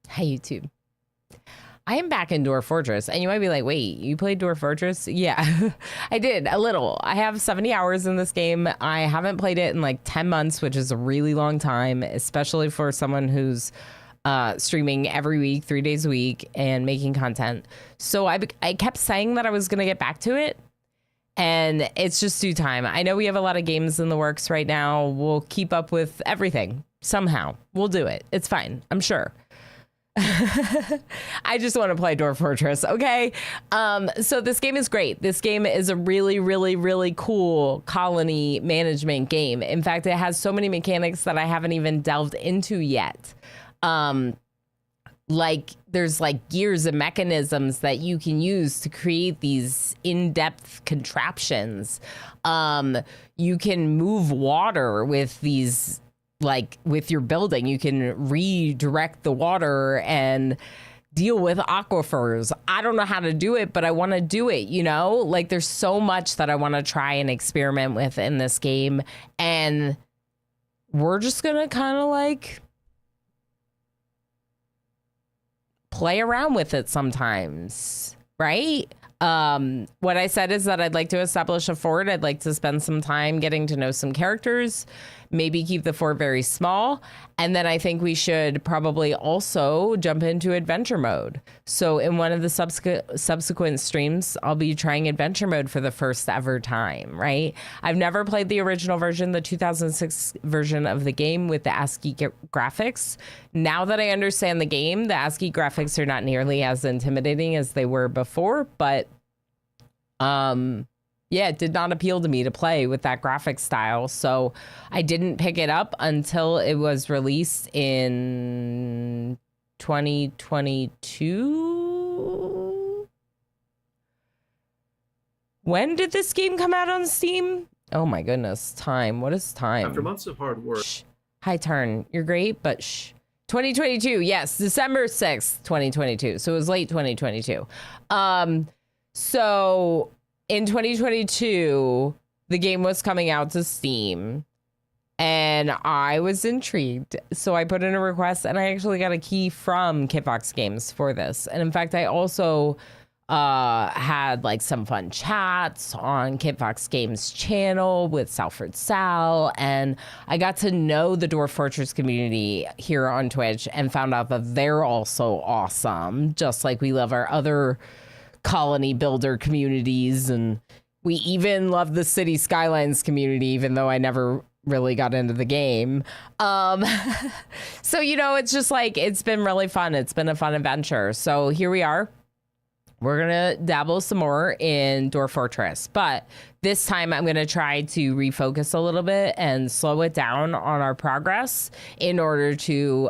Hi, YouTube. I am back in Dwarf Fortress, and you might be like, wait, you played Dwarf Fortress? Yeah, I did, a little. I have 70 hours in this game. I haven't played it in like 10 months, which is a really long time, especially for someone who's streaming every week, 3 days a week, and making content. So I kept saying that I was going to get back to it, and it's just due time. I know we have a lot of games in the works right now. We'll keep up with everything somehow. We'll do it. It's fine, I'm sure. I just want to play Dwarf Fortress, okay? So this game is great. This game is a really, really, really cool colony management game. In fact, it has so many mechanics that I haven't even delved into yet. Like there's like gears and mechanisms that you can use to create these in-depth contraptions. You can move water with these, like with your building, you can redirect the water and deal with aquifers. I don't know how to do it, but I want to do it, you know? Like there's so much that I want to try and experiment with in this game. And we're just going to kind of like play around with it sometimes, right? What I said is that I'd like to establish a fort. I'd like to spend some time getting to know some characters, maybe keep the fort very small. And then I think we should probably also jump into adventure mode. So in one of the subsequent streams, I'll be trying adventure mode for the first ever time, right? I've never played the original version, the 2006 version of the game with the ASCII graphics. Now that I understand the game, the ASCII graphics are not nearly as intimidating as they were before, but yeah, it did not appeal to me to play with that graphic style. So I didn't pick it up until it was released in 2022. When did this game come out on Steam? Oh my goodness, time. What is time? After months of hard work. Shh. Hi, Turn. You're great, but shh. 2022. Yes, December 6th, 2022. So it was late 2022. So in 2022, the game was coming out to Steam, and I was intrigued. So I put in a request, and I actually got a key from Kitfox Games for this. And in fact, I also had like some fun chats on Kitfox Games channel with Salford Sal, and I got to know the Dwarf Fortress community here on Twitch and found out that they're also awesome, just like we love our other colony builder communities, and we even love the City Skylines community, even though I never really got into the game. So, you know, it's just like, it's been really fun. It's been a fun adventure. So here we are. We're going to dabble some more in Dwarf Fortress, but this time I'm going to try to refocus a little bit and slow it down on our progress in order to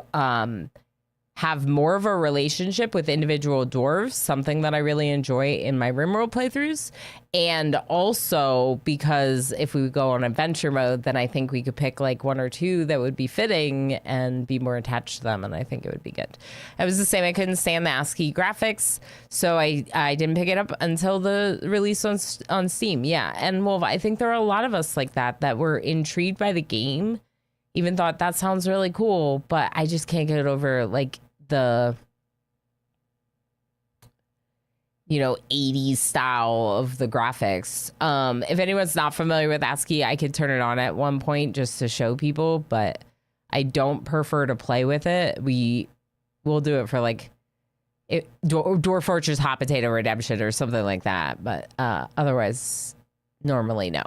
have more of a relationship with individual dwarves, something that I really enjoy in my RimWorld playthroughs. And also because if we go on adventure mode, then I think we could pick like one or two that would be fitting and be more attached to them. And I think it would be good. I was the same. I couldn't stand the ASCII graphics, so I didn't pick it up until the release on Steam. Yeah. And Wolf, I think there are a lot of us like that were intrigued by the game, even thought that sounds really cool, but I just can't get over like the, you know, 80s style of the graphics. If anyone's not familiar with ASCII, I could turn it on at one point just to show people, but I don't prefer to play with it. We'll do it for like Dwarf Fortress Hot Potato Redemption or something like that, but otherwise, normally no.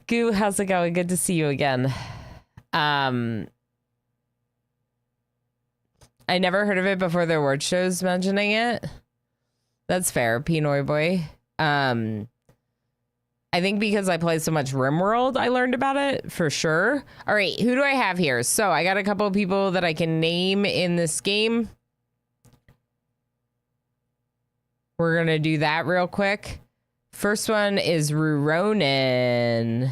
Goo, how's it going? Good to see you again. I never heard of it before the award shows mentioning it. That's fair, Pinoy boy. I think because I play so much RimWorld, I learned about it for sure. All right, who do I have here? So I got a couple of people that I can name in this game. We're gonna do that real quick. First one is Ruronin.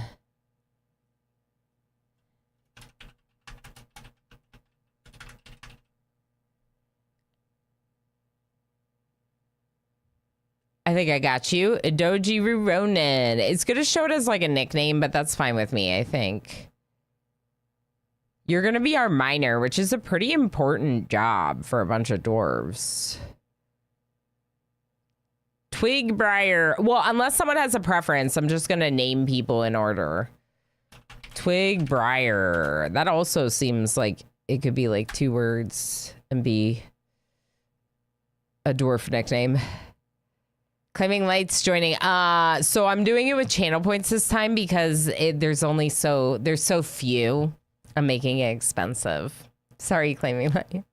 I think I got you. Doji Ruronin. It's going to show it as like a nickname, but that's fine with me, I think. You're gonna be our miner, which is a pretty important job for a bunch of dwarves. Twigbriar. Well, unless someone has a preference, I'm just gonna name people in order. Twigbriar. That also seems like it could be like 2 words and be a dwarf nickname. Claiming Lights joining. So I'm doing it with channel points this time because there's so few. I'm making it expensive. Sorry, Claiming Light.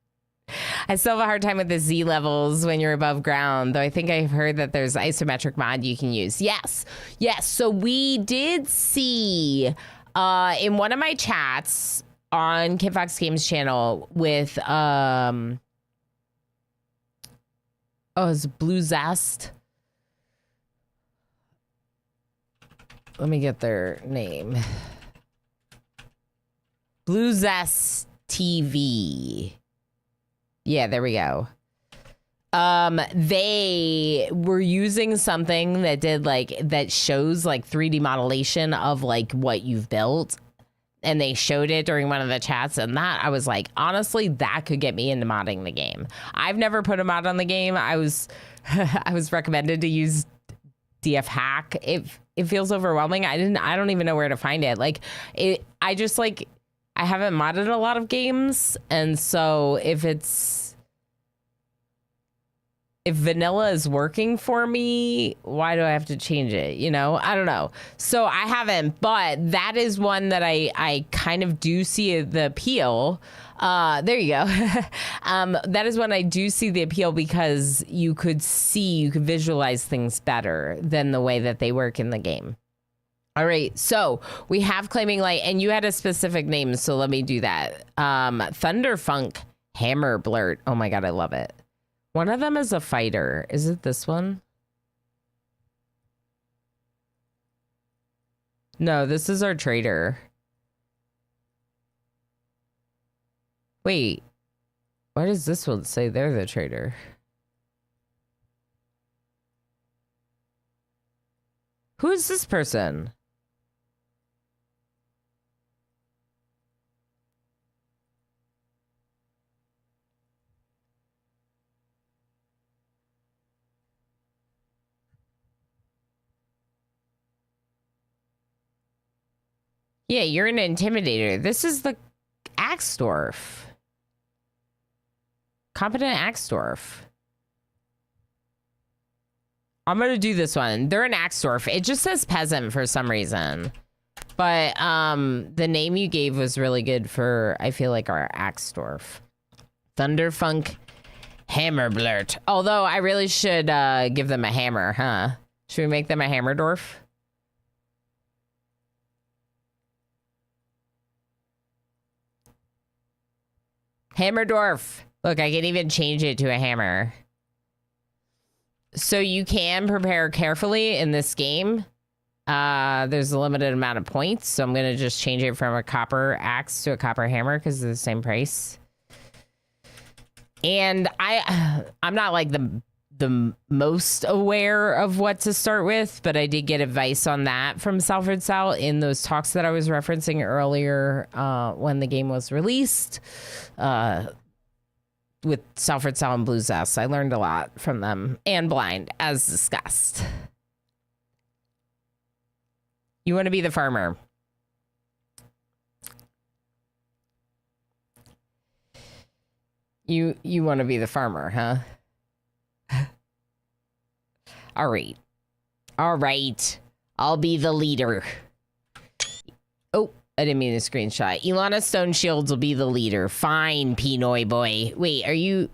I still have a hard time with the Z levels when you're above ground, though I think I've heard that there's isometric mod you can use. Yes. So we did see in one of my chats on KidFox Games channel with it's Blue Zest. Let me get their name. Blue Zest TV. Yeah, there we go. They were using something that that shows like 3D modelation of like what you've built. And they showed it during one of the chats, and that I was like, honestly, that could get me into modding the game. I've never put a mod on the game. I was recommended to use DF Hack. It feels overwhelming. I don't even know where to find it. I haven't modded a lot of games, and so if vanilla is working for me, why do I have to change it? You know, I don't know. So I haven't, but that is one that I kind of do see the appeal. There you go. That is when I do see the appeal because you could visualize things better than the way that they work in the game. All right, so we have Claiming Light, and you had a specific name, so let me do that. Thunderfunk Hammer Blurt. Oh my God, I love it. One of them is a fighter. Is it this one? No, this is our trader. Wait, why does this one say they're the trader? Who is this person? Yeah, you're an intimidator. This is the Axe Dwarf. Competent Axe Dwarf. I'm gonna do this one. They're an Axe Dwarf. It just says peasant for some reason. But the name you gave was really good for, I feel like, our Axe Dwarf. Thunderfunk Hammer Blurt. Although I really should give them a hammer, huh? Should we make them a Hammer Dwarf? Hammer Dwarf. Look, I can even change it to a hammer. So you can prepare carefully in this game. There's a limited amount of points, so I'm going to just change it from a copper axe to a copper hammer because it's the same price. And I'm not like the most aware of what to start with, but I did get advice on that from Salford Sal in those talks that I was referencing earlier when the game was released with Salford Sal and Blue Zest. I learned a lot from them, and Blind, as discussed. You want to be the farmer. You want to be the farmer, huh? All right. All right. I'll be the leader. Oh, I didn't mean to screenshot. Ilana Stone Shields will be the leader. Fine, Pinoy boy. Wait, are you...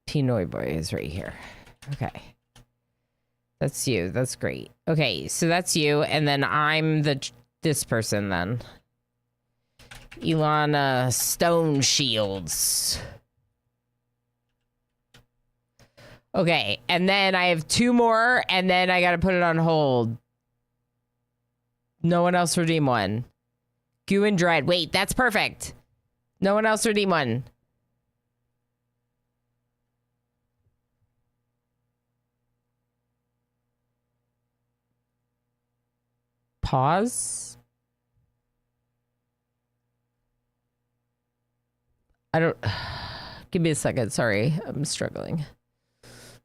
Pinoy boy is right here. Okay. That's you. That's great. Okay, so that's you, and then I'm this person then. Ilana Stone Shields. Okay, and then I have 2 more, and then I gotta put it on hold. No one else redeem one. Goo and Dread. Wait, that's perfect. No one else redeem one. Pause. I don't... Give me a second. Sorry. I'm struggling.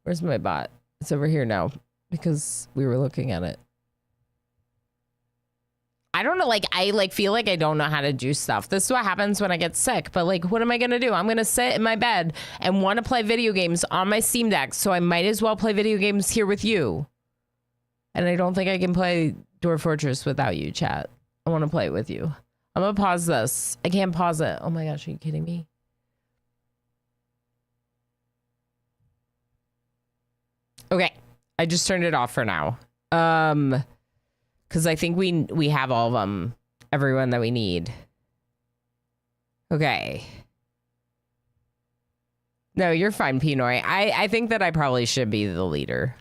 Where's my bot? It's over here now because we were looking at it. I don't know. Like, I feel like I don't know how to do stuff. This is what happens when I get sick. But like, what am I going to do? I'm going to sit in my bed and want to play video games on my Steam Deck. So I might as well play video games here with you. And I don't think I can play Dwarf Fortress without you, chat. I want to play it with you. I'm going to pause this. I can't pause it. Oh my gosh, are you kidding me? Okay. I just turned it off for now. Because I think we have all of them. Everyone that we need. Okay. No, you're fine, Pinoy. I think that I probably should be the leader.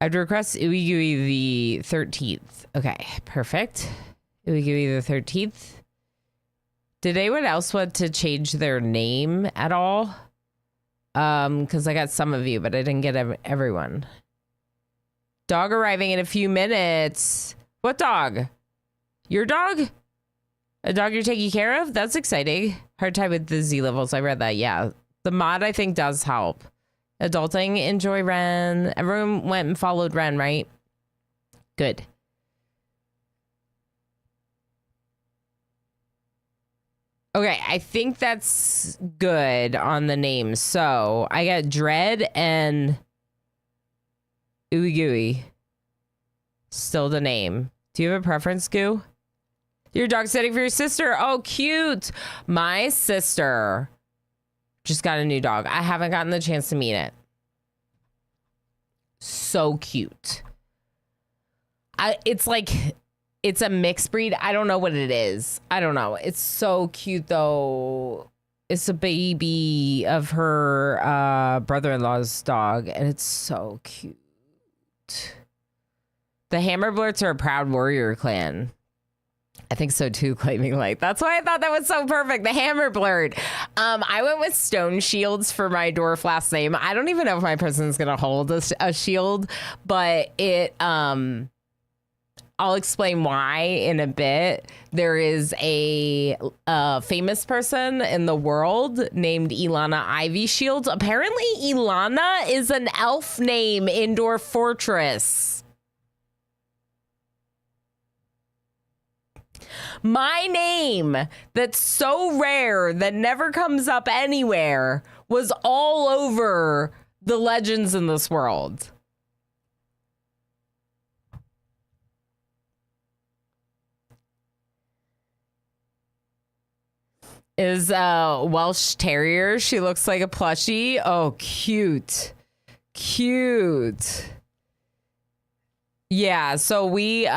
I'd request Ooey Gooey the 13th. Okay, perfect. Ooey Gooey the 13th. Did anyone else want to change their name at all? Because I got some of you, but I didn't get everyone. Dog arriving in a few minutes. What dog? Your dog? A dog you're taking care of? That's exciting. Hard time with the Z levels. I read that. Yeah. The mod, I think, does help. Adulting, enjoy Ren. Everyone went and followed Ren, right? Good. Okay, I think that's good on the names. So I got Dread and Ooey Gooey. Still the name. Do you have a preference, Goo? Your dog sitting for your sister. Oh, cute. My sister just got a new dog. I haven't gotten the chance to meet it. So cute. It's like, it's a mixed breed. I don't know what it is. I don't know. It's so cute, though. It's a baby of her brother-in-law's dog, and it's so cute. The Hammerblurts are a proud warrior clan. I think so too, claiming light. That's why I thought that was so perfect. The Hammerblurred. I went with Stone Shields for my dwarf last name. I don't even know if my person's gonna hold a shield, but it I'll explain why in a bit. There is a famous person in the world named Ilana Ivy Shields. Apparently, Ilana is an elf name in Dwarf Fortress. My name, that's so rare that never comes up anywhere, was all over the legends in this world. Is Welsh Terrier. She looks like a plushie. Oh, cute. Cute. Yeah, so we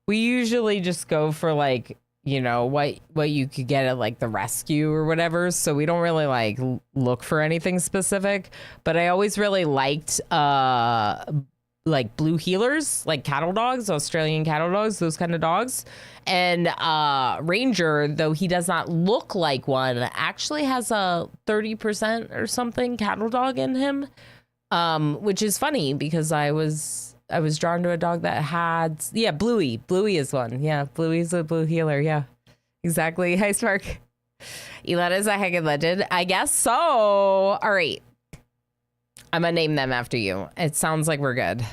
usually just go for like, you know, what you could get at like the rescue or whatever. So we don't really like look for anything specific, but I always really liked like blue heelers, like cattle dogs, Australian cattle dogs, those kind of dogs. And Ranger, though he does not look like one, actually has a 30% or something cattle dog in him, which is funny because I was drawn to a dog that had, yeah, Bluey. Bluey is one. Yeah, Bluey's a blue heeler. Yeah, exactly. Hi, Spark. Elena's a heckin' legend. I guess so. All right. I'm going to name them after you. It sounds like we're good.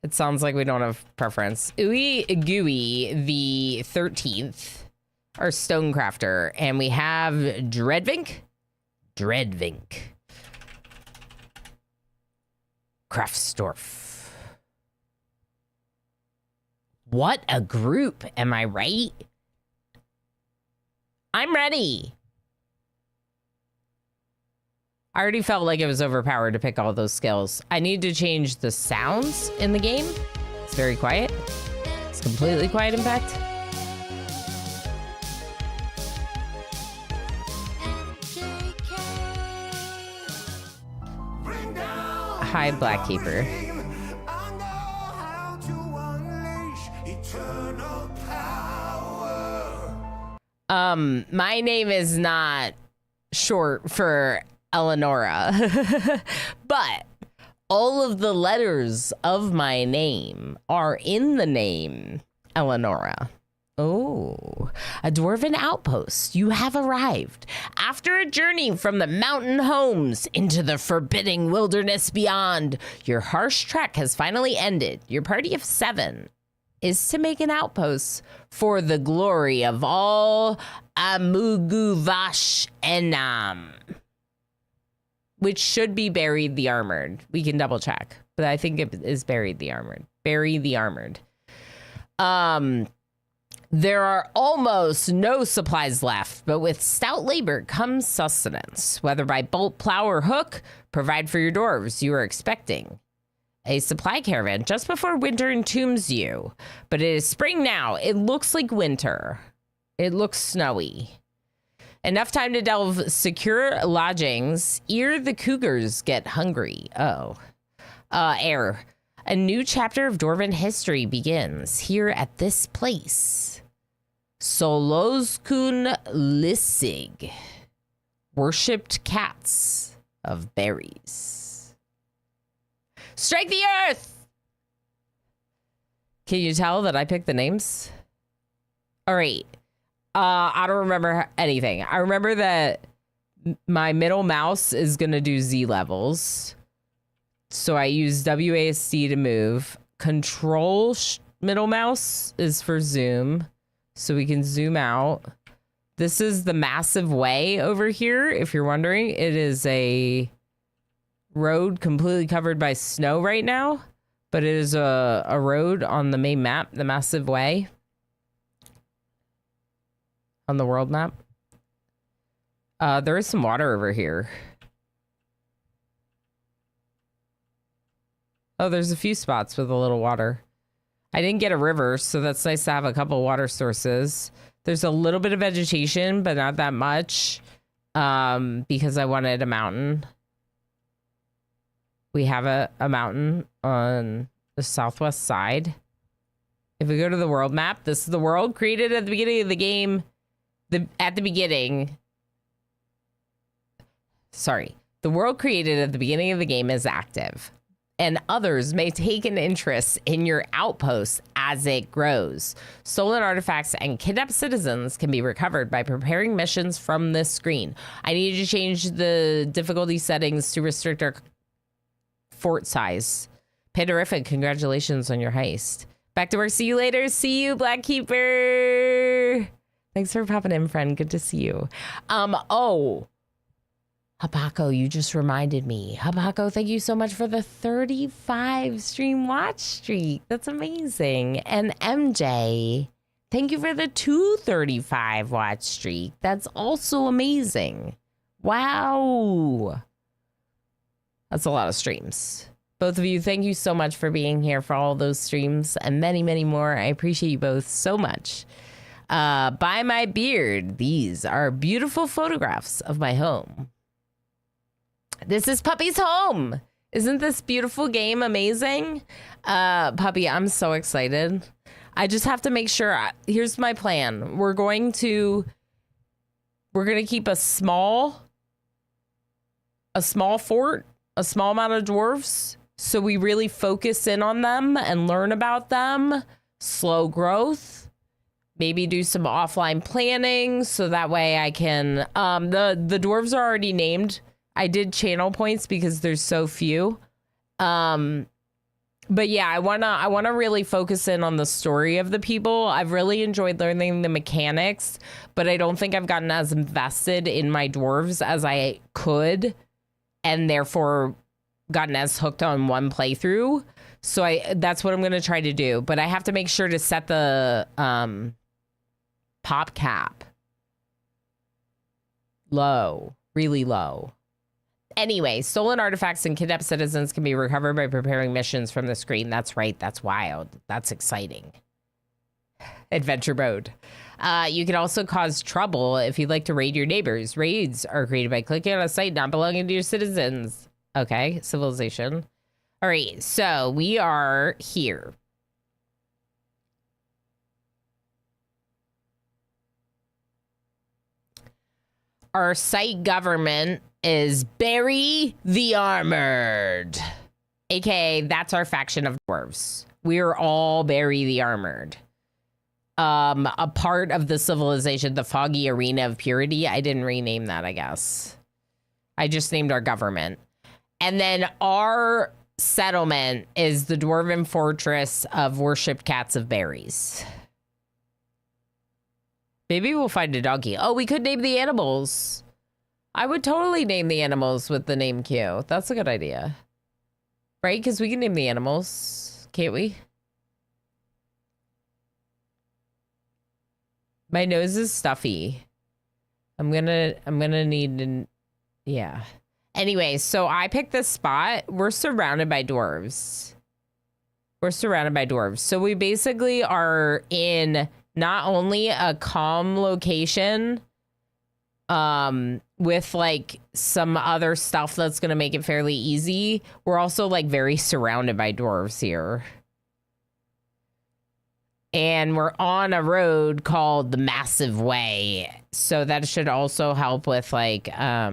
It sounds like we don't have preference. Ooey Gooey, the 13th, our Stonecrafter. And we have Dreadvink. Craftsdorf. What a group, am I right? I'm ready. I already felt like it was overpowered to pick all those skills. I need to change the sounds in the game. It's very quiet. It's completely quiet, in fact. Hi, Blackkeeper. My name is not short for Eleonora, but All of the letters of my name are in the name, Eleonora. Oh, a dwarven outpost. You have arrived. After a journey from the mountain homes into the forbidding wilderness beyond, your harsh trek has finally ended. Your party of 7 is to make an outpost for the glory of all Amuguvash Enam, which should be Buried the Armored. We can double check, but I think it is Buried the Armored. Bury the Armored. There are almost no supplies left, but with stout labor comes sustenance. Whether by bolt, plow, or hook, provide for your dwarves. You are expecting a supply caravan just before winter entombs you. But it is spring now. It looks like winter. It looks snowy. Enough time to delve secure lodgings ere the cougars get hungry. Air. A new chapter of Dwarven history begins here at this place. Solozkun Lissig, worshipped cats of berries. Strike the earth! Can you tell that I picked the names? All right. I don't remember anything. I remember that my middle mouse is going to do Z levels. So I use WASD to move. Control middle mouse is for zoom. So we can zoom out. This is the massive way over here. If you're wondering, it is a road completely covered by snow right now. But it is a road on the main map, the massive way. On the world map. There is some water over here. Oh, there's a few spots with a little water. I didn't get a river, so that's nice to have a couple water sources. There's a little bit of vegetation, but not that much, because I wanted a mountain. We have a mountain on the southwest side. If we go to the world map, this is the world created at the beginning of the game. The world created at the beginning of the game is active, and others may take an interest in your outpost as it grows. Stolen artifacts and kidnapped citizens can be recovered by preparing missions from this screen. I need to change the difficulty settings to restrict our fort size. Pandorific, congratulations on your heist. Back to work. See you later. See you, Black Keeper. Thanks for popping in, friend. Good to see you. Habako, you just reminded me. Habako, thank you so much for the 35 stream watch streak. That's amazing. And MJ, thank you for the 235 watch streak. That's also amazing. Wow. That's a lot of streams. Both of you, thank you so much for being here for all those streams and many, many more. I appreciate you both so much. By my beard, these are beautiful photographs of my home. This is Puppy's home. Isn't this beautiful game amazing? Puppy, I'm so excited. I just have to make sure. Here's my plan. We're going to keep a small fort, a small amount of dwarves. So we really focus in on them and learn about them. Slow growth. Maybe do some offline planning so that way I can, the dwarves are already named. I did channel points because there's so few. But yeah, I wanna really focus in on the story of the people. I've really enjoyed learning the mechanics, but I don't think I've gotten as invested in my dwarves as I could, and therefore gotten as hooked on one playthrough. So that's what I'm gonna try to do. But I have to make sure to set the pop cap low, really low. Anyway, stolen artifacts and kidnapped citizens can be recovered by preparing missions from the screen. That's right. That's wild. That's exciting. Adventure mode. You can also cause trouble if you'd like to raid your neighbors. Raids are created by clicking on a site not belonging to your citizens. Okay, civilization. All right, so we are here. Our site government is Bury the Armored. AKA, that's our faction of dwarves. We're all Barry the Armored. A part of the civilization, the Foggy Arena of Purity. I didn't rename that, I guess. I just named our government. And then our settlement is the Dwarven Fortress of Worshipped Cats of Berries. Maybe we'll find a donkey. Oh, we could name the animals. I would totally name the animals with the name Q. That's a good idea. Right? Because we can name the animals. Can't we? My nose is stuffy. I'm gonna need to, yeah. Anyway, so I picked this spot. We're surrounded by dwarves. We're surrounded by dwarves. So we basically are in not only a calm location, with like some other stuff that's gonna make it fairly easy. We're also like very surrounded by dwarves here. And we're on a road called the Massive Way. So that should also help with like, I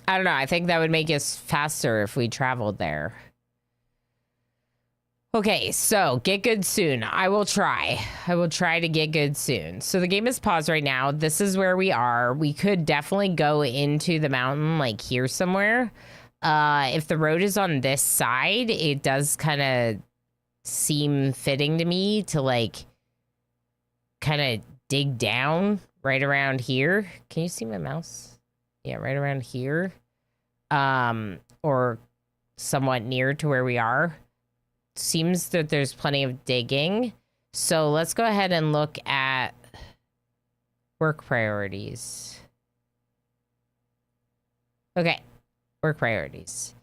don't know. I think that would make us faster if we traveled there. Okay, so get good soon. I will try. I will try to get good soon. So the game is paused right now. This is where we are. We could definitely go into the mountain like here somewhere. If the road is on this side, it does kind of seem fitting to me to like kind of dig down right around here. Can you see my mouse? Yeah, right around here. Or somewhat near to where we are. Seems that there's plenty of digging. So let's go ahead and look at work priorities. Okay, work priorities.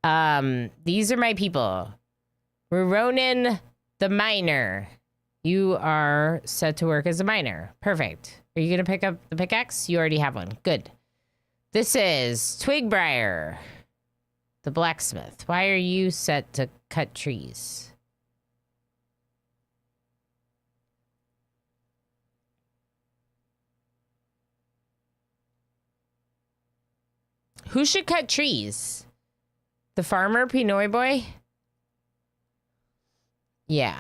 These are my people. Ronan the miner. You are set to work as a miner. Perfect. Are you gonna pick up the pickaxe? You already have one. Good. This is Twigbriar, the blacksmith. Why are you set to cut trees? Who should cut trees? The farmer, Pinoy boy? Yeah.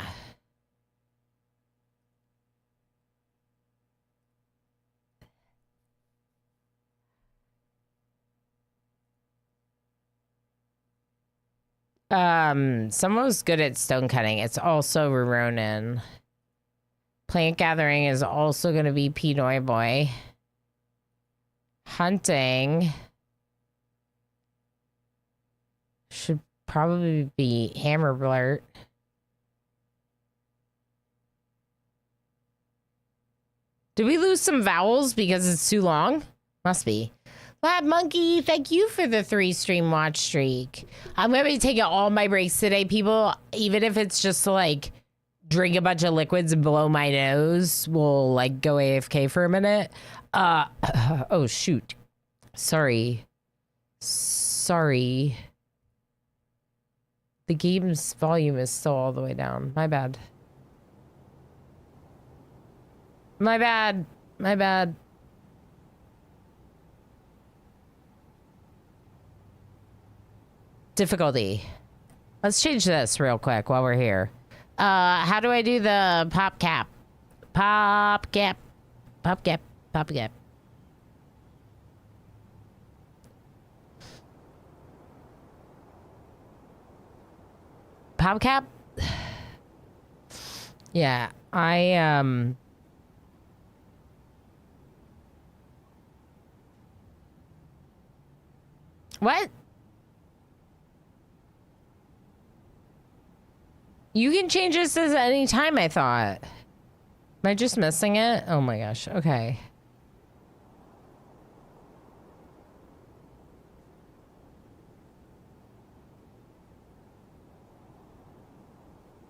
Someone was good at stone cutting. It's also Ronan. Plant gathering is also going to be Pinoy boy. Hunting should probably be Hammer Blurt. Did we lose some vowels because it's too long? Must be. Lab Monkey, thank you for the 3-stream watch streak. I'm going to be taking all my breaks today, people. Even if it's just to, like, drink a bunch of liquids and blow my nose. We'll, like, go AFK for a minute. Oh, shoot. Sorry. Sorry. The game's volume is still all the way down. My bad. My bad. My bad. Difficulty. Let's change this real quick while we're here. How do I do the pop cap? Pop cap. Pop cap. Pop cap. Pop cap? Yeah, What? You can change this at any time, I thought. Am I just missing it? Oh my gosh. Okay.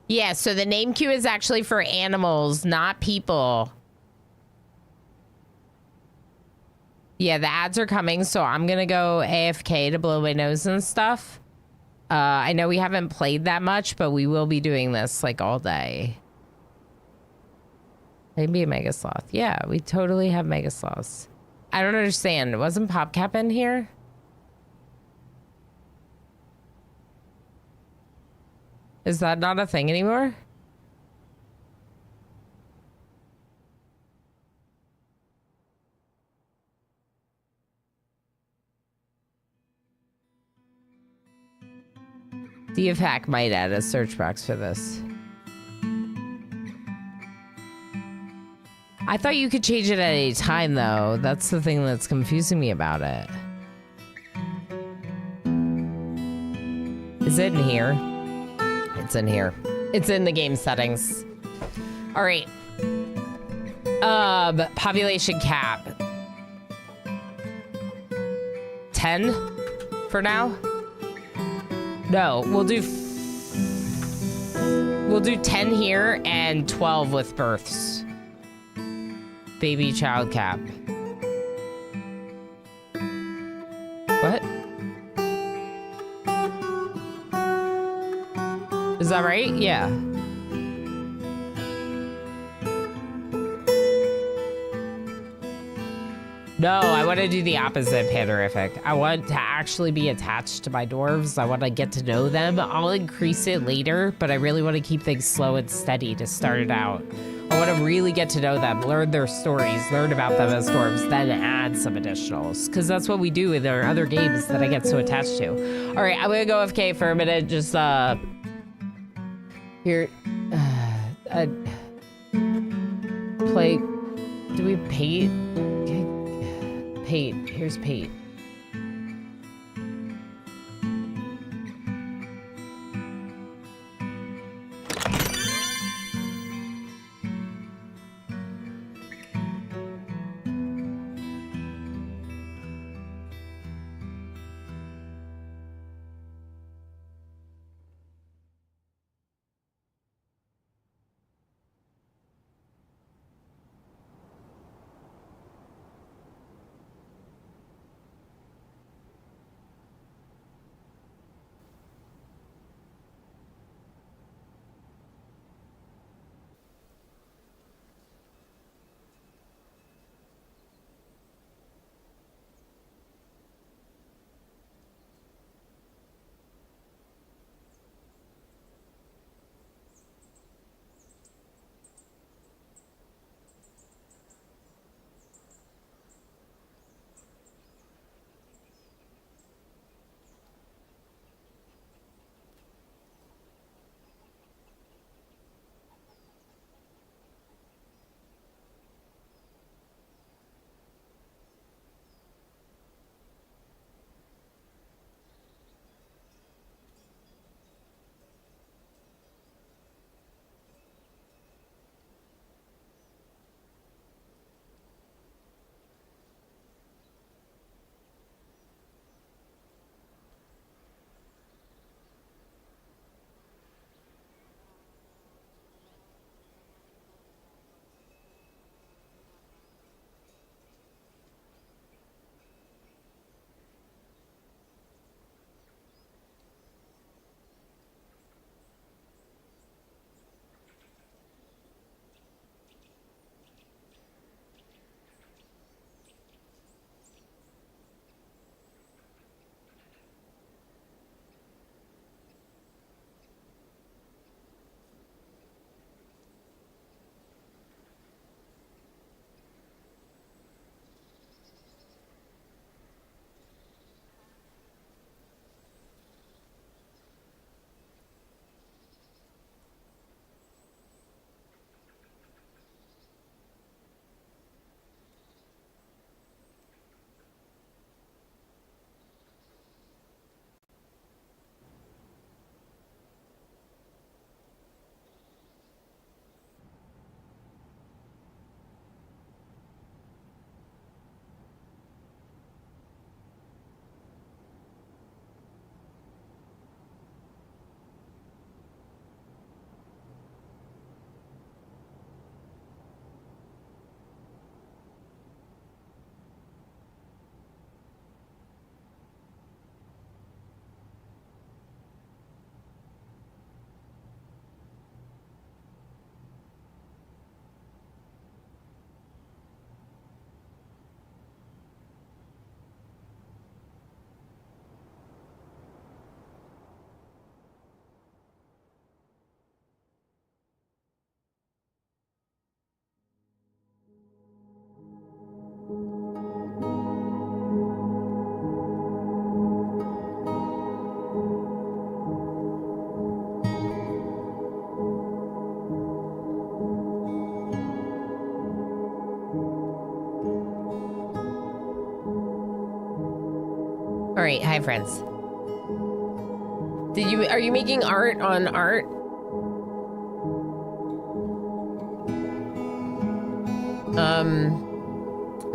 Yeah, so the name queue is actually for animals, not people. Yeah, the ads are coming, so I'm gonna go AFK to blow my nose and stuff. I know we haven't played that much, but we will be doing this like all day. I can be a mega sloth. Yeah, we totally have mega sloths. I don't understand. Wasn't PopCap in here? Is that not a thing anymore? DFHack might add a search box for this. I thought you could change it at any time, though. That's the thing that's confusing me about it. Is it in here? It's in here. It's in the game settings. All right. Population cap. 10 for now? No, we'll do 10 here and 12 with births. Baby child cap. What? Is that right? Yeah. No, I want to do the opposite, Panderific. I want to actually be attached to my dwarves. I want to get to know them. I'll increase it later, but I really want to keep things slow and steady to start it out. I want to really get to know them, learn their stories, learn about them as dwarves, then add some additionals. Because that's what we do in our other games that I get so attached to. All right, I'm going to go AFK for a minute. Just, here. Play. Do we paint? Paint. Here's paint. All right, hi friends. Are you making art on art?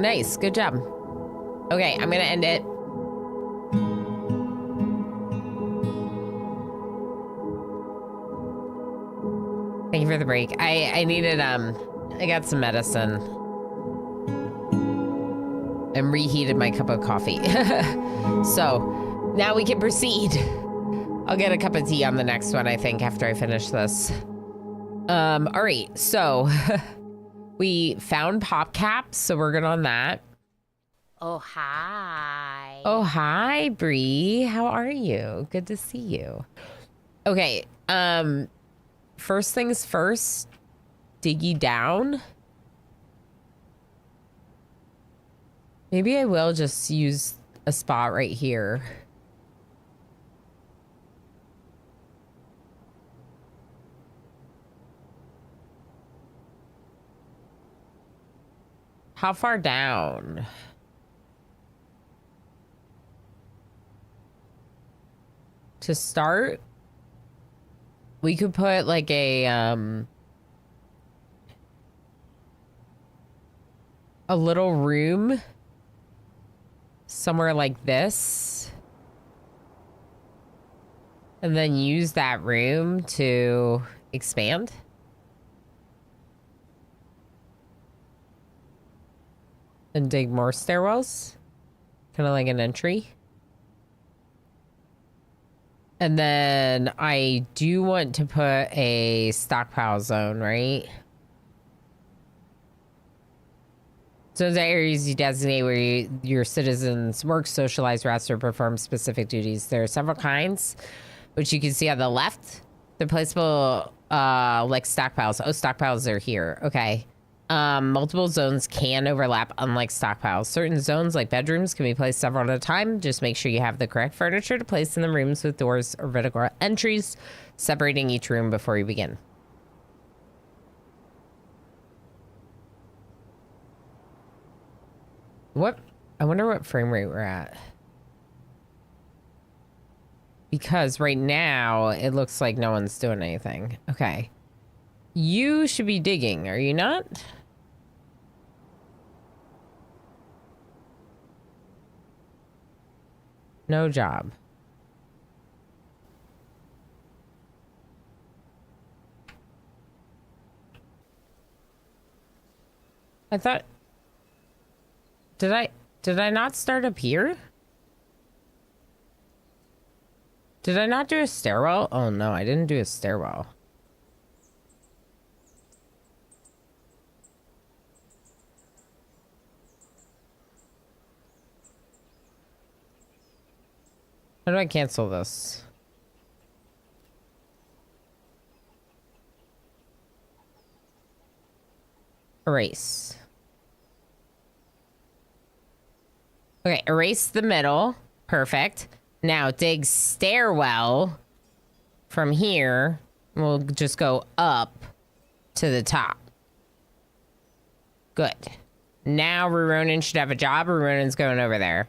Nice, good job. Okay, I'm gonna end it. Thank you for the break. I needed, I got some medicine. And reheated my cup of coffee. So, now we can proceed. I'll get a cup of tea on the next one, I think, after I finish this. All right, so we found pop caps, so we're good on that. Oh, hi. Oh, hi, Bree. How are you? Good to see you. Okay, first things first, diggy down. Maybe I will just use a spot right here. How far down? To start, we could put like a little room somewhere like this. And then use that room to expand. And dig more stairwells. Kind of like an entry. And then I do want to put a stockpile zone, right? Zones are areas you designate where your citizens work, socialize, rest, or perform specific duties. There are several kinds, which you can see on the left. They're placeable like stockpiles. Oh, stockpiles are here. Okay. Multiple zones can overlap, unlike stockpiles. Certain zones, like bedrooms, can be placed several at a time. Just make sure you have the correct furniture to place in the rooms with doors or vertical entries, separating each room before you begin. What? I wonder what frame rate we're at. Because right now, it looks like no one's doing anything. Okay. You should be digging, are you not? No job. I thought... Did I not start up here? Did I not do a stairwell? Oh no, I didn't do a stairwell. How do I cancel this? Erase. Okay, erase the middle. Perfect. Now dig stairwell from here. We'll just go up to the top. Good. Now Ruronin should have a job. Ruronin's going over there.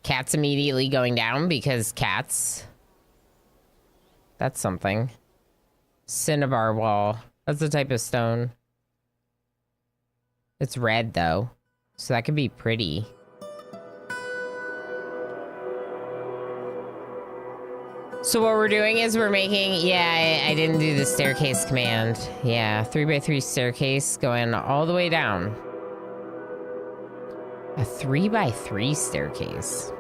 Cat's immediately going down because cats. That's something. Cinnabar wall. That's the type of stone. It's red though, so that could be pretty. So what we're doing is we're making, yeah, I didn't do the staircase command. Yeah, 3x3 staircase going all the way down. A 3x3 staircase.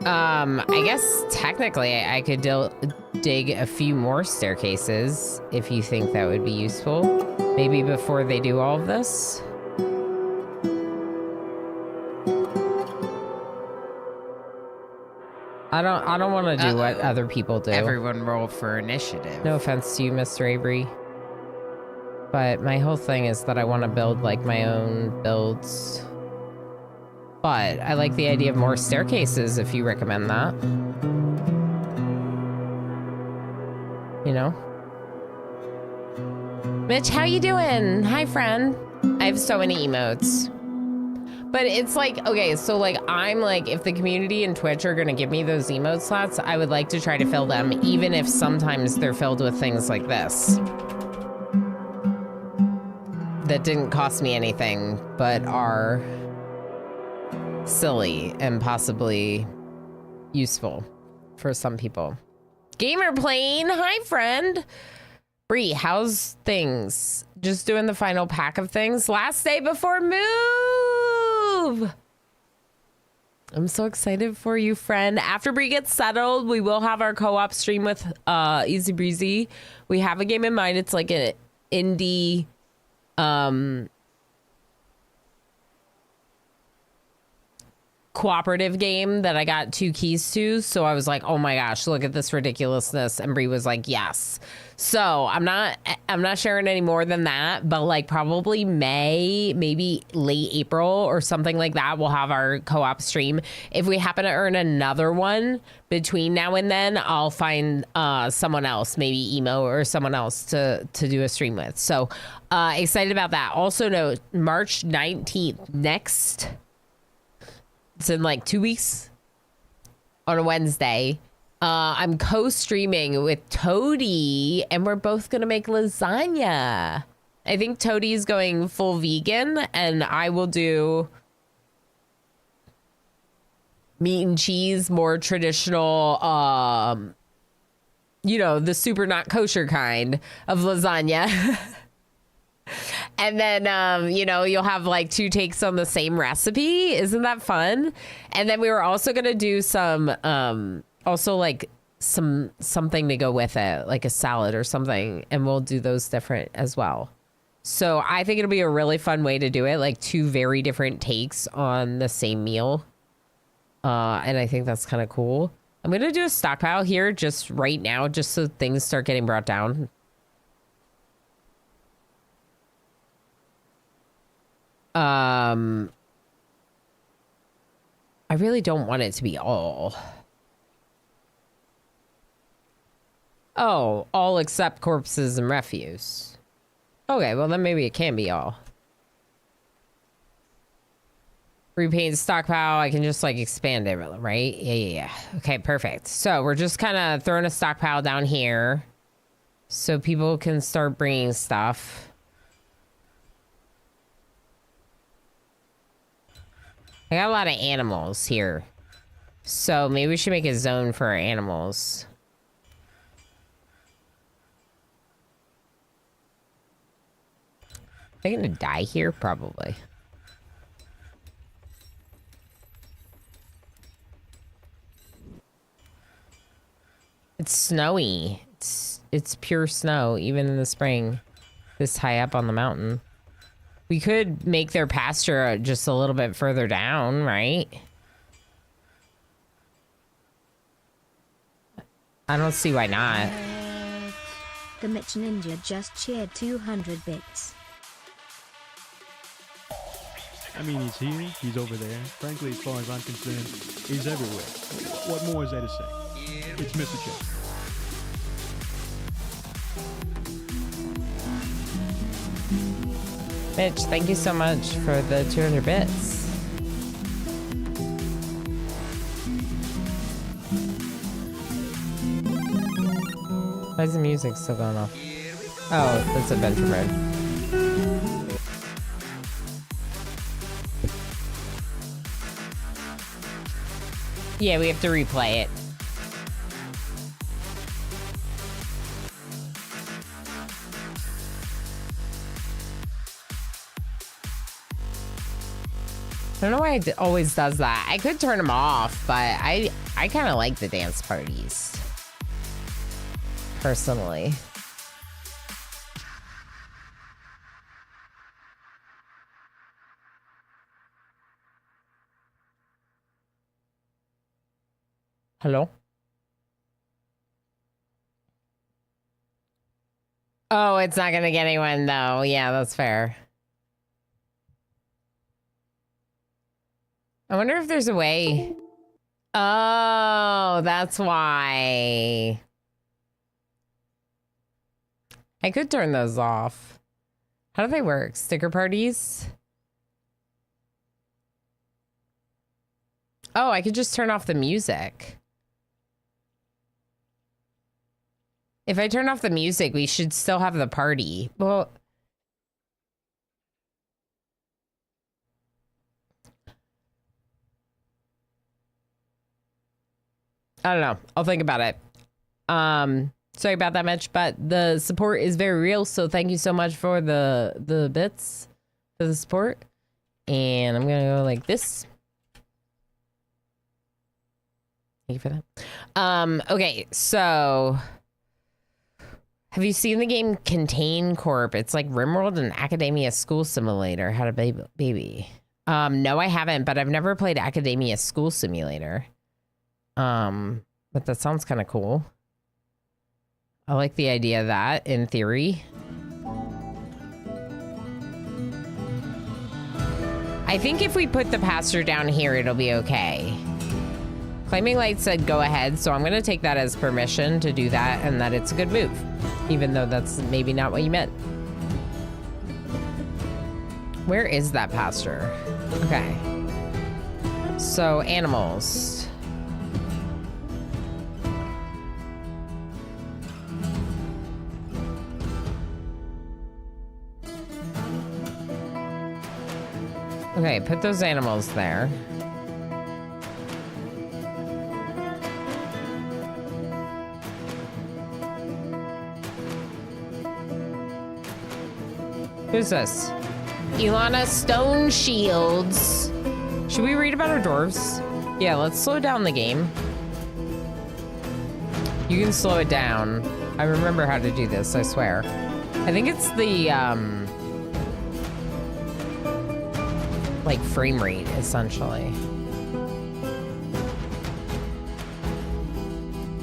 I guess technically I could dig a few more staircases if you think that would be useful. Maybe before they do all of this. I don't want to do what other people do. Everyone roll for initiative. No offense to you, Mr. Avery. But my whole thing is that I want to build like my own builds. But I like the idea of more staircases if you recommend that. You know? Mitch, how you doing? Hi, friend. I have so many emotes. But it's like, okay, so like, I'm like, if the community and Twitch are gonna give me those emote slots, I would like to try to fill them, even if sometimes they're filled with things like this. That didn't cost me anything, but are silly and possibly useful for some people. Gamer Plane, hi friend. Bree, how's things? Just doing the final pack of things. Last day before move. I'm so excited for you, friend. After Bree gets settled, we will have our co-op stream with Easy Breezy. We have a game in mind. It's like an indie cooperative game that I got 2 keys to. So I was like, oh my gosh, look at this ridiculousness. And Bree was like, yes. So I'm not sharing any more than that, but like probably May, maybe late April or something like that, we'll have our co-op stream. If we happen to earn another one between now and then, I'll find someone else, maybe Emo or someone else to do a stream with. So excited about that. Also note, March 19th, next, it's in like 2 weeks on a Wednesday. I'm co-streaming with Toady, and we're both gonna make lasagna. I think Toady's going full vegan, and I will do meat and cheese, more traditional, you know, the super not kosher kind of lasagna. And then, you know, you'll have like 2 takes on the same recipe. Isn't that fun? And then we were also going to do some, also like something to go with it, like a salad or something. And we'll do those different as well. So I think it'll be a really fun way to do it. Like 2 very different takes on the same meal. And I think that's kind of cool. I'm going to do a stockpile here just right now, just so things start getting brought down. I really don't want it to be all. Oh, all except corpses and refuse. Okay, well then maybe it can be all. Repaint stockpile, I can just like expand it, right? Yeah. Okay, perfect. So we're just kind of throwing a stockpile down here so people can start bringing stuff. I got a lot of animals here. So maybe we should make a zone for our animals. Are they gonna die here? Probably. It's snowy. It's pure snow, even in the spring. This high up on the mountain. We could make their pasture just a little bit further down, right? I don't see why not. The Mitch Ninja just cheered 200 bits. I mean, he's here, he's over there. Frankly, as far as I'm concerned, he's everywhere. What more is there to say? It's Mr. J. Mitch, thank you so much for the 200 bits. Why is the music still going off? Oh, that's adventure mode. Yeah, we have to replay it. I don't know why it always does that. I could turn them off, but I kind of like the dance parties. Personally. Hello? Oh, it's not gonna get anyone though. Yeah, that's fair. I wonder if there's a way. Oh, that's why. I could turn those off. How do they work? Sticker parties? Oh, I could just turn off the music. If I turn off the music, we should still have the party. Well, I don't know. I'll think about it. Sorry about that much, but the support is very real. So thank you so much for the bits for the support. And I'm gonna go like this. Thank you for that. Okay, so have you seen the game Contain Corp? It's like RimWorld and Academia School Simulator. How to baby. No, I haven't, but I've never played Academia School Simulator. But that sounds kind of cool. I like the idea of that in theory. I think if we put the pastor down here, it'll be okay. Claiming Light said go ahead, so I'm gonna take that as permission to do that and that it's a good move, even though that's maybe not what you meant. Where is that pastor? Okay. So animals. Okay, put those animals there. Who's this? Ilana Stone Shields. Should we read about our dwarves? Yeah, let's slow down the game. You can slow it down. I remember how to do this, I swear. I think it's the, like frame rate, essentially.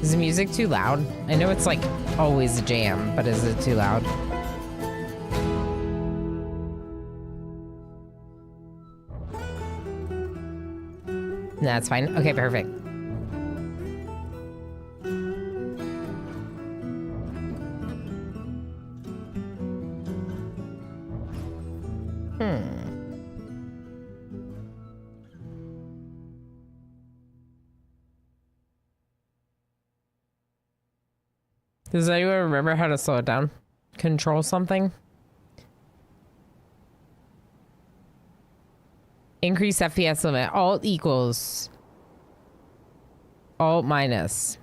Is the music too loud? I know it's like always a jam, but is it too loud? That's fine. Okay, perfect. Does anyone remember how to slow it down? Control something? Increase FPS limit. Alt equals. Alt minus.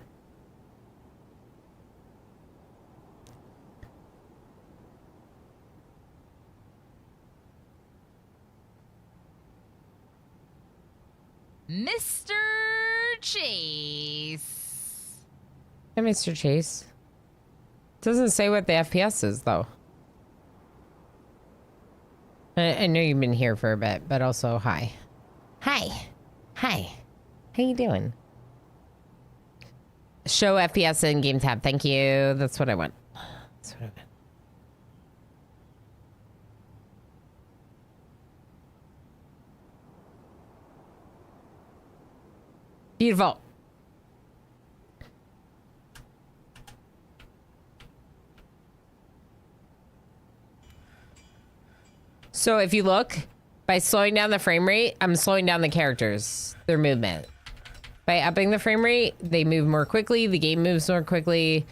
Mr. Chase. Hey, Mr. Chase. Doesn't say what the FPS is, though. I know you've been here for a bit, but also hi. Hi. Hi. How you doing? Show FPS in game tab. Thank you. That's what I want. That's what I want. Beautiful. So if you look, by slowing down the frame rate, I'm slowing down the characters, their movement. By upping the frame rate, they move more quickly, the game moves more quickly.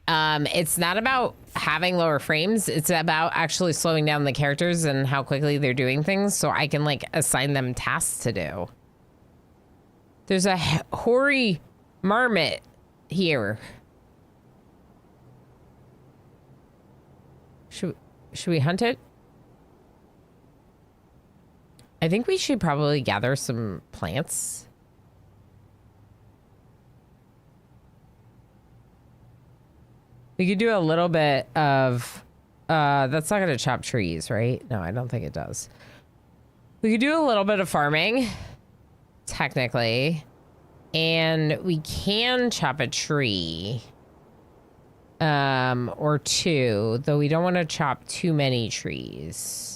It's not about having lower frames, it's about actually slowing down the characters and how quickly they're doing things so I can like assign them tasks to do. There's a hoary marmot here. Should we hunt it? I think we should probably gather some plants. We could do a little bit of, that's not gonna chop trees, right? No, I don't think it does. We could do a little bit of farming, technically, and we can chop a tree, or two, though we don't want to chop too many trees.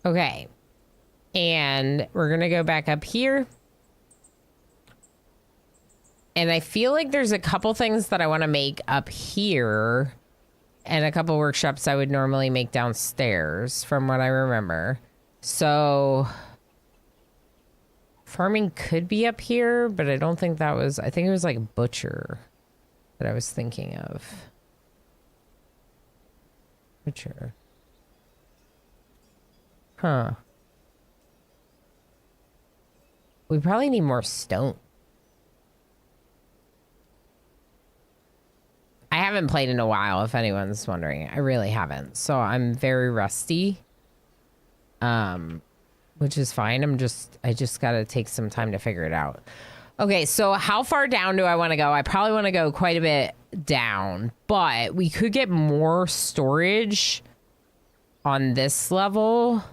Okay. And we're going to go back up here. And I feel like there's a couple things that I want to make up here and a couple workshops I would normally make downstairs from what I remember. So farming could be up here, but I don't think that was, I think it was like butcher that I was thinking of. Butcher. Huh. We probably need more stone. I haven't played in a while, if anyone's wondering. I really haven't. So I'm very rusty. Which is fine. I just gotta take some time to figure it out. Okay, so how far down do I want to go? I probably want to go quite a bit down, but we could get more storage on this level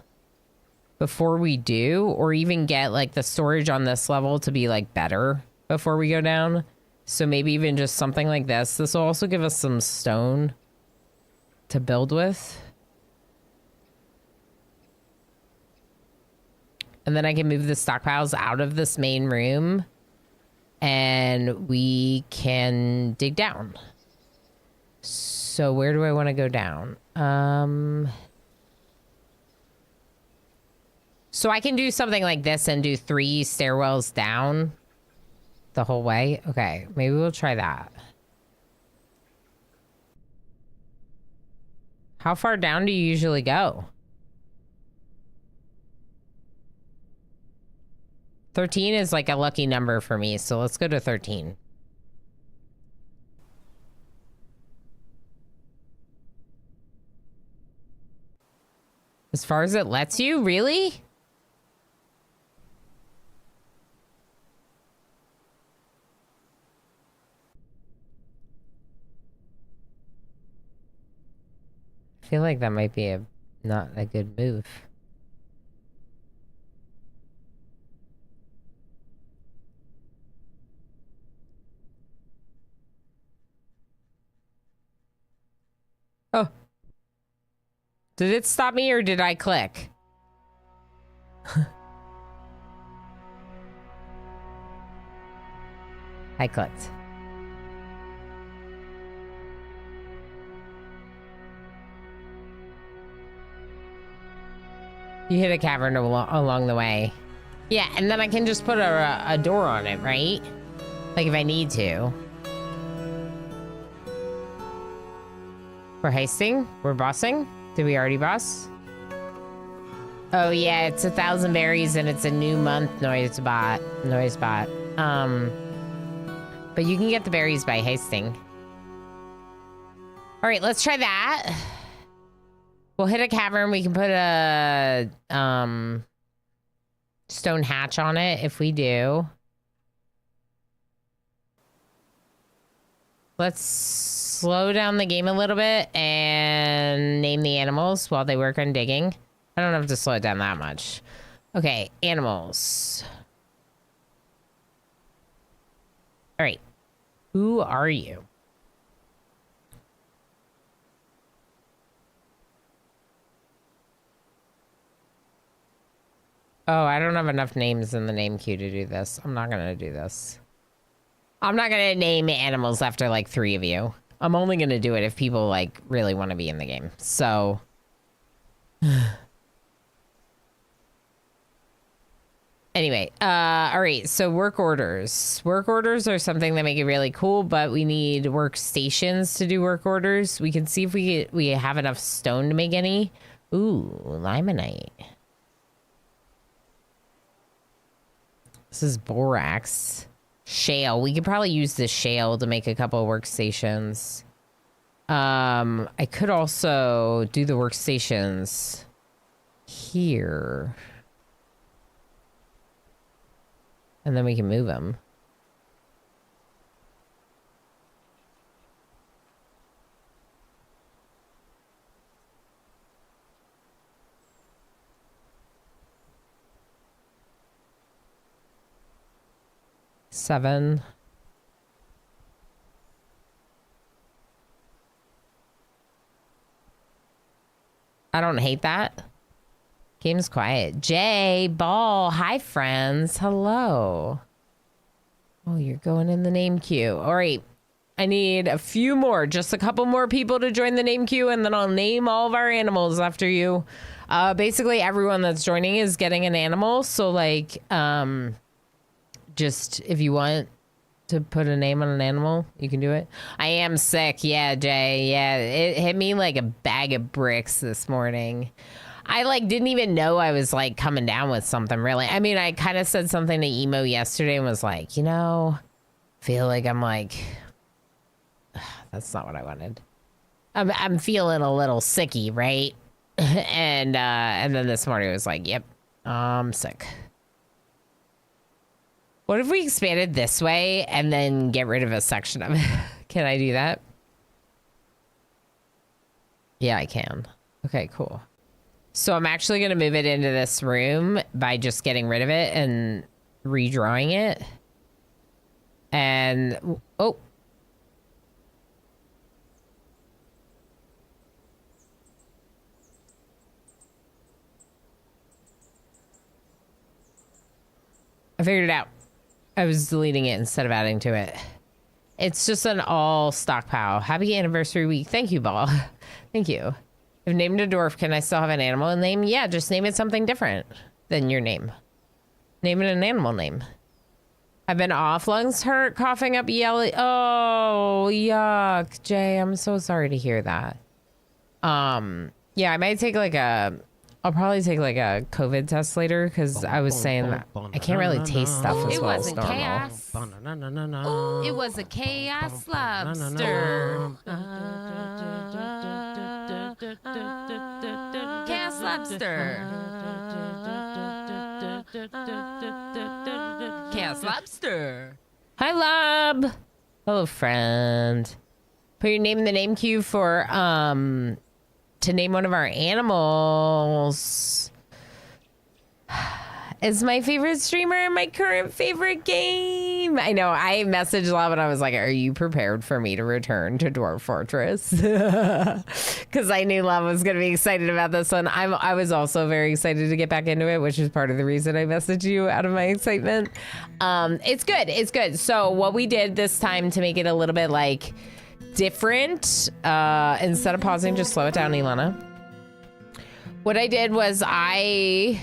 before we do, or even get like the storage on this level to be like better before we go down. So maybe even just something like this. This will also give us some stone to build with. And then I can move the stockpiles out of this main room and we can dig down. So where do I want to go down? So I can do something like this and do 3 stairwells down the whole way. Okay, maybe we'll try that. How far down do you usually go? 13 is like a lucky number for me, so let's go to 13. As far as it lets you, really? I feel like that might be not a good move. Oh. Did it stop me or did I click? I clicked. You hit a cavern along the way. Yeah, and then I can just put a door on it, right? Like if I need to. We're heisting? We're bossing? Did we already boss? Oh yeah, it's 1,000 berries and it's a new month noise bot. But you can get the berries by heisting. All right, let's try that. We'll hit a cavern. We can put a stone hatch on it if we do. Let's slow down the game a little bit and name the animals while they work on digging. I don't have to slow it down that much. Okay, animals. All right. Who are you? Oh, I don't have enough names in the name queue to do this. I'm not going to do this. I'm not going to name animals after like 3 of you. I'm only going to do it if people like really want to be in the game. So anyway, all right. So work orders. Work orders are something that make it really cool, but we need workstations to do work orders. We can see if we have enough stone to make any. Ooh, limonite. This is borax. Shale. We could probably use this shale to make a couple of workstations. I could also do the workstations here. And then we can move them. Seven. I don't hate that. Game's quiet. Jay, Ball, hi friends. Hello. Oh, you're going in the name queue. All right. I need a few more, just a couple more people to join the name queue, and then I'll name all of our animals after you. Basically, everyone that's joining is getting an animal. So, like, just if you want to put a name on an animal, you can do it. I am sick. Yeah, Jay. Yeah, it hit me like a bag of bricks this morning. I like didn't even know I was like coming down with something really. I mean, I kind of said something to Emo yesterday and was like, you know, feel like I'm like, that's not what I wanted. I'm feeling a little sicky, right? and then this morning it was like, yep, I'm sick. What if we expanded this way and then get rid of a section of it? Can I do that? Yeah, I can. Okay, cool. So I'm actually going to move it into this room by just getting rid of it and redrawing it. And, oh. I figured it out. I was deleting it instead of adding to it. It's just an all stockpile. Happy anniversary week. Thank you, Ball. Thank you. If named a dwarf, can I still have an animal name? Yeah, just name it something different than your name. Name it an animal name. I've been off, lungs hurt, coughing up, yelling. Oh, yuck. Jay, I'm so sorry to hear that. Yeah, I might take like a... I'll probably take like a COVID test later because I was saying that I can't really taste stuff as well as normal. Chaos. Ooh, it was a chaos lobster. Chaos lobster. Chaos lobster. Hi, Lob. Hello, friend. Put your name in the name queue for to name one of our animals. Is my favorite streamer and my current favorite game. I know, I messaged Love and I was like, are you prepared for me to return to Dwarf Fortress? Because I knew Love was going to be excited about this one. I was also very excited to get back into it, which is part of the reason I messaged you out of my excitement. It's good. It's good. So what we did this time to make it a little bit like different, instead of pausing, just slow it down, Ilana. What I did was I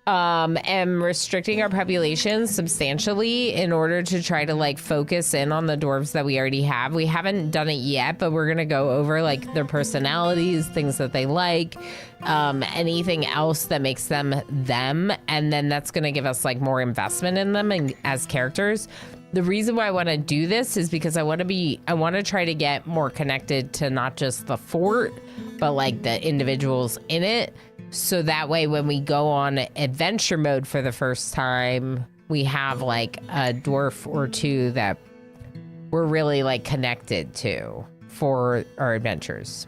am restricting our population substantially in order to try to like focus in on the dwarves that we already have. We haven't done it yet, but we're gonna go over like their personalities, things that they like, anything else that makes them them, and then that's gonna give us like more investment in them and as characters. The reason why I want to do this is because I want to try to get more connected to not just the fort, but like the individuals in it. So that way, when we go on adventure mode for the first time, we have like a dwarf or two that we're really like connected to for our adventures.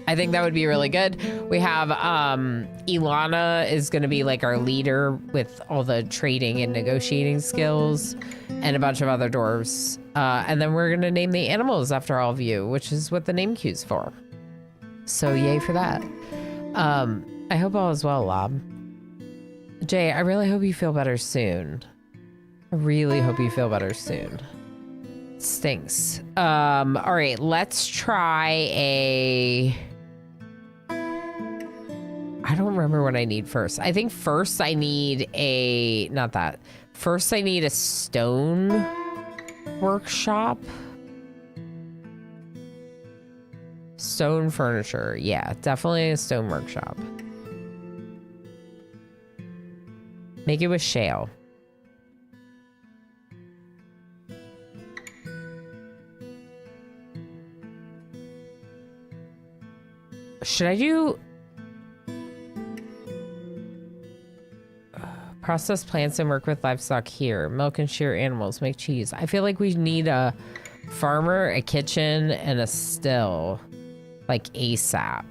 I think that would be really good. We have Ilana is going to be like our leader with all the trading and negotiating skills and a bunch of other dwarves. And then we're going to name the animals after all of you, which is what the name queue's for. So yay for that. I hope all is well, Lob. Jay, I really hope you feel better soon. I really hope you feel better soon. It stinks. All right, let's try a... I don't remember what I need first. I think first I need a... Not that. First I need a stone workshop. Stone furniture. Yeah, definitely a stone workshop. Make it with shale. Should I do... Process plants and work with livestock here. Milk and shear animals. Make cheese. I feel like we need a farmer, a kitchen, and a still. Like ASAP.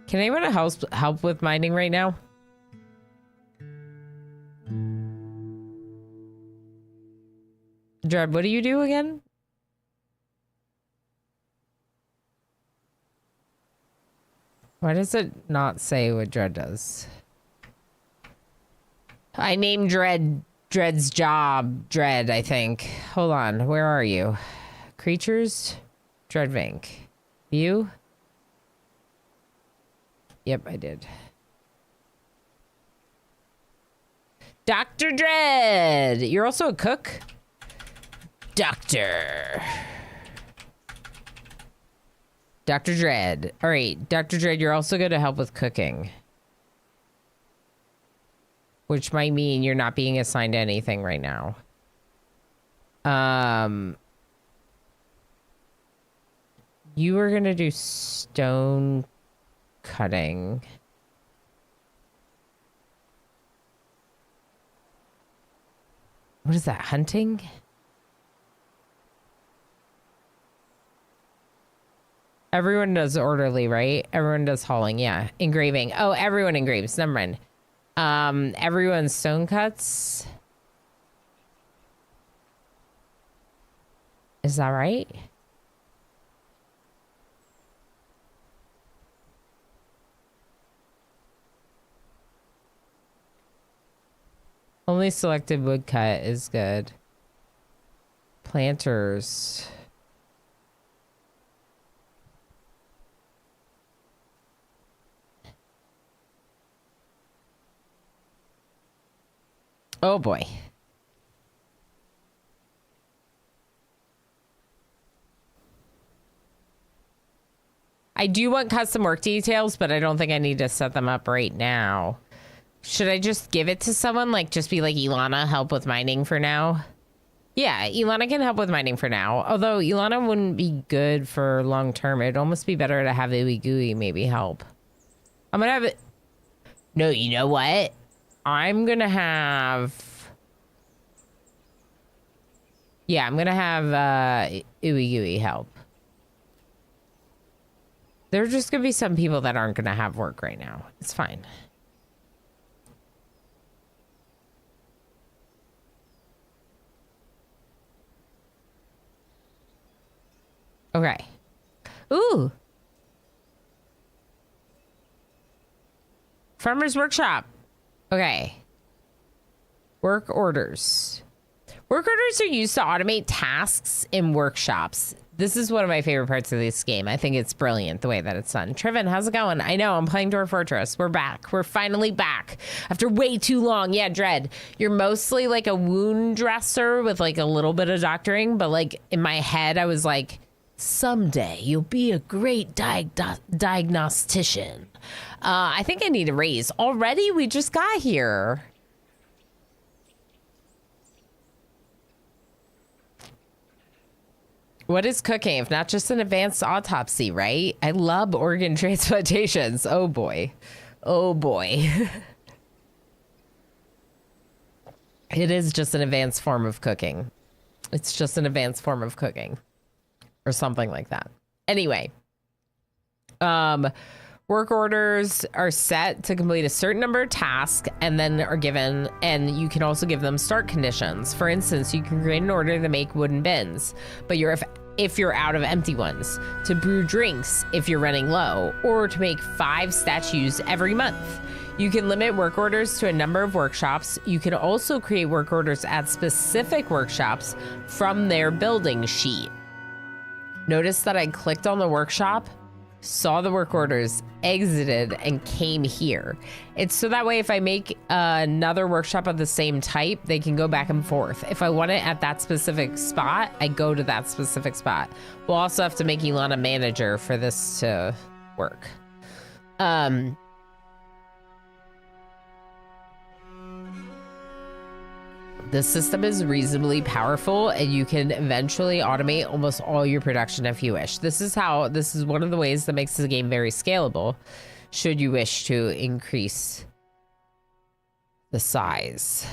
Can anyone help with mining right now? Dread, what do you do again? Why does it not say what Dread does? I named Dread's job Dread, I think. Hold on, where are you? Creatures? Dreadvink. You? Yep, I did. Dr. Dread! You're also a cook? Doctor Dread. All right, Dr. Dread, you're also going to help with cooking. Which might mean you're not being assigned anything right now. You were going to do stone cutting. What is that, hunting? Everyone does orderly, right? Everyone does hauling, yeah. Engraving. Oh, everyone engraves. Never mind. Everyone stone cuts. Is that right? Only selected woodcut is good. Planters. Oh boy. I do want custom work details, but I don't think I need to set them up right now. Should I just give it to someone? Like, just be like, Ilana, help with mining for now? Yeah, Ilana can help with mining for now. Although, Ilana wouldn't be good for long term. It'd almost be better to have Ooey Gooey maybe help. I'm gonna have it... No, you know what? I'm gonna have... Yeah, I'm gonna have Ooey Gooey help. There are just gonna be some people that aren't gonna have work right now. It's fine. Okay. Ooh. Farmer's Workshop. Okay. Work orders. Work orders are used to automate tasks in workshops. This is one of my favorite parts of this game. I think it's brilliant the way that it's done. Triven, how's it going? I know, I'm playing Dwarf Fortress. We're back. We're finally back. After way too long. Yeah, Dread, you're mostly like a wound dresser with like a little bit of doctoring, but like in my head, I was like, someday you'll be a great diagnostician. I think I need a raise. Already? We just got here. What is cooking if not just an advanced autopsy, right? I love organ transplantations. Oh boy. Oh boy. It is just an advanced form of cooking. It's just an advanced form of cooking. Or something like that. Anyway. Work orders are set to complete a certain number of tasks and then are given, and you can also give them start conditions. For instance, you can create an order to make wooden bins, but if you're out of empty ones, to brew drinks if you're running low, or to make 5 statues every month. You can limit work orders to a number of workshops. You can also create work orders at specific workshops from their building sheet. Notice that I clicked on the workshop, saw the work orders, exited, and came here. It's so that way if I make another workshop of the same type, they can go back and forth. If I want it at that specific spot, I go to that specific spot. We'll also have to make Ilana manager for this to work. This system is reasonably powerful, and you can eventually automate almost all your production if you wish. This is one of the ways that makes the game very scalable, should you wish to increase the size.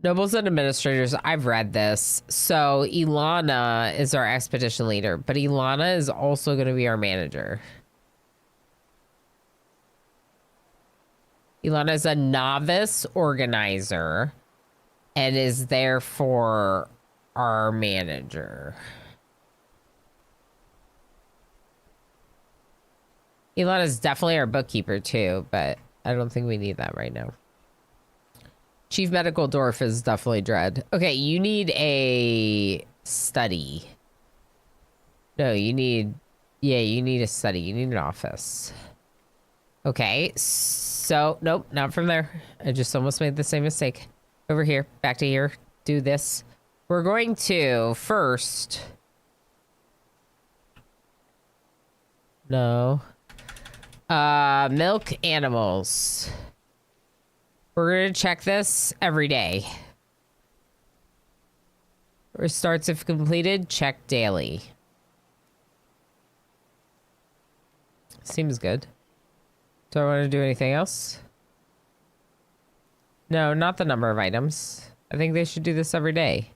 Nobles and administrators, I've read this. So Ilana is our expedition leader, but Ilana is also going to be our manager. Ilana's a novice organizer and is therefore our manager. Ilana's definitely our bookkeeper too, but I don't think we need that right now. Chief Medical Dwarf is definitely Dread. Okay, you need a study. No, you need... Yeah, you need a study. You need an office. Okay, so... Nope, not from there. I just almost made the same mistake. Over here. Back to here. Do this. We're going to first... No. Milk animals. We're going to check this every day. Restarts if completed. Check daily. Seems good. Do I want to do anything else? No, not the number of items. I think they should do this every day.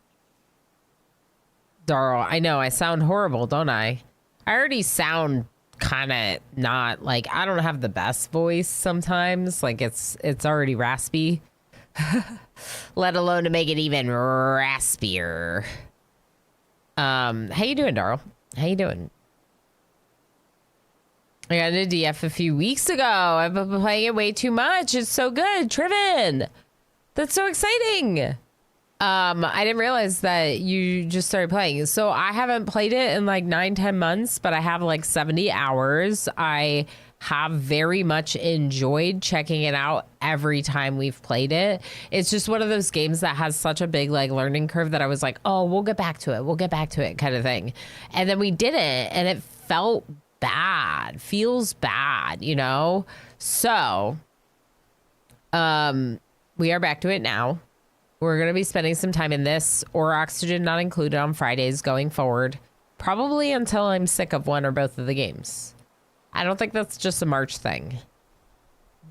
Darl, I know, I sound horrible, don't I? I already sound kind of not, like, I don't have the best voice sometimes. Like, it's already raspy. Let alone to make it even raspier. How you doing, Darl? How you doing? I got into DF a few weeks ago. I've been playing it way too much. It's so good. Triven! That's so exciting! I didn't realize that you just started playing. So I haven't played it in like 9-10 months, but I have like 70 hours. I have very much enjoyed checking it out every time we've played it. It's just one of those games that has such a big like learning curve that I was like, oh, we'll get back to it. We'll get back to it kind of thing. And then we did it and it felt bad. Feels bad, you know? So, we are back to it now. We're going to be spending some time in this, or Oxygen Not Included, on Fridays going forward. Probably until I'm sick of one or both of the games. I don't think that's just a March thing.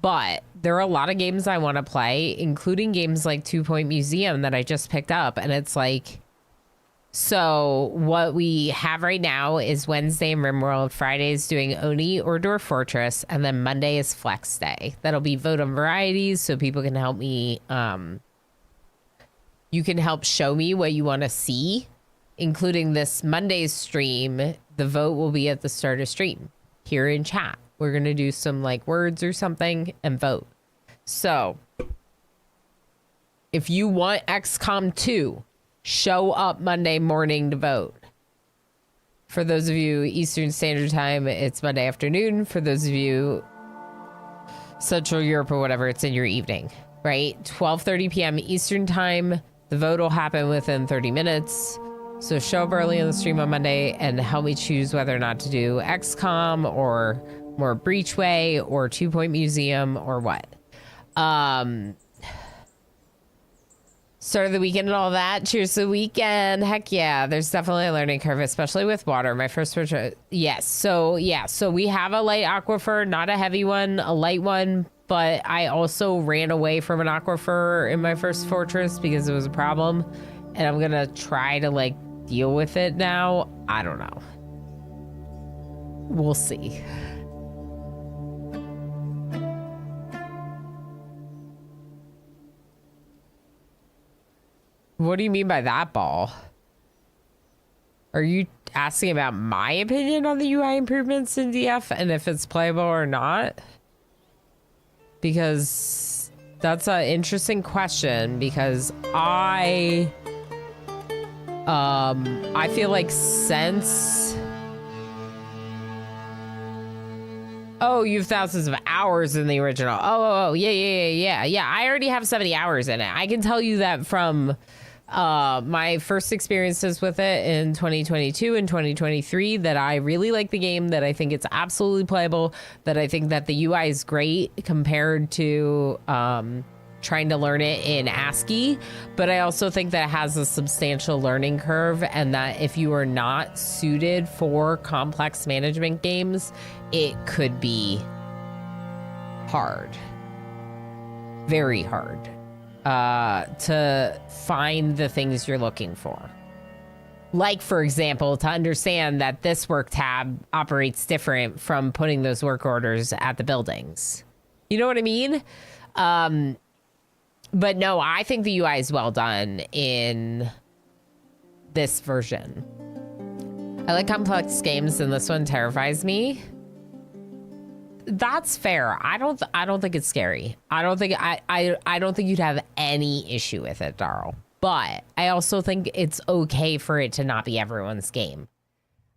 But there are a lot of games I want to play, including games like 2 Point Museum that I just picked up. And it's like... So what we have right now is Wednesday in RimWorld, Fridays doing Oni or Dwarf Fortress, and then Monday is Flex Day. That'll be vote on varieties, so people can help me... You can help show me what you want to see, including this Monday's stream. The vote will be at the start of stream here in chat. We're going to do some like words or something and vote. So if you want XCOM 2, show up Monday morning to vote. For those of you Eastern Standard Time, it's Monday afternoon. For those of you Central Europe or whatever, it's in your evening, right? 12:30 p.m. Eastern Time. The vote will happen within 30 minutes. So show up early on the stream on Monday and help me choose whether or not to do XCOM or more Breachway or 2 Point Museum or what. Start of the weekend and all that. Cheers to the weekend. Heck yeah. There's definitely a learning curve, especially with water. My first yes. So we have a light aquifer, not a heavy one, a light one. But I also ran away from an aquifer in my first fortress because it was a problem. And I'm going to try to, like, deal with it now. I don't know. We'll see. What do you mean by that, Ball? Are you asking about my opinion on the UI improvements in DF and if it's playable or not? Because that's an interesting question, because I feel like since... Oh, you have thousands of hours in the original. Oh, yeah. I already have 70 hours in it. I can tell you that from my first experiences with it in 2022 and 2023 that I really like the game, that I think it's absolutely playable, that I think that the UI is great compared to trying to learn it in ASCII, but I also think that it has a substantial learning curve, and that if you are not suited for complex management games, it could be hard. Very hard. To find the things you're looking for. Like, for example, to understand that this work tab operates different from putting those work orders at the buildings. You know what I mean? But no, I think the UI is well done in this version. I like complex games, and this one terrifies me. That's fair. I don't think it's scary. I don't think you'd have any issue with it, Darl. But I also think it's okay for it to not be everyone's game.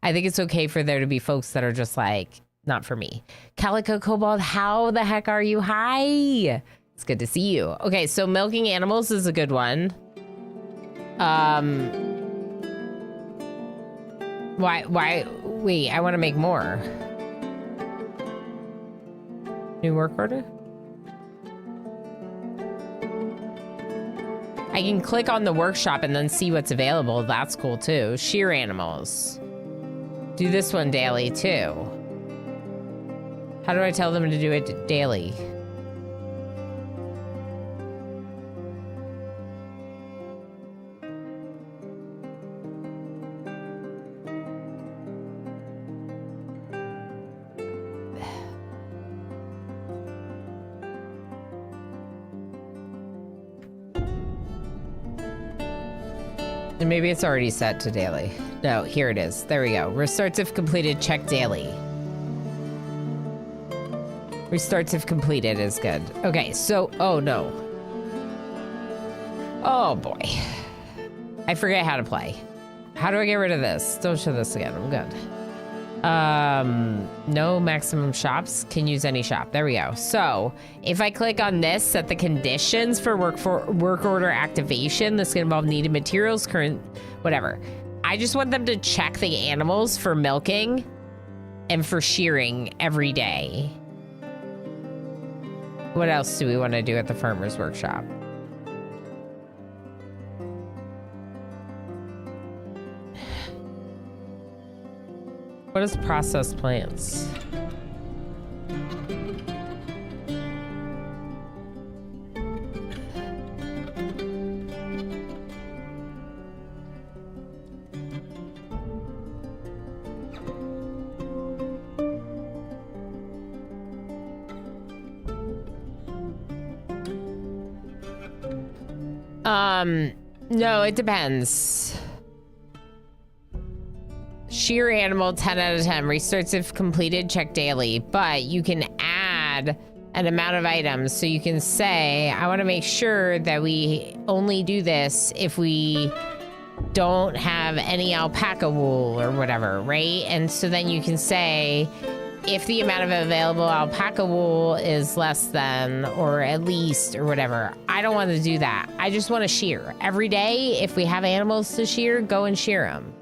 I think it's okay for there to be folks that are just like, not for me. Calico Cobalt, how the heck are you? Hi. It's good to see you. Okay, so milking animals is a good one. Why, wait, I want to make more. New work order? I can click on the workshop and then see what's available. That's cool too. Shear animals. Do this one daily too. How do I tell them to do it daily? And maybe it's already set to daily. No, here it is. There we go. Restarts if completed, check daily. Restarts if completed is good. Okay, so, oh no. Oh boy. I forget how to play. How do I get rid of this? Don't show this again, I'm good. No maximum shops, can use any shop. There we go. So if I click on this, set the conditions for work order activation. This can involve needed materials, current, whatever. I just want them to check the animals for milking and for shearing every day. What else do we want to do at the farmer's workshop? What is processed plants? No, it depends. Shear animal, 10 out of 10. Restarts if completed, check daily. But you can add an amount of items. So you can say, I want to make sure that we only do this if we don't have any alpaca wool or whatever, right? And so then you can say, if the amount of available alpaca wool is less than or at least or whatever. I don't want to do that. I just want to shear. Every day, if we have animals to shear, go and shear them.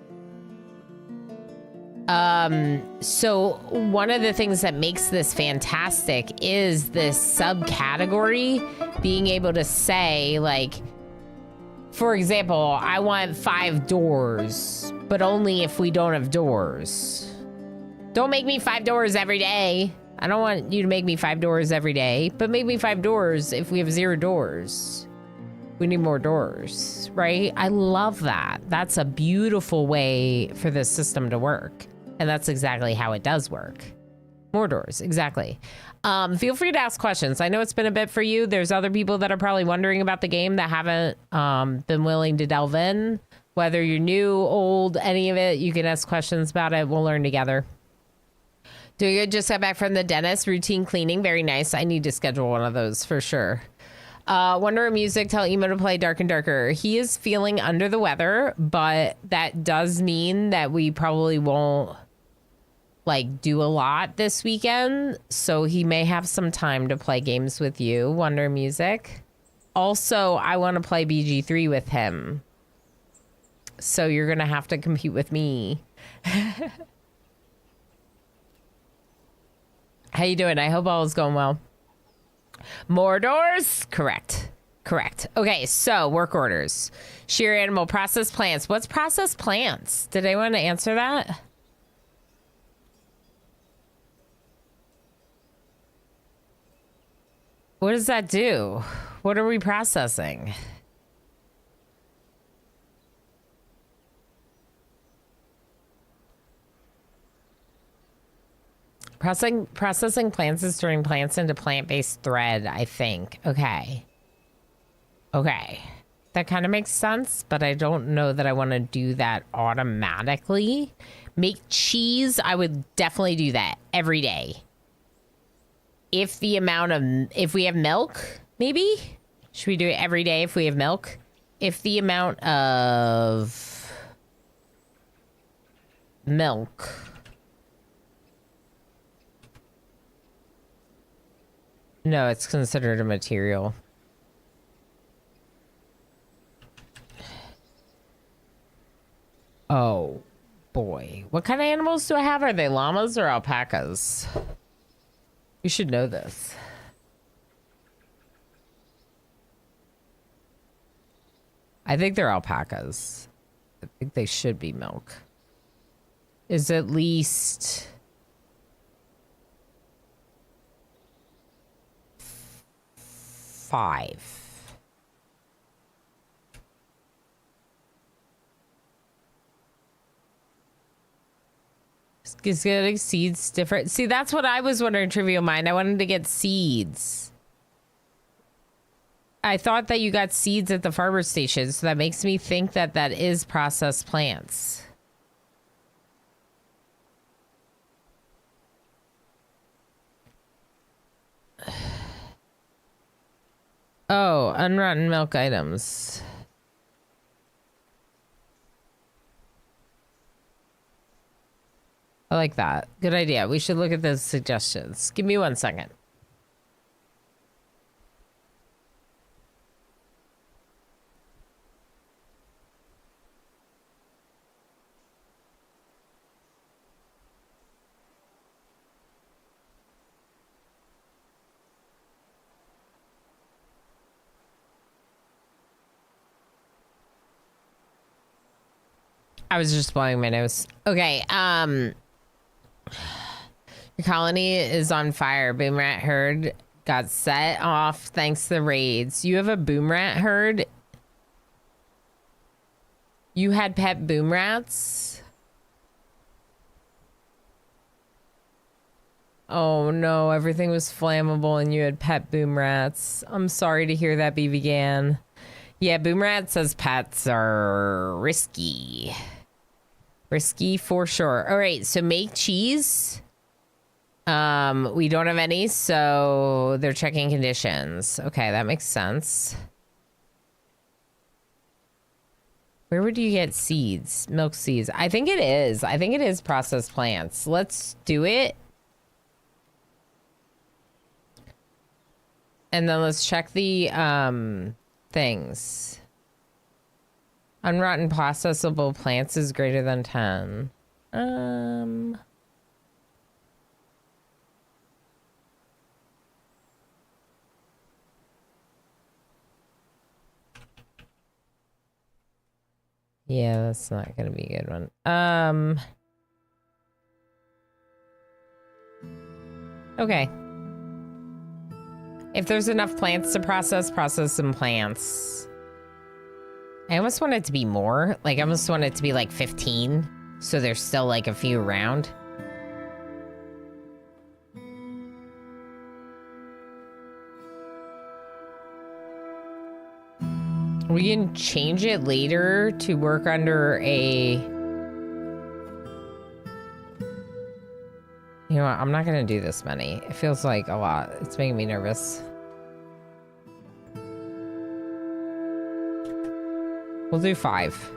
So one of the things that makes this fantastic is this subcategory being able to say, like, for example, I want 5 doors, but only if we don't have doors. Don't make me 5 doors every day. I don't want you to make me 5 doors every day, but make me 5 doors if we have 0 doors. We need more doors, right? I love that. That's a beautiful way for this system to work. And that's exactly how it does work. More doors, exactly. Feel free to ask questions. I know it's been a bit for you. There's other people that are probably wondering about the game that haven't been willing to delve in. Whether you're new, old, any of it, you can ask questions about it. We'll learn together. Doing good. Just got back from the dentist. Routine cleaning. Very nice. I need to schedule one of those for sure. Wonder Music, tell Emo to play Dark and Darker. He is feeling under the weather, but that does mean that we probably won't like do a lot this weekend. So he may have some time to play games with you, Wonder Music. Also, I want to play BG3 with him. So you're going to have to compete with me. How you doing? I hope all is going well. More doors? Correct. Correct. Okay, so work orders. Shear animal, processed plants. What's processed plants? Did anyone answer that? What does that do? What are we processing? Processing plants is turning plants into plant-based thread, I think. Okay. Okay. That kind of makes sense, but I don't know that I want to do that automatically. Make cheese, I would definitely do that every day. If we have milk, maybe? Should we do it every day if we have milk? If the amount of milk no, it's considered a material. Oh boy. What kind of animals do I have? Are they llamas or alpacas? You should know this. I think they're alpacas. I think they should be milk. Is at least 5. Is getting seeds different? See, that's what I was wondering, Trivial Mind. I wanted to get seeds. I thought that you got seeds at the farmer's station, so that makes me think that that is processed plants. Oh, unrotten milk items. I like that. Good idea. We should look at those suggestions. Give me 1 second. I was just blowing my nose. Okay, your colony is on fire. Boom rat herd got set off thanks to the raids. You have a boom rat herd? You had pet boom rats? Oh no, everything was flammable and you had pet boom rats. I'm sorry to hear that, BB Gan. Yeah, boom rat says pets are risky. Risky for sure. All right, so make cheese. We don't have any, so they're checking conditions. Okay, that makes sense. Where would you get seeds? Milk seeds. I think it is. I think it is processed plants. Let's do it. And then let's check the things. Unrotten processable plants is greater than 10. Yeah, that's not gonna be a good one. Okay. If there's enough plants to process some plants. I almost want it to be more. Like, I almost want it to be like 15. So there's still like a few around. We can change it later to work under a... You know what? I'm not going to do this many. It feels like a lot. It's making me nervous. We'll do 5.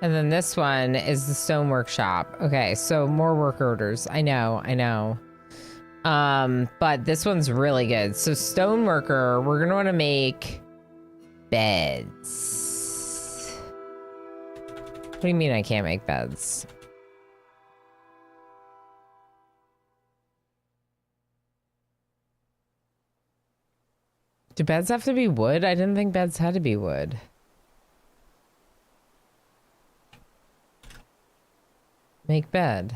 And then this one is the stone workshop. Okay, so more work orders. I know. But this one's really good. So stone worker, we're gonna want to make beds. What do you mean I can't make beds? Do beds have to be wood? I didn't think beds had to be wood. Make bed.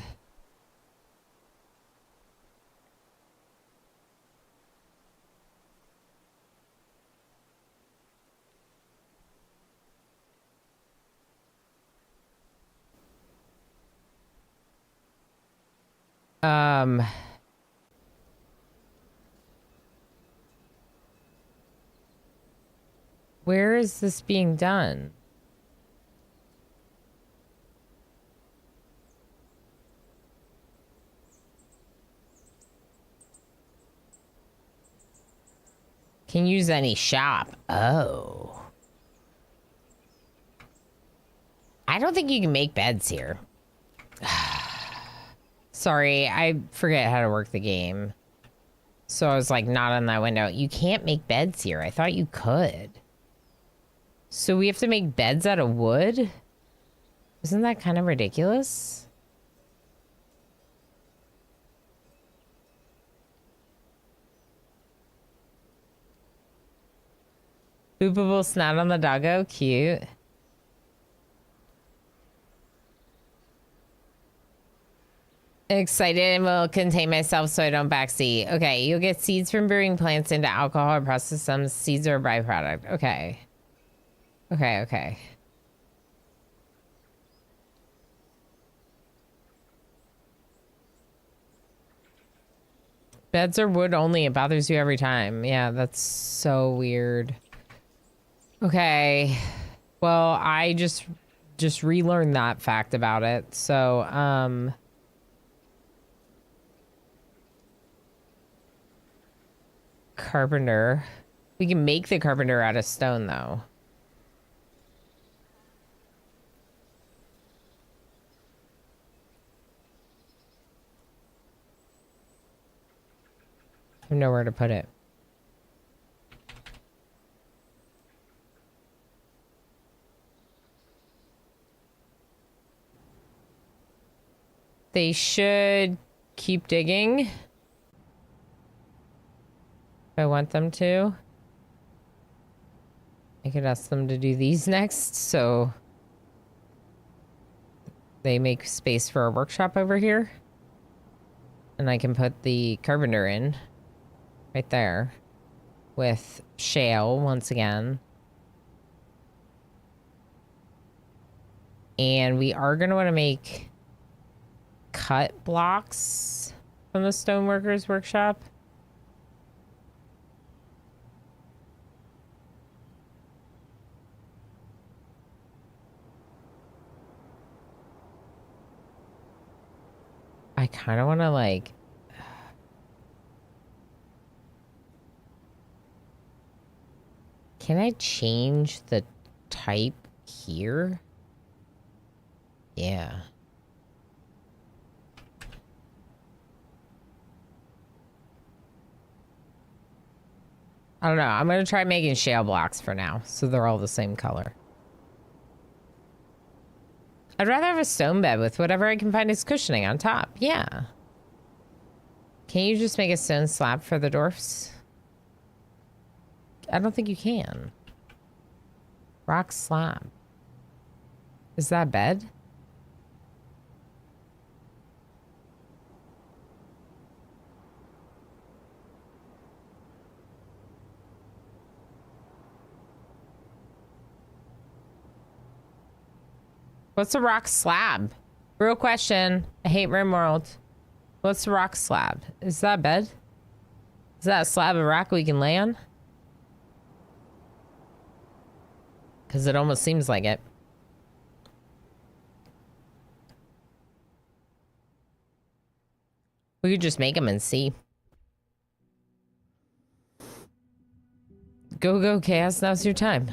Um, where is this being done? Can use any shop. Oh. I don't think you can make beds here. Sorry, I forget how to work the game. So I was like, not on that window. You can't make beds here. I thought you could. So we have to make beds out of wood? Isn't that kind of ridiculous? Boopable snout on the doggo. Cute. Excited and will contain myself so I don't backseat. Okay, you'll get seeds from brewing plants into alcohol or process them. Seeds are a byproduct. Okay. Okay, okay. Beds are wood only. It bothers you every time. Yeah, that's so weird. Okay. Well, I just relearned that fact about it. So, carpenter. We can make the carpenter out of stone, though. I have nowhere to put it. They should keep digging. If I want them to. I could ask them to do these next, so they make space for a workshop over here. And I can put the carpenter in right there with shale once again. And we are going to want to make cut blocks from the stoneworkers workshop. I kind of want to like can I change the type here? Yeah. I don't know. I'm going to try making shale blocks for now, so they're all the same color. I'd rather have a stone bed with whatever I can find as cushioning on top. Yeah. Can you just make a stone slab for the dwarfs? I don't think you can. Rock slab. Is that bed? What's a rock slab? Real question. I hate Rimworld. What's a rock slab? Is that a bed? Is that a slab of rock we can lay on? Because it almost seems like it. We could just make them and see. Go, Chaos. Now's your time.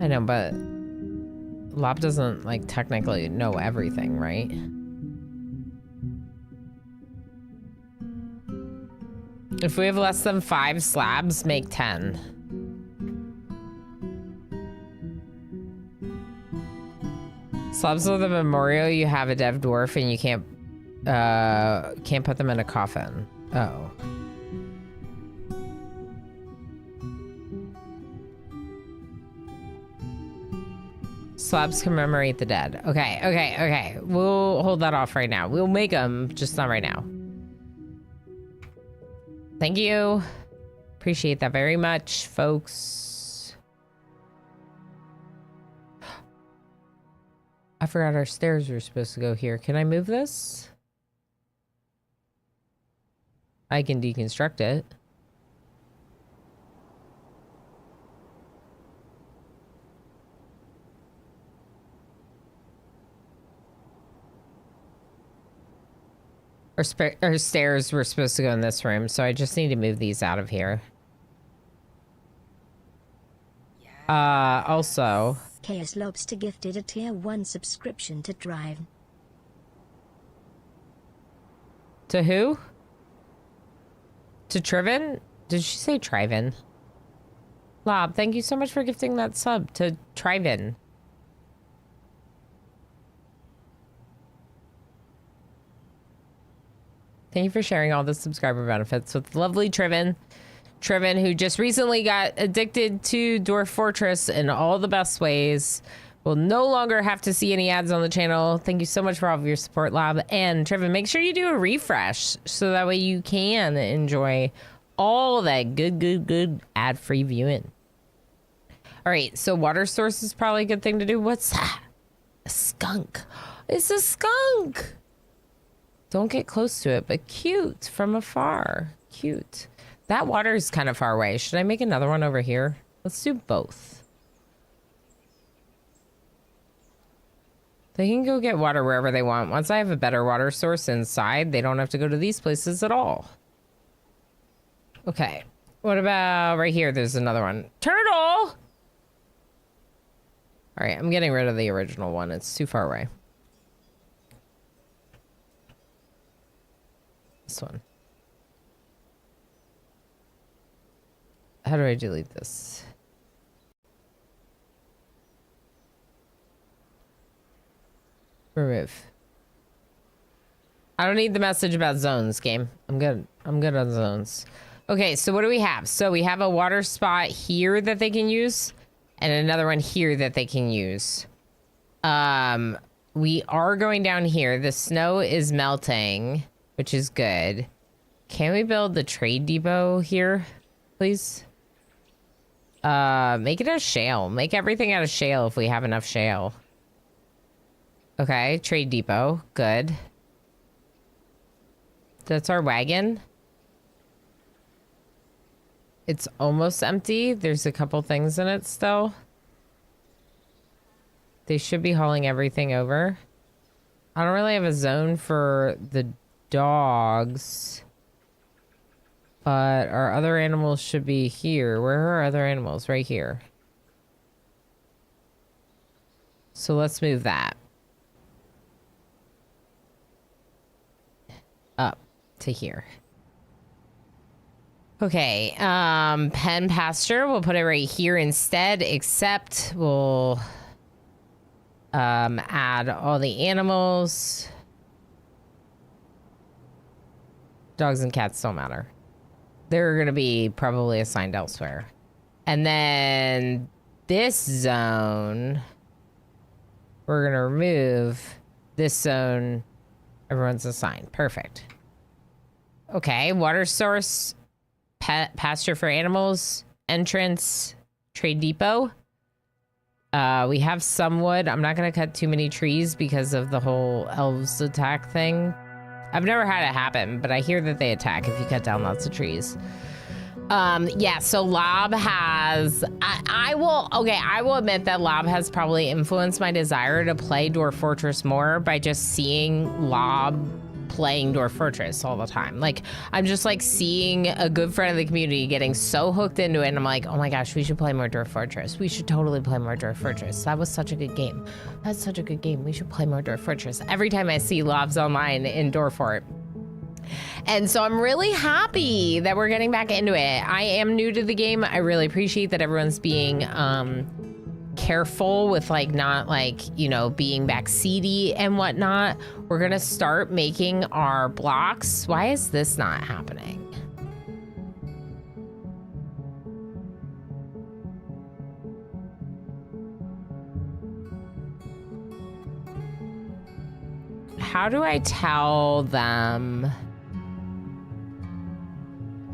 I know, but Lop doesn't, like, technically know everything, right? If we have less than 5 slabs, make 10. Slabs with a memorial, you have a dev dwarf and you can't put them in a coffin. Oh. Slabs commemorate the dead. Okay. We'll hold that off right now. We'll make them, just not right now. Thank you. Appreciate that very much, folks. I forgot our stairs were supposed to go here. Can I move this? I can deconstruct it. Our stairs were supposed to go in this room, so I just need to move these out of here. Also... Chaos Lobster gifted a tier 1 subscription to Drive. To who? To Triven? Did she say Triven? Lob, thank you so much for gifting that sub to Triven. Thank you for sharing all the subscriber benefits with lovely Triven. Triven, who just recently got addicted to Dwarf Fortress in all the best ways, will no longer have to see any ads on the channel. Thank you so much for all of your support, Lob. And Triven, make sure you do a refresh so that way you can enjoy all that good ad-free viewing. All right, so water source is probably a good thing to do. What's that? A skunk. It's a skunk. Don't get close to it, but cute from afar. Cute. That water is kind of far away. Should I make another one over here? Let's do both. They can go get water wherever they want. Once I have a better water source inside, they don't have to go to these places at all. Okay. What about right here? There's another one. Turtle! All right, I'm getting rid of the original one. It's too far away. This one. How do I delete this? Remove. I don't need the message about zones, game. I'm good. I'm good on zones. Okay, so what do we have? So we have a water spot here that they can use and another one here that they can use. We are going down here. The snow is melting, which is good. Can we build the trade depot here, please? Make it a shale. Make everything out of shale if we have enough shale. Okay, trade depot. Good. That's our wagon. It's almost empty. There's a couple things in it still. They should be hauling everything over. I don't really have a zone for the dogs. But our other animals should be here. Where are our other animals? Right here. So let's move that. Up to here. Okay, pen pasture, we'll put it right here instead, except we'll add all the animals. Dogs and cats don't matter. They're gonna be probably assigned elsewhere. And then this zone, we're gonna remove this zone. Everyone's assigned. Perfect. Okay, water source, pasture for animals, entrance, trade depot. We have some wood. I'm not gonna cut too many trees because of the whole elves attack thing. I've never had it happen, but I hear that they attack if you cut down lots of trees. Yeah, so Lob has, I will admit that Lob has probably influenced my desire to play Dwarf Fortress more by just seeing Lob playing Dwarf Fortress all the time. Like, I'm just like seeing a good friend of the community getting so hooked into it, and I'm like, oh my gosh, we should play more Dwarf Fortress. We should totally play more Dwarf Fortress. That was such a good game. That's such a good game. We should play more Dwarf Fortress. Every time I see Lobs online in Dwarf Fort. And so I'm really happy that we're getting back into it. I am new to the game. I really appreciate that everyone's being careful with like not like, you know, being backseaty and whatnot. We're gonna start making our blocks. Why is this not happening? How do I tell them?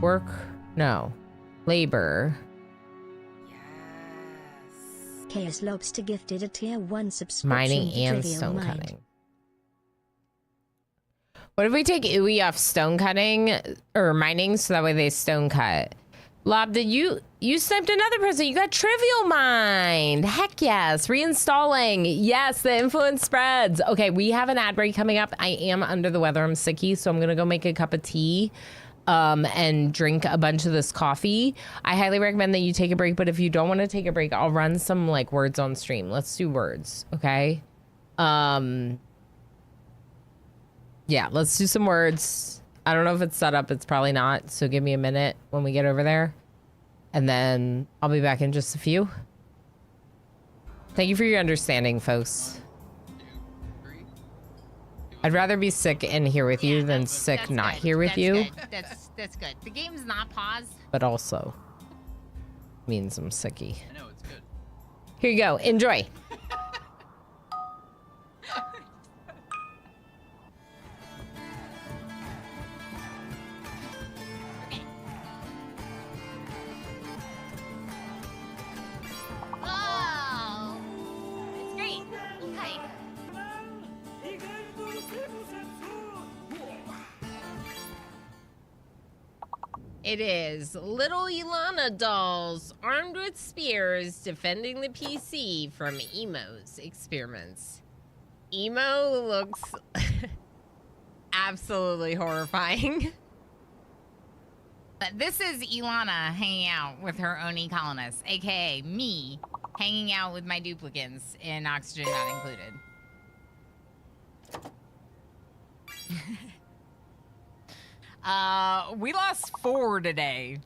Work? No. Labor. Chaos Lobster gifted a tier 1 subscription Mining to and Trivial stone Mind. cutting. What if we take Uwe off stone cutting or mining so that way they stone cut? Lob, did you sniped another person? You got Trivial Mind. Heck yes. Reinstalling. Yes, the influence spreads. Okay, we have an ad break coming up. I am under the weather. I'm sicky, so I'm gonna go make a cup of tea and drink a bunch of this coffee. I highly recommend that you take a break, but if you don't want to take a break, I'll run some like words on stream. Let's do words, okay? Yeah, let's do some words. I don't know if it's set up. It's probably not. So give me a minute when we get over there. And then I'll be back in just a few. Thank you for your understanding, folks. I'd rather be sick and here with you than sick not good. here with you. Good. That's good. The game's not paused. But also means I'm sicky. I know, it's good. Here you go. Enjoy. Oh, it's great. Okay. It is little Ilana dolls armed with spears defending the PC from Emo's experiments. Emo looks absolutely horrifying. This is Ilana hanging out with her Oni colonists, aka me hanging out with my duplicants in Oxygen Not Included. We lost 4 today.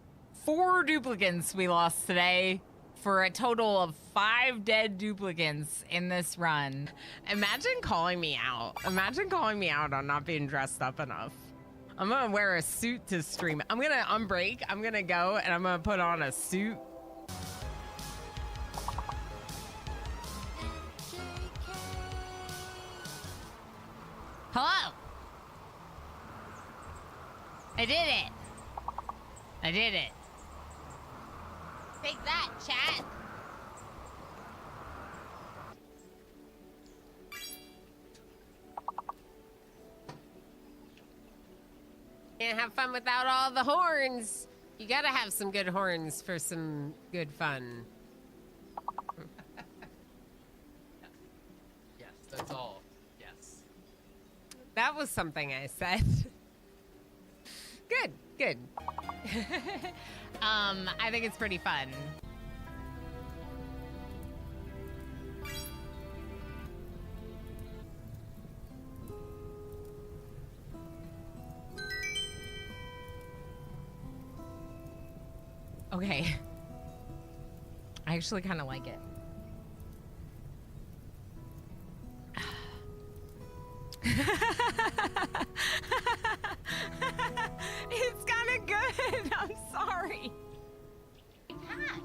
4 duplicants we lost today for a total of 5 dead duplicants in this run. Imagine calling me out. Imagine calling me out on not being dressed up enough. I'm gonna wear a suit to stream. I'm gonna unbreak. I'm gonna go and I'm gonna put on a suit. Hello? I did it. I did it. Take that, chat. Can't have fun without all the horns. You gotta have some good horns for some good fun. Yes, that's all. Yes. That was something I said. Good, good. I think it's pretty fun. Okay. I actually kind of like it. It's kind of good. I'm sorry. Cat,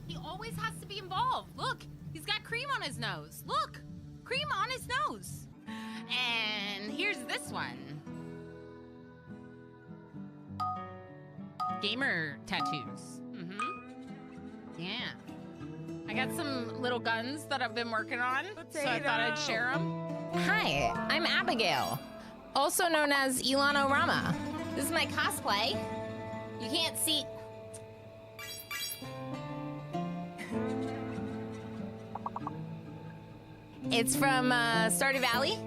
he always has to be involved. Look, he's got cream on his nose. Look, cream on his nose. And here's this one. Gamer tattoos. Yeah. I got some little guns that I've been working on, so I thought I'd share them. Hi, I'm Abigail, also known as Ilana Rama. This is my cosplay. You can't see. It's from Stardew Valley.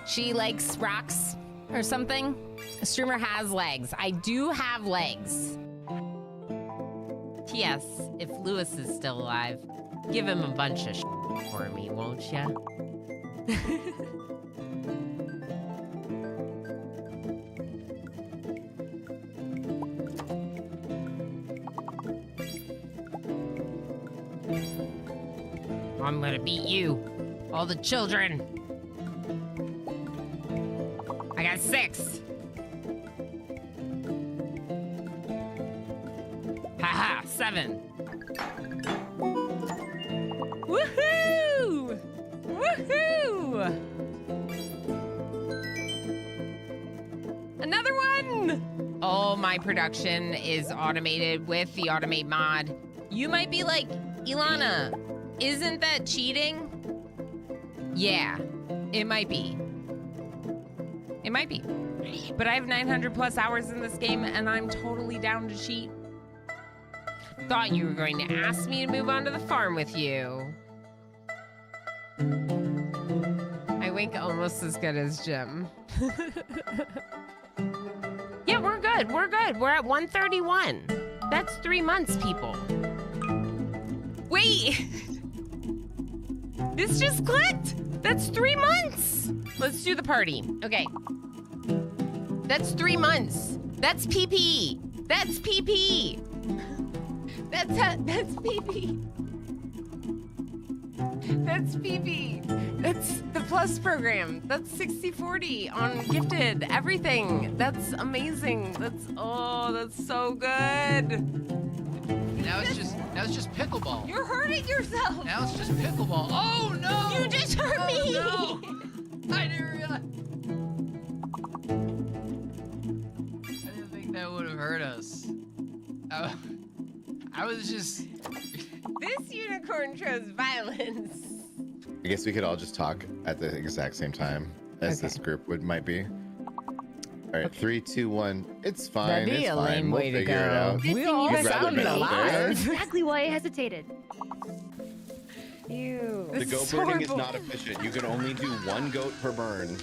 She likes rocks or something. A streamer has legs. I do have legs. P.S. If Lewis is still alive, give him a bunch of for me, won't ya? I'm gonna beat you. All the children. I got 6. Haha, 7. Woohoo! Woohoo! Another one! All my production is automated with the automate mod. You might be like, Ilana, Isn't that cheating? Yeah, it might be. It might be. But I have 900 plus hours in this game and I'm totally down to cheat. Thought you were going to ask me to move on to the farm with you. I wink almost as good as Jim. Yeah, we're good. We're good. We're at 131. That's 3 months, people. Wait. This just clicked. That's 3 months. Let's do the party. Okay. That's 3 months. That's PP. That's PP. That's PP. That's PP. That's the plus program. That's 60/40 on gifted. Everything. That's amazing. That's so good. Now it's just pickleball. You're hurting yourself. Now it's just pickleball. Oh no! You just hurt me. No. I didn't realize. I didn't think that would have hurt us. I was just. This unicorn chose violence. I guess we could all just talk at the exact same time as Okay. this group might be. All right, 3, 2, 1. It's fine. That'd be it's a fine. lame We'll way to figure it go. out. Good We thing all you You'd rather sounded be over there? alive. Exactly why I hesitated. Ew. The This goat is burning is horrible. not efficient. You can only do 1 goat per burn.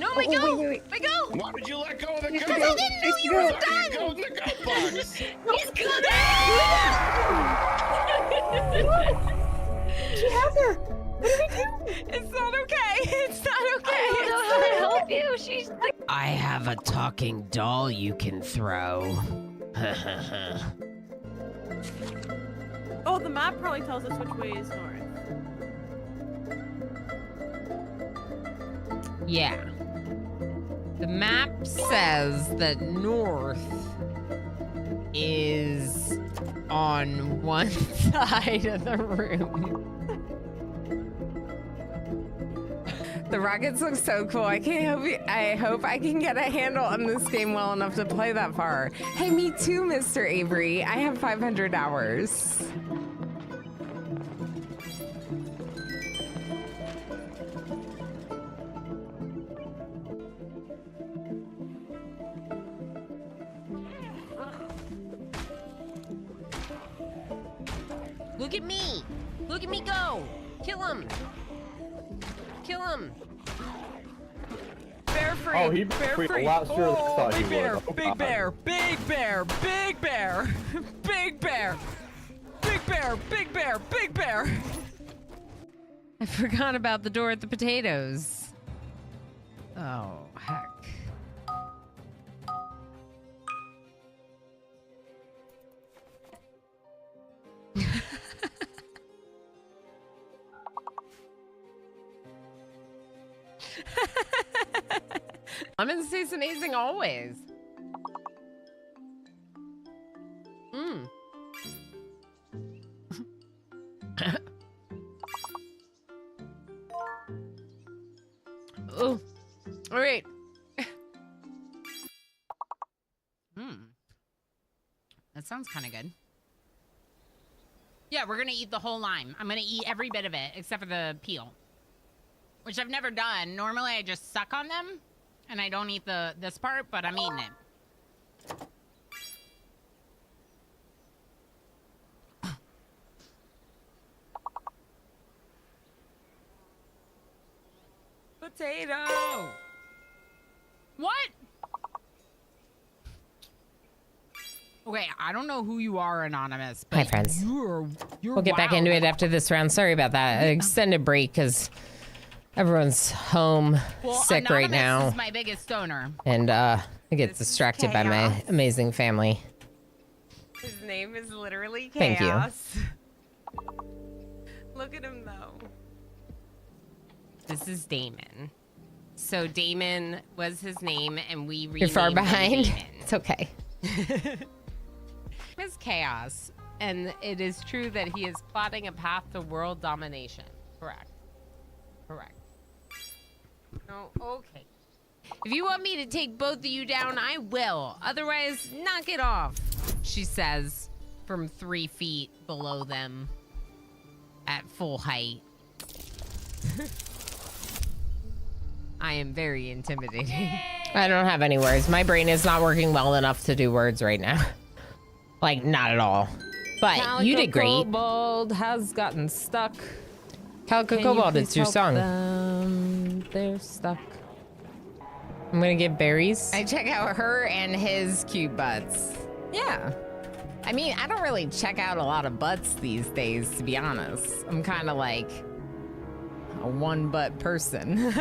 No, my goat. wait. My goat. Why would you let go of the goat? Because I didn't know you were There's done. a goat in the goat box. He's good. She has her. What do we do? It's not okay. It's not okay. I don't know how to help you. She's like, I have a talking doll you can throw. Oh, the map probably tells us which way is north. Yeah. The map says that north is on one side of the room. The rockets look so cool. I hope I can get a handle on this game well enough to play that far. Hey, me too, Mr. Avery. I have 500 hours. Look at me. Look at me go. Kill him. Kill him. Bear free. Oh, he bear free free. a lot sooner than I thought he big bear, would. Oh, big God. bear, big bear, big bear, big bear, big bear, big bear, big bear. I forgot about the door at the potatoes. Oh, heck. Lemons taste amazing always. Mmm. Oh, all right. That sounds kind of good. Yeah, we're gonna eat the whole lime. I'm gonna eat every bit of it except for the peel, which I've never done. Normally, I just suck on them, and I don't eat this part, but I'm eating it. Potato. What? Okay, I don't know who you are, Anonymous. But Hi, friends. You're We'll get back wild. into it after this round. Sorry about that. Extended break because everyone's home Well, sick Anonymous right now. is my biggest donor. And I get This is distracted by my chaos. amazing family. His name is literally Thank you. Chaos. Look at him though. This is Damon. So Damon was his name, and we renamed You're far him behind. Damon. It's okay. Is Chaos, and it is true that he is plotting a path to world domination. Correct. Correct. Oh, okay. If you want me to take both of you down, I will. Otherwise, knock it off, she says from 3 feet below them at full height. I am very intimidating. I don't have any words. My brain is not working well enough to do words right now. Like, not at all. But you did great. Kobold has gotten stuck. Calico Kobold, it's your song. They're stuck. I'm gonna get berries. I check out her and his cute butts. Yeah. I mean, I don't really check out a lot of butts these days, to be honest. I'm kind of like a one butt person.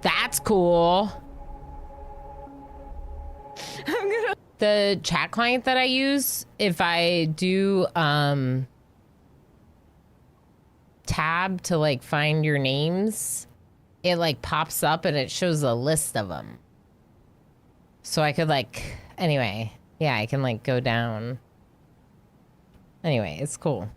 That's cool. The chat client that I use, if I do tab to like find your names, it like pops up and it shows a list of them. So I could like, anyway, yeah, I can like go down. Anyway, it's cool.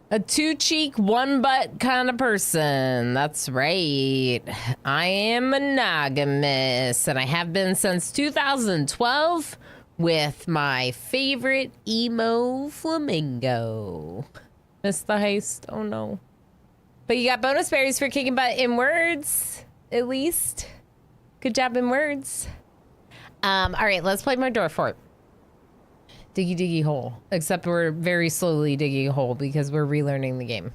A two-cheek, one-butt kind of person. That's right. I am monogamous, and I have been since 2012 with my favorite emo flamingo. Missed the heist. Oh, no. But you got bonus berries for kicking butt in words, at least. Good job in words. All right, let's play more Dwarf Fort. Diggy diggy hole. Except we're very slowly digging a hole because we're relearning the game.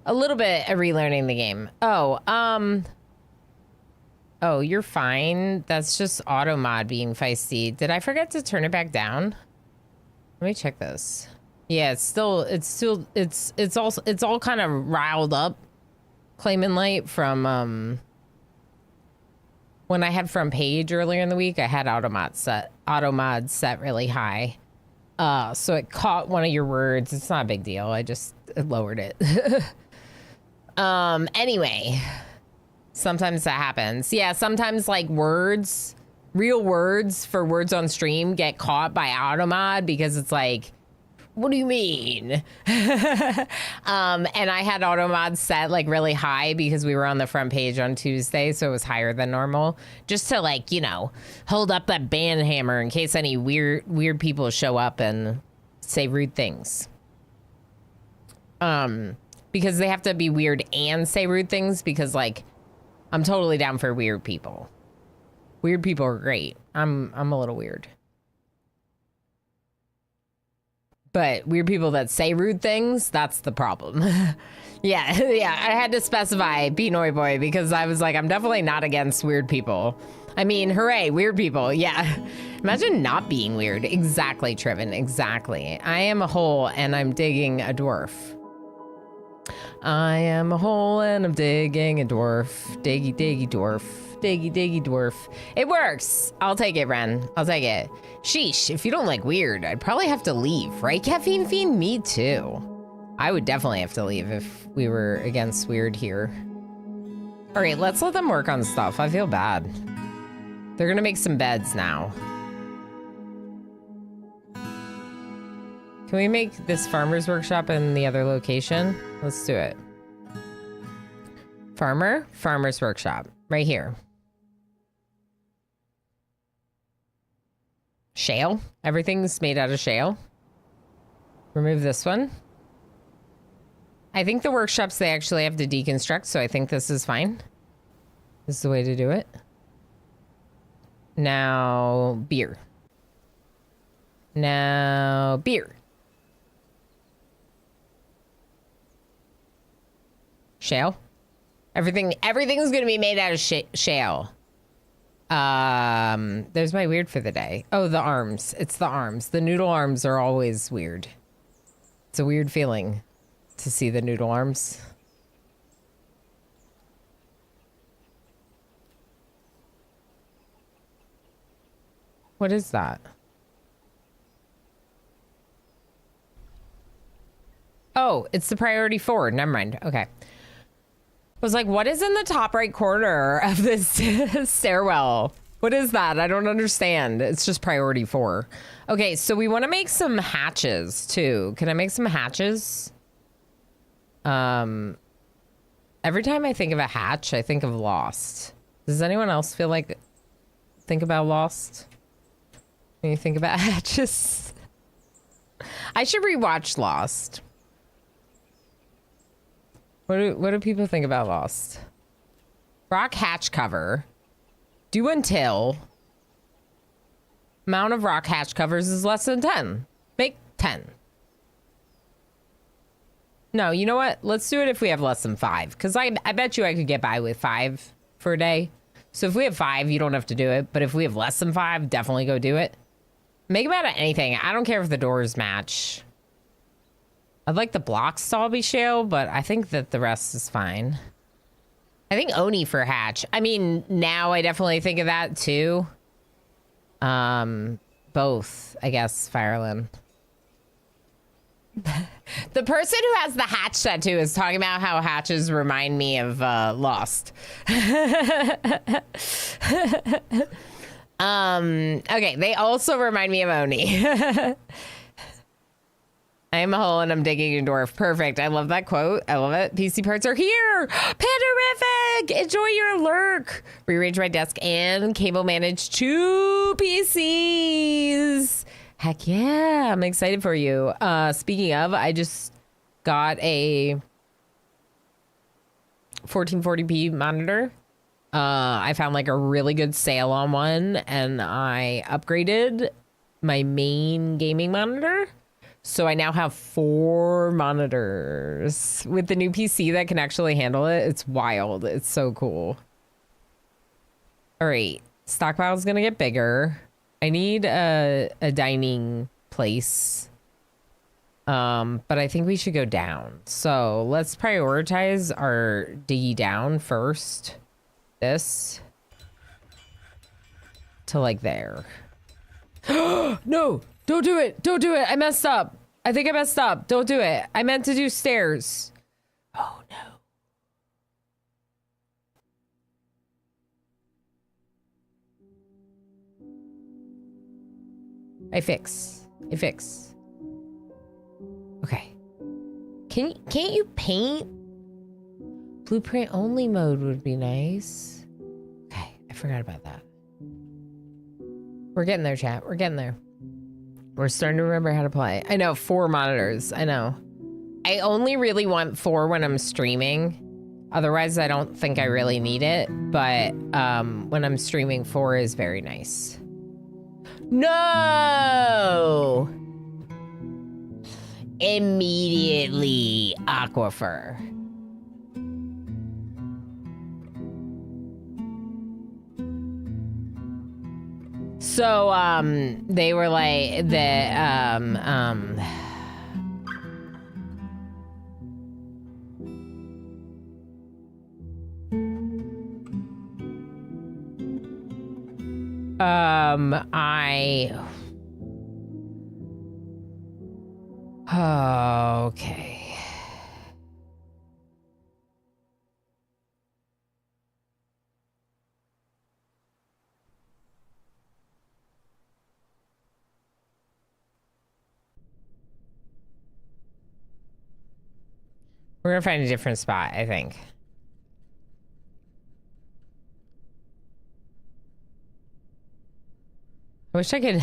A little bit of relearning the game. Oh, oh, you're fine. That's just auto mod being feisty. Did I forget to turn it back down? Let me check this. Yeah, it's all kind of riled up. Claiming light from when I had front page earlier in the week, I had auto mod set really high. So it caught one of your words. It's not a big deal. I just lowered it. Anyway, sometimes that happens. Yeah, sometimes like words, real words for words on stream get caught by automod because it's like, what do you mean? And I had automod set like really high because we were on the front page on Tuesday, so it was higher than normal, just to like, you know, hold up that ban hammer in case any weird people show up and say rude things. Because they have to be weird and say rude things, because like I'm totally down for weird people. Weird people are great. I'm a little weird. But weird people that say rude things, that's the problem. yeah, I had to specify Beanoy Boy because I was like, I'm definitely not against weird people. I mean, hooray, weird people, yeah. Imagine not being weird. Exactly, Triven, exactly. I am a hole and I'm digging a dwarf. I am a hole and I'm digging a dwarf. Diggy, diggy dwarf. Diggy, diggy dwarf. It works. I'll take it, Ren. I'll take it. Sheesh, if you don't like weird, I'd probably have to leave, right, Caffeine Fiend? Me too. I would definitely have to leave if we were against weird here. All right, let's let them work on stuff. I feel bad. They're gonna make some beds now. Can we make this farmer's workshop in the other location? Let's do it. Farmer's workshop, right here. Shale. Everything's made out of shale. Remove this one. I think the workshops, they actually have to deconstruct, so I think this is fine. This is the way to do it. Now, beer. Now, beer. Shale. Everything's gonna be made out of shale. There's my weird for the day. Oh, the arms. It's the arms. The noodle arms are always weird. It's a weird feeling to see the noodle arms. What is that? Oh, it's the priority 4. Never mind. Okay. I was like, what is in the top right corner of this stairwell? What is that? I don't understand. It's just priority 4. Okay, so we want to make some hatches too. Can I make some hatches? Every time I think of a hatch, I think of Lost. Does anyone else feel like think about Lost when you think about hatches? I should rewatch Lost. What do people think about Lost? Rock hatch cover. Do until. Amount of rock hatch covers is less than 10. Make 10. No, you know what? Let's do it if we have less than 5. Because I bet you I could get by with 5 for a day. So if we have 5, you don't have to do it. But if we have less than 5, definitely go do it. Make them out of anything. I don't care if the doors match. I'd like the blocks to all be shale, but I think that the rest is fine. I think Oni for hatch. I mean, now I definitely think of that too. Both, I guess, Fireland. The person who has the hatch tattoo is talking about how hatches remind me of Lost. Okay, they also remind me of Oni. I am a hole and I'm digging a dwarf. Perfect. I love that quote. I love it. PC parts are here. Panderific! Enjoy your lurk. Rearrange my desk and cable manage 2 PCs. Heck yeah. I'm excited for you. Speaking of, I just got a 1440p monitor. I found like a really good sale on one and I upgraded my main gaming monitor. So I now have 4 monitors with the new PC that can actually handle it. It's wild. It's so cool. All right. Stockpile is going to get bigger. I need a dining place. But I think we should go down. So let's prioritize our diggy down first. This. To like there. No! Don't do it. Don't do it. I messed up. I think I messed up. Don't do it. I meant to do stairs. Oh, no. I fix. Okay. Can't you paint? Blueprint only mode would be nice. Okay. I forgot about that. We're getting there, chat. We're getting there. We're starting to remember how to play. I know, 4 monitors. I know. I only really want 4 when I'm streaming. Otherwise, I don't think I really need it. But when I'm streaming, 4 is very nice. No! Immediately, Aquifer. So, they were like, okay. We're gonna find a different spot, I think. I wish I could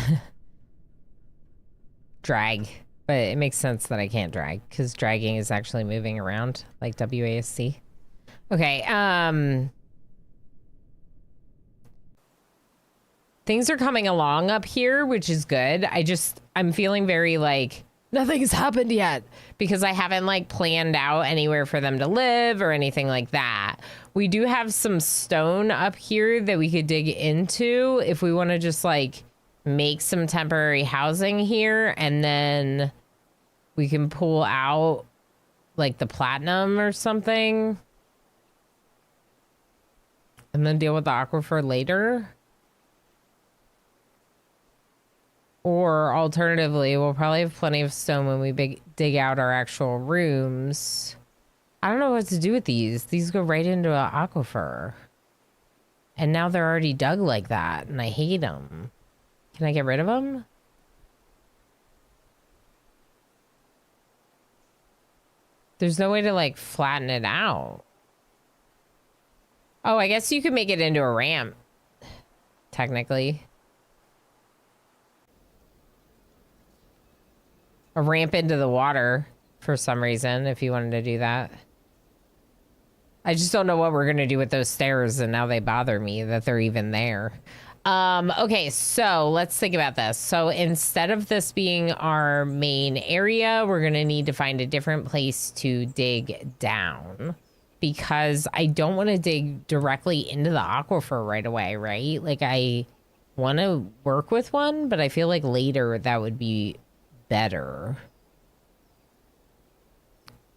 drag, but it makes sense that I can't drag because dragging is actually moving around like WASD. Okay, things are coming along up here, which is good. I'm feeling very like nothing's happened yet because I haven't like planned out anywhere for them to live or anything like that. We do have some stone up here that we could dig into if we want to just like make some temporary housing here, and then we can pull out like the platinum or something and then deal with the aquifer later. Or alternatively, we'll probably have plenty of stone when we dig out our actual rooms. I don't know what to do with these. These go right into an aquifer. And now they're already dug like that, and I hate them. Can I get rid of them? There's no way to, like, flatten it out. Oh, I guess you could make it into a ramp, technically. A ramp into the water for some reason, if you wanted to do that. I just don't know what we're going to do with those stairs, and now they bother me that they're even there. Okay, so let's think about this. So instead of this being our main area, we're going to need to find a different place to dig down. Because I don't want to dig directly into the aquifer right away, right? Like, I want to work with one, but I feel like later that would be better.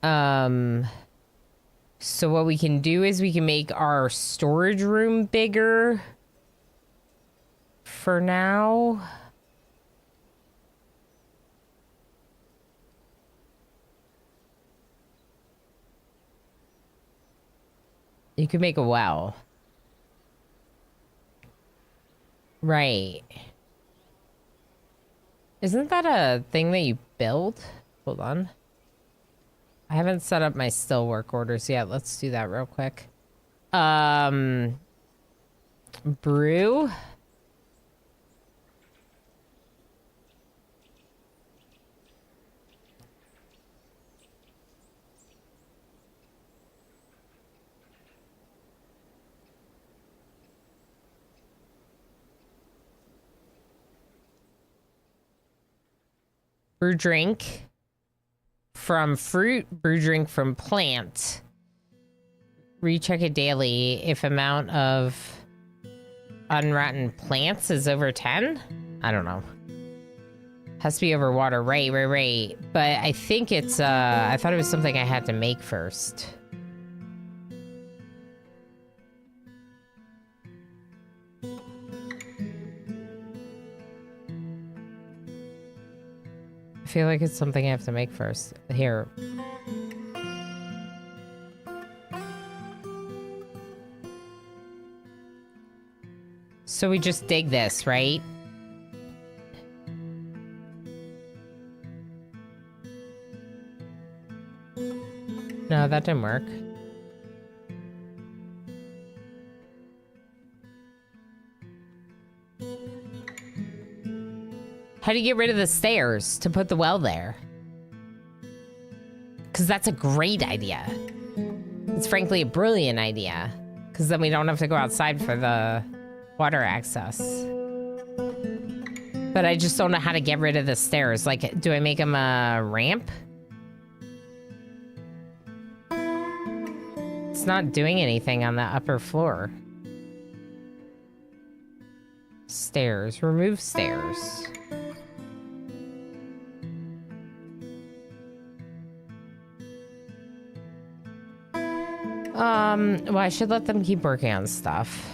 So what we can do is we can make our storage room bigger for now. You could make a well. Right. Isn't that a thing that you build? Hold on. I haven't set up my still work orders yet. Let's do that real quick. Brew. Brew drink from fruit, brew drink from plant. Recheck it daily if amount of unrotten plants is over 10. I don't know. Has to be over water. Right. But I think it's, I thought it was something I had to make first. I feel like it's something I have to make first. Here. So we just dig this, right? No, that didn't work. How do you get rid of the stairs to put the well there? Because that's a great idea. It's frankly a brilliant idea. Because then we don't have to go outside for the water access. But I just don't know how to get rid of the stairs. Like, do I make them a ramp? It's not doing anything on the upper floor. Stairs. Remove stairs. Well, I should let them keep working on stuff.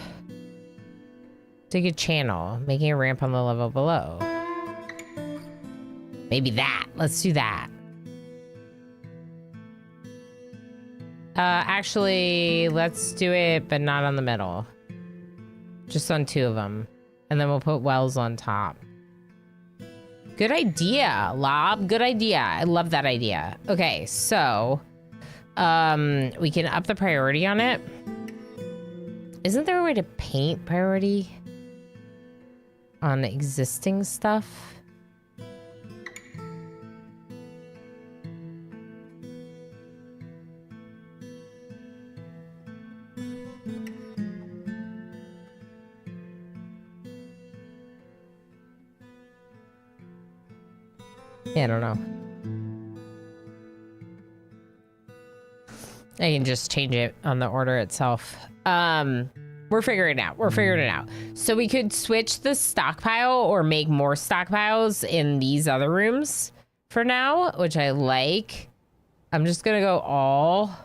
Dig a channel, making a ramp on the level below. Maybe that. Let's do that. Actually, let's do it, but not on the middle. Just on 2 of them. And then we'll put wells on top. Good idea, Lob. Good idea. I love that idea. Okay, so... we can up the priority on it. Isn't there a way to paint priority on existing stuff? Yeah, I don't know. I can just change it on the order itself. We're figuring it out. We're figuring it out. So we could switch the stockpile or make more stockpiles in these other rooms for now, which I like. I'm just going to go all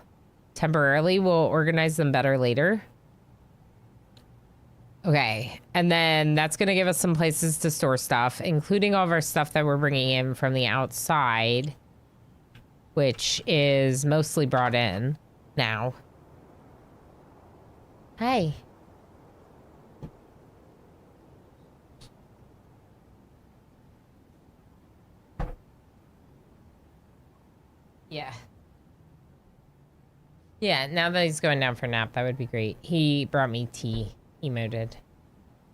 temporarily. We'll organize them better later. Okay. And then that's going to give us some places to store stuff, including all of our stuff that we're bringing in from the outside, which is mostly brought in now. Hi. Yeah. Yeah, now that he's going down for a nap, that would be great. He brought me tea, emoted.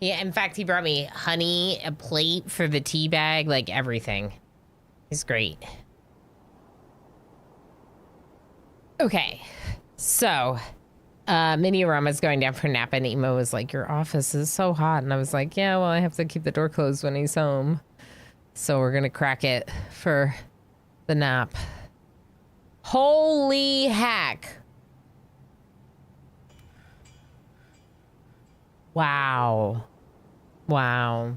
Yeah, in fact, he brought me honey, a plate for the tea bag, like everything. He's great. Okay, so Mini Rama's going down for a nap, and Emo was like, your office is so hot. And I was like, yeah, well, I have to keep the door closed when he's home. So we're going to crack it for the nap. Holy heck. Wow. Wow.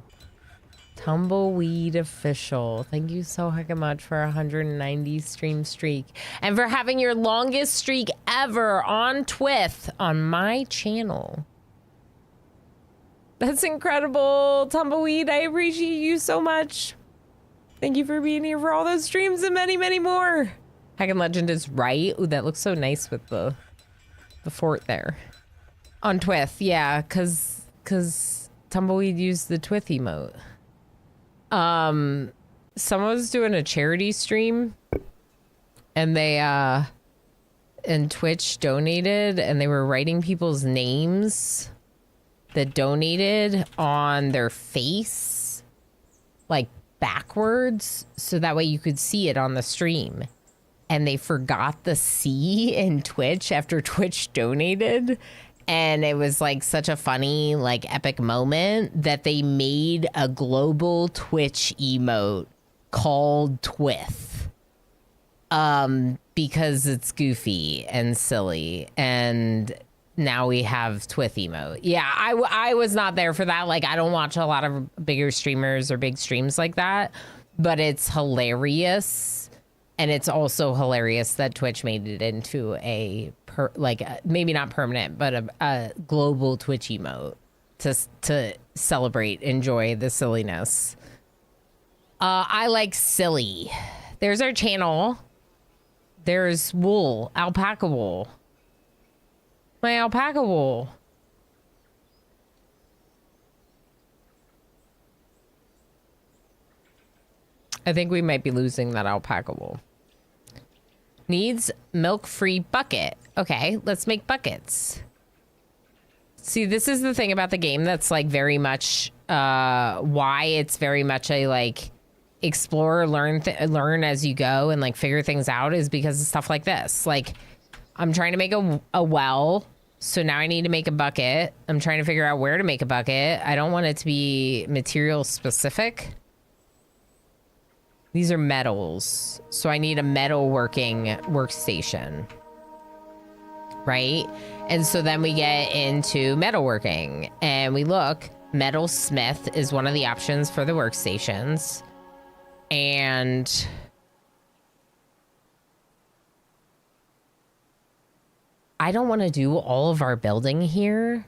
Tumbleweed Official. Thank you so heckin' much for 190 stream streak. And for having your longest streak ever on Twith on my channel. That's incredible, Tumbleweed. I appreciate you so much. Thank you for being here for all those streams and many, many more. Heckin' Legend is right. Ooh, that looks so nice with the fort there. On Twith, yeah, cause Tumbleweed used the Twith emote. Someone was doing a charity stream and they and Twitch donated and they were writing people's names that donated on their face like backwards so that way you could see it on the stream. And they forgot the C in Twitch after Twitch donated. And it was like such a funny, like epic moment that they made a global Twitch emote called Twith. Because it's goofy and silly. And now we have Twith emote. Yeah, I was not there for that. Like, I don't watch a lot of bigger streamers or big streams like that. But it's hilarious. And it's also hilarious that Twitch made it into maybe not permanent, but a global Twitch emote to celebrate, enjoy the silliness. I like silly. There's our channel. There's wool, alpaca wool. My alpaca wool. I think we might be losing that alpaca wool. Needs milk-free bucket. Okay, let's make buckets. See, this is the thing about the game that's like very much why it's very much a like explore, learn as you go and like figure things out is because of stuff like this. Like I'm trying to make a well, so now I need to make a bucket. I'm trying to figure out where to make a bucket. I don't want it to be material specific. These are metals, so I need a metalworking workstation, right? And so then we get into metalworking, and we look, metalsmith is one of the options for the workstations, and I don't want to do all of our building here,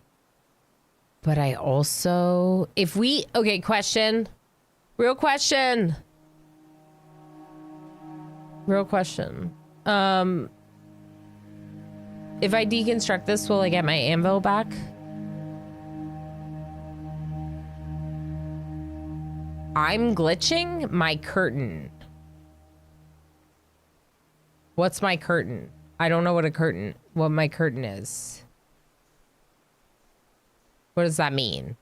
but I also, okay, question, real question. Real question. If I deconstruct this, will I get my anvil back? I'm glitching my curtain. What's my curtain? I don't know what my curtain is. What does that mean?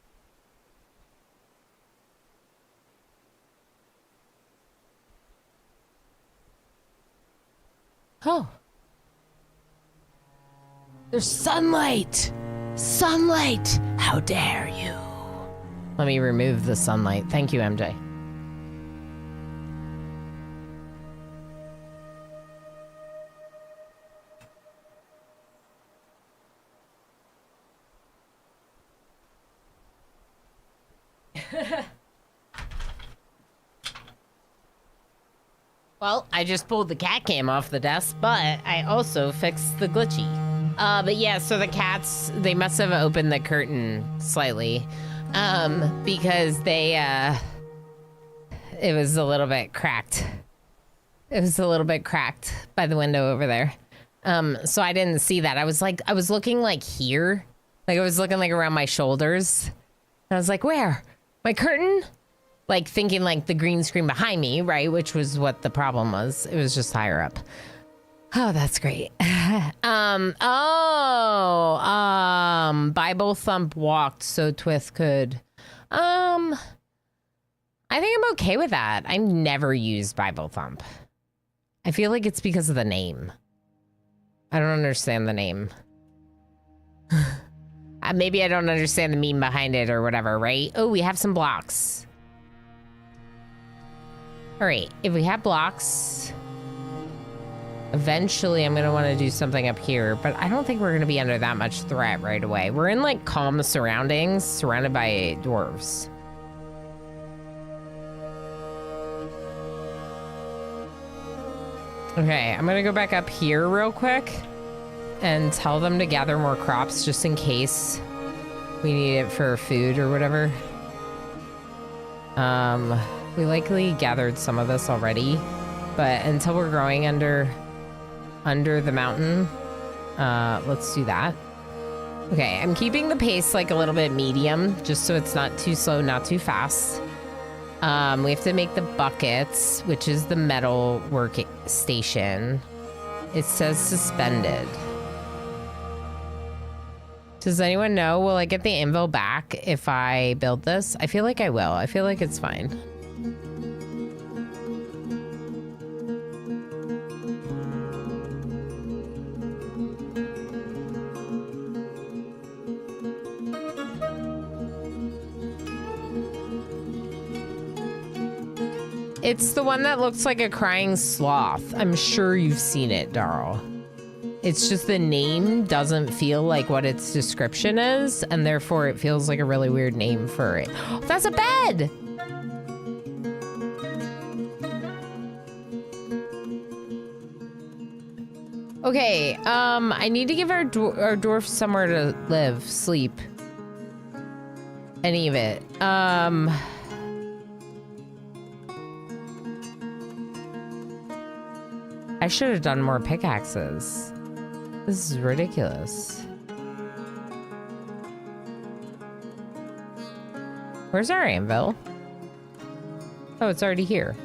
Oh. There's sunlight! Sunlight! How dare you? Let me remove the sunlight. Thank you, MJ. Well, I just pulled the cat cam off the desk, but I also fixed the glitchy. But yeah, so the cats, they must have opened the curtain slightly, because they, it was a little bit cracked. It was a little bit cracked by the window over there. So I didn't see that. I was looking like here, like I was looking like around my shoulders. And I was like, where? My curtain? Like thinking like the green screen behind me, right? Which was what the problem was. It was just higher up. Oh, that's great. Bible Thump walked so Twith could. I think I'm okay with that. I've never used Bible Thump. I feel like it's because of the name. I don't understand the name. Maybe I don't understand the meme behind it or whatever, right? Oh, we have some blocks. All right, if we have blocks, eventually I'm gonna wanna do something up here, but I don't think we're gonna be under that much threat right away. We're in like calm surroundings, surrounded by dwarves. Okay, I'm gonna go back up here real quick and tell them to gather more crops just in case we need it for food or whatever. We likely gathered some of this already, but until we're growing under the mountain, let's do that. Okay, I'm keeping the pace like a little bit medium, just so it's not too slow, not too fast. We have to make the buckets, which is the metal workstation. It says suspended. Does anyone know, will I get the info back if I build this? I feel like I will. I feel like it's fine. It's the one that looks like a crying sloth. I'm sure you've seen it, Darl. It's just the name doesn't feel like what its description is, and therefore it feels like a really weird name for it. Oh, that's a bed! Okay, I need to give our dwarf somewhere to live, sleep. Any of it. I should have done more pickaxes. This is ridiculous. Where's our anvil? Oh, it's already here.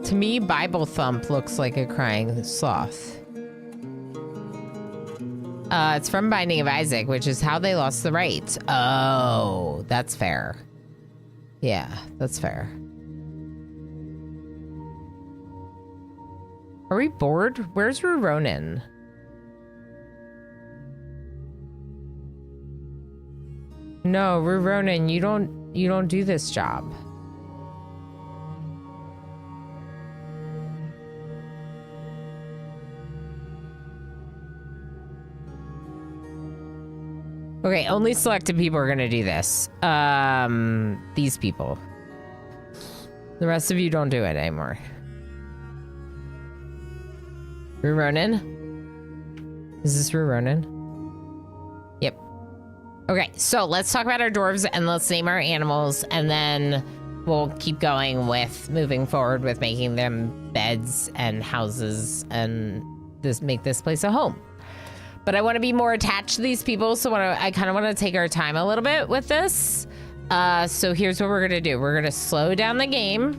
To me, Bible Thump looks like a crying sloth. It's from Binding of Isaac, which is how they lost the rights. Oh, that's fair. Yeah, that's fair. Are we bored? Where's Ronan? No, Ronan, you don't do this job. Okay, only selected people are gonna do this. These people. The rest of you don't do it anymore. Ronan? Is this Ronan? Yep. Okay, so let's talk about our dwarves and let's name our animals, and then we'll keep going with moving forward with making them beds and houses and make this place a home. But I want to be more attached to these people, so I kind of want to take our time a little bit with this. So here's what we're going to do. We're going to slow down the game,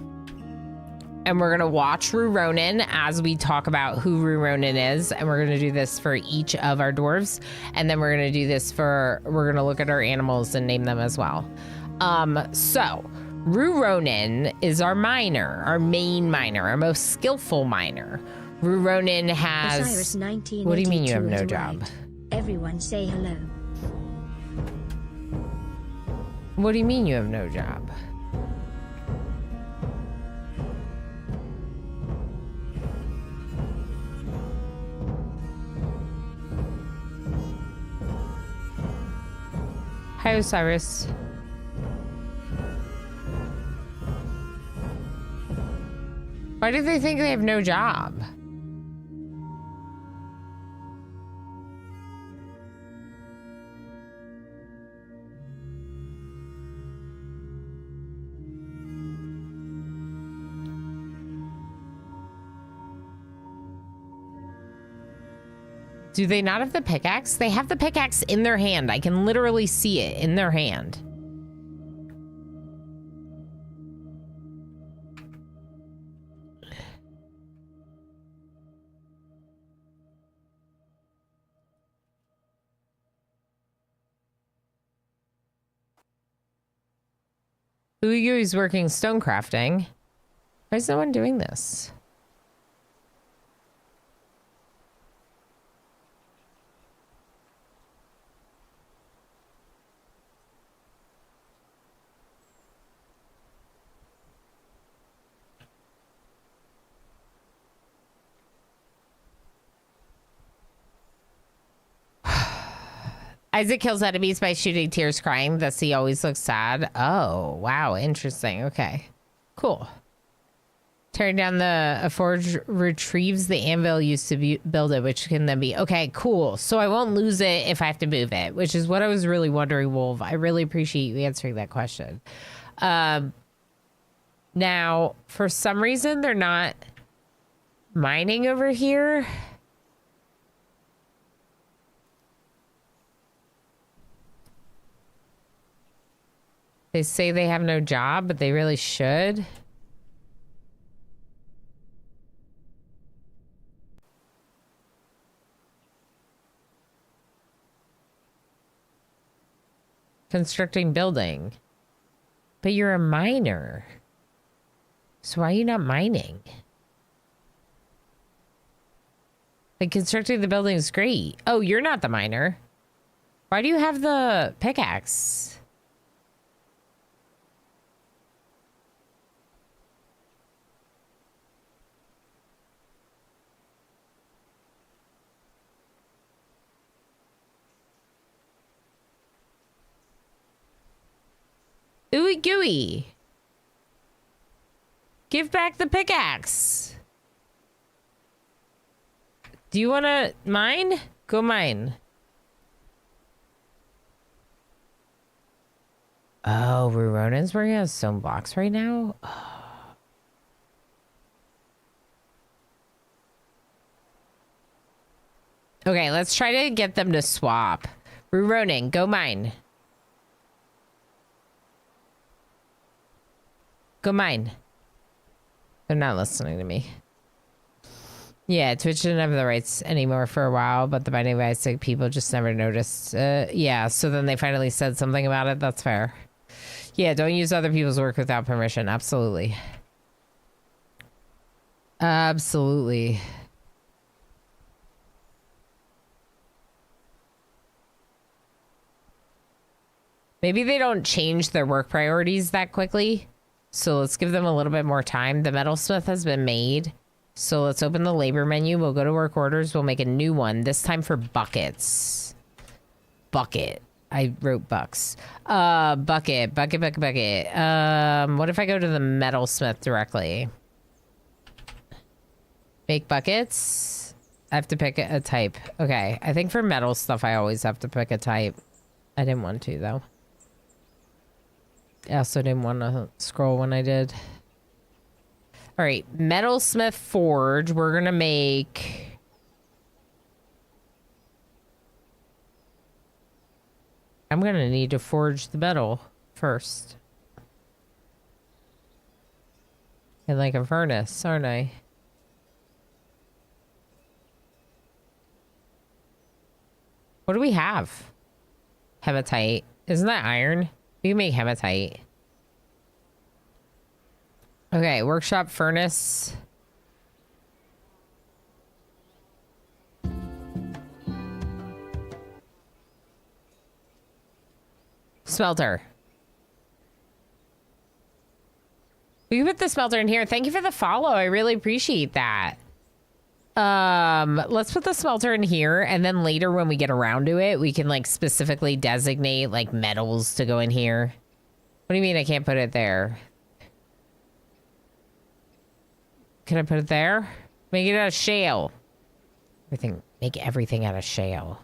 and we're going to watch Ronan as we talk about who Ronan is, and we're going to do this for each of our dwarves, and then we're going to do this we're going to look at our animals and name them as well. So Ronan is our miner, our main miner, our most skillful miner. Ronan has... Osiris 1982 what do you mean you have no is job? right. Everyone say hello. What do you mean you have no job? Hi, Osiris. Why do they think they have no job? Do they not have the pickaxe? They have the pickaxe in their hand. I can literally see it in their hand. Uigui's working stone crafting. Why is no one doing this? Isaac kills enemies by shooting tears crying. Thus he always looks sad. Oh, wow. Interesting. Okay. Cool. Tearing down a forge retrieves the anvil used to build it, which can then be... Okay, cool. So I won't lose it if I have to move it, which is what I was really wondering, Wolf. I really appreciate you answering that question. Now, for some reason, they're not mining over here. They say they have no job, but they really should. Constructing building. But you're a miner. So why are you not mining? Like, constructing the building is great. Oh, you're not the miner. Why do you have the pickaxe? Ooey gooey. Give back the pickaxe. Do you want to mine? Go mine. Oh, Ruronan's working on stone blocks right now? Oh. Okay, let's try to get them to swap. Ruronan, go mine. Go mine. They're not listening to me. Yeah, Twitch didn't have the rights anymore for a while, but the Binding of Isaac people just never noticed. Yeah, so then they finally said something about it. That's fair. Yeah, don't use other people's work without permission. Absolutely. Absolutely. Maybe they don't change their work priorities that quickly. So let's give them a little bit more time. The metalsmith has been made. So let's open the labor menu. We'll go to work orders. We'll make a new one. This time for buckets. Bucket. I wrote bucks. Bucket. What if I go to the metalsmith directly? Make buckets. I have to pick a type. Okay. I think for metal stuff, I always have to pick a type. I didn't want to, though. I also didn't want to scroll when I did. All right, metalsmith forge. We're gonna make. I'm gonna need to forge the metal first. In like a furnace, aren't I? What do we have? Hematite. Isn't that iron? We can make hematite. Okay, workshop furnace. Smelter. We can put the smelter in here. Thank you for the follow. I really appreciate that. Let's put the smelter in here, and then later when we get around to it, we can like specifically designate like metals to go in here. What do you mean I can't put it there? Can I put it there? Make it out of shale. Make everything out of shale.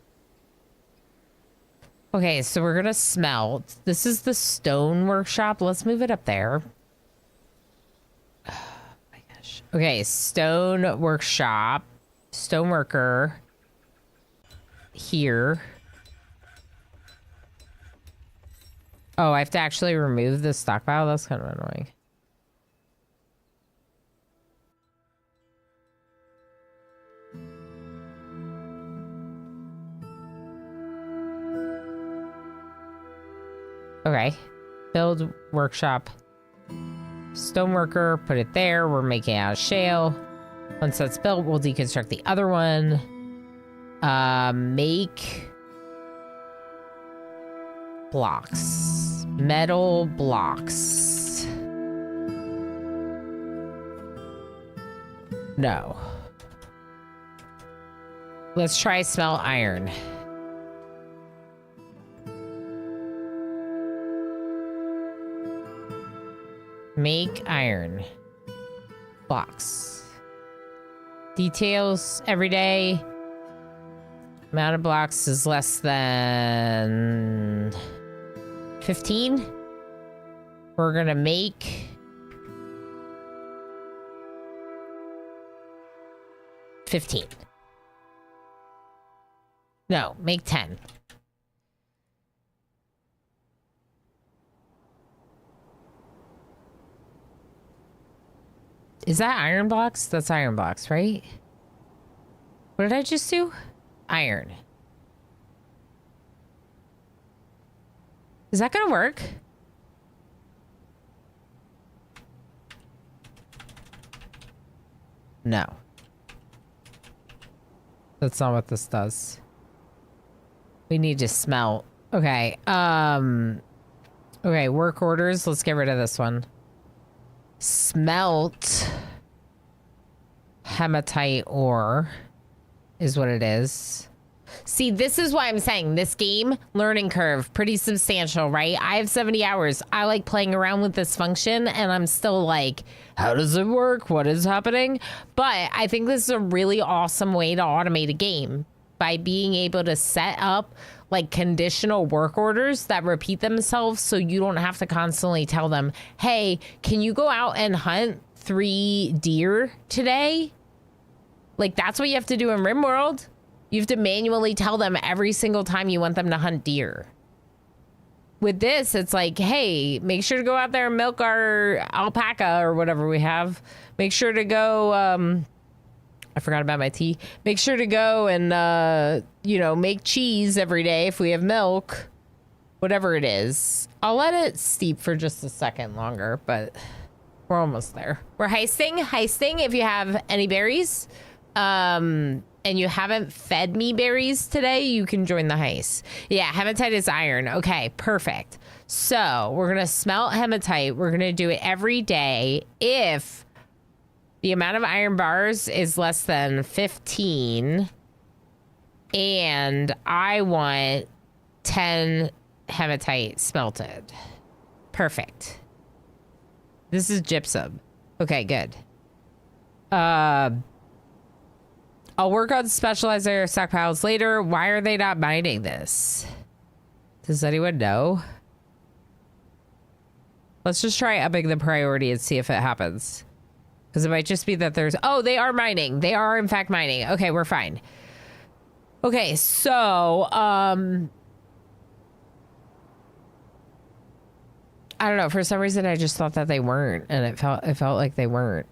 Okay, so we're gonna smelt. This is the stone workshop. Let's move it up there. Oh my gosh. Okay, stone workshop. Stone worker. here. Oh, I have to actually remove the stockpile? That's kind of annoying. Okay. Build workshop. Stoneworker, put it there. We're making out of shale. Once that's built, we'll deconstruct the other one. Make blocks. Metal blocks. No. Let's try smelt iron. Make iron. Blocks. Details every day. Amount of blocks is less than 15. We're gonna make 15. No, make 10. Is that iron blocks? That's iron blocks, right? What did I just do? Iron. Is that gonna work? No. That's not what this does. We need to smelt. Okay. Okay, work orders. Let's get rid of this one. Smelt hematite ore is what it is. See, this is why I'm saying this game, learning curve, pretty substantial, right? I have 70 hours. I like playing around with this function and I'm still like, how does it work? What is happening? But I think this is a really awesome way to automate a game by being able to set up like conditional work orders that repeat themselves so you don't have to constantly tell them, hey, can you go out and hunt 3 deer today? Like, that's what you have to do in RimWorld. You have to manually tell them every single time you want them to hunt deer. With this, it's like, hey, make sure to go out there and milk our alpaca or whatever we have. Make sure to go, I forgot about my tea. Make sure to go and, you know, make cheese every day if we have milk. Whatever it is. I'll let it steep for just a second longer, but we're almost there. We're heisting if you have any berries. And you haven't fed me berries today, you can join the heist. Yeah, hematite is iron. Okay, perfect. So we're gonna smelt hematite. We're gonna do it every day if the amount of iron bars is less than 15. And I want 10 hematite smelted. Perfect. This is gypsum. Okay, good. I'll work on specializer stockpiles later. Why are they not mining this? Does anyone know? Let's just try upping the priority and see if it happens. Because it might just be that there's... Oh, they are mining. They are, in fact, mining. Okay, we're fine. Okay, so... I don't know. For some reason, I just thought that they weren't. And it felt like they weren't.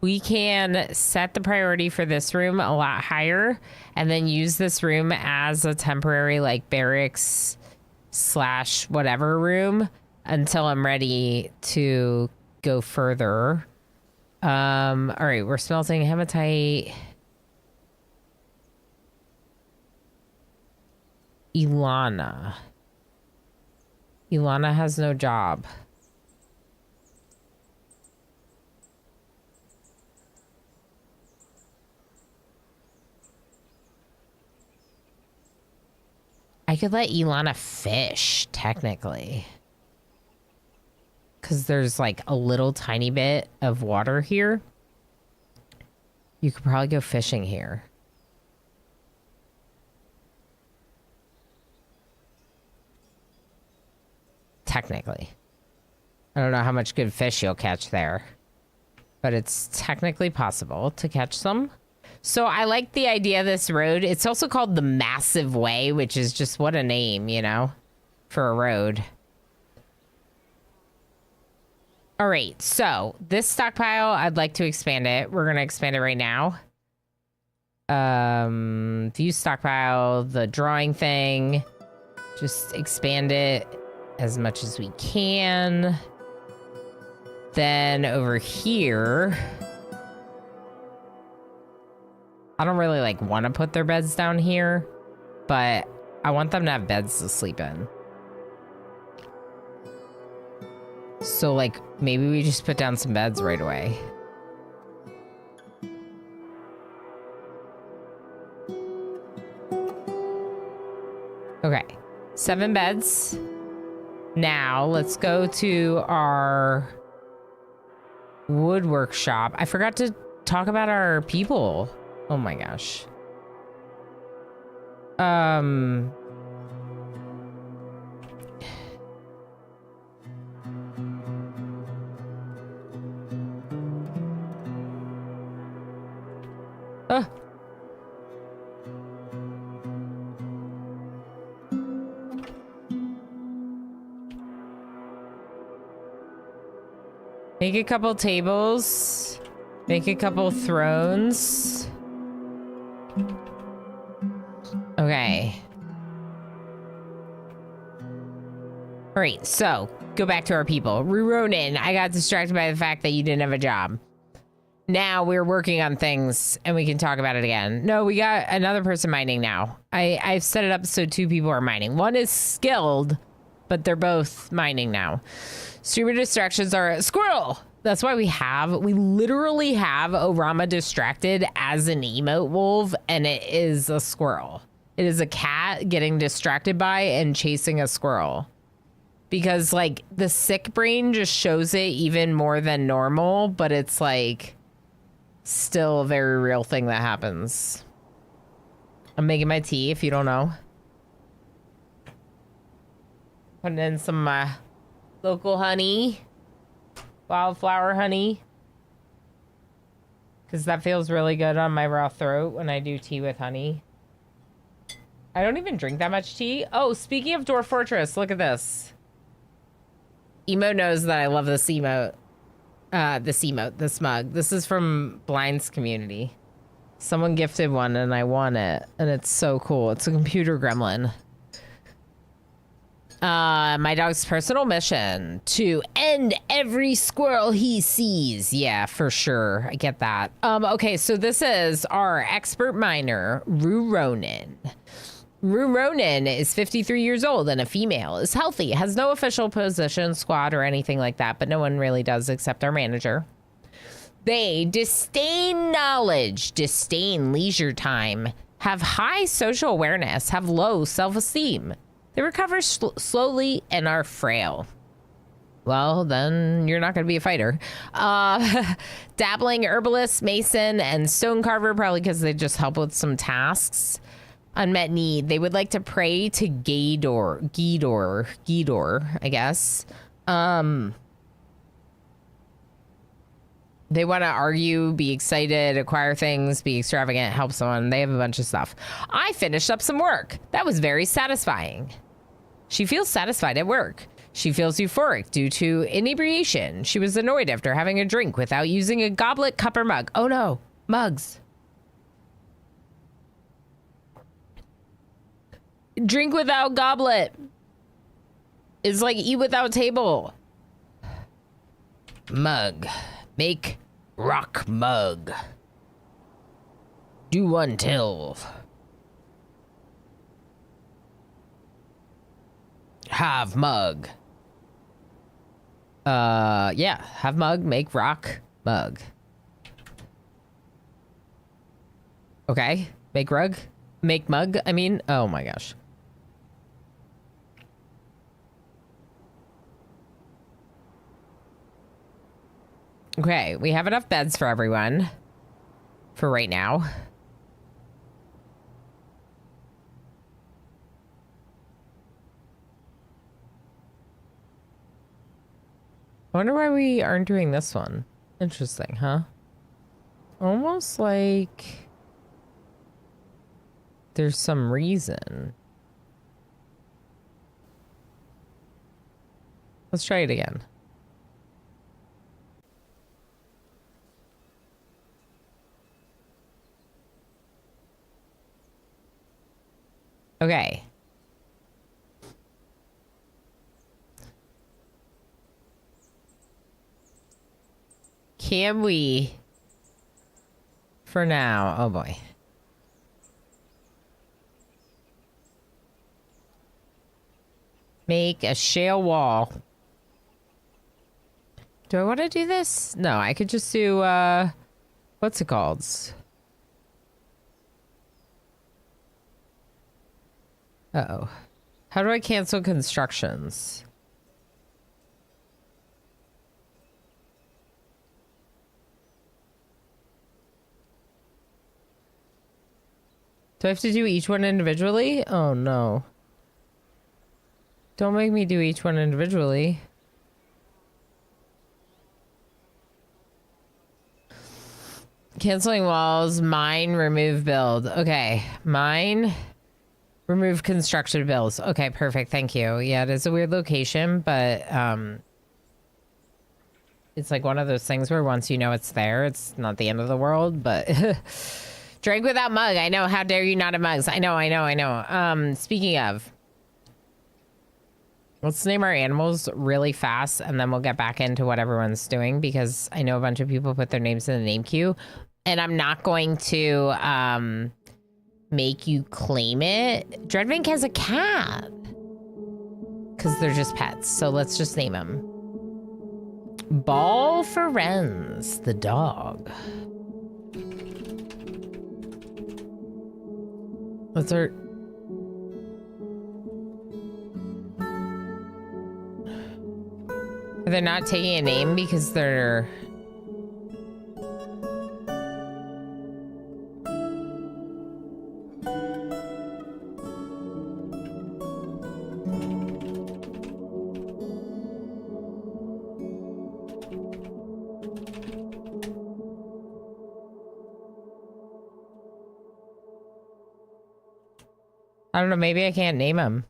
We can set the priority for this room a lot higher and then use this room as a temporary like barracks / whatever room until I'm ready to go further. All right, we're smelting hematite. Ilana has no job. I could let Ilana fish, technically. Because there's like a little tiny bit of water here. You could probably go fishing here. Technically. I don't know how much good fish you'll catch there, but it's technically possible to catch some. So I like the idea of this road. It's also called the Massive Way, which is just what a name, you know, for a road. All right, so this stockpile, I'd like to expand it. We're going to expand it right now. View stockpile, the drawing thing. Just expand it as much as we can. Then over here, I don't really like want to put their beds down here, but I want them to have beds to sleep in. So like maybe we just put down some beds right away. Okay, 7 beds. Now let's go to our woodwork shop. I forgot to talk about our people. Oh my gosh. Make a couple tables. Make a couple thrones. Okay. All right, so go back to our people. Ruronin, I got distracted by the fact that you didn't have a job. Now we're working on things and we can talk about it again. No, we got another person mining now. I've set it up so 2 people are mining. One is skilled, but they're both mining now. Streamer distractions are a squirrel. That's why we literally have Orama distracted as an emote wolf, and it is a squirrel. It is a cat getting distracted by and chasing a squirrel. Because like the sick brain just shows it even more than normal, but it's like still a very real thing that happens. I'm making my tea if you don't know. Putting in some local honey, wildflower honey, because that feels really good on my raw throat when I do tea with honey. I don't even drink that much tea. Oh, speaking of Dwarf Fortress, look at this. Emo knows that I love this emote. This mug. This is from Blind's community. Someone gifted one and I want it, and it's so cool. It's a computer gremlin. My dog's personal mission: to end every squirrel he sees. Yeah, for sure. I get that. Okay, so this is our expert miner, Ruronin. Ruronin is 53 years old and a female, is healthy, has no official position, squad, or anything like that, but no one really does except our manager. They disdain knowledge, disdain leisure time, have high social awareness, have low self-esteem. They recover slowly and are frail. Well, then you're not going to be a fighter. Dabbling herbalist, mason, and stone carver, probably because they just help with some tasks. Unmet need. They would like to pray to Gidor, I guess. They want to argue, be excited, acquire things, be extravagant, help someone. They have a bunch of stuff. I finished up some work. That was very satisfying. She feels satisfied at work. She feels euphoric due to inebriation. She was annoyed after having a drink without using a goblet, cup, or mug. Oh no, mugs. Drink without goblet is like eat without table. Mug. Make rock mug. Do until. Have mug. Yeah. Have mug, make rock mug. Okay. Make rug. Make mug, I mean. Oh my gosh. Okay, we have enough beds for everyone for right now. I wonder why we aren't doing this one. Interesting, huh? Almost like there's some reason. Let's try it again. Okay. Can we, for now, oh boy. Make a shale wall. Do I want to do this? No, I could just do, what's it called? Uh-oh. How do I cancel constructions? Do I have to do each one individually? Oh, no. Don't make me do each one individually. Canceling walls, mine, remove build. Okay, mine, remove construction builds. Okay, perfect, thank you. Yeah, it is a weird location, but it's like one of those things where once you know it's there, it's not the end of the world, but drink without mug. I know, how dare you not have mugs. I know. Speaking of, let's name our animals really fast and then we'll get back into what everyone's doing because I know a bunch of people put their names in the name queue. And I'm not going to make you claim it. Dreadvink has a cat. Because they're just pets. So let's just name him. Ball Ferenz, the dog. What's our... They're not taking a name because they're... I don't know, maybe I can't name him.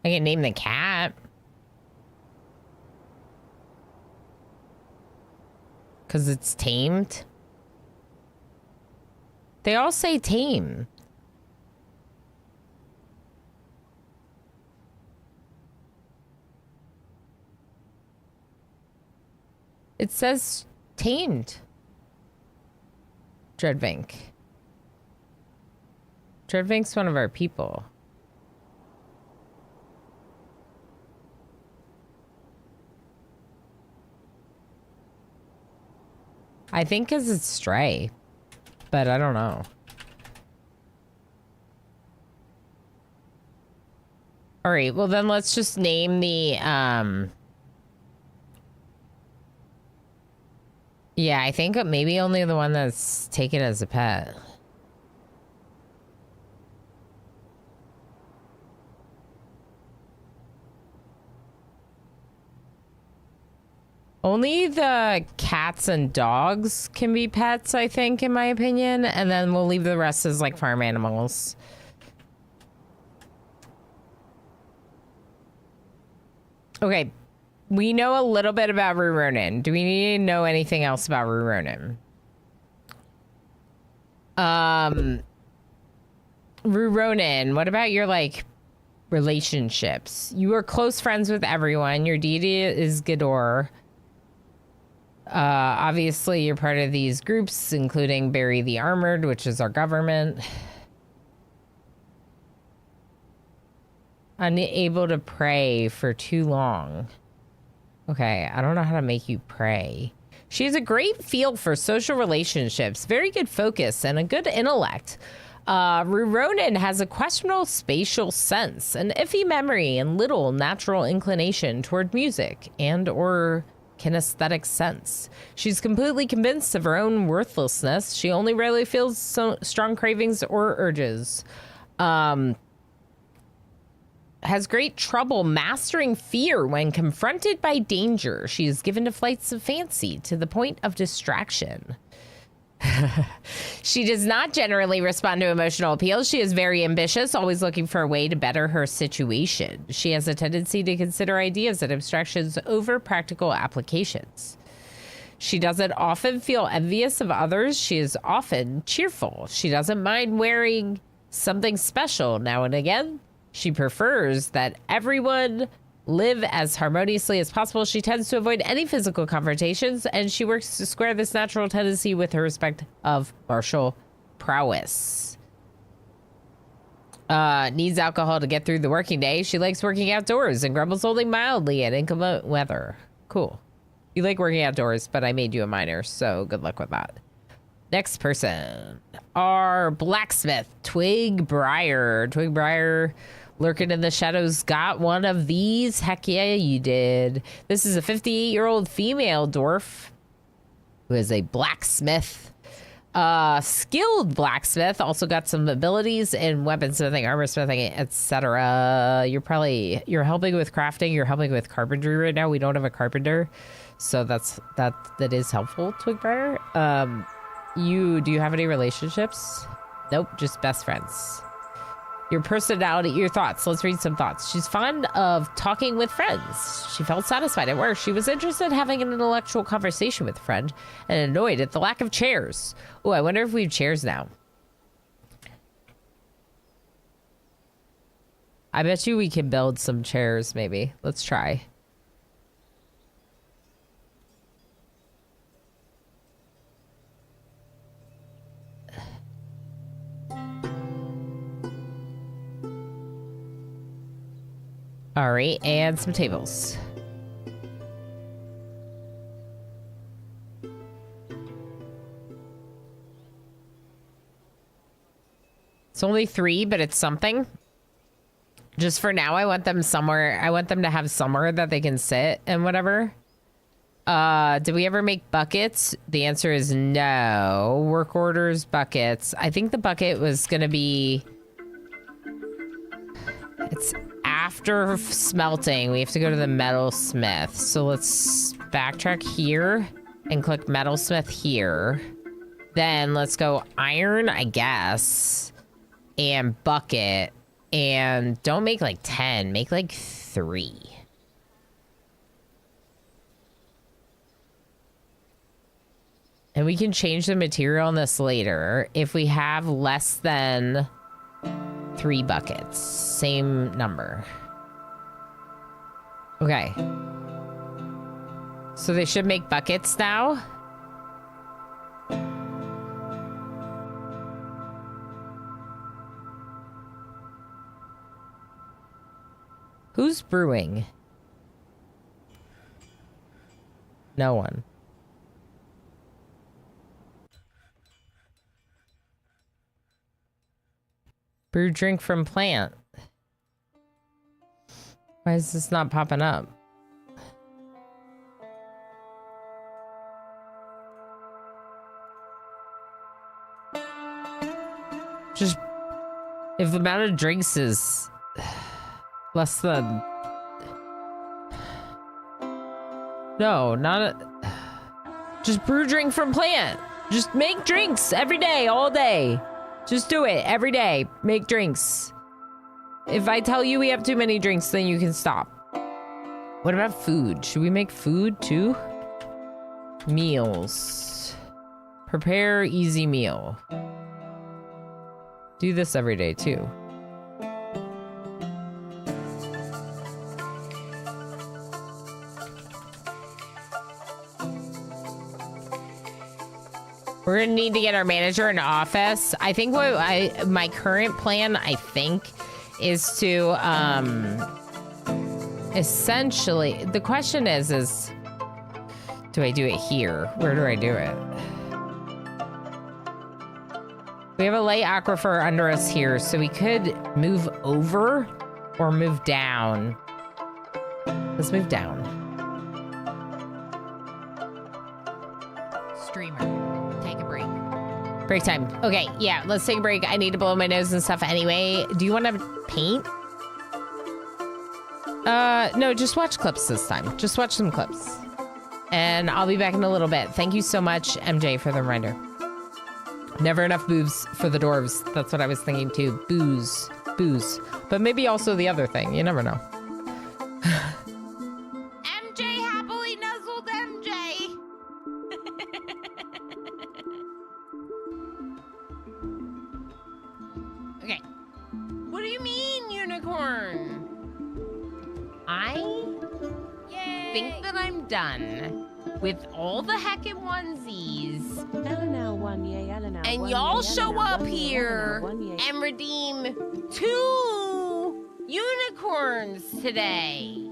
I can name the cat. Because it's tamed. They all say tame. It says tamed. Dreadvink. Dreadvink's one of our people. I think because it's stray, but I don't know. All right, well then let's just name the, yeah, I think maybe only the one that's taken as a pet. Only the cats and dogs can be pets, I think, in my opinion. And then we'll leave the rest as like farm animals. Okay. We know a little bit about Ruronin. Do we need to know anything else about Ruronin? Ruronin, what about your like relationships? You are close friends with everyone. Your deity is Ghidorah. Obviously, you're part of these groups, including Barry the Armored, which is our government. Unable to pray for too long. Okay, I don't know how to make you pray. She has a great feel for social relationships, very good focus, and a good intellect. Ruronin has a questionable spatial sense, an iffy memory, and little natural inclination toward music and or kinesthetic sense. She's completely convinced of her own worthlessness. She only rarely feels so strong cravings or urges. Has great trouble mastering fear when confronted by danger. She is given to flights of fancy to the point of distraction. She does not generally respond to emotional appeals. She is very ambitious, always looking for a way to better her situation. She has a tendency to consider ideas and abstractions over practical applications. She doesn't often feel envious of others. She is often cheerful. She doesn't mind wearing something special now and again. She prefers that everyone live as harmoniously as possible. She tends to avoid any physical confrontations, and she works to square this natural tendency with her respect of martial prowess. Needs alcohol to get through the working day. She likes working outdoors and grumbles only mildly at inclement weather. Cool. You like working outdoors, but I made you a miner, so good luck with that. Next person. Our blacksmith, Twig Briar. Twig Briar, lurking in the shadows, got one of these. Heck yeah, you did. This is a 58-year-old female dwarf who is a blacksmith. Skilled blacksmith. Also got some abilities in weaponsmithing, armor smithing, etc. You're helping with crafting. You're helping with carpentry right now. We don't have a carpenter, so that is helpful, Twig Briar. Do you have any relationships? Nope, just best friends. Your personality, your thoughts. Let's read some thoughts. She's fond of talking with friends. She felt satisfied at work. She was interested in having an intellectual conversation with a friend and annoyed at the lack of chairs. Oh, I wonder if we have chairs now. I bet you we can build some chairs, maybe. Let's try. All right, and some tables. It's only 3, but it's something. Just for now, I want them somewhere. I want them to have somewhere that they can sit and whatever. Did we ever make buckets? The answer is no. Work orders, buckets. I think the bucket was gonna be... It's after smelting. We have to go to the metalsmith. So let's backtrack here and click metalsmith here. Then let's go iron, I guess, and bucket. And don't make like 10, make like 3. And we can change the material on this later if we have less than 3 buckets. Same number. Okay. So they should make buckets now. Who's brewing? No one. Brew drink from plant. Why is this not popping up? Just if the amount of drinks is less than... No, not a... Just brew drink from plant. Just make drinks every day, all day. Just do it every day. Make drinks. If I tell you we have too many drinks, then you can stop. What about food? Should we make food too? Meals. Prepare easy meal. Do this every day too. We're gonna need to get our manager an office. I think my current plan, I think, is to essentially, the question is do I do it here? Where do I do it? We have a light aquifer under us here, so we could move over or move down. Let's move down. Streamer, take a break. Break time. Okay, yeah, let's take a break. I need to blow my nose and stuff anyway. Do you want to paint? No, just watch clips this time. Just watch some clips. And I'll be back in a little bit. Thank you so much, MJ, for the reminder. Never enough booze for the dwarves. That's what I was thinking too. Booze. But maybe also the other thing. You never know. MJ happily nuzzled MJ. Okay. What do you mean, unicorn? I think that I'm done with all the heckin' onesies. And y'all show up here and redeem 2 unicorns today.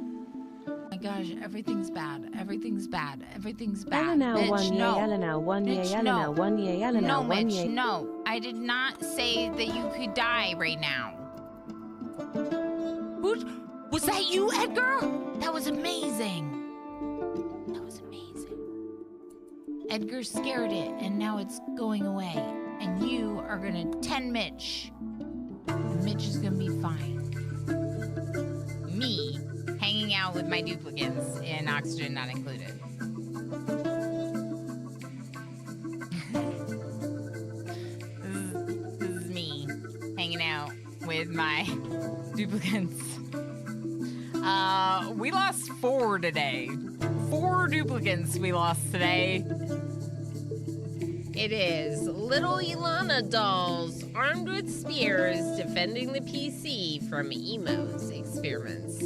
Oh my gosh, everything's bad. Everything's bad. Everything's bad. Mitch, no. Mitch, no. No, Mitch, no. I did not say that you could die right now. Was that you, Edgar? That was amazing. That was amazing. Edgar scared it, and now it's going away. And you are gonna 10 Mitch. Mitch is gonna be fine. Me hanging out with my duplicates in oxygen not included. This is me hanging out with my duplicates. We lost 4 today. 4 duplicates we lost today. It is little Ilana dolls armed with spears defending the PC from Emo's experiments.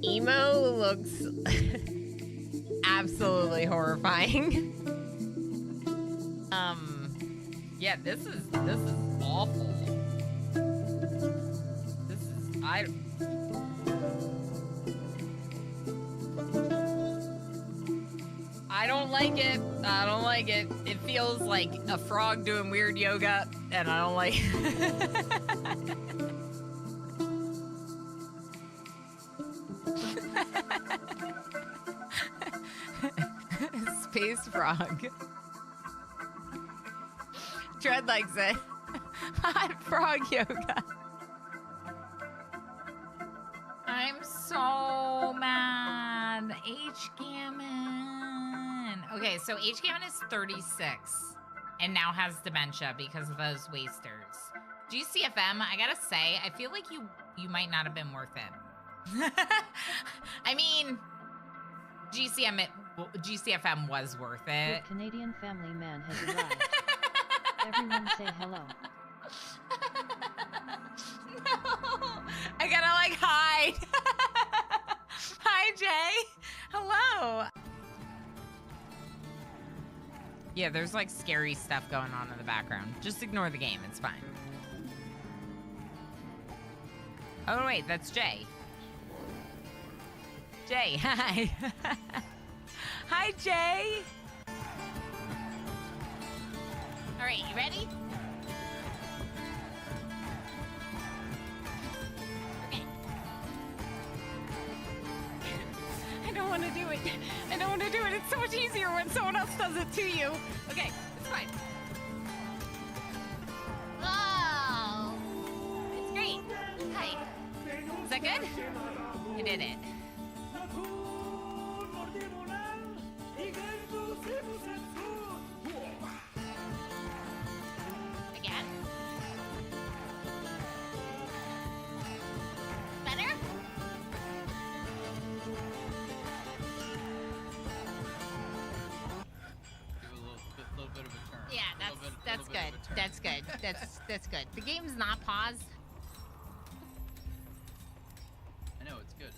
Emo looks absolutely horrifying. Yeah, this is awful. This is I don't like it. I don't like it. It feels like a frog doing weird yoga, and I don't like Space frog. Tread likes it. Hot frog yoga. I'm so mad. H. Gammon. Okay, so H. Gammon is 36 and now has dementia because of those wasters. GCFM, I gotta say, I feel like you might not have been worth it. I mean, GCFM was worth it. The Canadian family man has arrived. Everyone say hello. No, I gotta like hide. Hi, Jay. Hello. Yeah, there's like scary stuff going on in the background. Just ignore the game, it's fine. Oh wait, that's Jay. Jay, hi. Hi, Jay. All right, you ready? Okay. I don't want to do it. I don't want to do it. It's so much easier when someone else does it to you. Okay, it's fine. Oh, it's great. Hi. Is that good? I did it. Again. Better? Little bit of a turn. Yeah, that's good. That's good. That's good. The game's not paused. I know, it's good.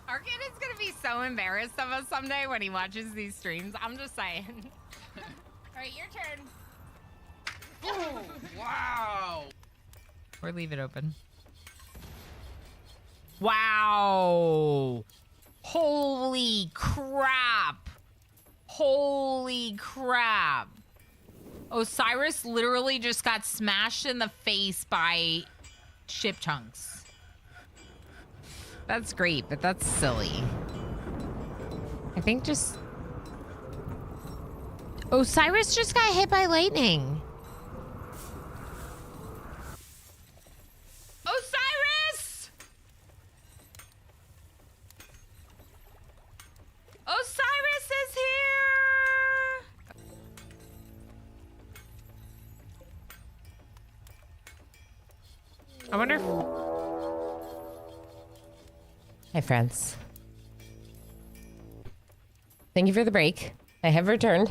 Our kid is gonna be so embarrassed of us someday when he watches these streams. I'm just saying. All right, your turn. Oh, wow. Or leave it open. Wow. Holy crap. Holy crap. Osiris literally just got smashed in the face by ship chunks. That's great, but that's silly. I think just... Osiris just got hit by lightning. Osiris! Osiris is here! I wonder if... Hi, friends. Thank you for the break. I have returned.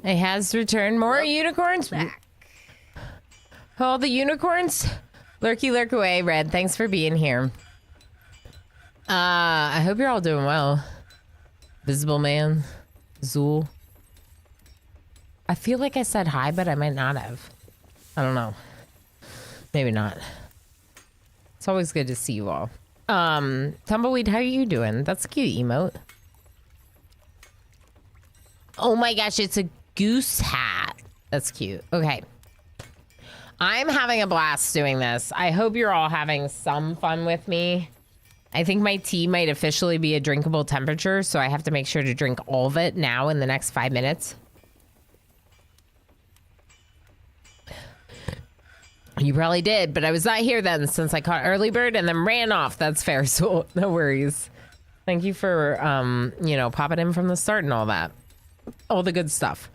It has returned. More unicorns back. All the unicorns. Lurky lurk away, Red. Thanks for being here. I hope you're all doing well. Visible Man. Zool. I feel like I said hi, but I might not have. I don't know. Maybe not. It's always good to see you all. Tumbleweed, how are you doing? That's a cute emote. Oh my gosh, it's a goose hat. That's cute. Okay. I'm having a blast doing this. I hope you're all having some fun with me. I think my tea might officially be a drinkable temperature, so I have to make sure to drink all of it now in the next 5 minutes. You probably did, but I was not here then since I caught early bird and then ran off. That's fair, so no worries. Thank you for, you know, popping in from the start and all that. All the good stuff.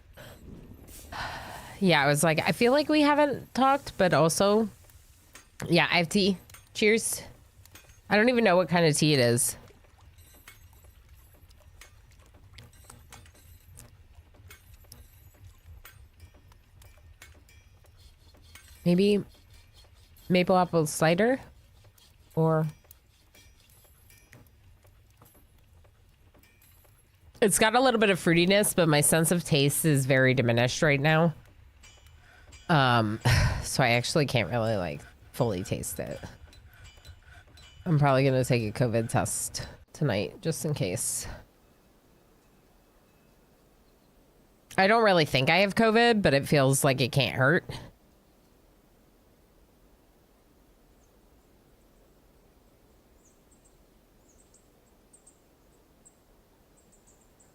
Yeah, I was like, I feel like we haven't talked, but also, yeah, I have tea. Cheers. I don't even know what kind of tea it is. Maybe maple apple cider or it's got a little bit of fruitiness, but my sense of taste is very diminished right now. So I actually can't really like fully taste it. I'm probably gonna take a COVID test tonight just in case. I don't really think I have COVID, but it feels like it can't hurt.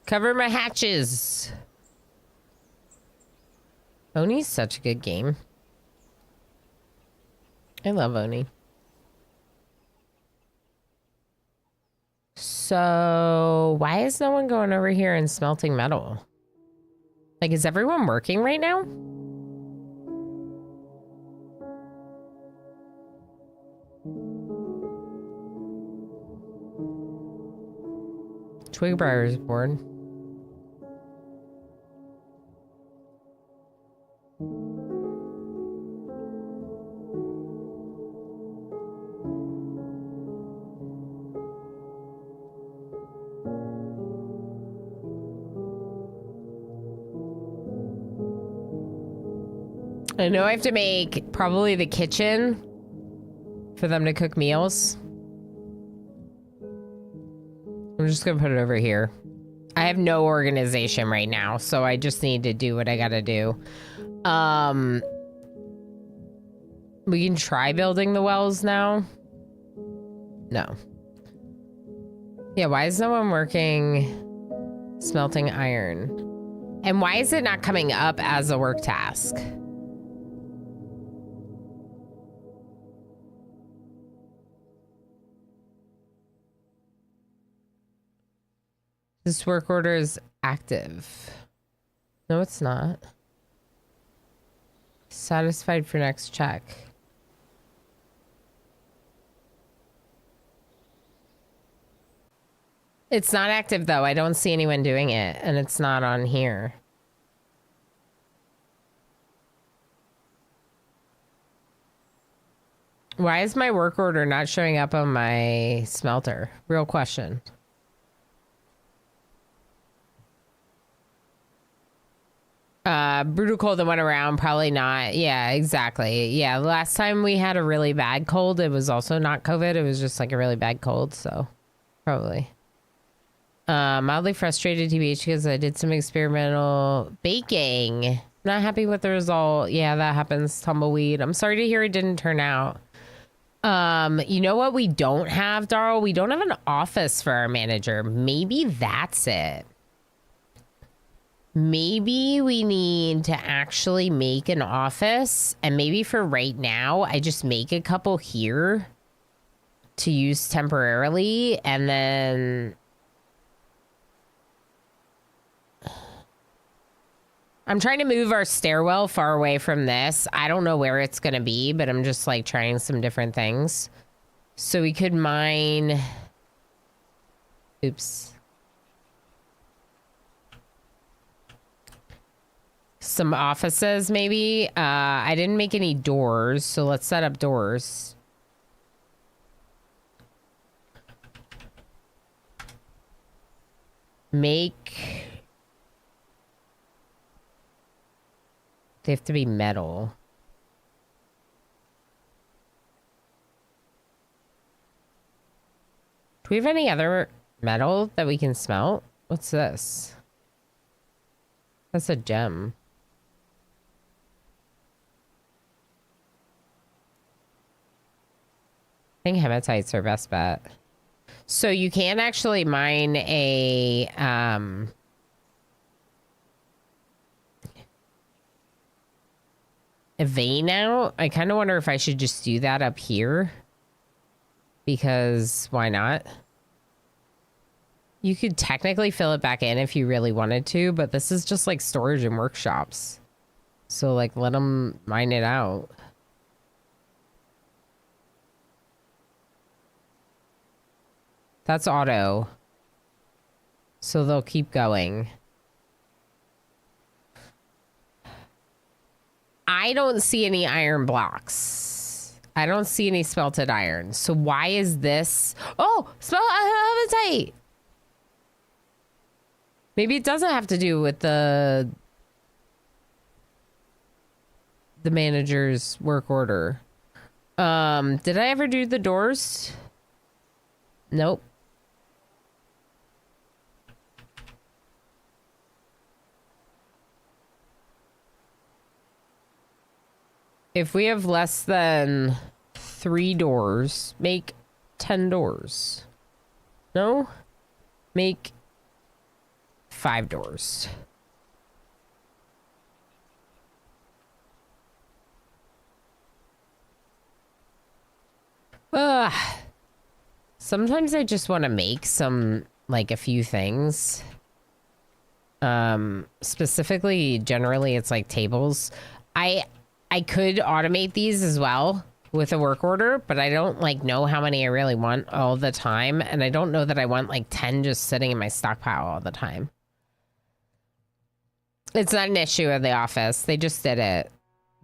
Cover my hatches. Oni's such a good game. I love Oni. So, why is no one going over here and smelting metal? Like, is everyone working right now? Twigbriar is bored. I know I have to make probably the kitchen for them to cook meals. I'm just gonna put it over here. I have no organization right now, so I just need to do what I gotta do. We can try building the wells now. No. Yeah, why is no one working smelting iron? And why is it not coming up as a work task? This work order is active. No, it's not. Satisfied for next check. It's not active though. I don't see anyone doing it, and it's not on here. Why is my work order not showing up on my smelter? Real question. Brutal cold that went around, probably not. Yeah, exactly. Yeah, last time we had a really bad cold, it was also not COVID. It was just like a really bad cold, so probably. Mildly frustrated, TBH, because I did some experimental baking. Not happy with the result. Yeah, that happens. Tumbleweed. I'm sorry to hear it didn't turn out. You know what we don't have, Darl? We don't have an office for our manager. Maybe that's it. Maybe we need to actually make an office, and maybe for right now, I just make a couple here to use temporarily, and then I'm trying to move our stairwell far away from this. I don't know where it's going to be, but I'm just like trying some different things. So we could mine. Oops. Some offices, maybe. I didn't make any doors, so let's set up doors. Make... They have to be metal. Do we have any other metal that we can smelt? What's this? That's a gem. I think hematites are best bet. So you can actually mine a vein out. I kind of wonder if I should just do that up here. Because why not? You could technically fill it back in if you really wanted to, but this is just like storage and workshops. So like let them mine it out. That's auto. So they'll keep going. I don't see any iron blocks. I don't see any smelted iron. So why is this? Oh, smelt hematite. Maybe it doesn't have to do with the manager's work order. Did I ever do the doors? Nope. If we have less than 3 doors, make 10 doors. No? Make 5 doors. Sometimes I just want to make some, like, a few things. Specifically, generally, it's like tables. I could automate these as well with a work order, but I don't like know how many I really want all the time. And I don't know that I want like 10 just sitting in my stockpile all the time. It's not an issue in the office. They just did it.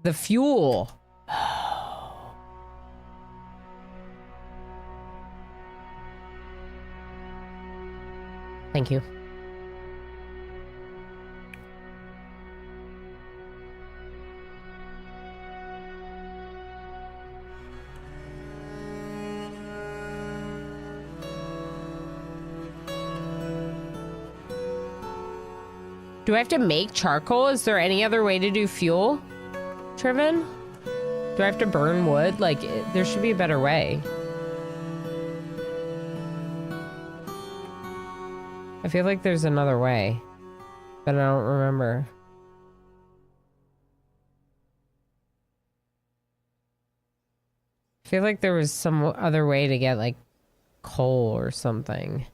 The fuel. Thank you. Do I have to make charcoal? Is there any other way to do fuel? Triven? Do I have to burn wood? Like, there should be a better way. I feel like there's another way, but I don't remember. I feel like there was some other way to get, like, coal or something.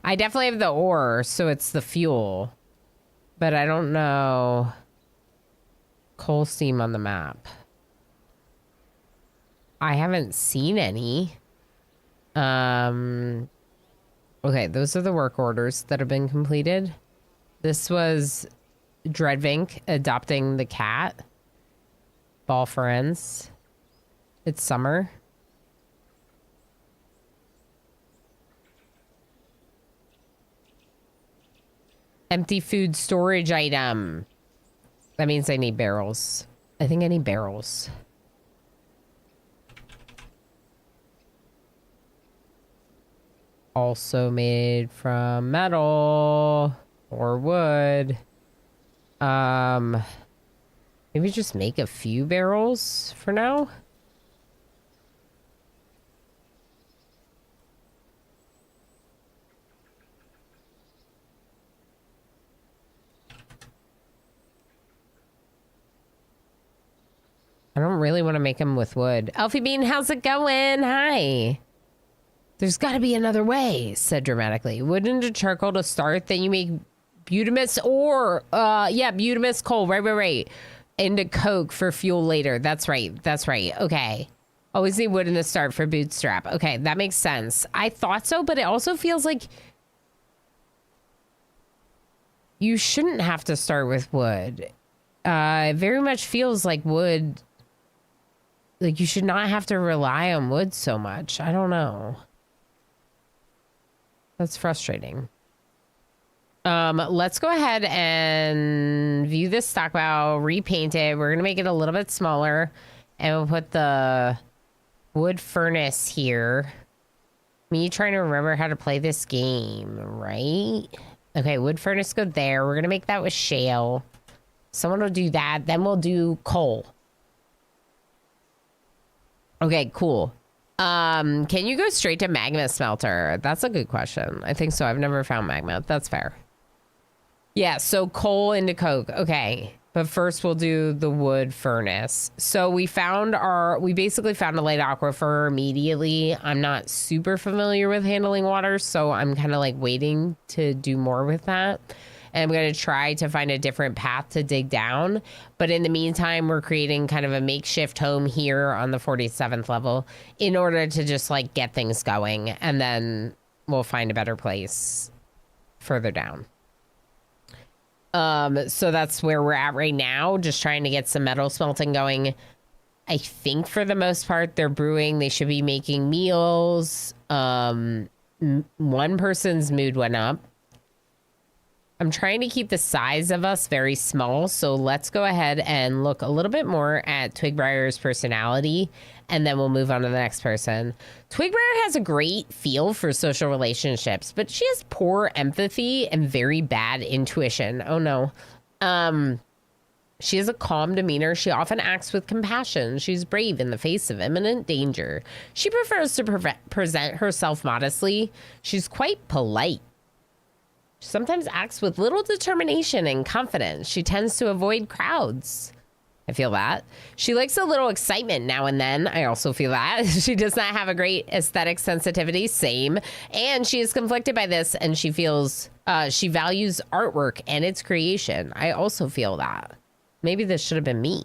I definitely have the ore, so it's the fuel. But I don't know coal seam on the map. I haven't seen any. Okay, those are the work orders that have been completed. This was Dreadvink adopting the cat. Ball friends. It's summer. Empty food storage item. That means I need barrels. I think I need barrels. Also made from metal or wood. Maybe just make a few barrels for now. I don't really want to make them with wood. Elfie Bean, how's it going? Hi. There's got to be another way, said dramatically. Wood into charcoal to start, then you make butamus or, butamus coal. Right. Into coke for fuel later. That's right. Okay. Always need wood in the start for bootstrap. Okay, that makes sense. I thought so, but it also feels like you shouldn't have to start with wood. It very much feels like wood, like you should not have to rely on wood so much. I don't know. That's frustrating. Let's go ahead and view this stockpile, repaint it. We're going to make it a little bit smaller, and we'll put the wood furnace here. Me trying to remember how to play this game, right? Okay, wood furnace go there. We're going to make that with shale. Someone will do that. Then we'll do coal. Okay, cool. Can you go straight to magma smelter? That's a good question. I think so. I've never found magma. That's fair. Yeah, so coal into coke. Okay. But first we'll do the wood furnace. So we basically found a light aquifer immediately. I'm not super familiar with handling water, so I'm kind of like waiting to do more with that. And I'm going to try to find a different path to dig down. But in the meantime, we're creating kind of a makeshift home here on the 47th level in order to just like get things going. And then we'll find a better place further down. So that's where we're at right now. Just trying to get some metal smelting going. I think for the most part, they're brewing. They should be making meals. One person's mood went up. I'm trying to keep the size of us very small, so let's go ahead and look a little bit more at Twigbrier's personality, and then we'll move on to the next person. Twigbrier has a great feel for social relationships, but she has poor empathy and very bad intuition. Oh no. She has a calm demeanor. She often acts with compassion. She's brave in the face of imminent danger. She prefers to present herself modestly. She's quite polite. Sometimes acts with little determination and confidence. She tends to avoid crowds. I feel that. She likes a little excitement now and then. I also feel that. She does not have a great aesthetic sensitivity. Same. And she is conflicted by this, and she feels she values artwork and its creation. I also feel that. Maybe this should have been me.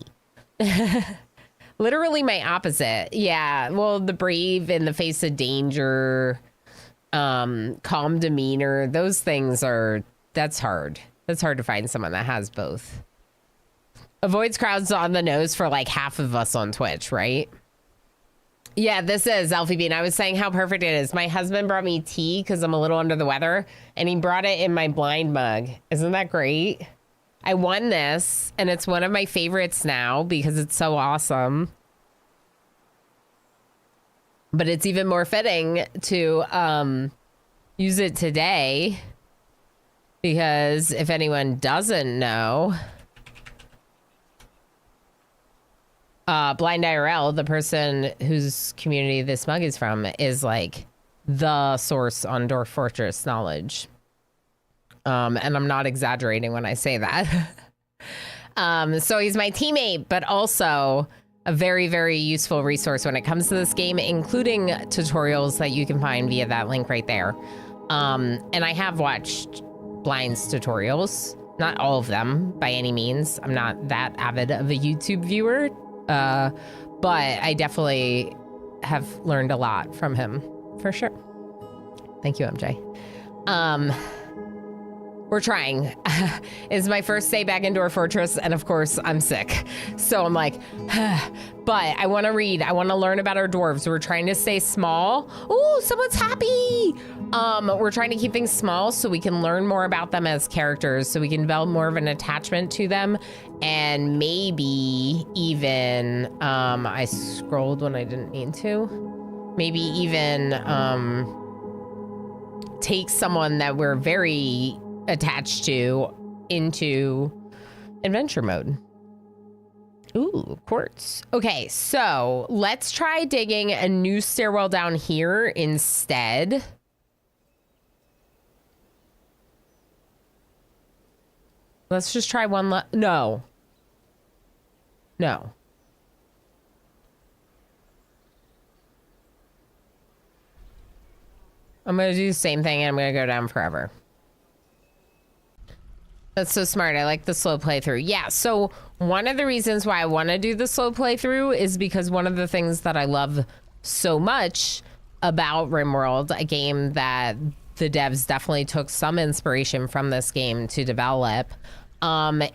Literally my opposite. Yeah. Well, the brave in the face of danger. Calm demeanor, those things that's hard. That's hard to find someone that has both. Avoids crowds on the nose for like half of us on Twitch, right? Yeah, this is Alfie Bean. I was saying how perfect it is. My husband brought me tea because I'm a little under the weather, and he brought it in my blind mug. Isn't that great? I won this, and it's one of my favorites now because it's so awesome. But it's even more fitting to use it today because if anyone doesn't know, Blind IRL, the person whose community this mug is from, is like the source on Dwarf Fortress knowledge. And I'm not exaggerating when I say that. So he's my teammate, but also a very, very useful resource when it comes to this game, including tutorials that you can find via that link right there. And I have watched Blind's tutorials, not all of them by any means. I'm not that avid of a YouTube viewer, but I definitely have learned a lot from him for sure. Thank you, MJ. We're trying. It's my first day back in Dwarf Fortress, and of course, I'm sick. So I'm like, but I want to read. I want to learn about our dwarves. We're trying to stay small. Ooh, someone's happy. We're trying to keep things small so we can learn more about them as characters, so we can develop more of an attachment to them, and maybe even, I scrolled when I didn't mean to. Maybe even take someone that we're very attached to into adventure mode. Ooh, quartz. Okay, so let's try digging a new stairwell down here instead. Let's just try one. No. I'm gonna do the same thing and I'm gonna go down forever. That's so smart. I like the slow playthrough. Yeah, so one of the reasons why I want to do the slow playthrough is because one of the things that I love so much about RimWorld, a game that the devs definitely took some inspiration from this game to develop,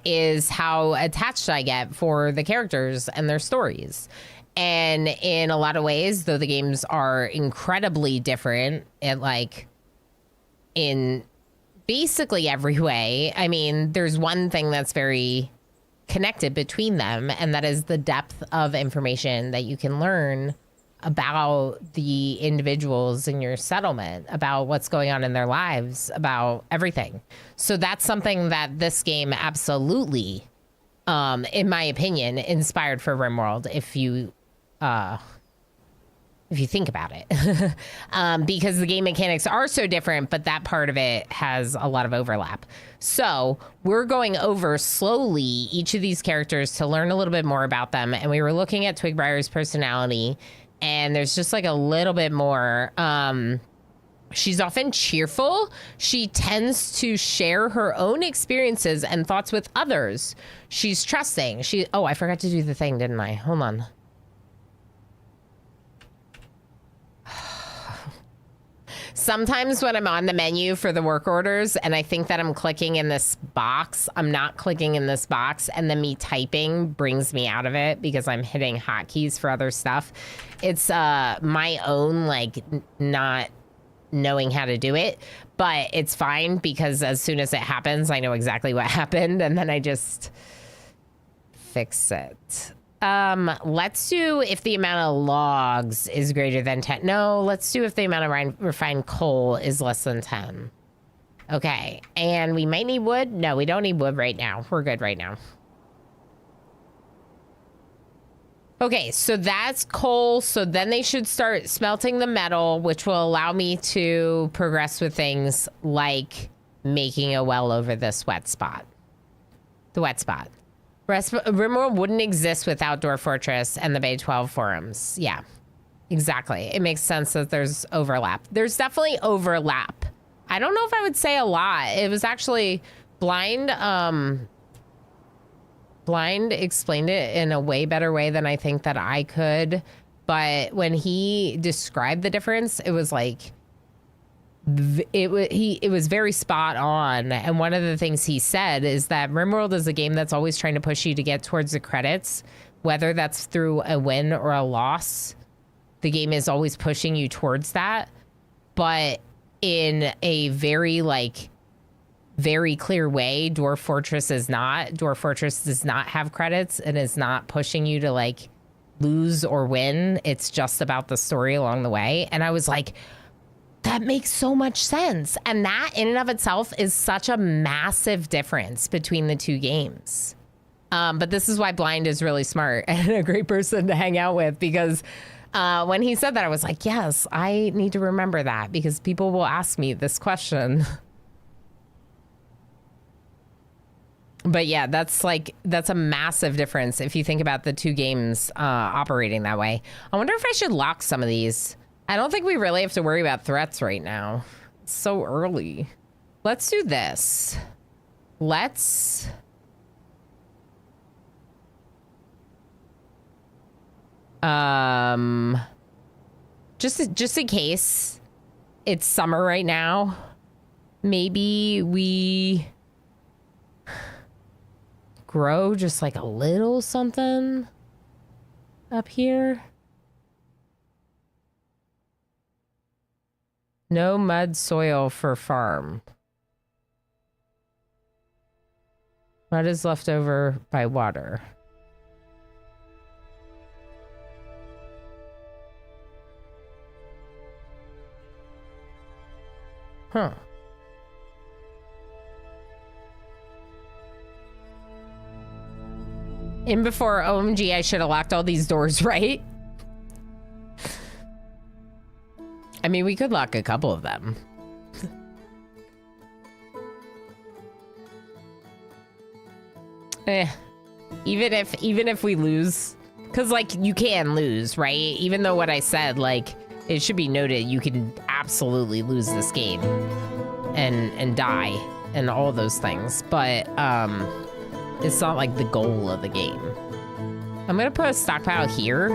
is how attached I get for the characters and their stories. And in a lot of ways, though the games are incredibly different in basically every way. I mean, there's one thing that's very connected between them, and that is the depth of information that you can learn about the individuals in your settlement, about what's going on in their lives, about everything. So that's something that this game absolutely, in my opinion, inspired for RimWorld, if you think about it. Because the game mechanics are so different, but that part of it has a lot of overlap. So we're going over slowly each of these characters to learn a little bit more about them. And we were looking at Twigbrier's personality, and there's just like a little bit more. She's often cheerful. She tends to share her own experiences and thoughts with others. She's trusting. Oh, I forgot to do the thing, didn't I? Hold on. Sometimes when I'm on the menu for the work orders and I think that I'm clicking in this box, I'm not clicking in this box, and then me typing brings me out of it because I'm hitting hotkeys for other stuff. It's my own, not knowing how to do it, but it's fine because as soon as it happens, I know exactly what happened, and then I just fix it. Let's do if the amount of logs is greater than 10. No, let's do if the amount of refined coal is less than 10. Okay, and we might need wood. No, we don't need wood right now. We're good right now. Okay, so that's coal. So then they should start smelting the metal, which will allow me to progress with things like making a well over this wet spot. The wet spot. RimWorld wouldn't exist without Dwarf Fortress and the Bay 12 forums. Yeah, exactly. It makes sense that there's overlap. There's definitely overlap. I don't know if I would say a lot. It was actually Blind explained it in a way better way than I think that I could. But when he described the difference, it was like, it was very spot on. And one of the things he said is that RimWorld is a game that's always trying to push you to get towards the credits, whether that's through a win or a loss. The game is always pushing you towards that, but in a very clear way. Dwarf Fortress is not. Dwarf Fortress does not have credits and is not pushing you to lose or win. It's just about the story along the way. And I was like, that makes so much sense. And that in and of itself is such a massive difference between the two games. But this is why Blind is really smart and a great person to hang out with, because when he said that, I was like, yes, I need to remember that because people will ask me this question. But yeah, that's a massive difference if you think about the two games operating that way. I wonder if I should lock some of these. I don't think we really have to worry about threats right now. It's so early. Let's do this. Let's... just in case it's summer right now, maybe we grow just a little something up here. No mud soil for farm. Mud is left over by water. Huh. In before OMG, I should have locked all these doors, right? I mean, we could lock a couple of them. Even if we lose, because you can lose, right? Even though what I said, it should be noted you can absolutely lose this game and die and all those things, but it's not like the goal of the game. I'm gonna put a stockpile here,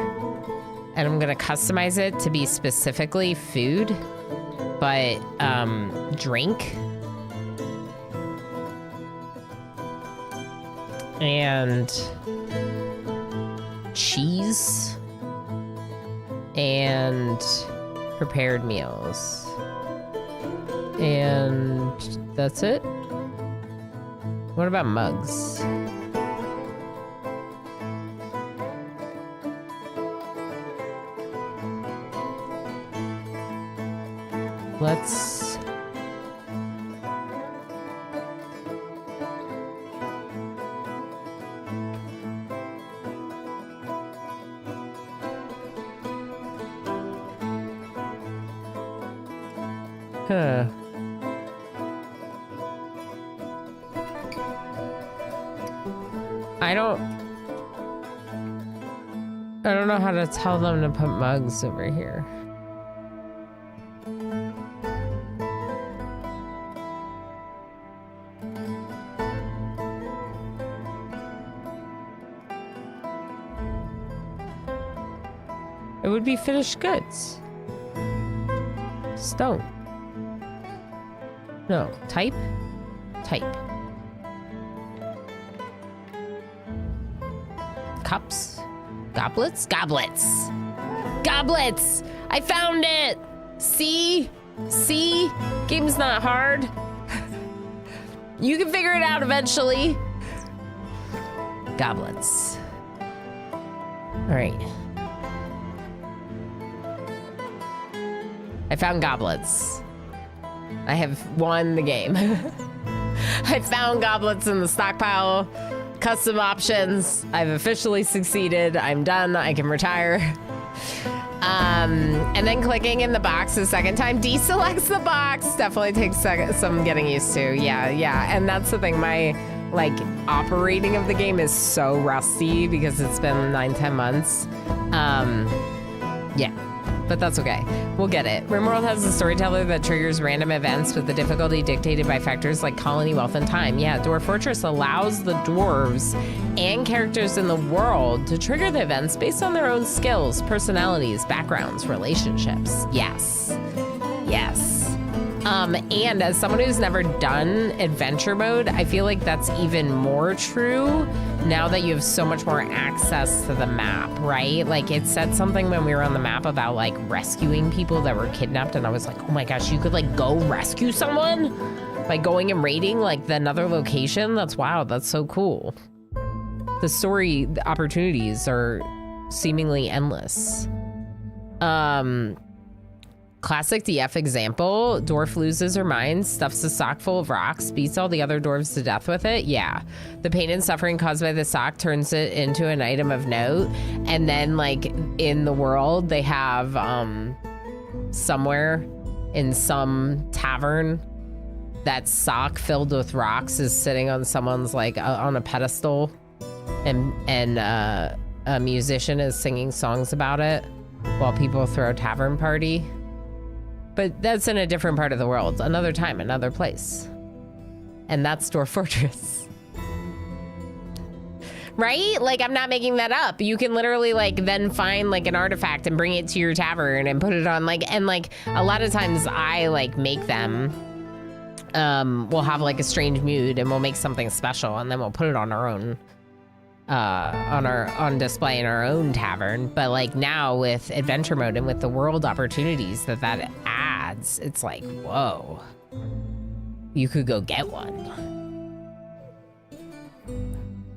and I'm gonna customize it to be specifically food, but drink and cheese and prepared meals. And that's it. What about mugs? Let's... Huh. I don't know how to tell them to put mugs over here. It would be finished goods. Stone. No, type. Cups? Goblets? Goblets! I found it! See? Game's not hard. You can figure it out eventually. Goblets. All right. I found goblets. I have won the game. I found goblets in the stockpile. Custom options. I've officially succeeded. I'm done. I can retire. And then clicking in the box the second time deselects the box. Definitely takes some getting used to. Yeah. And that's the thing. My operating of the game is so rusty because it's been 9-10 months. Yeah. But that's okay. We'll get it. RimWorld has a storyteller that triggers random events with the difficulty dictated by factors like colony wealth and time. Yeah, Dwarf Fortress allows the dwarves and characters in the world to trigger the events based on their own skills, personalities, backgrounds, relationships. Yes. And as someone who's never done adventure mode, I feel like that's even more true now that you have so much more access to the map, right? Like it said something when we were on the map about like rescuing people that were kidnapped, and I was like, oh my gosh, you could like go rescue someone by going and raiding like another location? That's wild. That's so cool. The story opportunities are seemingly endless. Classic DF example, dwarf loses her mind, stuffs a sock full of rocks, beats all the other dwarves to death with it. Yeah. The pain and suffering caused by the sock turns it into an item of note. And then like in the world, they have somewhere in some tavern, that sock filled with rocks is sitting on someone's like on a pedestal, and a musician is singing songs about it while people throw a tavern party. But that's in a different part of the world, another time, another place. And that's Dwarf Fortress. Right? Like, I'm not making that up. You can literally, like, then find, like, an artifact and bring it to your tavern and put it on, like, and, like, a lot of times I, like, make them. We'll have, like, a strange mood and we'll make something special and then we'll put it on our own, on display in our own tavern. But, like, now with adventure mode and with the world opportunities that adds, it's like, whoa, you could go get one.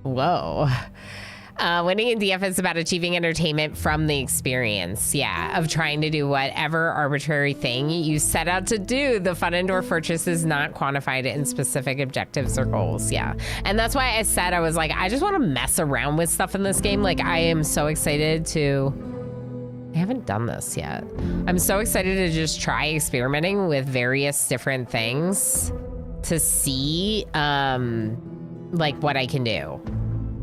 Whoa. Winning in DF is about achieving entertainment from the experience, yeah, of trying to do whatever arbitrary thing you set out to do. The fun in Dwarf Fortress is not quantified in specific objectives or goals, yeah. And that's why I said, I was like, I just want to mess around with stuff in this game. Like, I am so excited to... I haven't done this yet. I'm so excited to just try experimenting with various different things to see, like, what I can do.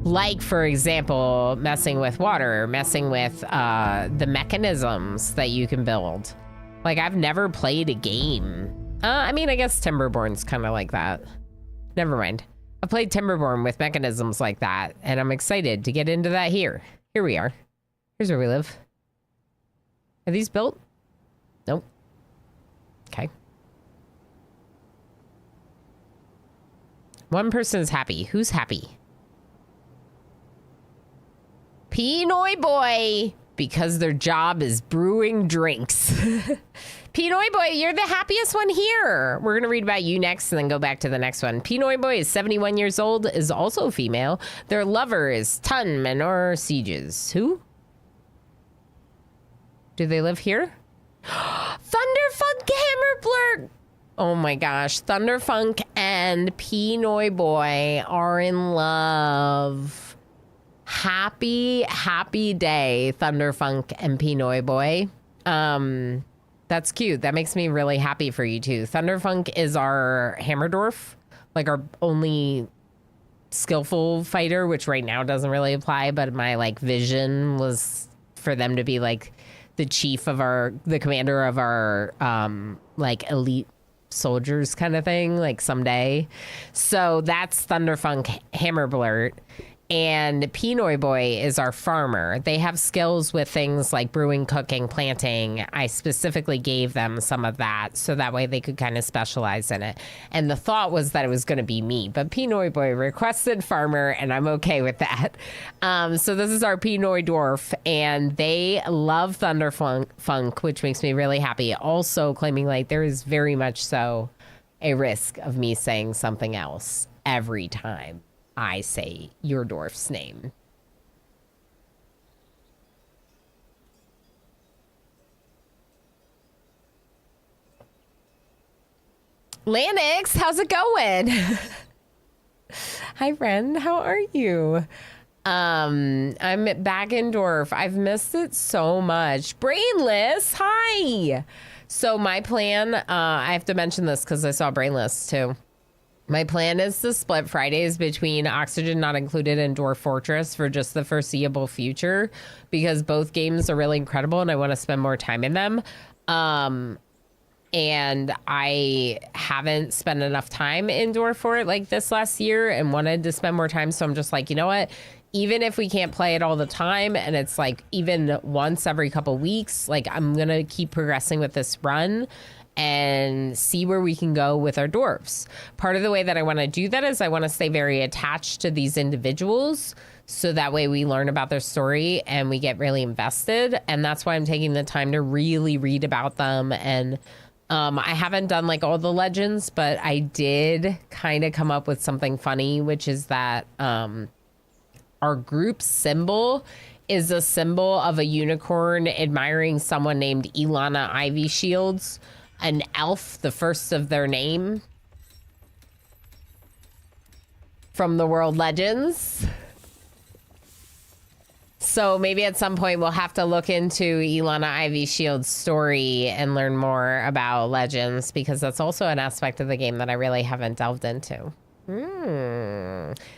Like, for example, messing with water, messing with the mechanisms that you can build. Like, I've never played a game. I mean, I guess Timberborn's kind of like that. Never mind. I played Timberborn with mechanisms like that, and I'm excited to get into that here. Here we are. Here's where we live. Are these built? Nope. Okay. One person is happy. Who's happy? Pinoy Boy, because their job is brewing drinks. Pinoy Boy, you're the happiest one here. We're going to read about you next and then go back to the next one. Pinoy Boy is 71 years old, is also female. Their lover is Tun Manor Sieges. Who? Do they live here? Thunderfunk Hammerblurg. Oh my gosh. Thunderfunk and Pinoy Boy are in love. Happy, happy day, Thunderfunk and Pinoy Boy. That's cute. That makes me really happy for you two. Thunderfunk is our Hammerdorf, like our only skillful fighter, which right now doesn't really apply, but my like vision was for them to be like the chief of the commander of our like elite soldiers kind of thing, like someday. So that's Thunderfunk Hammerblurt. And Pinoy Boy is our farmer. They have skills with things like brewing, cooking, planting. I specifically gave them some of that so that way they could kind of specialize in it. And the thought was that it was going to be me, but Pinoy Boy requested farmer, and I'm okay with that. So this is our Pinoy Dwarf, and they love Thunderfunk, which makes me really happy. Also claiming like there is very much so a risk of me saying something else every time I say your dwarf's name. Lanix, how's it going? Hi, friend. How are you? I'm back in Dwarf. I've missed it so much. Brainless, hi. So my plan, I have to mention this because I saw Brainless too. My plan is to split Fridays between Oxygen Not Included and Dwarf Fortress for just the foreseeable future because both games are really incredible and I want to spend more time in them. And I haven't spent enough time in Dwarf Fort like this last year and wanted to spend more time. So I'm just like, you know what? Even if we can't play it all the time and it's like even once every couple weeks, like I'm going to keep progressing with this run and see where we can go with our dwarfs. Part of the way that I want to do that is I want to stay very attached to these individuals so that way we learn about their story and we get really invested. And that's why I'm taking the time to really read about them. And I haven't done like all the legends, but I did kind of come up with something funny, which is that our group symbol is a symbol of a unicorn admiring someone named Ilana Ivy Shields, an elf, the first of their name from the World Legends. So maybe at some point we'll have to look into Ilana Ivy Shield's story and learn more about Legends because that's also an aspect of the game that I really haven't delved into.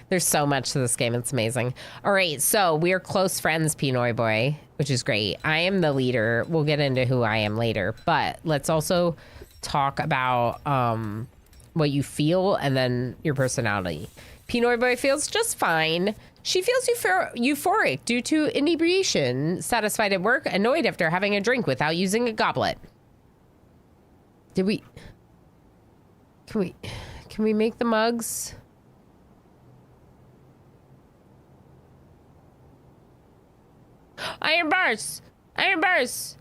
There's so much to this game. It's amazing. All right, so we're close friends, Pinoy Boy, which is great. I am the leader. We'll get into who I am later, but let's also talk about what you feel and then your personality. Pinoy Boy feels just fine. She feels euphoric due to inebriation, satisfied at work, annoyed after having a drink without using a goblet. Can we make the mugs? Iron bars! Iron bars!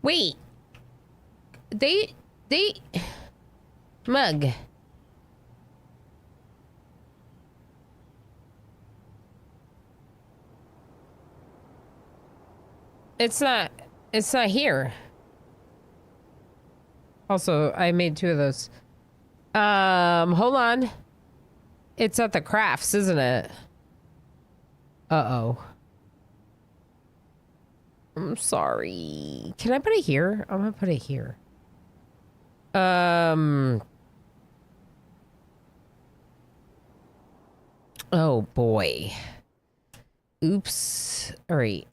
Wait. They mug. It's not here. Also, I made 2 of those. Hold on. It's at the crafts, isn't it? Uh-oh. I'm sorry. Can I put it here? I'm gonna put it here. Oh boy. Oops. All right.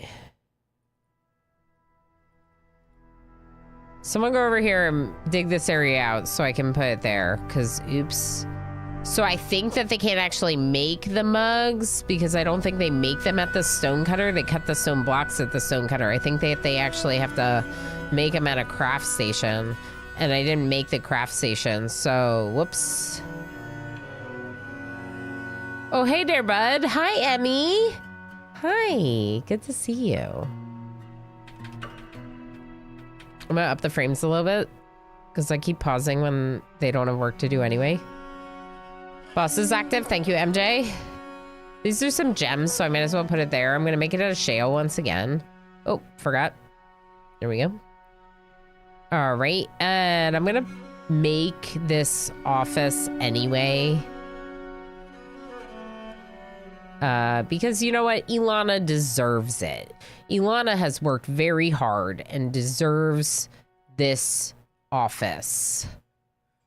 Someone go over here and dig this area out so I can put it there, because oops. So I think that they can't actually make the mugs because I don't think they make them at the stone cutter. They cut the stone blocks at the stone cutter. I think they actually have to make them at a craft station, and I didn't make the craft station, so whoops. Oh, hey there, bud. Hi, Emmy. Hi, good to see you. I'm gonna up the frames a little bit because I keep pausing when they don't have work to do anyway. Boss is active. Thank you, MJ. These are some gems, so I might as well put it there. I'm gonna make it out of shale once again. Oh, forgot. There we go. All right, and I'm gonna make this office anyway. Because you know what? Ilana deserves it. Ilana has worked very hard and deserves this office,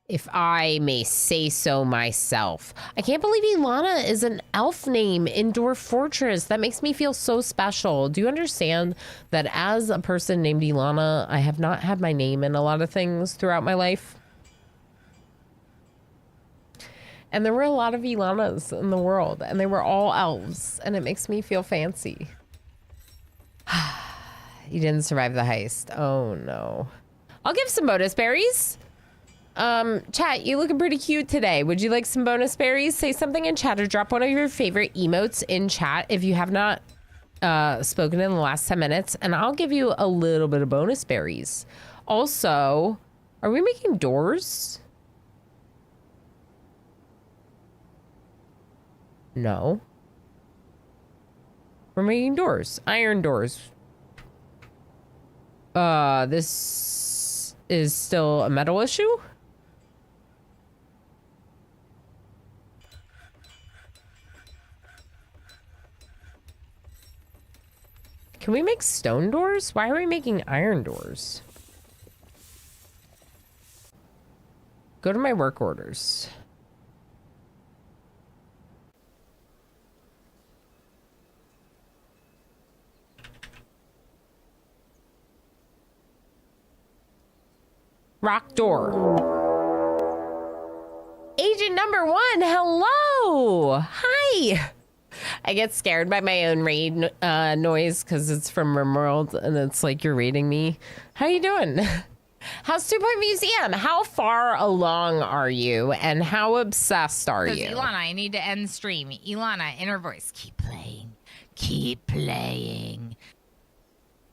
if I may say so myself. I can't believe Ilana is an elf name in Dwarf Fortress. That makes me feel so special. Do you understand that as a person named Ilana, I have not had my name in a lot of things throughout my life? And there were a lot of Ilanas in the world, and they were all elves, and it makes me feel fancy. You didn't survive the heist. Oh, no. I'll give some bonus berries. Chat, you looking pretty cute today. Would you like some bonus berries? Say something in chat or drop one of your favorite emotes in chat if you have not spoken in the last 10 minutes, and I'll give you a little bit of bonus berries. Also, are we making doors? No. We're making doors. Iron doors. This is still a metal issue? Can we make stone doors? Why are we making iron doors? Go to my work orders. Rock door. Agent number 1, hello. Hi. I get scared by my own raid noise because it's from RimWorld and it's like you're raiding me. How you doing? How's 2 Point Museum? How far along are you and how obsessed are you? Ilana, I need to end stream. Ilana, inner voice, keep playing. Keep playing.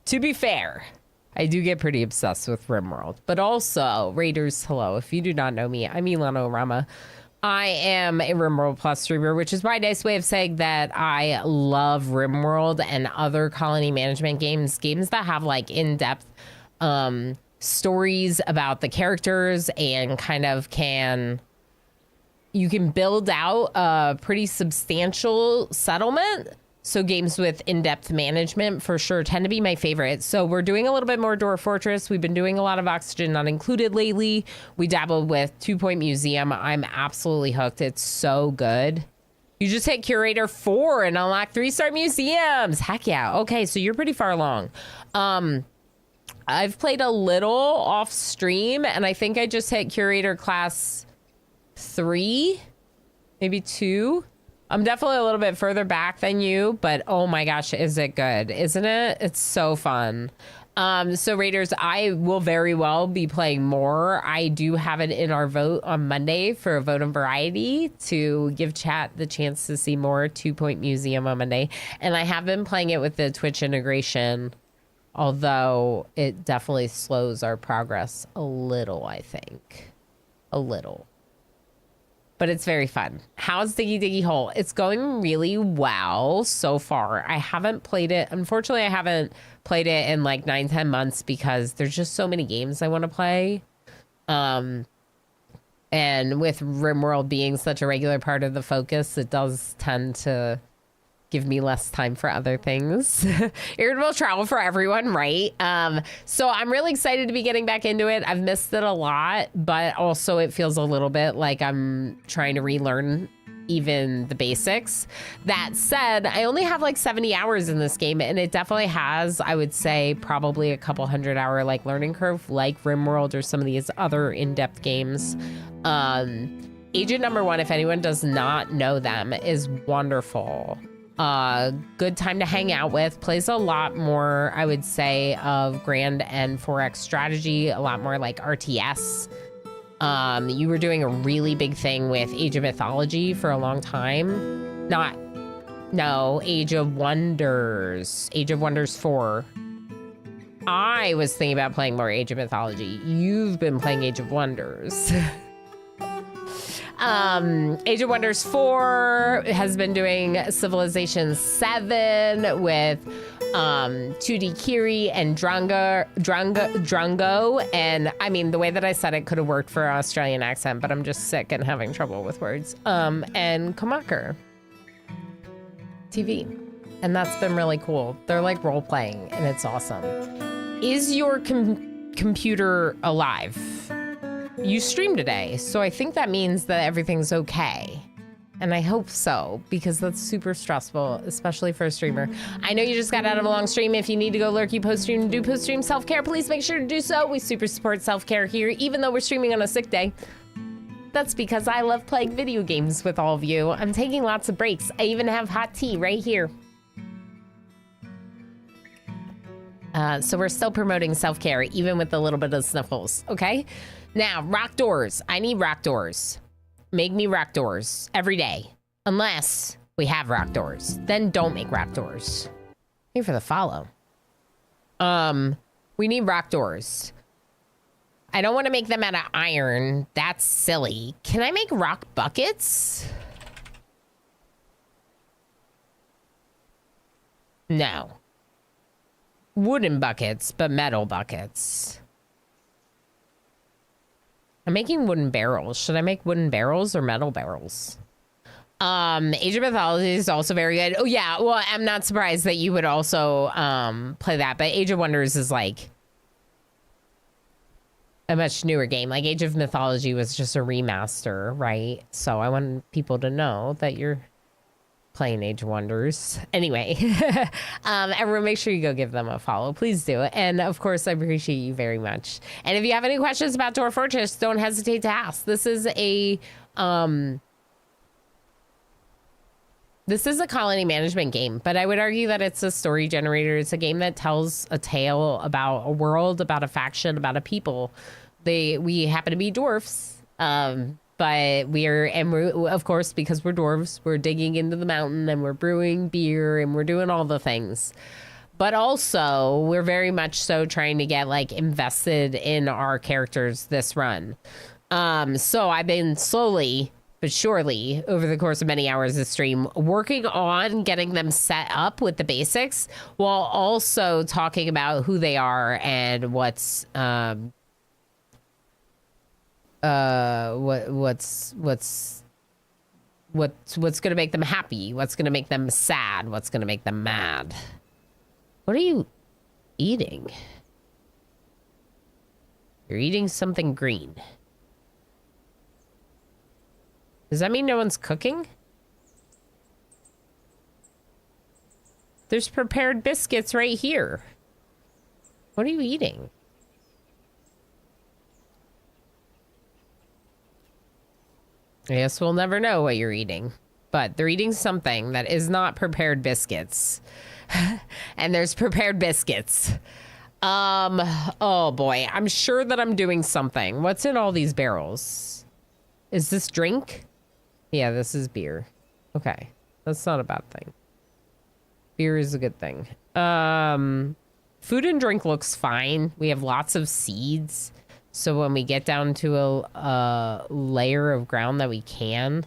To be fair, I do get pretty obsessed with RimWorld, but also, Raiders, hello. If you do not know me, I'm Ilana Rama. I am a RimWorld Plus streamer, which is my nice way of saying that I love RimWorld and other colony management games that have like in-depth stories about the characters and kind of you can build out a pretty substantial settlement. So games with in-depth management for sure tend to be my favorite. So we're doing a little bit more Dwarf Fortress. We've been doing a lot of Oxygen Not Included lately. We dabbled with 2 Point Museum. I'm absolutely hooked. It's so good. You just hit Curator 4 and unlock 3-star museums. Heck yeah. Okay, so you're pretty far along. I've played a little off stream and I think I just hit Curator Class 3, maybe 2. I'm definitely a little bit further back than you, but oh my gosh, is it good? Isn't it? It's so fun. So Raiders, I will very well be playing more. I do have it in our vote on Monday for a vote on variety to give chat the chance to see more 2 Point Museum on Monday. And I have been playing it with the Twitch integration, although it definitely slows our progress a little, I think. A little. But it's very fun. How's Diggy Diggy Hole? It's going really well so far. I haven't played it. Unfortunately, I haven't played it in like 9-10 months because there's just so many games I want to play. And with RimWorld being such a regular part of the focus, it does tend to give me less time for other things. Irritable travel for everyone, right? So I'm really excited to be getting back into it. I've missed it a lot, but also it feels a little bit like I'm trying to relearn even the basics. That said, I only have like 70 hours in this game, and it definitely has, I would say, probably a couple 100-hour like learning curve, like RimWorld or some of these other in-depth games. Agent number 1, if anyone does not know them, is wonderful. Good time to hang out with. Plays a lot more, I would say, of Grand and 4X strategy, a lot more like RTS. You were doing a really big thing with Age of Mythology for a long time. Age of Wonders. Age of Wonders 4. I was thinking about playing more Age of Mythology. You've been playing Age of Wonders. Age of Wonders 4 has been doing Civilization 7 with 2D Kiri and Drungo. And I mean, the way that I said it could have worked for an Australian accent, but I'm just sick and having trouble with words. And Komaker TV. And that's been really cool. They're like role playing and it's awesome. Is your computer alive? You streamed today, so I think that means that everything's okay. And I hope so, because that's super stressful, especially for a streamer. I know you just got out of a long stream. If you need to go lurky post-stream and do post-stream self-care, please make sure to do so. We super support self-care here, even though we're streaming on a sick day. That's because I love playing video games with all of you. I'm taking lots of breaks. I even have hot tea right here. So we're still promoting self-care, even with a little bit of sniffles, okay? Now, rock doors. I need rock doors. Make me rock doors every day. Unless we have rock doors. Then don't make rock doors. Thank you for the follow. We need rock doors. I don't want to make them out of iron. That's silly. Can I make rock buckets? No. Wooden buckets, but metal buckets. I'm making wooden barrels. Should I make wooden barrels or metal barrels? Age of Mythology is also very good. Oh yeah, well, I'm not surprised that you would also play that, but Age of Wonders is like a much newer game. Like Age of Mythology was just a remaster, right? So I want people to know that you're playing Age of Wonders. Anyway, everyone make sure you go give them a follow. Please do. And of course, I appreciate you very much. And if you have any questions about Dwarf Fortress, don't hesitate to ask. This is a colony management game, but I would argue that it's a story generator. It's a game that tells a tale about a world, about a faction, about a people. We happen to be dwarfs. But we're, of course, because we're dwarves, we're digging into the mountain and we're brewing beer and we're doing all the things. But also, we're very much so trying to get like invested in our characters this run. So I've been slowly but surely over the course of many hours of stream working on getting them set up with the basics while also talking about who they are and what's gonna make them happy, what's gonna make them sad, what's gonna make them mad. What are you eating? You're eating something green. Does that mean no one's cooking? There's prepared biscuits right here. What are you eating? I guess we'll never know what you're eating, but they're eating something that is not prepared biscuits. And there's prepared biscuits. Oh boy, I'm sure that I'm doing something. What's in all these barrels? Is this drink? Yeah, this is beer. Okay, that's not a bad thing. Beer is a good thing. Food and drink looks fine. We have lots of seeds. So when we get down to a layer of ground that we can.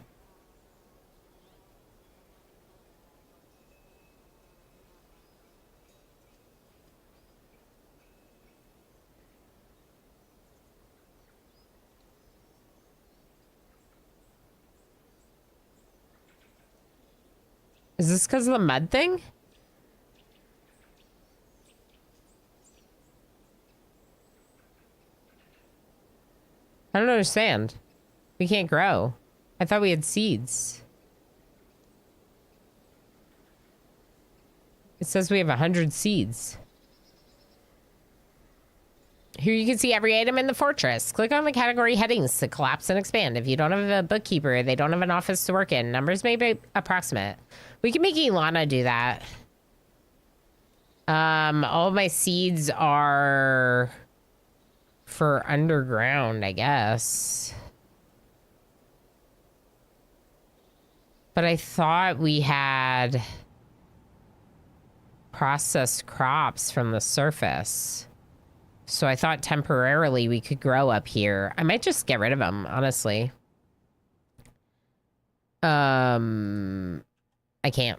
Is this because of the mud thing? I don't understand. We can't grow. I thought we had seeds. It says we have 100 seeds. Here you can see every item in the fortress. Click on the category headings to collapse and expand. If you don't have a bookkeeper, they don't have an office to work in. Numbers may be approximate. We can make Ilana do that. All of my seeds are for underground, I guess. But I thought we had processed crops from the surface. So I thought temporarily we could grow up here. I might just get rid of them, honestly. I can't.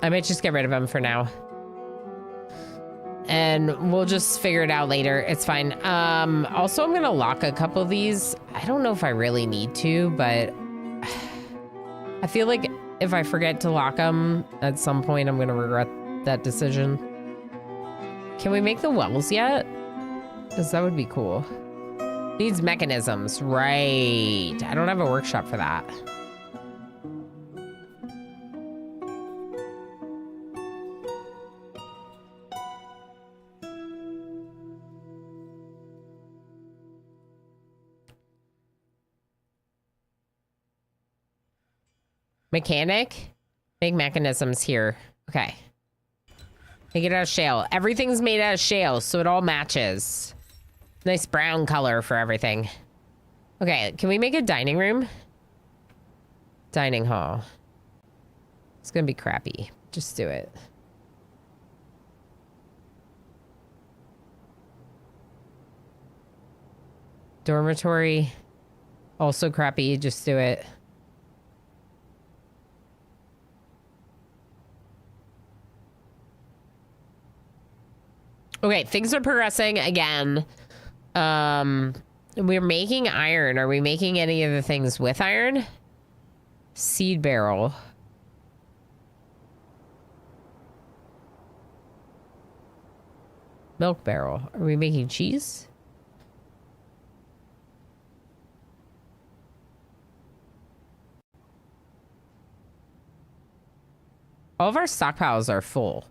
I might just get rid of them for now. And we'll just figure it out later. It's fine. Also, I'm gonna lock a couple of these. I don't know if I really need to, but I feel like if I forget to lock them at some point, I'm gonna regret that decision. Can we make the wells yet? Because that would be cool. Needs mechanisms, right? I don't have a workshop for that. Mechanic? Make mechanisms here. Okay. Make it out of shale. Everything's made out of shale, so it all matches. Nice brown color for everything. Okay, can we make a dining room? Dining hall. It's gonna be crappy. Just do it. Dormitory. Also crappy. Just do it. Okay, things are progressing again. We're making iron. Are we making any of the things with iron? Seed barrel. Milk barrel. Are we making cheese? All of our stockpiles are full.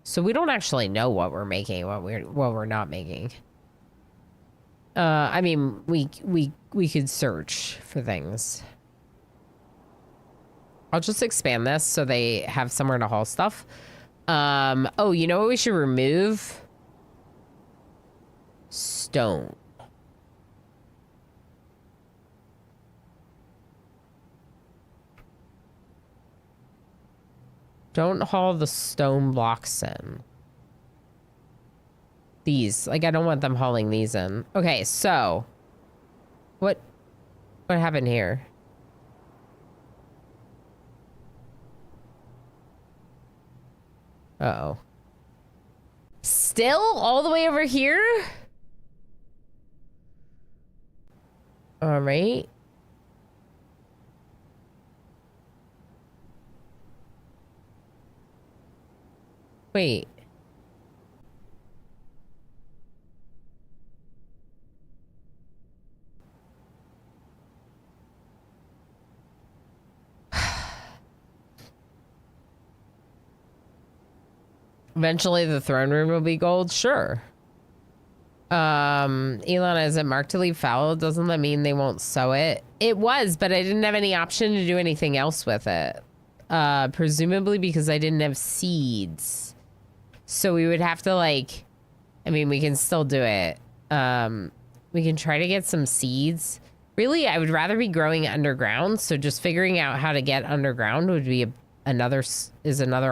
So we don't actually know what we're making, what we're not making. I mean, we could search for things. I'll just expand this so they have somewhere to haul stuff. Oh, you know what we should remove? Stone. Don't haul the stone blocks in. These. Like, I don't want them hauling these in. Okay, so. What happened here? Uh-oh. Still all the way over here? All right. Wait. Eventually the throne room will be gold? Sure. Elon, is it marked to leave fallow? Doesn't that mean they won't sow it? It was, but I didn't have any option to do anything else with it. Presumably because I didn't have seeds. So we would have to, like, I mean, we can still do it. We can try to get some seeds. Really, I would rather be growing underground. So just figuring out how to get underground would be another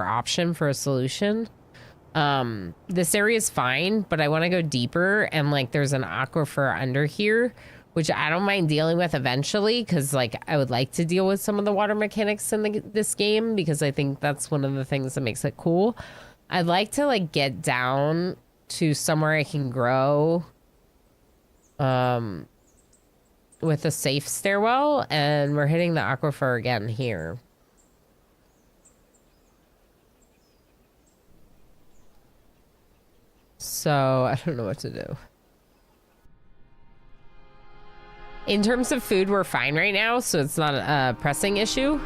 option for a solution. This area is fine, but I want to go deeper, and like there's an aquifer under here, which I don't mind dealing with eventually, because like I would like to deal with some of the water mechanics in this game, because I think that's one of the things that makes it cool. I'd like to like get down to somewhere I can grow with a safe stairwell, and we're hitting the aquifer again here. So I don't know what to do. In terms of food, we're fine right now, so it's not a pressing issue.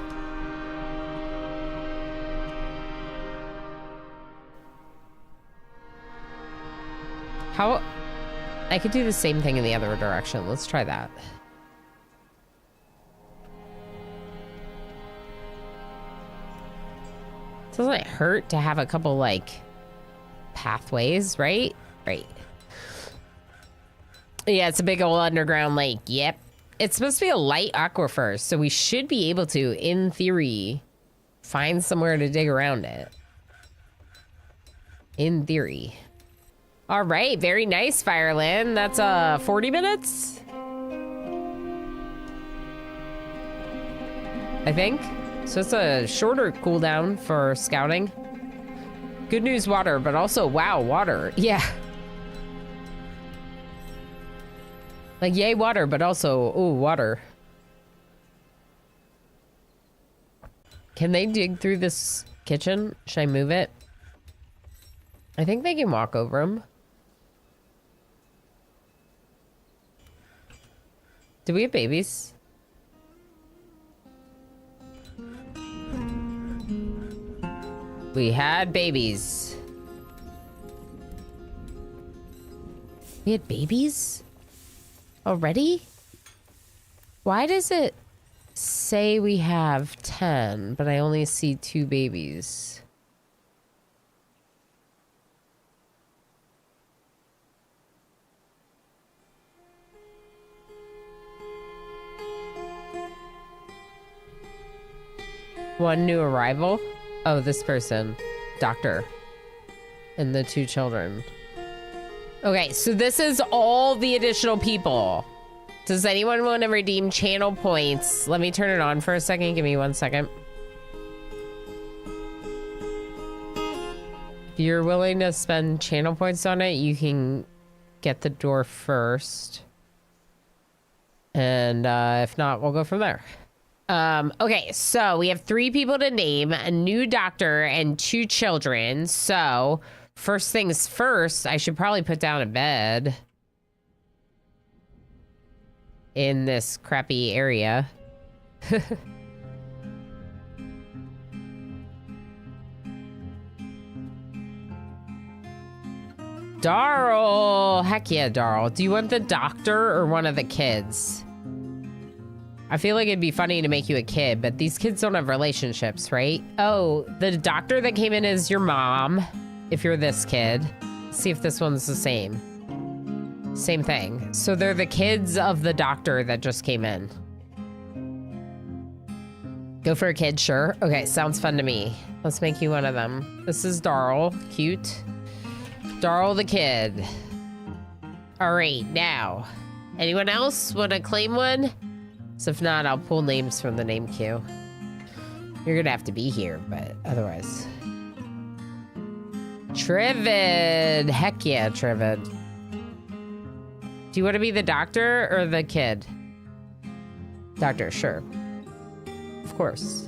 How... I could do the same thing in the other direction. Let's try that. Doesn't it hurt to have a couple, like, pathways, right? Right. Yeah, it's a big old underground lake. Yep. It's supposed to be a light aquifer, so we should be able to, in theory, find somewhere to dig around it. In theory. All right, very nice, Fireland. That's 40 minutes? I think. So it's a shorter cooldown for scouting. Good news, water, but also, wow, water. Yeah. Like, yay, water, but also, ooh, water. Can they dig through this kitchen? Should I move it? I think they can walk over them. Do we have babies? We had babies. We had babies? Already? Why does it say we have 10, but I only see 2 babies? One new arrival? Oh, this person. Doctor. And the 2 children. Okay, so this is all the additional people. Does anyone want to redeem channel points? Let me turn it on for a second. Give me 1 second. If you're willing to spend channel points on it, you can get the Dwarf first. And if not, we'll go from there. Okay, so we have 3 people to name, a new doctor and 2 children. So first things first, I should probably put down a bed in this crappy area. Darl! Heck yeah, Darl. Do you want the doctor or one of the kids? I feel like it'd be funny to make you a kid, but these kids don't have relationships, right? Oh, the doctor that came in is your mom, if you're this kid. See if this one's the same. Same thing. So they're the kids of the doctor that just came in. Go for a kid, sure. Okay, sounds fun to me. Let's make you one of them. This is Darl. Cute. Darl the kid. All right, now. Anyone else want to claim one? So if not, I'll pull names from the name queue. You're gonna have to be here, but otherwise. Trivid! Heck yeah, Trivid. Do you want to be the doctor or the kid? Doctor, sure. Of course.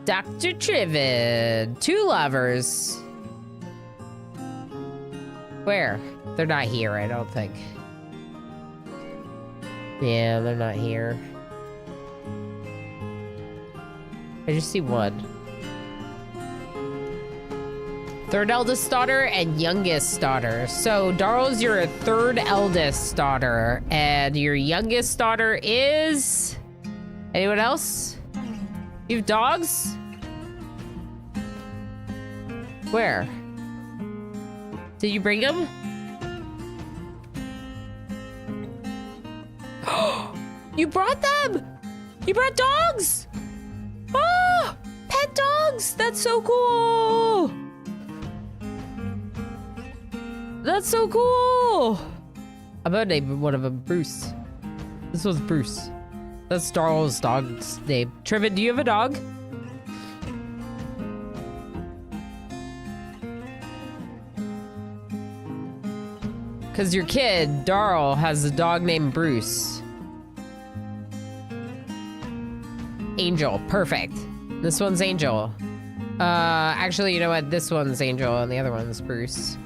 Dr. Trivid. 2 lovers. Where? They're not here, I don't think. Yeah, they're not here. I just see 1. 3rd eldest daughter and youngest daughter. So Darl's your 3rd eldest daughter, and your youngest daughter is... Anyone else? You have dogs? Where? Did you bring them? You brought them! You brought dogs! Oh! Pet dogs! That's so cool! That's so cool! I'm gonna name one of them Bruce. This was Bruce. That's Darl's dog's name. Trivid, do you have a dog? Because your kid, Darl, has a dog named Bruce. Angel, perfect. This one's Angel. Actually, you know what? This one's Angel and the other one's Bruce.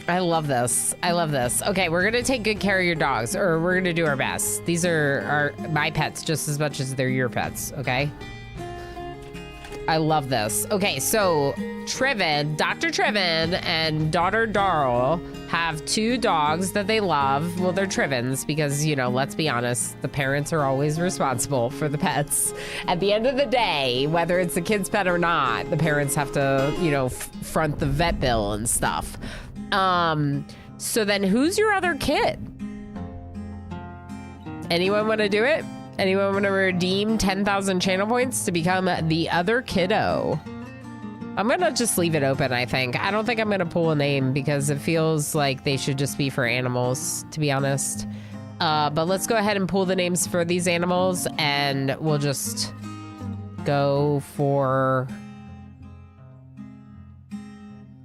I love this. I love this. Okay, we're gonna take good care of your dogs, or we're gonna do our best. These are my pets just as much as they're your pets, okay? I love this. Okay, so Trivin, Dr. Trivin and daughter Darl have 2 dogs that they love. Well, they're Trivins because, you know, let's be honest, the parents are always responsible for the pets. At the end of the day, whether it's the kid's pet or not, the parents have to, you know, front the vet bill and stuff. So then who's your other kid? Anyone want to do it? Anyone want to redeem 10,000 channel points to become the other kiddo? I'm going to just leave it open, I think. I don't think I'm going to pull a name because it feels like they should just be for animals, to be honest. But let's go ahead and pull the names for these animals and we'll just go for...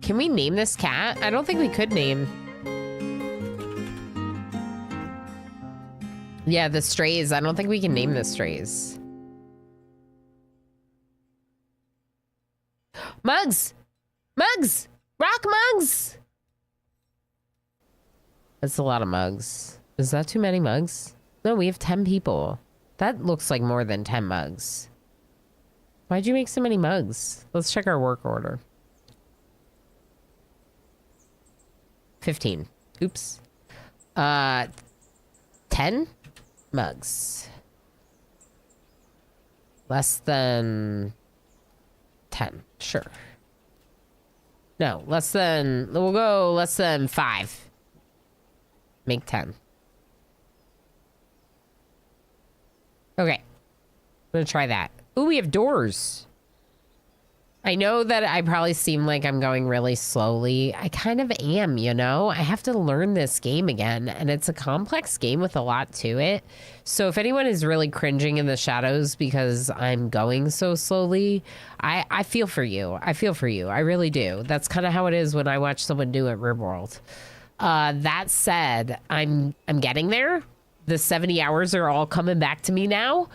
Can we name this cat? I don't think we could name. Yeah, the strays. I don't think we can name the strays. Mugs! Mugs! Rock mugs! That's a lot of mugs. Is that too many mugs? No, we have 10 people. That looks like more than 10 mugs. Why'd you make so many mugs? Let's check our work order. 15. Oops. 10 mugs. Less than 10. Sure. No, less than... We'll go less than 5. Make 10. Okay. I'm gonna try that. Ooh, we have doors. I know that I probably seem like I'm going really slowly. I kind of am, you know? I have to learn this game again, and it's a complex game with a lot to it. So if anyone is really cringing in the shadows because I'm going so slowly, I feel for you. I feel for you. I really do. That's kind of how it is when I watch someone do it RimWorld. That said, I'm getting there. The 70 hours are all coming back to me now.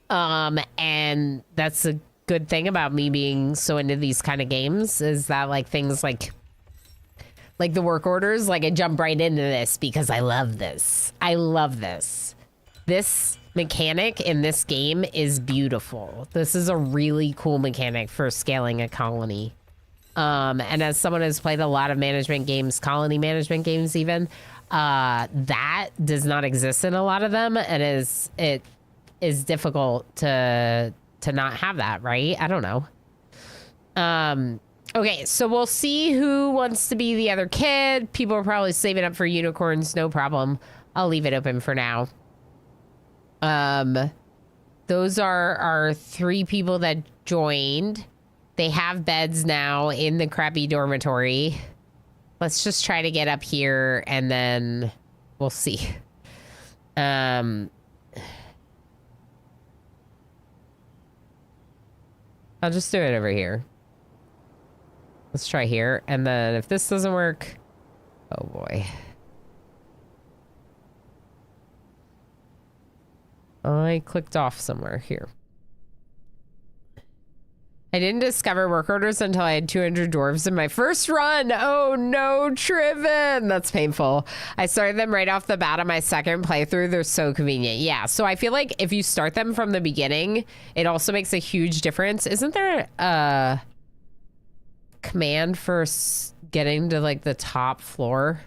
And that's a good thing about me being so into these kind of games is that like things like the work orders, like I jump right into this because I love this. I love this. This mechanic in this game is beautiful. This is a really cool mechanic for scaling a colony. And as someone who's played a lot of management games, colony management games even, that does not exist in a lot of them, and it is difficult to not have that, right? I don't know. Okay, so we'll see who wants to be the other kid. People are probably saving up for unicorns, no problem. I'll leave it open for now. Those are our 3 people that joined. They have beds now in the crappy dormitory. Let's just try to get up here and then we'll see. I'll just do it over here. Let's try here. And then if this doesn't work... Oh boy. I clicked off somewhere here. I didn't discover work orders until I had 200 dwarves in my first run. Oh no, Triven. That's painful. I started them right off the bat on my second playthrough. They're so convenient. Yeah, so I feel like if you start them from the beginning, it also makes a huge difference. Isn't there a command for getting to like the top floor?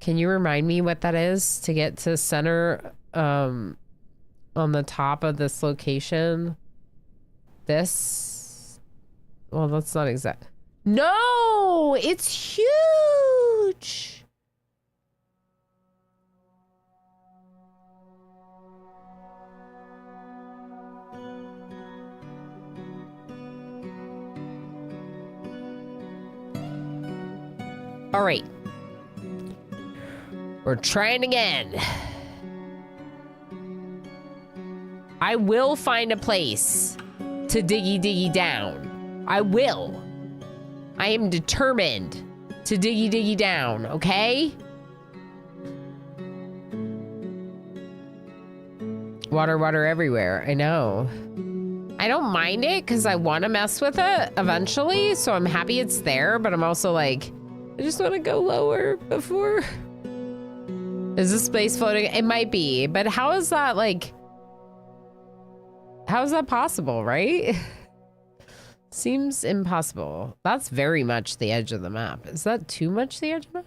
Can you remind me what that is to get to center on the top of this location? This... Well, that's not exact. No, it's huge. All right. We're trying again. I will find a place to diggy down. I will. I am determined to diggy diggy down, okay? Water, water everywhere. I know. I don't mind it because I want to mess with it eventually, so I'm happy it's there, but I'm also like, I just want to go lower before. Is this space floating? It might be, but how is that like, how is that possible, right? Seems impossible. That's very much the edge of the map. Is that too much the edge of the map?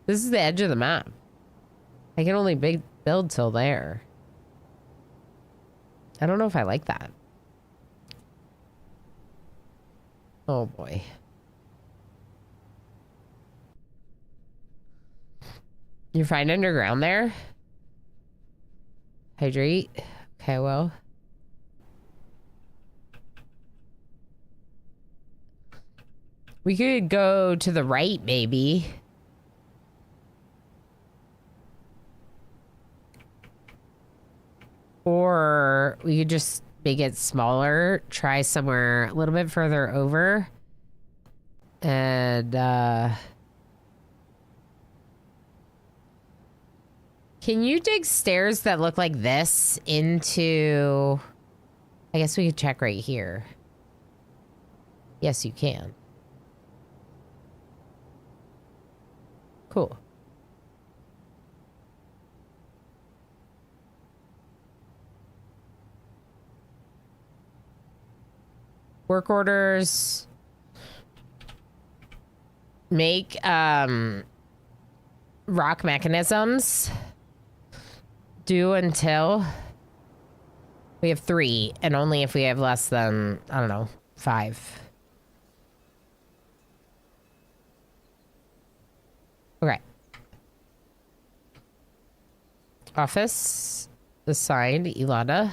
This is the edge of the map. I can only build till there. I don't know if I like that. Oh boy. You're fine underground there? Hydrate. Okay, well. We could go to the right, maybe. Or we could just make it smaller, try somewhere a little bit further over. And, can you dig stairs that look like this into... I guess we could check right here. Yes, you can. Cool. Work orders. Make rock mechanisms. Do until we have 3, and only if we have less than, I don't know, 5. Okay. Office assigned Ilana.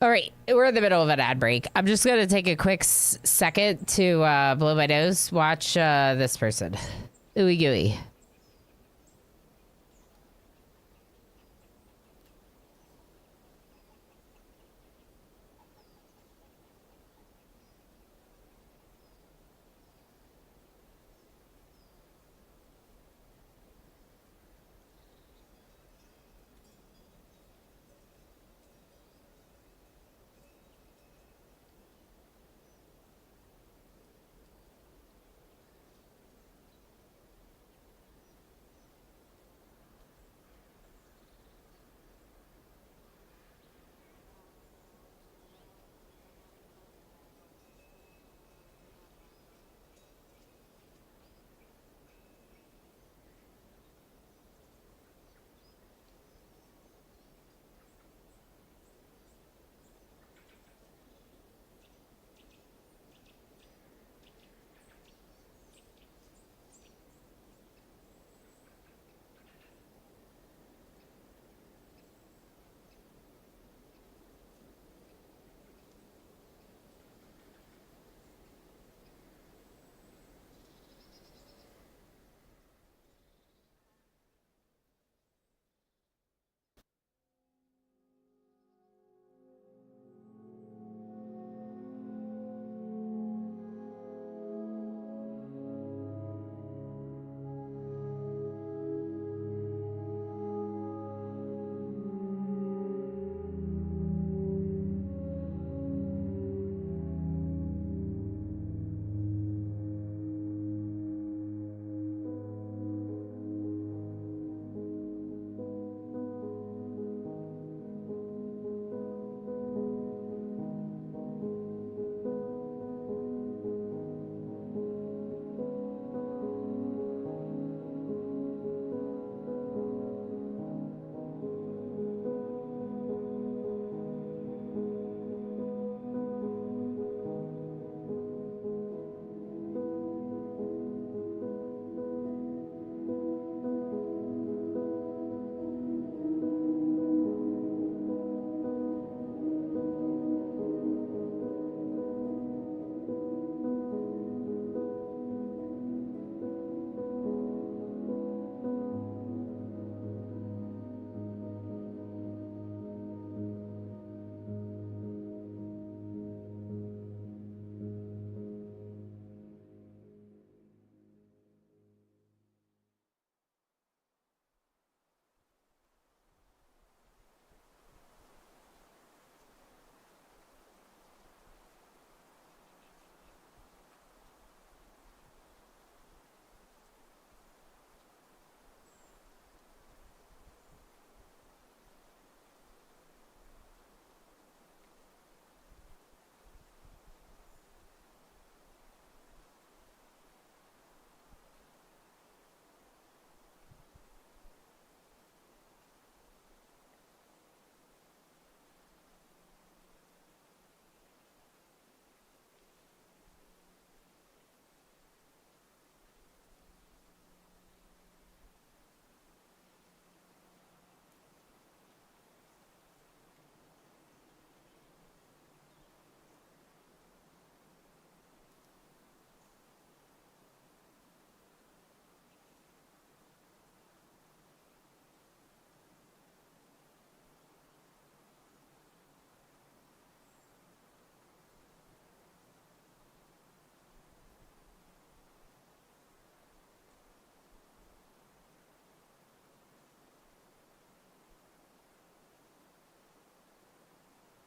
All right, we're in the middle of an ad break. I'm just gonna take a quick second to blow my nose. Watch this person. Ooey gooey.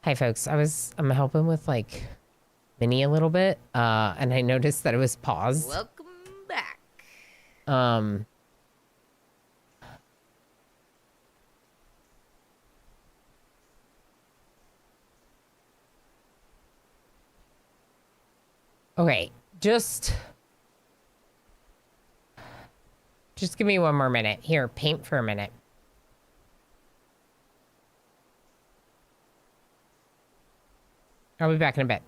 Hi, folks. I'm helping with like Minnie a little bit, and I noticed that it was paused. Welcome back. Okay, just give me one more minute. Here, paint for a minute. I'll be back in a bit.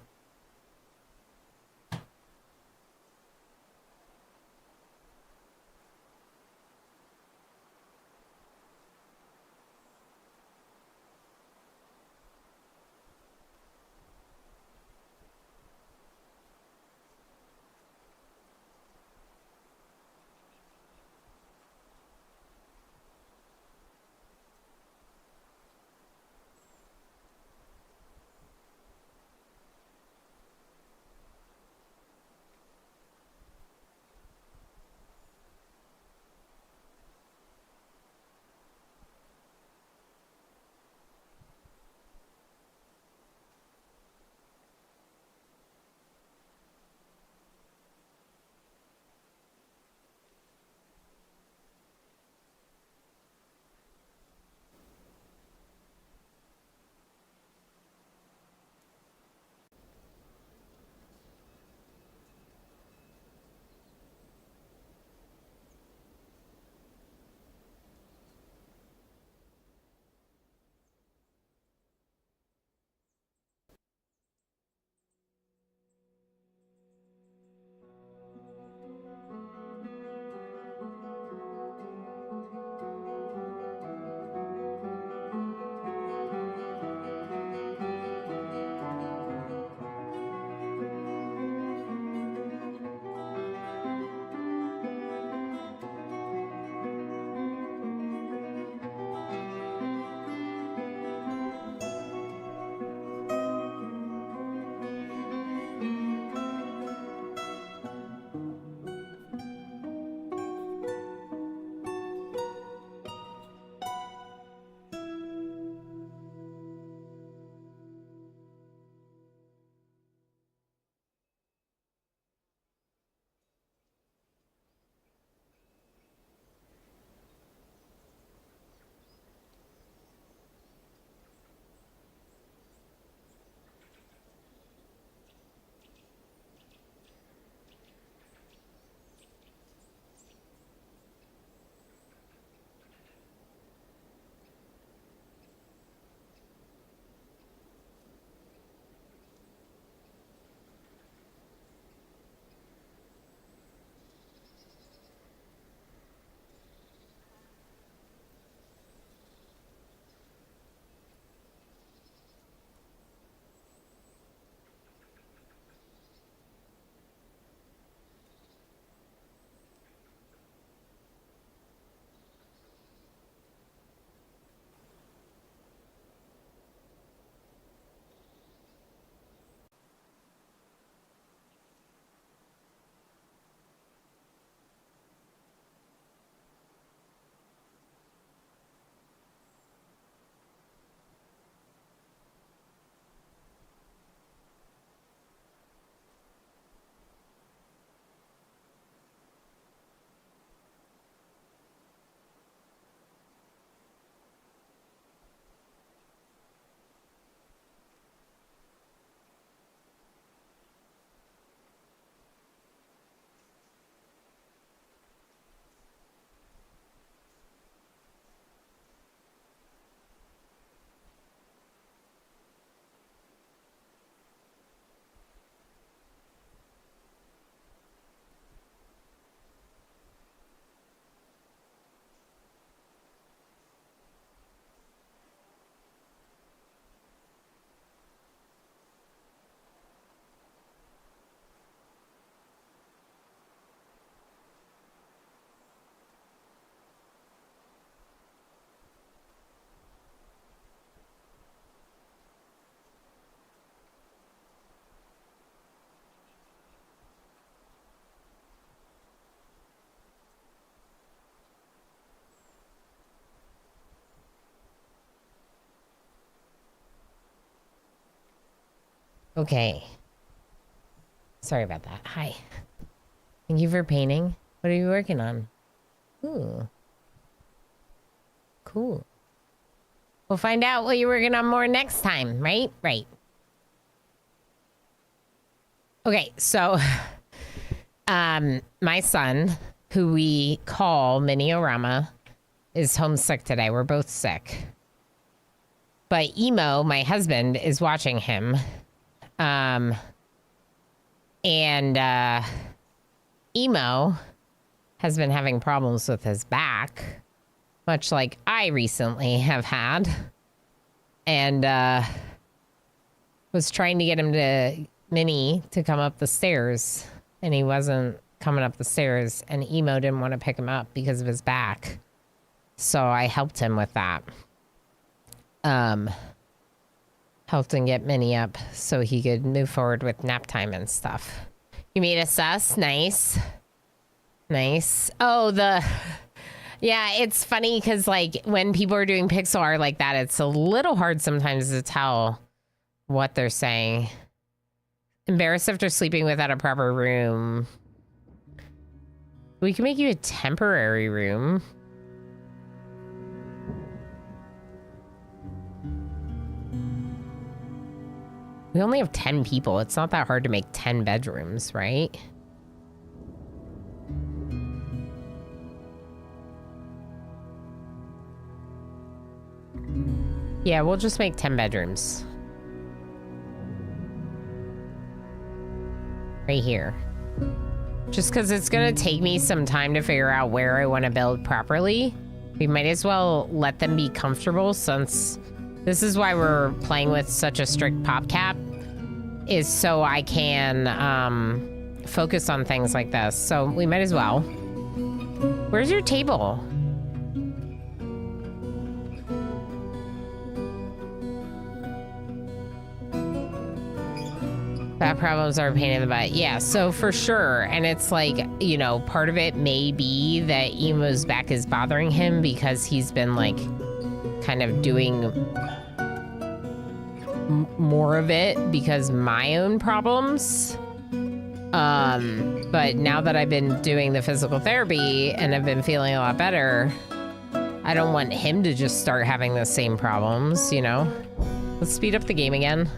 Okay. Sorry about that. Hi. Thank you for painting. What are you working on? Ooh. Cool. We'll find out what you're working on more next time, right? Right. Okay, so my son, who we call Mini-orama, is homesick today. We're both sick. But Emo, my husband, is watching him. And Emo has been having problems with his back, much like I recently have had. And was trying to get him to Mini to come up the stairs, and he wasn't coming up the stairs, and Emo didn't want to pick him up because of his back. So I helped him with that. Helped him get Mini up so he could move forward with nap time and stuff. You made a sus? Nice. Nice. Oh, yeah, it's funny because, like, when people are doing pixel art like that, it's a little hard sometimes to tell what they're saying. Embarrassed after sleeping without a proper room. We can make you a temporary room. We only have 10 people. It's not that hard to make 10 bedrooms, right? Yeah, we'll just make 10 bedrooms. Right here. Just because it's going to take me some time to figure out where I want to build properly. We might as well let them be comfortable, since this is why we're playing with such a strict pop cap, is so I can focus on things like this. So we might as well. Where's your table? Back problems are a pain in the butt. Yeah, so for sure. And it's like, you know, part of it may be that Emo's back is bothering him because he's been, like, kind of doing more of it because my own problems. But now that I've been doing the physical therapy and I've been feeling a lot better, I don't want him to just start having the same problems, you know? Let's speed up the game again.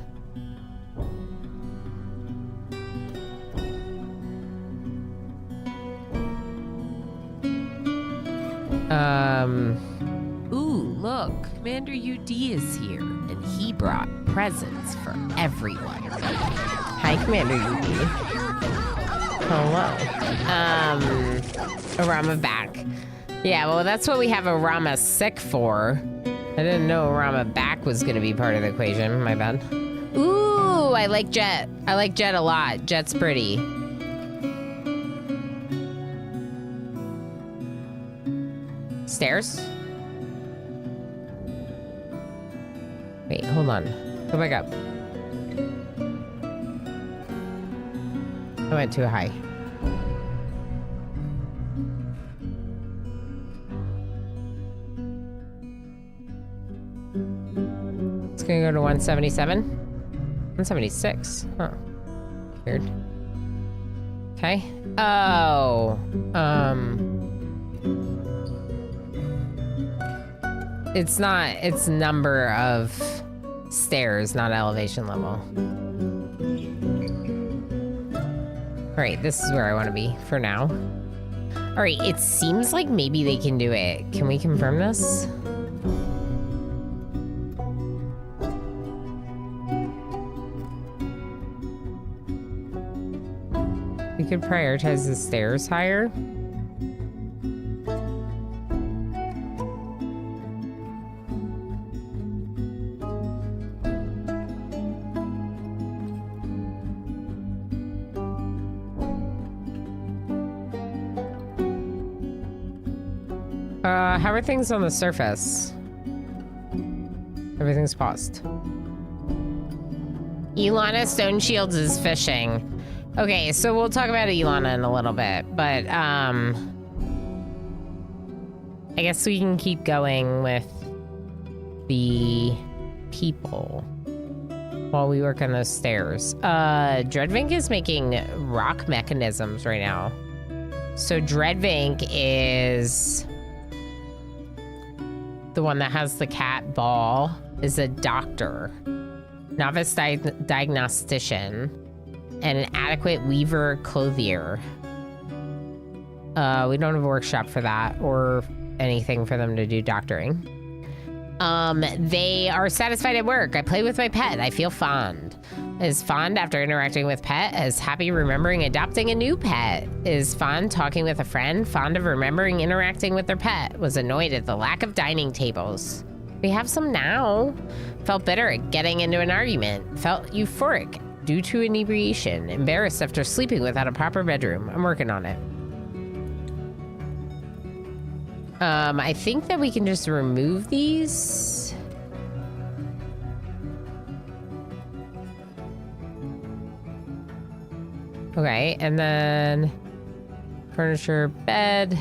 Ooh, look, Commander UD is here, and he brought presents for everyone. Hi, Commander UD. Hello. Orama back. Yeah, well, that's what we have Orama sick for. I didn't know Orama back was going to be part of the equation. My bad. Ooh, I like Jet. I like Jet a lot. Jet's pretty. Stairs? Wait, hold on. Go back up. I went too high. It's gonna go to 177? 176. Huh. Weird. Okay. Oh. It's not, it's number of stairs, not elevation level. All right, this is where I want to be for now. All right, it seems like maybe they can do it. Can we confirm this? We could prioritize the stairs higher. How are things on the surface? Everything's paused. Ilana Stone Shields is fishing. Okay, so we'll talk about Ilana in a little bit, but I guess we can keep going with the people. while we work on those stairs. Dreadvink is making rock mechanisms right now. So Dreadvink is the one that has the cat ball, is a doctor, novice diagnostician, and an adequate weaver clothier. We don't have a workshop for that or anything for them to do doctoring. They are satisfied at work. I play with my pet. I feel fond. Is fond after interacting with pet. Is happy remembering adopting a new pet. Is fond talking with a friend. Fond of remembering interacting with their pet. Was annoyed at the lack of dining tables. We have some now. Felt bitter at getting into an argument. Felt euphoric due to inebriation. Embarrassed after sleeping without a proper bedroom. I'm working on it. I think that we can just remove these. Okay, and then furniture, bed.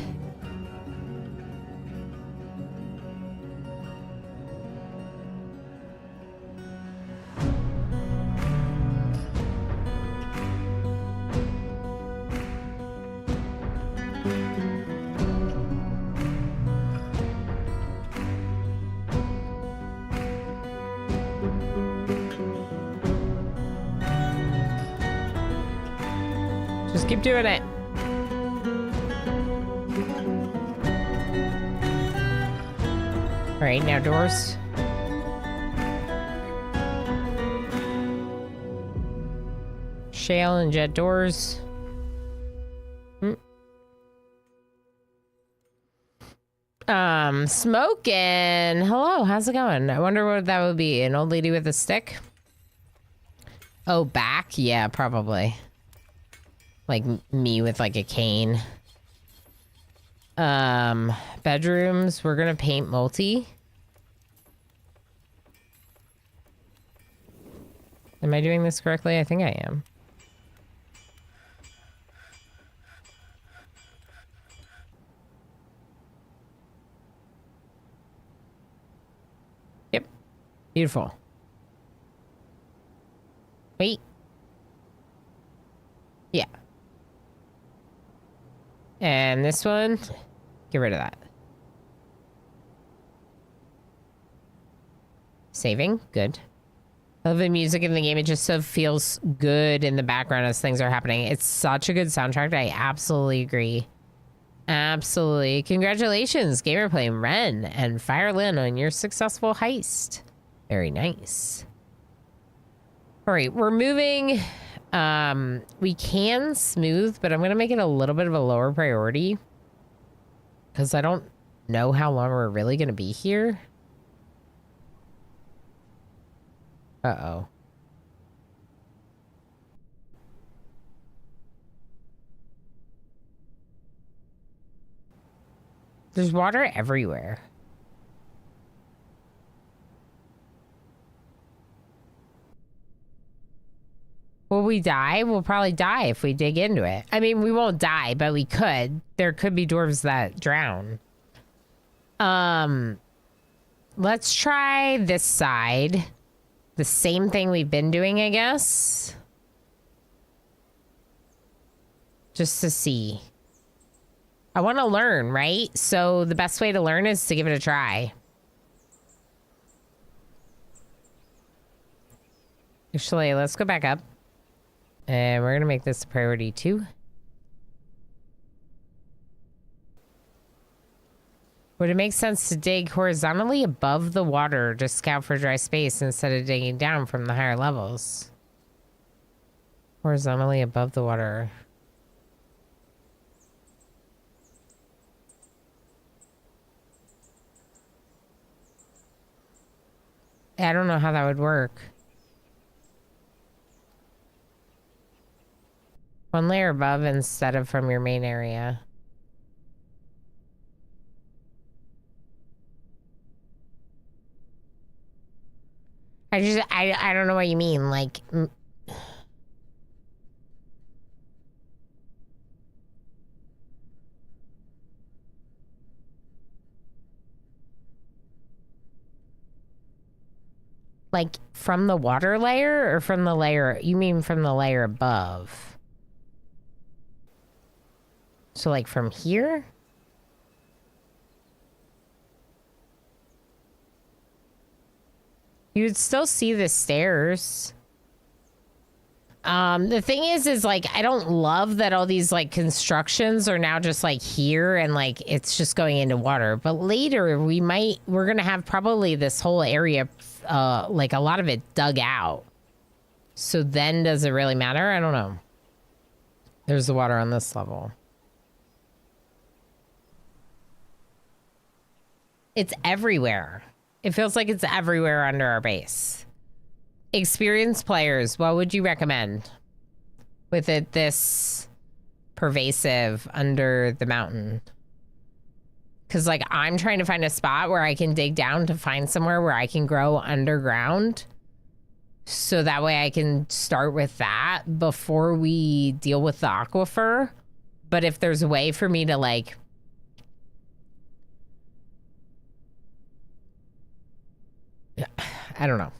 Just keep doing it. All right, now doors. Shale and jet doors. Smoking. Hello, how's it going? I wonder what that would be. An old lady with a stick? Oh, back? Yeah, probably. Like me with like a cane. Bedrooms. We're gonna paint multi. Am I doing this correctly? I think I am. Yep. Beautiful. Wait. Yeah. And this one, get rid of that. Saving, good. I love the music in the game. It just so feels good in the background as things are happening. It's such a good soundtrack. I absolutely agree. Absolutely. Congratulations, Gamer Playing Ren and Fire Lynn on your successful heist. Very nice. All right, we're moving. We can smooth, but I'm going to make it a little bit of a lower priority because I don't know how long we're really going to be here. Uh-oh. There's water everywhere. Will we die? We'll probably die if we dig into it. I mean, we won't die, but we could. There could be dwarves that drown. Let's try this side. The same thing we've been doing, I guess. Just to see. I want to learn, right? So the best way to learn is to give it a try. Actually, let's go back up. And we're going to make this a priority 2. Would it make sense to dig horizontally above the water to scout for dry space instead of digging down from the higher levels? Horizontally above the water. I don't know how that would work. One layer above instead of from your main area. I don't know what you mean. Like, Like from the water layer or from the layer? You mean from the layer above? So like from here? You would still see the stairs. The thing is like, I don't love that all these like constructions are now just like here and like it's just going into water. But later we're gonna have probably this whole area, like a lot of it dug out. So then does it really matter? I don't know. There's the water on this level. It's everywhere. It feels like it's everywhere under our base. Experienced players, what would you recommend with it this pervasive under the mountain? Because like I'm trying to find a spot where I can dig down to find somewhere where I can grow underground, so that way I can start with that before we deal with the aquifer. But if there's a way for me to like I don't know.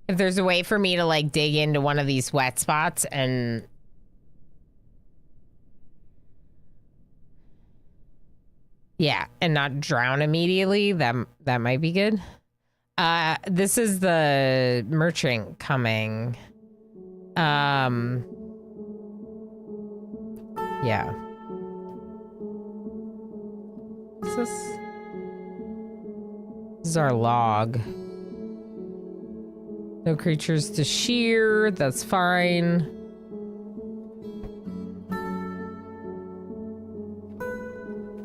If there's a way for me to like dig into one of these wet spots and yeah, and not drown immediately, that might be good. This is the merchant coming. Yeah. This is our log. No creatures to shear, that's fine.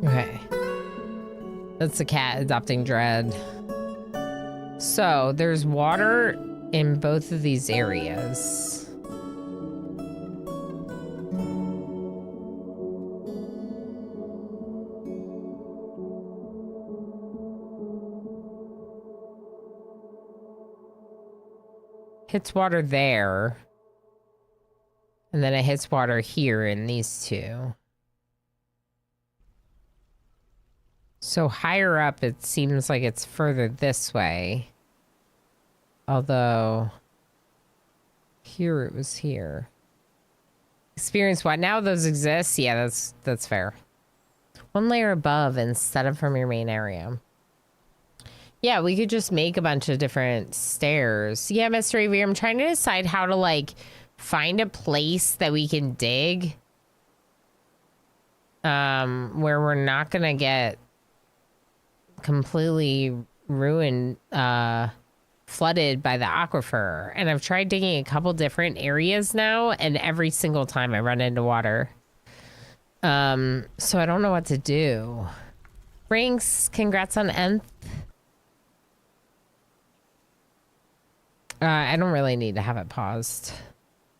Okay. That's the cat adopting dread. So, there's water in both of these areas. Hits water there. And then it hits water here in these two. So higher up, it seems like it's further this way. Although, here it was here. Experience what? Now those exist? Yeah, that's fair. One layer above instead of from your main area. Yeah, we could just make a bunch of different stairs. Yeah, Mr. Avery, I'm trying to decide how to, like, find a place that we can dig. Where we're not gonna get completely ruined, flooded by the aquifer. And I've tried digging a couple different areas now, and every single time I run into water. So I don't know what to do. Rinks, congrats on nth. I don't really need to have it paused.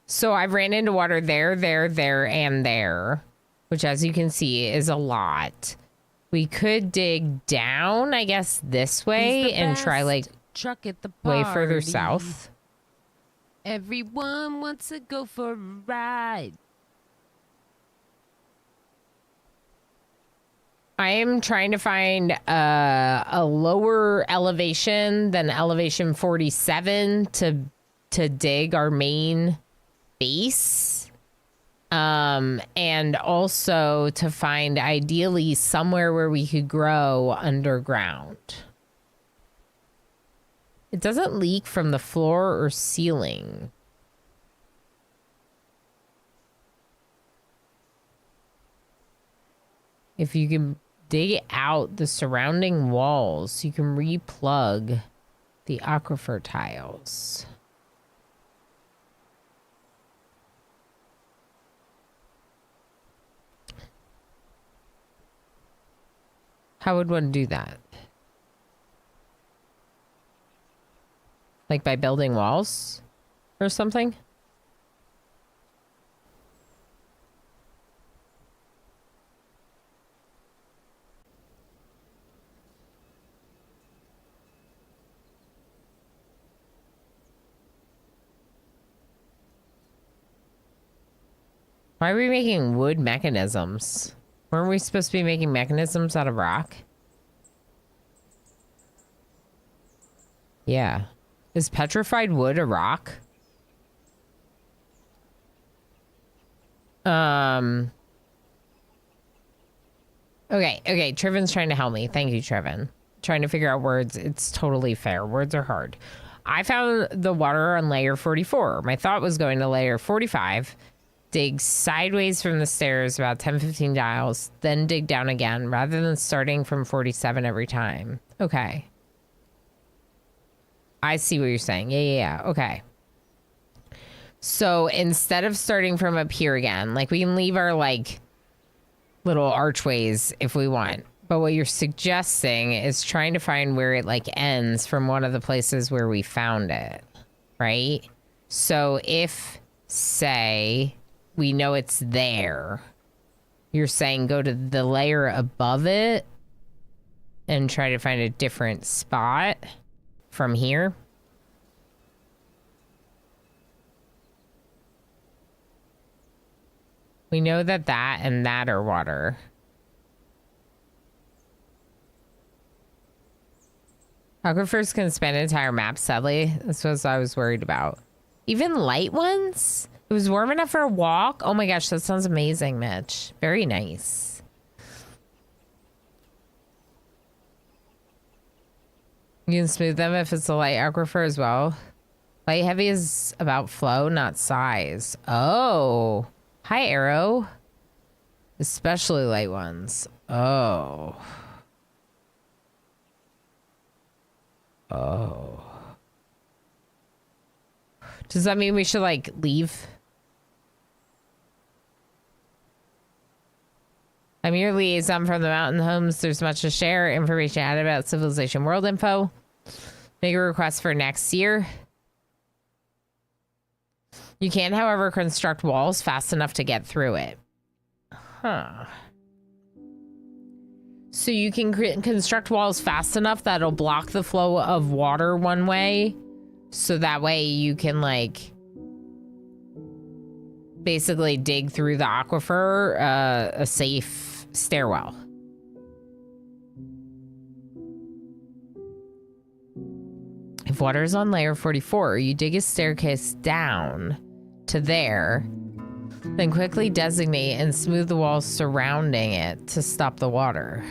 So I've ran into water there, and there, which as you can see is a lot. We could dig down, I guess, this way and try like truck at the way further party. south. Everyone wants to go for a ride. I am trying to find a lower elevation than elevation 47 to dig our main base. And also to find ideally somewhere where we could grow underground. It doesn't leak from the floor or ceiling. If you can dig out the surrounding walls, you can replug the aquifer tiles. How would one do that? Like by building walls or something? Why are we making wood mechanisms? Weren't we supposed to be making mechanisms out of rock? Yeah. Is petrified wood a rock? Okay, Trivin's trying to help me. Thank you, Trivin. Trying to figure out words. It's totally fair. Words are hard. I found the water on layer 44. My thought was going to layer 45, dig sideways from the stairs about 10-15 dials, then dig down again, rather than starting from 47 every time. Okay. I see what you're saying. Yeah. Okay. So instead of starting from up here again, like we can leave our like little archways if we want. But what you're suggesting is trying to find where it like ends from one of the places where we found it, right? So if, say, we know it's there, you're saying go to the layer above it and try to find a different spot from here. We know that that and that are water. Aquifers can span an entire map, sadly. That's what I was worried about. Even light ones? It was warm enough for a walk? Oh my gosh, that sounds amazing, Mitch. Very nice. You can smooth them if it's a light aquifer as well. Light heavy is about flow, not size. Oh. Hi, Arrow. Especially light ones. Oh. Oh. Does that mean we should, like, leave? I'm your liaison from the mountain homes. There's much to share. Information added about Civilization World info. Make a request for next year. You can, however, construct walls fast enough to get through it. Huh. So you can construct walls fast enough that'll block the flow of water one way. So that way you can, like, basically dig through the aquifer a safe stairwell. If water is on layer 44, you dig a staircase down to there, then quickly designate and smooth the walls surrounding it to stop the water.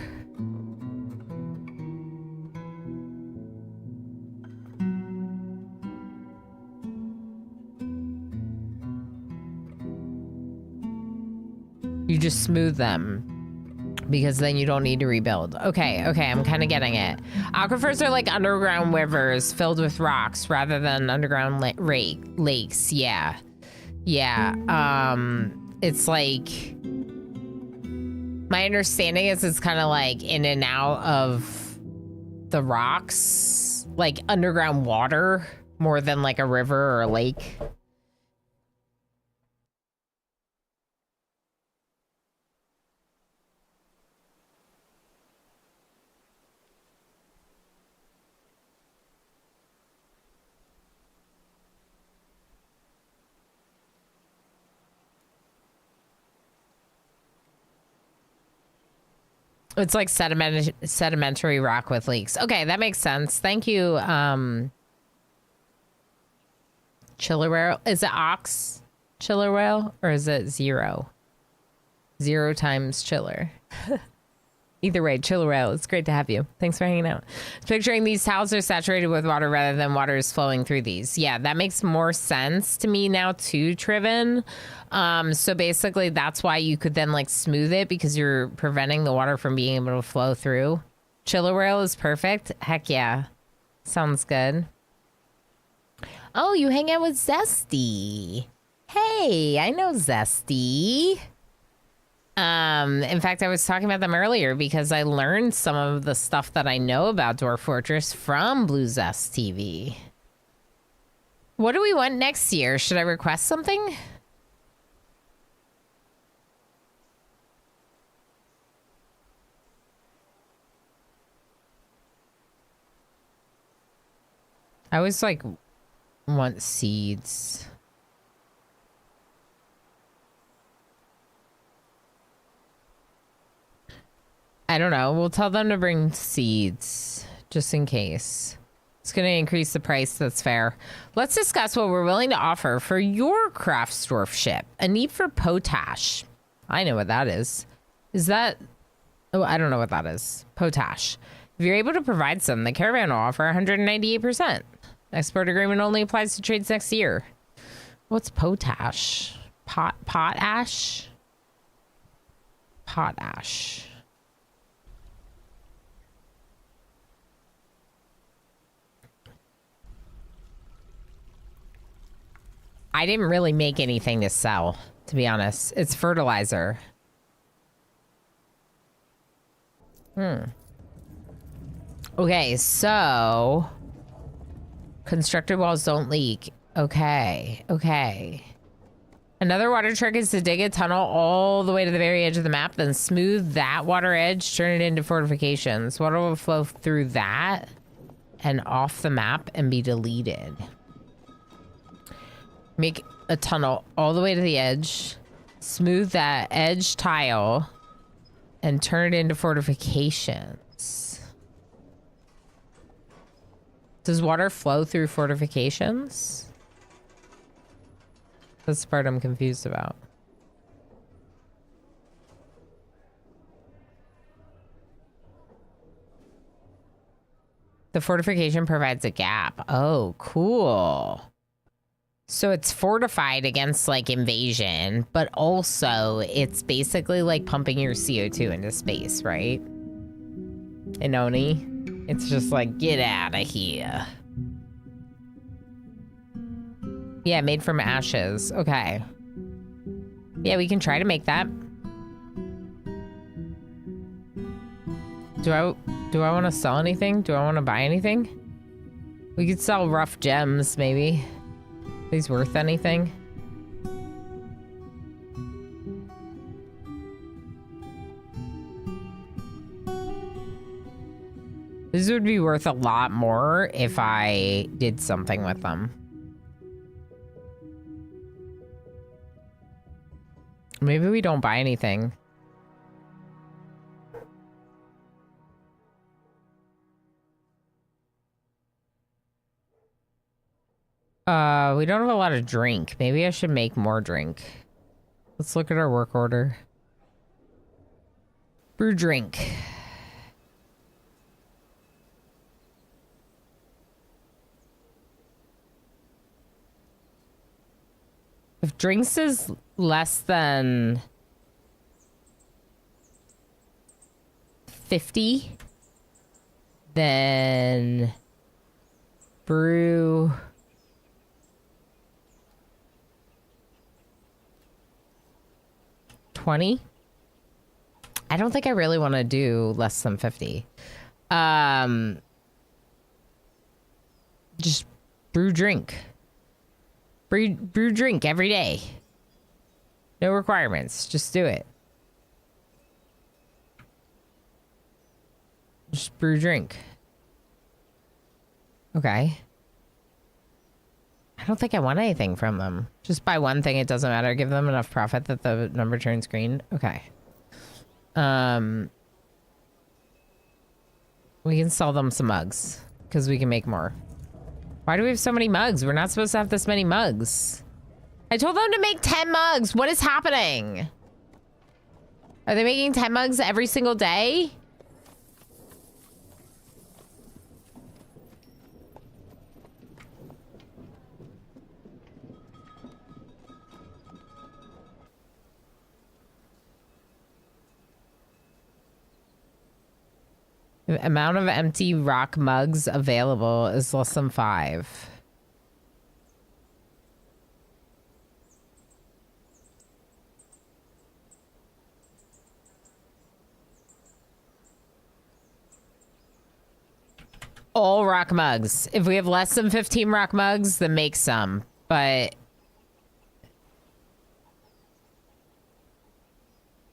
You just smooth them because then you don't need to rebuild. Okay, I'm kind of getting it. Aquifers are like underground rivers filled with rocks rather than underground lakes. Yeah. It's like, my understanding is it's kind of like in and out of the rocks, like underground water more than like a river or a lake. It's like sedimentary rock with leaks. Okay, that makes sense. Thank you, Chiller Whale. Is it Ox Chiller Whale or is it 0? 0 times Chiller. Either way, Chiller Whale, it's great to have you. Thanks for hanging out. Picturing these tiles are saturated with water rather than water is flowing through these. Yeah, that makes more sense to me now too, Triven. So basically that's why you could then like smooth it because you're preventing the water from being able to flow through. Chiller Whale is perfect. Heck yeah. Sounds good. Oh, you hang out with Zesty. Hey, I know Zesty. In fact, I was talking about them earlier because I learned some of the stuff that I know about Dwarf Fortress from Blue Zest TV. What do we want next year? Should I request something? I always like want seeds. I don't know. We'll tell them to bring seeds just in case. It's going to increase the price. That's fair. Let's discuss what we're willing to offer for your craft dwarf ship. A need for potash. I know what that is. Is that... Oh, I don't know what that is. Potash. If you're able to provide some, the caravan will offer 198%. Export agreement only applies to trades next year. What's potash? Potash? Potash. I didn't really make anything to sell, to be honest. It's fertilizer. Okay, so... Constructed walls don't leak. Okay, okay. Another water trick is to dig a tunnel all the way to the very edge of the map, then smooth that water edge, turn it into fortifications. Water will flow through that and off the map and be deleted. Make a tunnel all the way to the edge, smooth that edge tile, and turn it into fortifications. Does water flow through fortifications? That's the part I'm confused about. The fortification provides a gap. Oh, cool. So it's fortified against like invasion, but also it's basically like pumping your CO2 into space, right? Inoni? It's just like, get out of here. Yeah, made from ashes. Okay. Yeah, we can try to make that. Do I want to sell anything? Do I want to buy anything? We could sell rough gems, maybe. Are these worth anything? This would be worth a lot more if I did something with them. Maybe we don't buy anything. We don't have a lot of drink. Maybe I should make more drink. Let's look at our work order. Brew drink. If drinks is less than 50, then brew 20. I don't think I really want to do less than 50. Just brew drink. Brew drink every day. No requirements. Just do it. Just brew drink. Okay. I don't think I want anything from them. Just buy one thing, it doesn't matter. Give them enough profit that the number turns green. Okay. We can sell them some mugs because we can make more. Why do we have so many mugs? We're not supposed to have this many mugs. I told them to make 10 mugs. What is happening? Are they making 10 mugs every single day? The amount of empty rock mugs available is less than 5. All rock mugs. If we have less than 15 rock mugs, then make some. But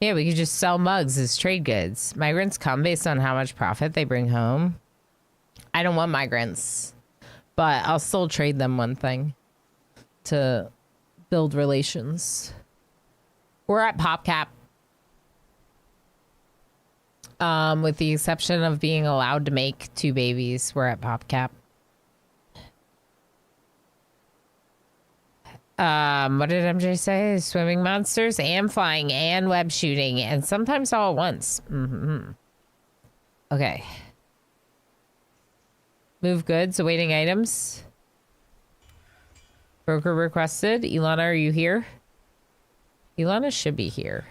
yeah, we could just sell mugs as trade goods. Migrants come based on how much profit they bring home. I don't want migrants, but I'll still trade them one thing to build relations. We're at pop cap. With the exception of being allowed to make 2 babies, we're at pop cap. What did MJ say? Swimming monsters and flying and web shooting and sometimes all at once. Mm-hmm. Okay. Move goods, awaiting items. Broker requested. Ilana, are you here? Ilana should be here.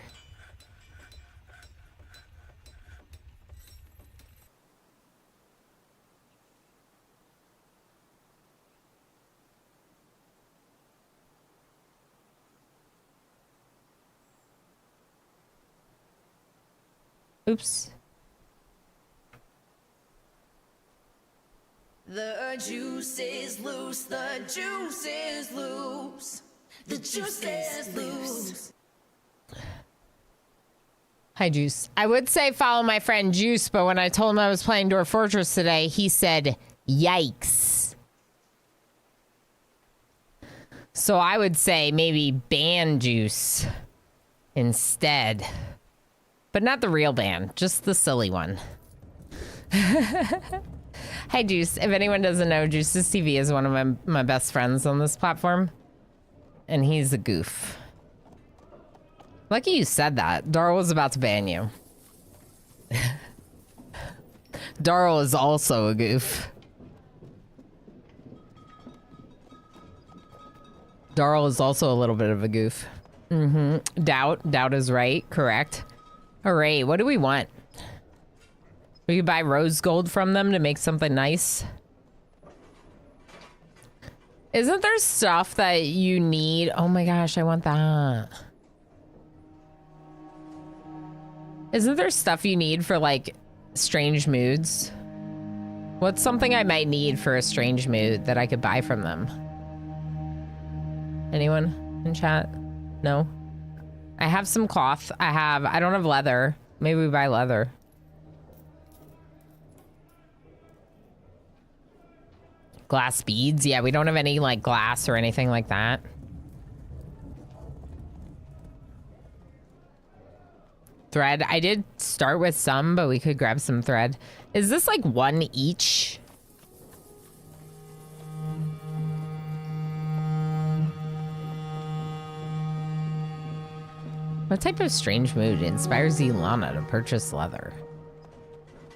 Oops. The juice is loose, the juice is loose, the juice is loose. Hi, Juice. I would say follow my friend Juice, but when I told him I was playing Dwarf Fortress today, he said, yikes. So I would say maybe ban Juice instead. But not the real band, just the silly one. Hi, Juice. If anyone doesn't know, Juice's TV is one of my best friends on this platform. And he's a goof. Lucky you said that. Darl was about to ban you. Darl is also a goof. Darl is also a little bit of a goof. Mm-hmm. Doubt is right. Correct. All right, what do we want? We could buy rose gold from them to make something nice. Isn't there stuff that you need? Oh my gosh, I want that. Isn't there stuff you need for like strange moods? What's something I might need for a strange mood that I could buy from them? Anyone in chat? No? I have some cloth. I don't have leather. Maybe we buy leather. Glass beads? Yeah, we don't have any like glass or anything like that. Thread. I did start with some, but we could grab some thread. Is this like one each? What type of strange mood inspires Ilana to purchase leather?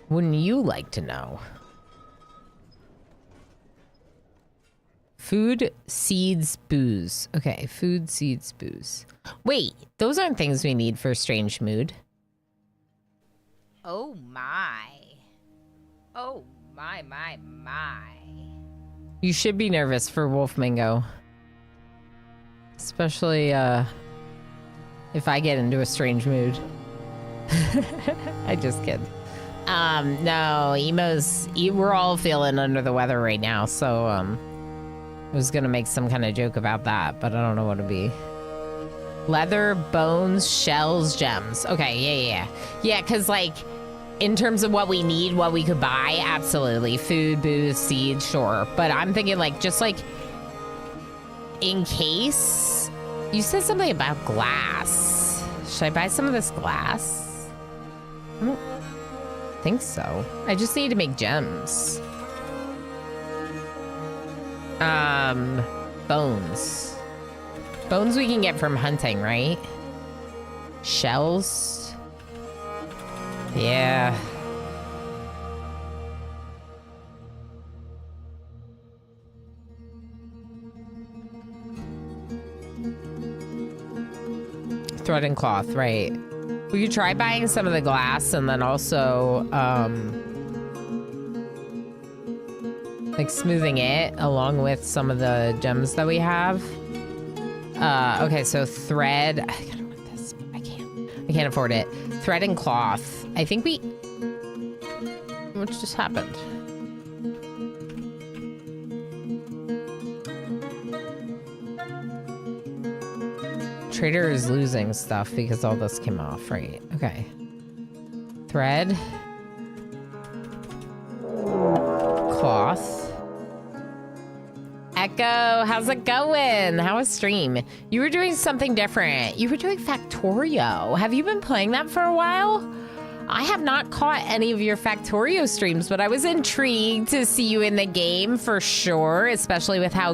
Wouldn't you like to know? Food, seeds, booze. Okay, food, seeds, booze. Wait, those aren't things we need for strange mood. Oh my. Oh my. You should be nervous for Wolf Mingo. Especially, if I get into a strange mood. I just kid. No, we're all feeling under the weather right now, so, I was gonna make some kind of joke about that, but I don't know what it'd be. Leather, bones, shells, gems. Okay, yeah. Yeah, because, like, in terms of what we need, what we could buy, absolutely. Food, booze, seeds, sure. But I'm thinking, like, just, like, in case... You said something about glass. Should I buy some of this glass? I don't think so. I just need to make gems. Bones. Bones we can get from hunting, right? Shells? Yeah. Thread and cloth, right. We could try buying some of the glass and then also, like smoothing it along with some of the gems that we have. Okay, so thread. I kind of want this, but I can't afford it. Thread and cloth. I think what just happened? Trader is losing stuff because all this came off, right? Okay. Thread. Cloth. Echo, how's it going? How was stream? You were doing something different. You were doing Factorio. Have you been playing that for a while? I have not caught any of your Factorio streams, but I was intrigued to see you in the game for sure, especially with how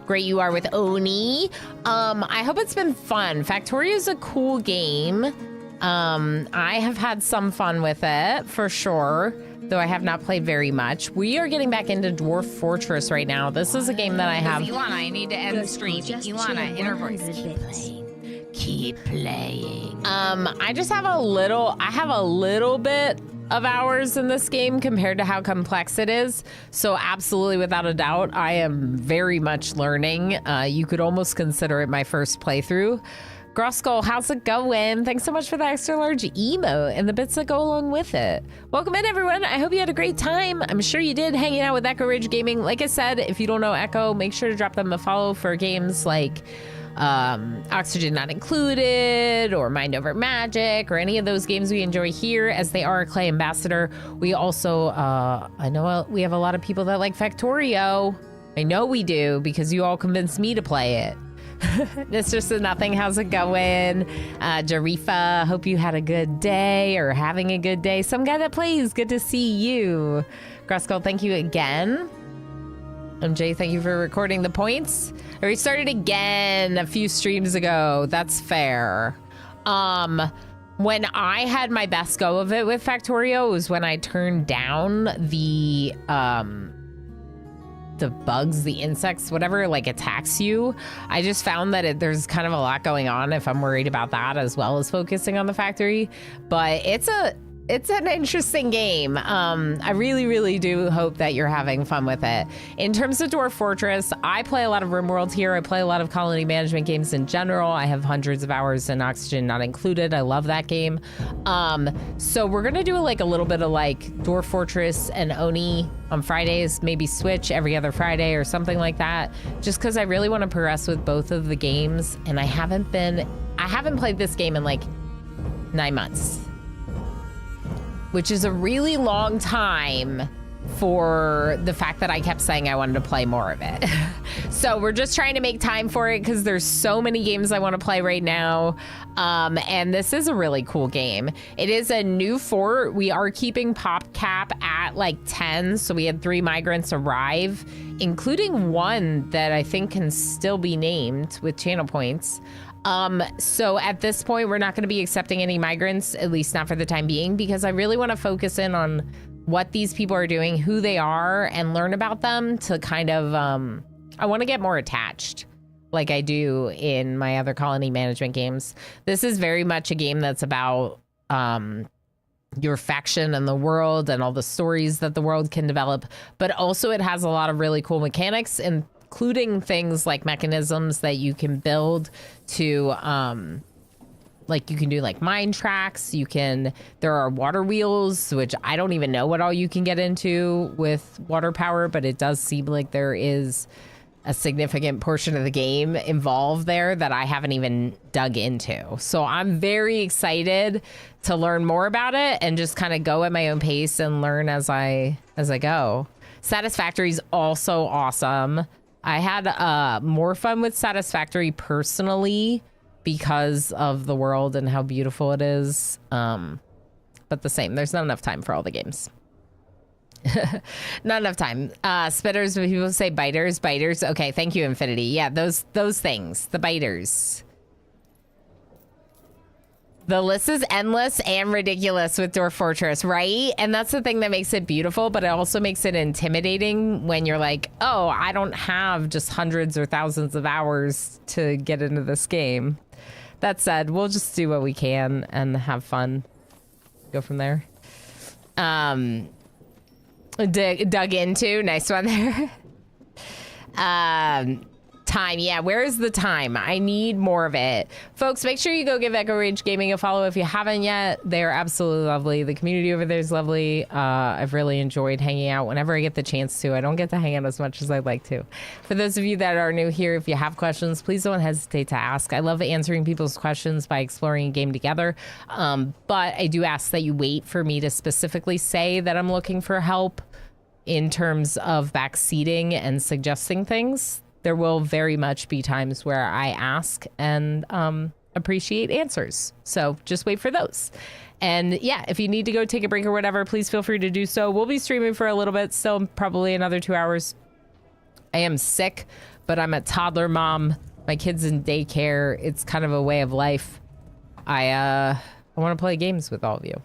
great you are with Oni. I hope it's been fun. Factorio is a cool game. I have had some fun with it for sure, though I have not played very much. We are getting back into Dwarf Fortress right now. This is a game that I have. Ilana, I need to end the stream. Ilana, inner voice. Keep playing. I just have a little bit of hours in this game compared to how complex it is. So absolutely, without a doubt, I am very much learning. You could almost consider it my first playthrough. Groskull, how's it going? Thanks so much for the extra large emote and the bits that go along with it. Welcome in, everyone. I hope you had a great time. I'm sure you did hanging out with Echo Ridge Gaming. Like I said, if you don't know Echo, make sure to drop them a follow for games like Oxygen Not Included or Mind Over Magic or any of those games we enjoy here, as they are a Clay ambassador. We also, I know we have a lot of people that like Factorio. I know we do because you all convinced me to play it. It's just a nothing. How's it going? Jarifa, hope you had a good day or having a good day. Some guy that plays, good to see you. Groskull, thank you again. MJ, thank you for recording the points. I restarted again a few streams ago. That's fair. When I had my best go of it with Factorio was when I turned down the bugs, the insects, whatever like attacks you. I just found that there's kind of a lot going on if I'm worried about that as well as focusing on the factory. But it's an interesting game. I really, really do hope that you're having fun with it. In terms of Dwarf Fortress, I play a lot of RimWorld here. I play a lot of colony management games in general. I have hundreds of hours in Oxygen Not Included. I love that game. So we're gonna do like a little bit of like Dwarf Fortress and Oni on Fridays, maybe switch every other Friday or something like that, just because I really want to progress with both of the games. And I haven't played this game in like 9 months. Which is a really long time for the fact that I kept saying I wanted to play more of it. So we're just trying to make time for it because there's so many games I want to play right now. And this is a really cool game. It is a new fort. We are keeping pop cap at like 10. So we had 3 migrants arrive, including one that I think can still be named with channel points. So at this point, we're not going to be accepting any migrants, at least not for the time being, because I really want to focus in on what these people are doing, who they are, and learn about them to kind of, I want to get more attached like I do in my other colony management games. This is very much a game that's about, your faction and the world and all the stories that the world can develop, but also it has a lot of really cool mechanics, including things like mechanisms that you can build to, like you can do like mine tracks. There are water wheels, which I don't even know what all you can get into with water power, but it does seem like there is a significant portion of the game involved there that I haven't even dug into. So I'm very excited to learn more about it and just kind of go at my own pace and learn as I go. Satisfactory is also awesome. I had more fun with Satisfactory personally because of the world and how beautiful it is. But the same, there's not enough time for all the games. Not enough time. Spitters, when people say biters. Okay, thank you, Infinity. Yeah, those things, the biters. The list is endless and ridiculous with Dwarf Fortress, right? And that's the thing that makes it beautiful, but it also makes it intimidating when you're like, oh, I don't have just hundreds or thousands of hours to get into this game. That said, we'll just do what we can and have fun. Go from there. Dug into, nice one there. Time, yeah, where is the time? I need more of it. Folks, make sure you go give Echo Rage Gaming a follow if you haven't yet. They're absolutely lovely. The community over there is lovely. I've really enjoyed hanging out whenever I get the chance to. I don't get to hang out as much as I'd like to. For those of you that are new here, if you have questions, please don't hesitate to ask. I love answering people's questions by exploring a game together. But I do ask that you wait for me to specifically say that I'm looking for help in terms of backseating and suggesting things. There will very much be times where I ask, and I appreciate answers. So just wait for those. And yeah, if you need to go take a break or whatever, please feel free to do so. We'll be streaming for a little bit, still probably another 2 hours. I am sick, but I'm a toddler mom. My kid's in daycare. It's kind of a way of life. I want to play games with all of you.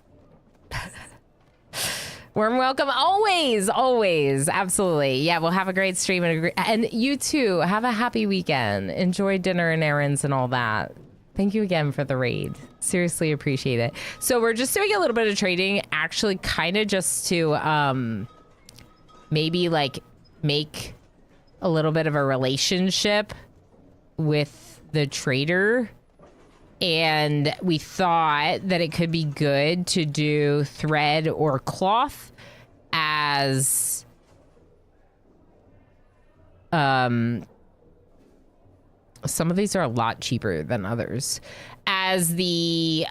Warm welcome always, always. Absolutely. Yeah, we'll have a great stream and you too. Have a happy weekend. Enjoy dinner and errands and all that. Thank you again for the raid. Seriously appreciate it. So we're just doing a little bit of trading, actually kind of just to maybe like make a little bit of a relationship with the trader. And we thought that it could be good to do thread or cloth as some of these are a lot cheaper than others. As the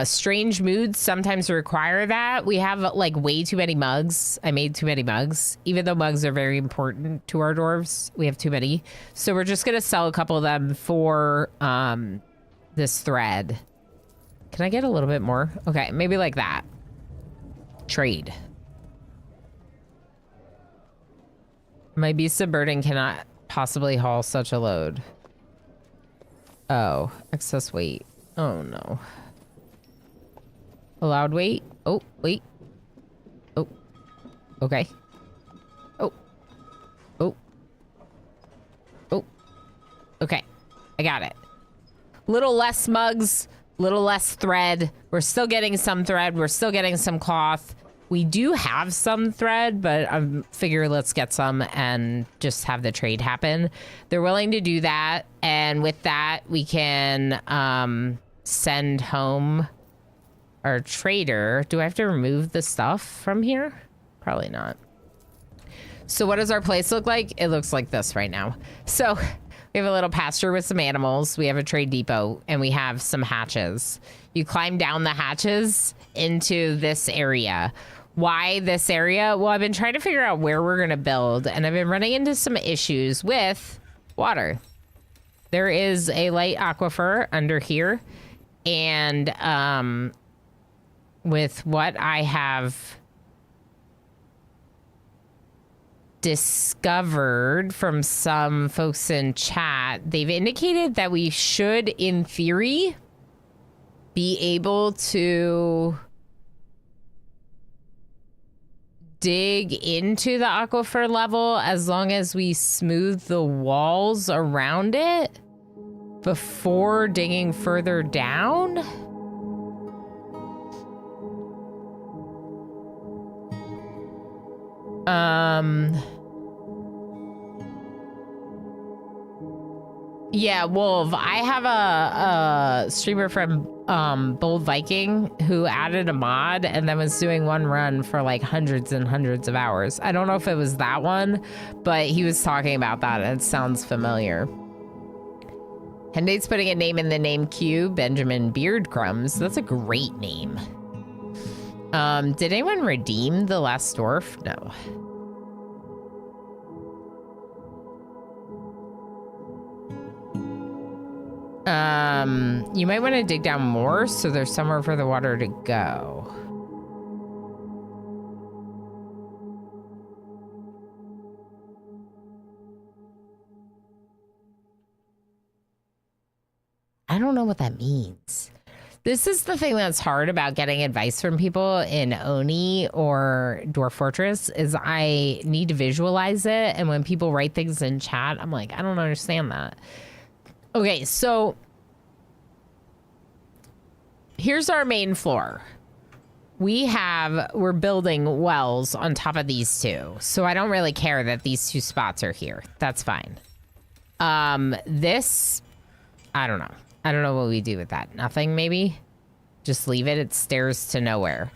strange moods sometimes require that. We have like way too many mugs. I made too many mugs. Even though mugs are very important to our dwarves, we have too many. So we're just going to sell a couple of them for this thread. Can I get a little bit more? Okay, maybe like that. Trade. My beast of burden cannot possibly haul such a load. Oh, excess weight. Oh no. Allowed weight? Oh, wait. Oh. Okay. Oh. Oh. Oh. Okay. I got it. Little less mugs, little less thread. We're still getting some thread. We're still getting some cloth. We do have some thread, but I figure let's get some and just have the trade happen. They're willing to do that. And with that, we can send home our trader. Do I have to remove the stuff from here? Probably not. So what does our place look like? It looks like this right now. So we have a little pasture with some animals. We have a trade depot and we have some hatches. You climb down the hatches into this area. Why this area? Well, I've been trying to figure out where we're going to build and I've been running into some issues with water. There is a light aquifer under here and with what I have discovered from some folks in chat, they've indicated that we should, in theory, be able to dig into the aquifer level as long as we smooth the walls around it before digging further down. Yeah, Wolf, I have a streamer from Bold Viking who added a mod and then was doing one run for like hundreds and hundreds of hours. I don't know if it was that one, but he was talking about that and it sounds familiar. Hendate's putting a name in the name queue, Benjamin Beardcrumbs. That's a great name. Did anyone redeem the last dwarf? No. You might want to dig down more so there's somewhere for the water to go. I don't know what that means. This is the thing that's hard about getting advice from people in Oni or Dwarf Fortress is I need to visualize it. And when people write things in chat, I'm like, I don't understand that. Okay, so here's our main floor. We're building wells on top of these two. So I don't really care that these two spots are here. That's fine. This, I don't know. I don't know what we do with that. Nothing, maybe? Just leave it. It stairs to nowhere.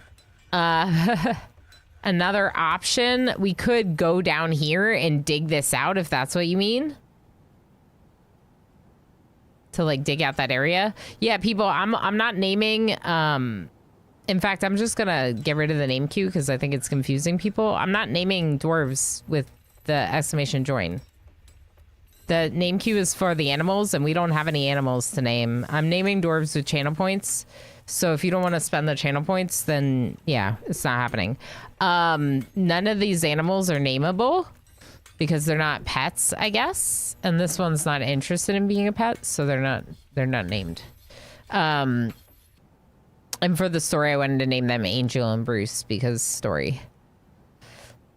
Another option, we could go down here and dig this out if that's what you mean. To like dig out that area. Yeah, people, I'm not naming, in fact, I'm just gonna get rid of the name queue because I think it's confusing people. I'm not naming dwarves with the exclamation join. The name queue is for the animals, and we don't have any animals to name. I'm naming dwarves with channel points. So if you don't want to spend the channel points, then yeah, it's not happening. None of these animals are nameable because they're not pets, I guess. And this one's not interested in being a pet, so they're not named. And for the story, I wanted to name them Angel and Bruce because story.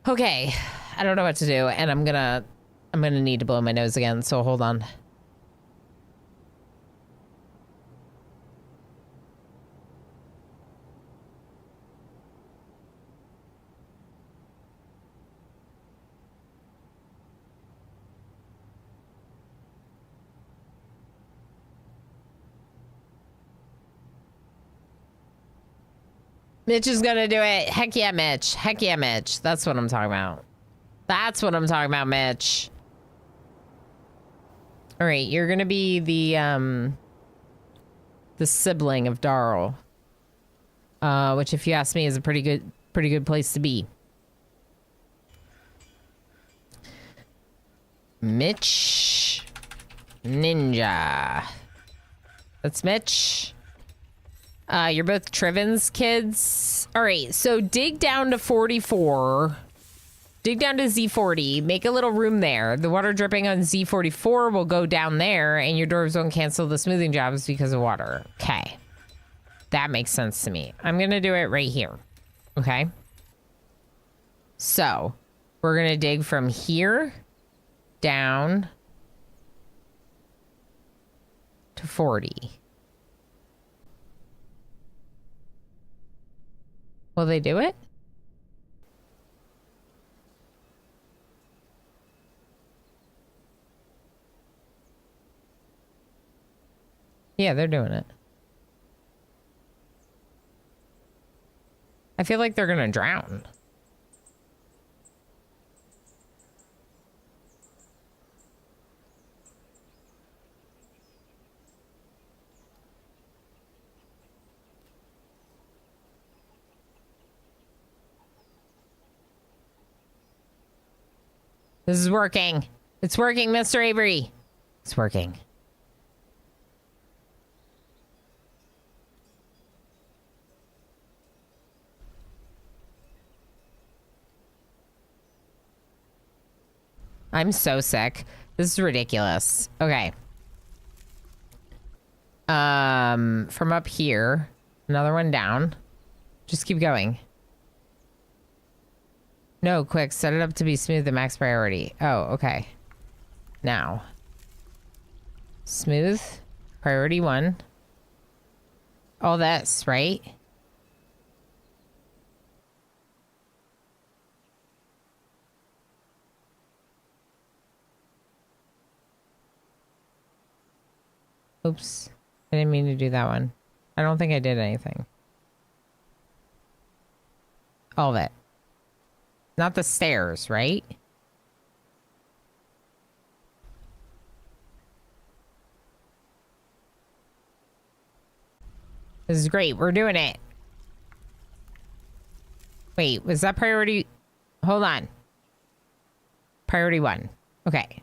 Okay, I don't know what to do, and I'm gonna need to blow my nose again, so hold on. Mitch is gonna do it. Heck yeah, Mitch. Heck yeah, Mitch. That's what I'm talking about. That's what I'm talking about, Mitch. All right, you're gonna be the sibling of Darl, which, if you ask me, is a pretty good place to be. Mitch Ninja. That's Mitch. You're both Trivin's kids. All right, so dig down to 44. Dig down to Z40. Make a little room there. The water dripping on Z44 will go down there, and your dwarves won't cancel the smoothing jobs because of water. Okay. That makes sense to me. I'm going to do it right here. Okay? So, we're going to dig from here down to 40. Will they do it? Yeah, they're doing it. I feel like they're gonna drown. This is working. It's working, Mr. Avery. It's working. I'm so sick. This is ridiculous. Okay. From up here, another one down. Just keep going. No, quick, set it up to be smooth and max priority. Oh, okay. Now. Smooth. Priority 1. All this, right? Oops. I didn't mean to do that one. I don't think I did anything. All of it. Not the stairs, right? This is great. We're doing it. Wait, was that priority? Hold on. Priority 1. Okay.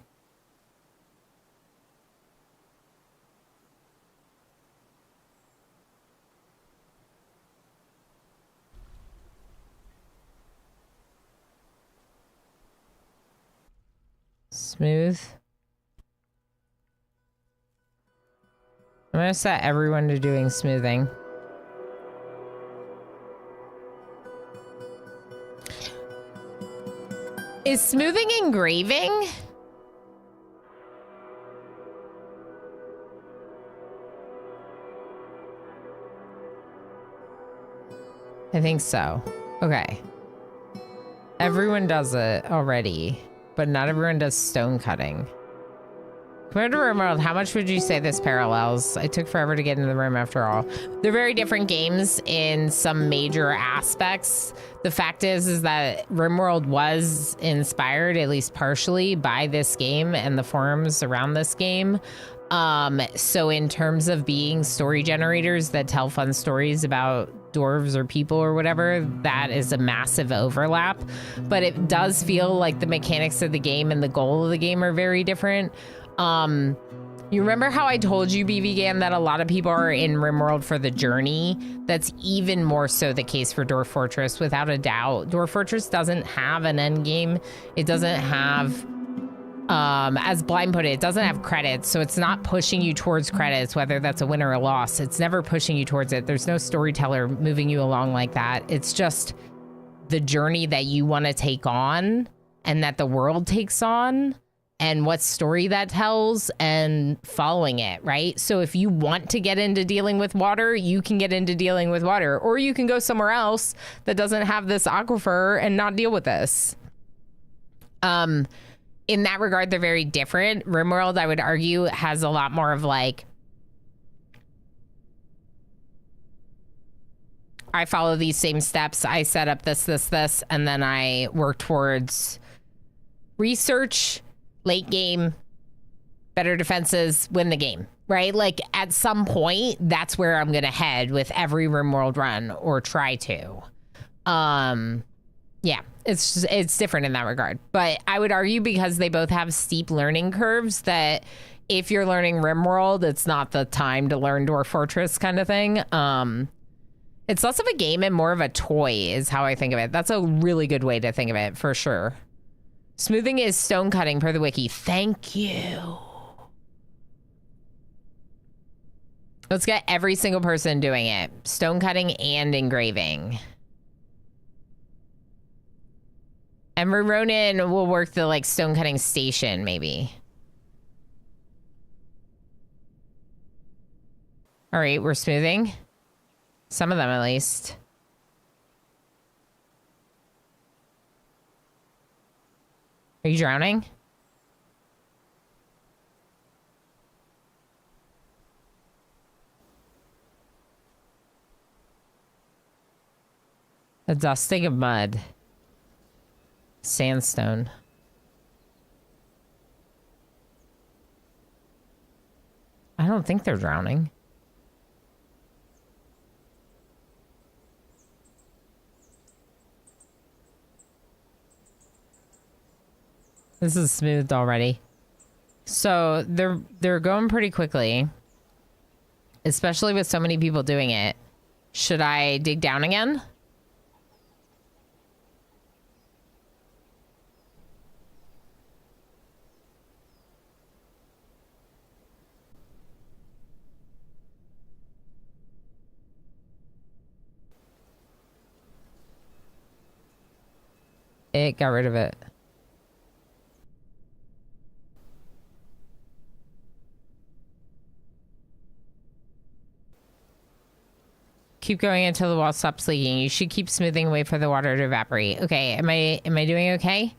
Smooth. I'm gonna set everyone to doing smoothing. Is smoothing engraving? I think so. Okay. Everyone does it already. But not everyone does stone cutting. Compared to RimWorld, how much would you say this parallels? I took forever to get into the room after all. They're very different games in some major aspects. The fact is that RimWorld was inspired, at least partially, by this game and the forums around this game. So in terms of being story generators that tell fun stories about dwarves or people or whatever, that is a massive overlap. But it does feel like the mechanics of the game and the goal of the game are very different. You remember how I told you, BVGAM, that a lot of people are in RimWorld for the journey? That's even more so the case for Dwarf Fortress, without a doubt. Dwarf Fortress doesn't have an end game. It doesn't have, as Blind put it doesn't have credits, so it's not pushing you towards credits, whether that's a win or a loss. It's never pushing you towards it. There's no storyteller moving you along like that. It's just the journey that you want to take on and that the world takes on, and what story that tells, and following it, right? So if you want to get into dealing with water, you can get into dealing with water, or you can go somewhere else that doesn't have this aquifer and not deal with this. In that regard, they're very different. RimWorld, I would argue, has a lot more of like, I follow these same steps, I set up this, and then I work towards research, late game, better defenses, win the game, right? Like at some point, that's where I'm gonna head with every RimWorld run, or try to. Yeah, it's different in that regard. But I would argue, because they both have steep learning curves, that if you're learning RimWorld, it's not the time to learn Dwarf Fortress kind of thing. It's less of a game and more of a toy is how I think of it. That's a really good way to think of it, for sure. Smoothing is stone cutting per the wiki. Thank you. Let's get every single person doing it. Stone cutting and engraving. And Ronin will work the like stone cutting station, maybe. All right, we're smoothing. Some of them at least. Are you drowning? A dusting of mud. Sandstone. I don't think they're drowning. This is smoothed already. So they're going pretty quickly, especially with so many people doing it. Should I dig down again? It got rid of it. Keep going until the wall stops leaking. You should keep smoothing away for the water to evaporate. Okay, am I doing okay?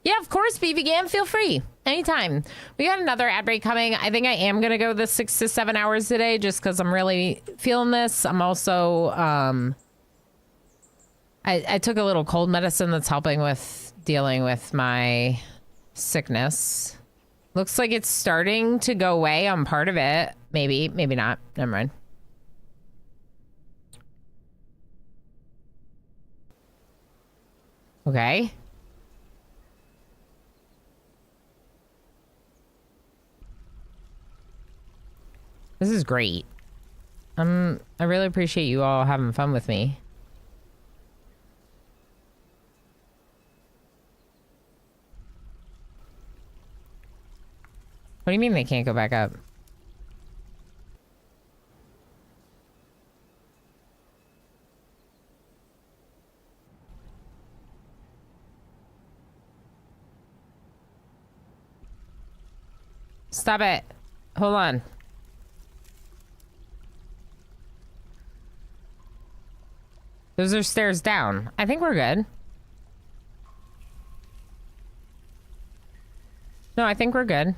Yeah, of course, BVGAM, feel free. Anytime. We got another ad break coming. I think I am gonna go the 6 to 7 hours today just because I'm really feeling this. I'm also I took a little cold medicine that's helping with dealing with my sickness. Looks like it's starting to go away on part of it. Maybe not. Never mind. Okay. This is great. I really appreciate you all having fun with me. What do you mean they can't go back up? Stop it. Hold on. Those are stairs down. I think we're good. No, I think we're good.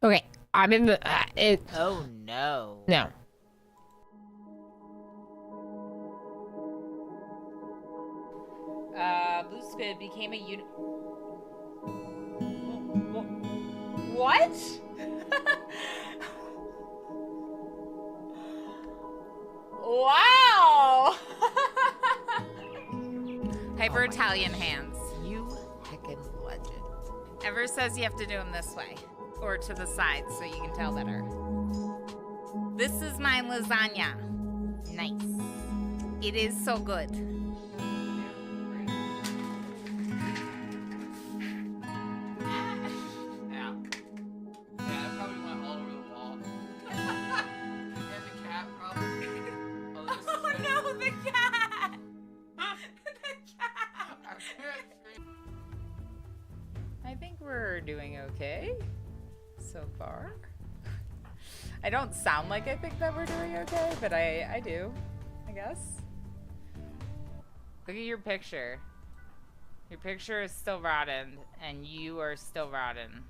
Okay, I'm in the... Oh, no. No. Blue Squid became a What? Wow! Hyper Italian hands. You heckin' legend. Ever says you have to do them this way or to the side so you can tell better. This is my lasagna. Nice. It is so good. Yeah. Yeah, it probably went all over the wall. And the cat probably. Oh no, the cat! The cat! I think we're doing okay so far. I don't sound like I think that we're doing okay, but I do, I guess. Look at your picture. Your picture is still rotten, and you are still rotten.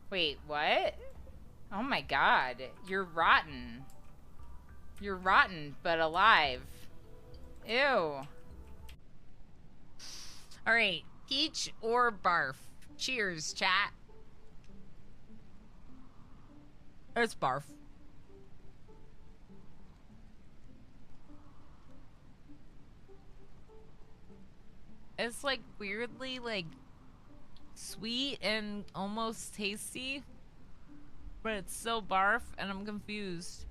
Wait, what? Oh my god, you're rotten. You're rotten, but alive. Ew. Alright, peach or barf? Cheers, chat. It's barf. It's like weirdly like sweet and almost tasty, but it's still barf and I'm confused.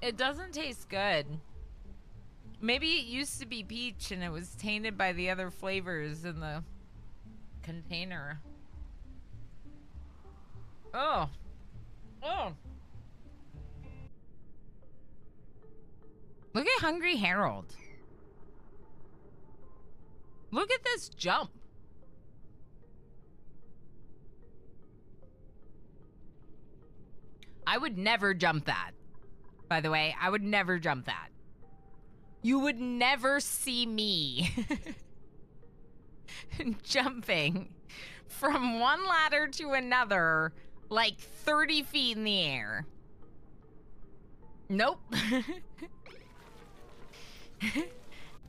It doesn't taste good. Maybe it used to be peach and it was tainted by the other flavors in the container. Oh. Oh. Look at Hungry Harold. Look at this jump. I would never jump that. By the way, I would never jump that. You would never see me jumping from one ladder to another like 30 feet in the air. Nope.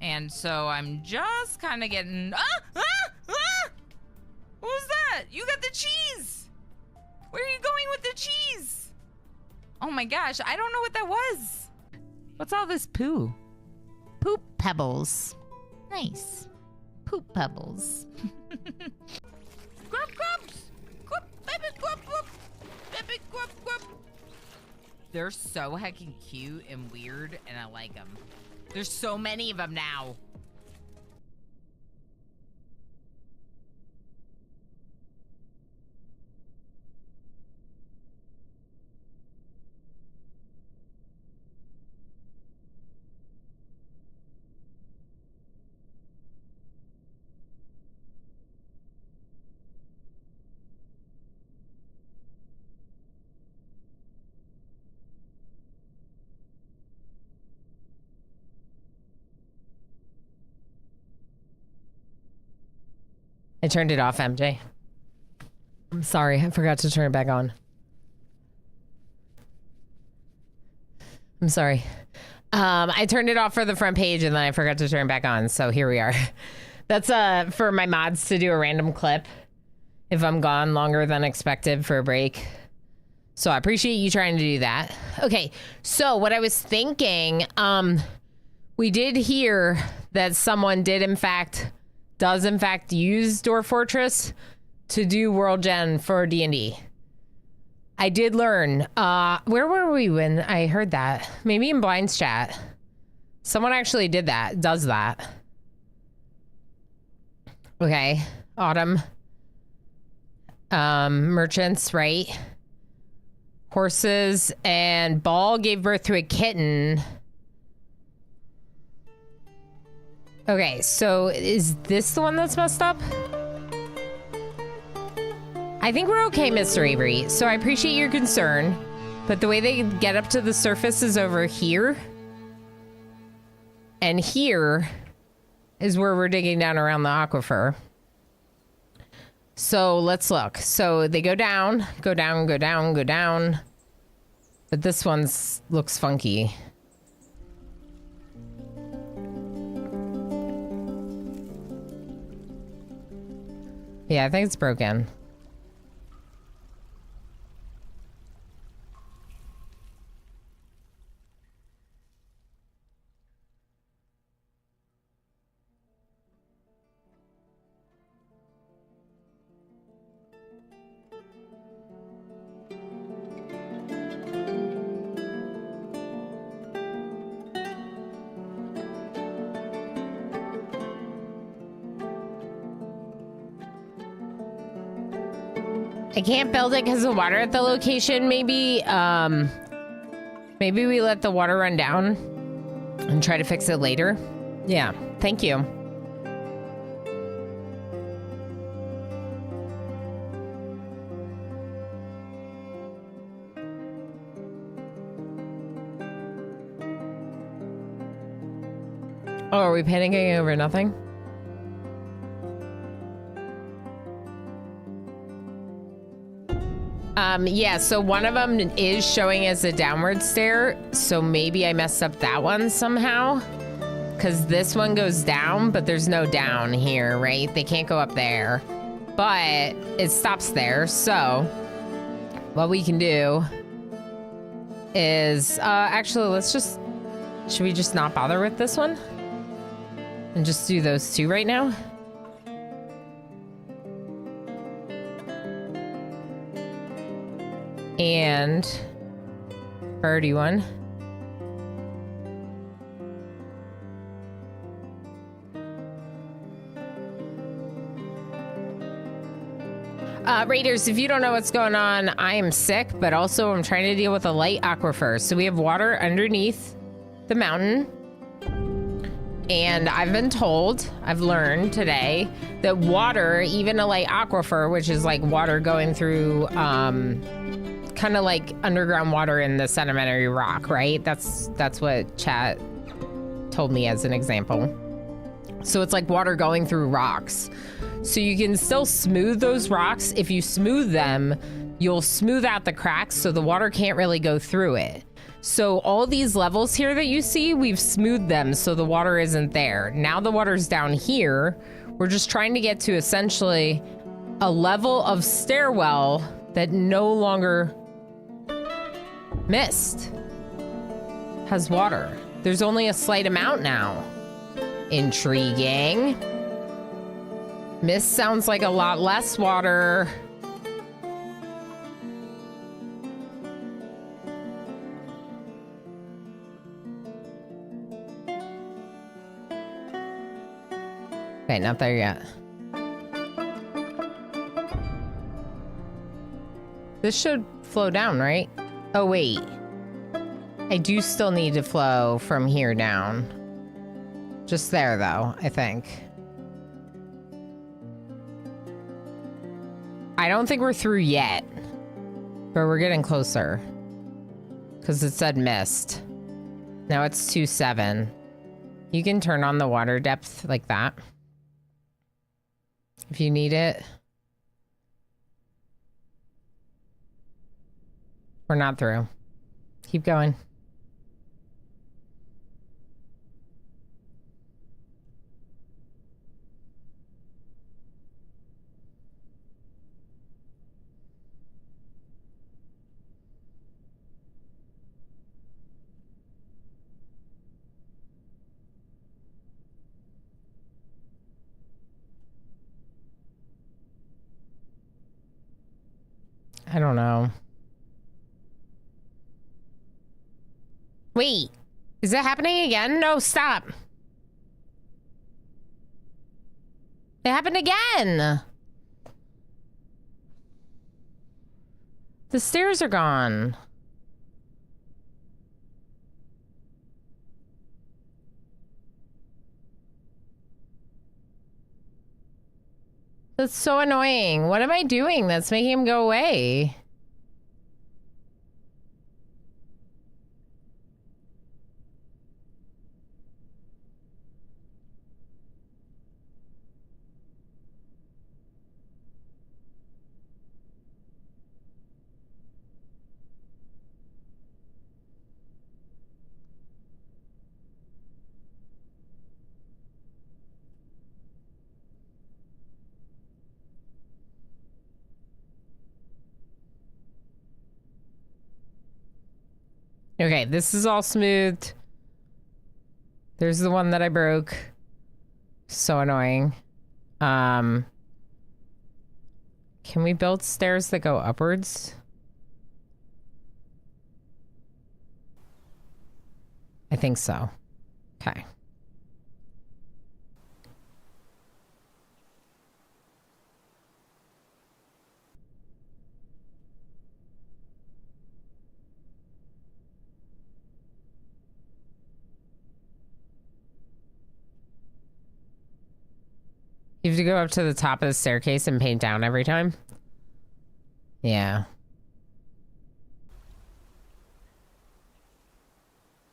And so I'm just kind of getting... What was that? You got the cheese! Where are you going with the cheese? Oh my gosh, I don't know what that was. What's all this poo? Poop pebbles. Nice. Poop pebbles. Grub grubs! Grub, baby, grub, grub. Baby, grub, grub. They're so heckin' cute and weird, and I like them. There's so many of them now. I turned it off, MJ. I'm sorry, I forgot to turn it back on. I'm sorry. I turned it off for the front page and then I forgot to turn it back on, so here we are. That's for my mods to do a random clip if I'm gone longer than expected for a break. So I appreciate you trying to do that. Okay, so what I was thinking, we did hear that someone does in fact use Dwarf Fortress to do World Gen for D&D. I did learn. Where were we when I heard that? Maybe in Blind's chat. Someone actually does that. Okay, Autumn. Merchants, right? Horses, and Ball gave birth to a kitten. Okay, so is this the one that's messed up? I think we're okay, Mr. Avery. So I appreciate your concern, but the way they get up to the surface is over here. And here is where we're digging down around the aquifer. So let's look. So they go down, go down, go down, go down. But this one looks funky. Yeah, I think it's broken. I can't build it because of water at the location. Maybe we let the water run down and try to fix it later. Yeah, thank you. Oh, are we panicking over nothing? Yeah, so one of them is showing as a downward stair, so maybe I messed up that one somehow. Because this one goes down, but there's no down here, right? They can't go up there. But it stops there, so what we can do is... actually, let's just... Should we just not bother with this one? And just do those two right now? And priority one. Raiders, if you don't know what's going on, I am sick, but also I'm trying to deal with a light aquifer. So we have water underneath the mountain. And I've been told, I've learned today, that water, even a light aquifer, which is like water going through, kind of like underground water in the sedimentary rock, right? That's what chat told me as an example. So it's like water going through rocks. So you can still smooth those rocks. If you smooth them, you'll smooth out the cracks so the water can't really go through it. So all these levels here that you see, we've smoothed them so the water isn't there. Now the water's down here. We're just trying to get to essentially a level of stairwell that no longer mist has water. There's only a slight amount now. Intriguing. Mist sounds like a lot less water. Okay, not there yet. This should flow down, right? Oh, wait. I do still need to flow from here down. Just there, though, I think. I don't think we're through yet. But we're getting closer. Because it said mist. Now it's 2.7. You can turn on the water depth like that. If you need it. We're not through. Keep going. I don't know. Wait, is it happening again? No, stop. It happened again. The stairs are gone. That's so annoying. What am I doing that's making him go away? Okay, this is all smooth. There's the one that I broke. So annoying. Can we build stairs that go upwards? I think so. Okay. You have to go up to the top of the staircase and paint down every time? Yeah.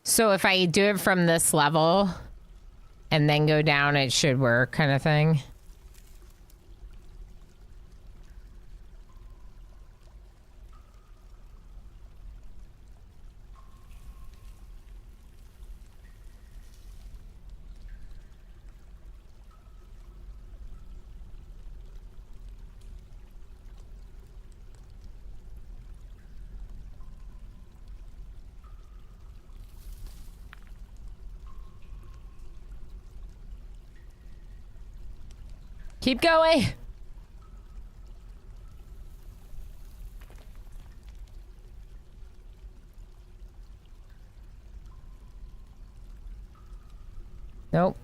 So if I do it from this level and then go down, it should work, kind of thing. Keep going. Nope.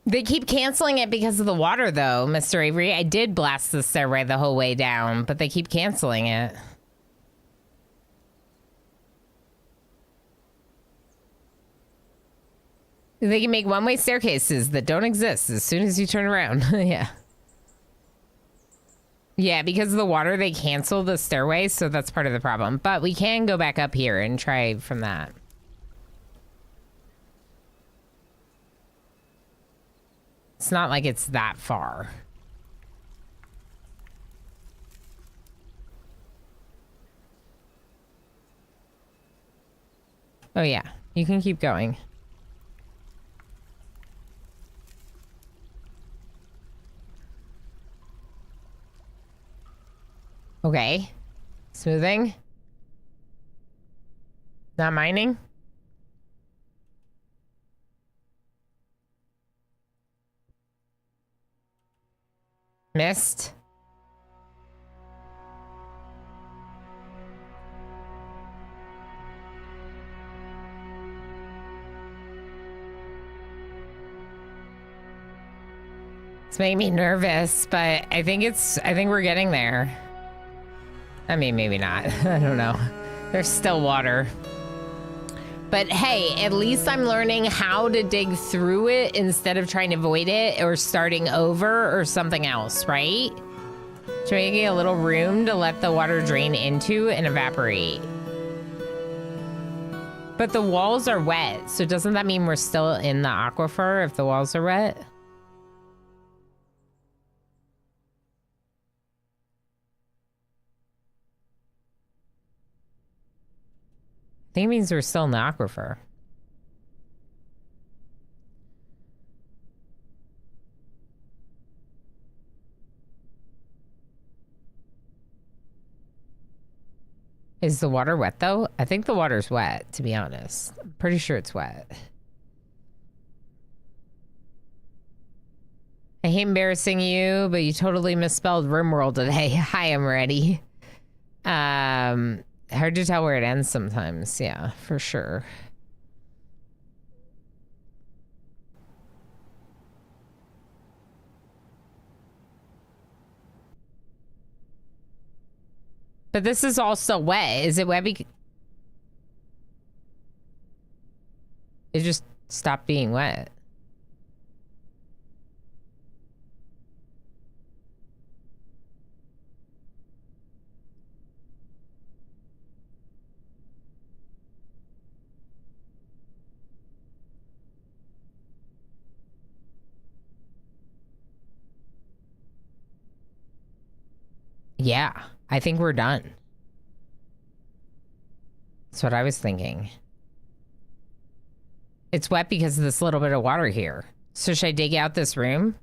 They keep canceling it because of the water, though, Mr. Avery. I did blast the stairway the whole way down, but they keep canceling it. They can make one-way staircases that don't exist as soon as you turn around. Yeah. Yeah, because of the water, they cancel the stairway, so that's part of the problem. But we can go back up here and try from that. It's not like it's that far. Oh yeah, you can keep going. Okay. Smoothing. Not mining. Missed. It's making me nervous, but I think we're getting there. I mean, maybe not. I don't know. There's still water. But hey, at least I'm learning how to dig through it instead of trying to avoid it or starting over or something else, right? So making a little room to let the water drain into and evaporate. But the walls are wet, so doesn't that mean we're still in the aquifer if the walls are wet? I think it means we're still in the aquifer. Is the water wet though? I think the water's wet, to be honest. I'm pretty sure it's wet. I hate embarrassing you, but you totally misspelled RimWorld today. Hi, I'm ready. Hard to tell where it ends sometimes. Yeah, for sure. But this is all still wet. Is it wet? It just stopped being wet. Yeah, I think we're done. That's what I was thinking. It's wet because of this little bit of water here. So should I dig out this room?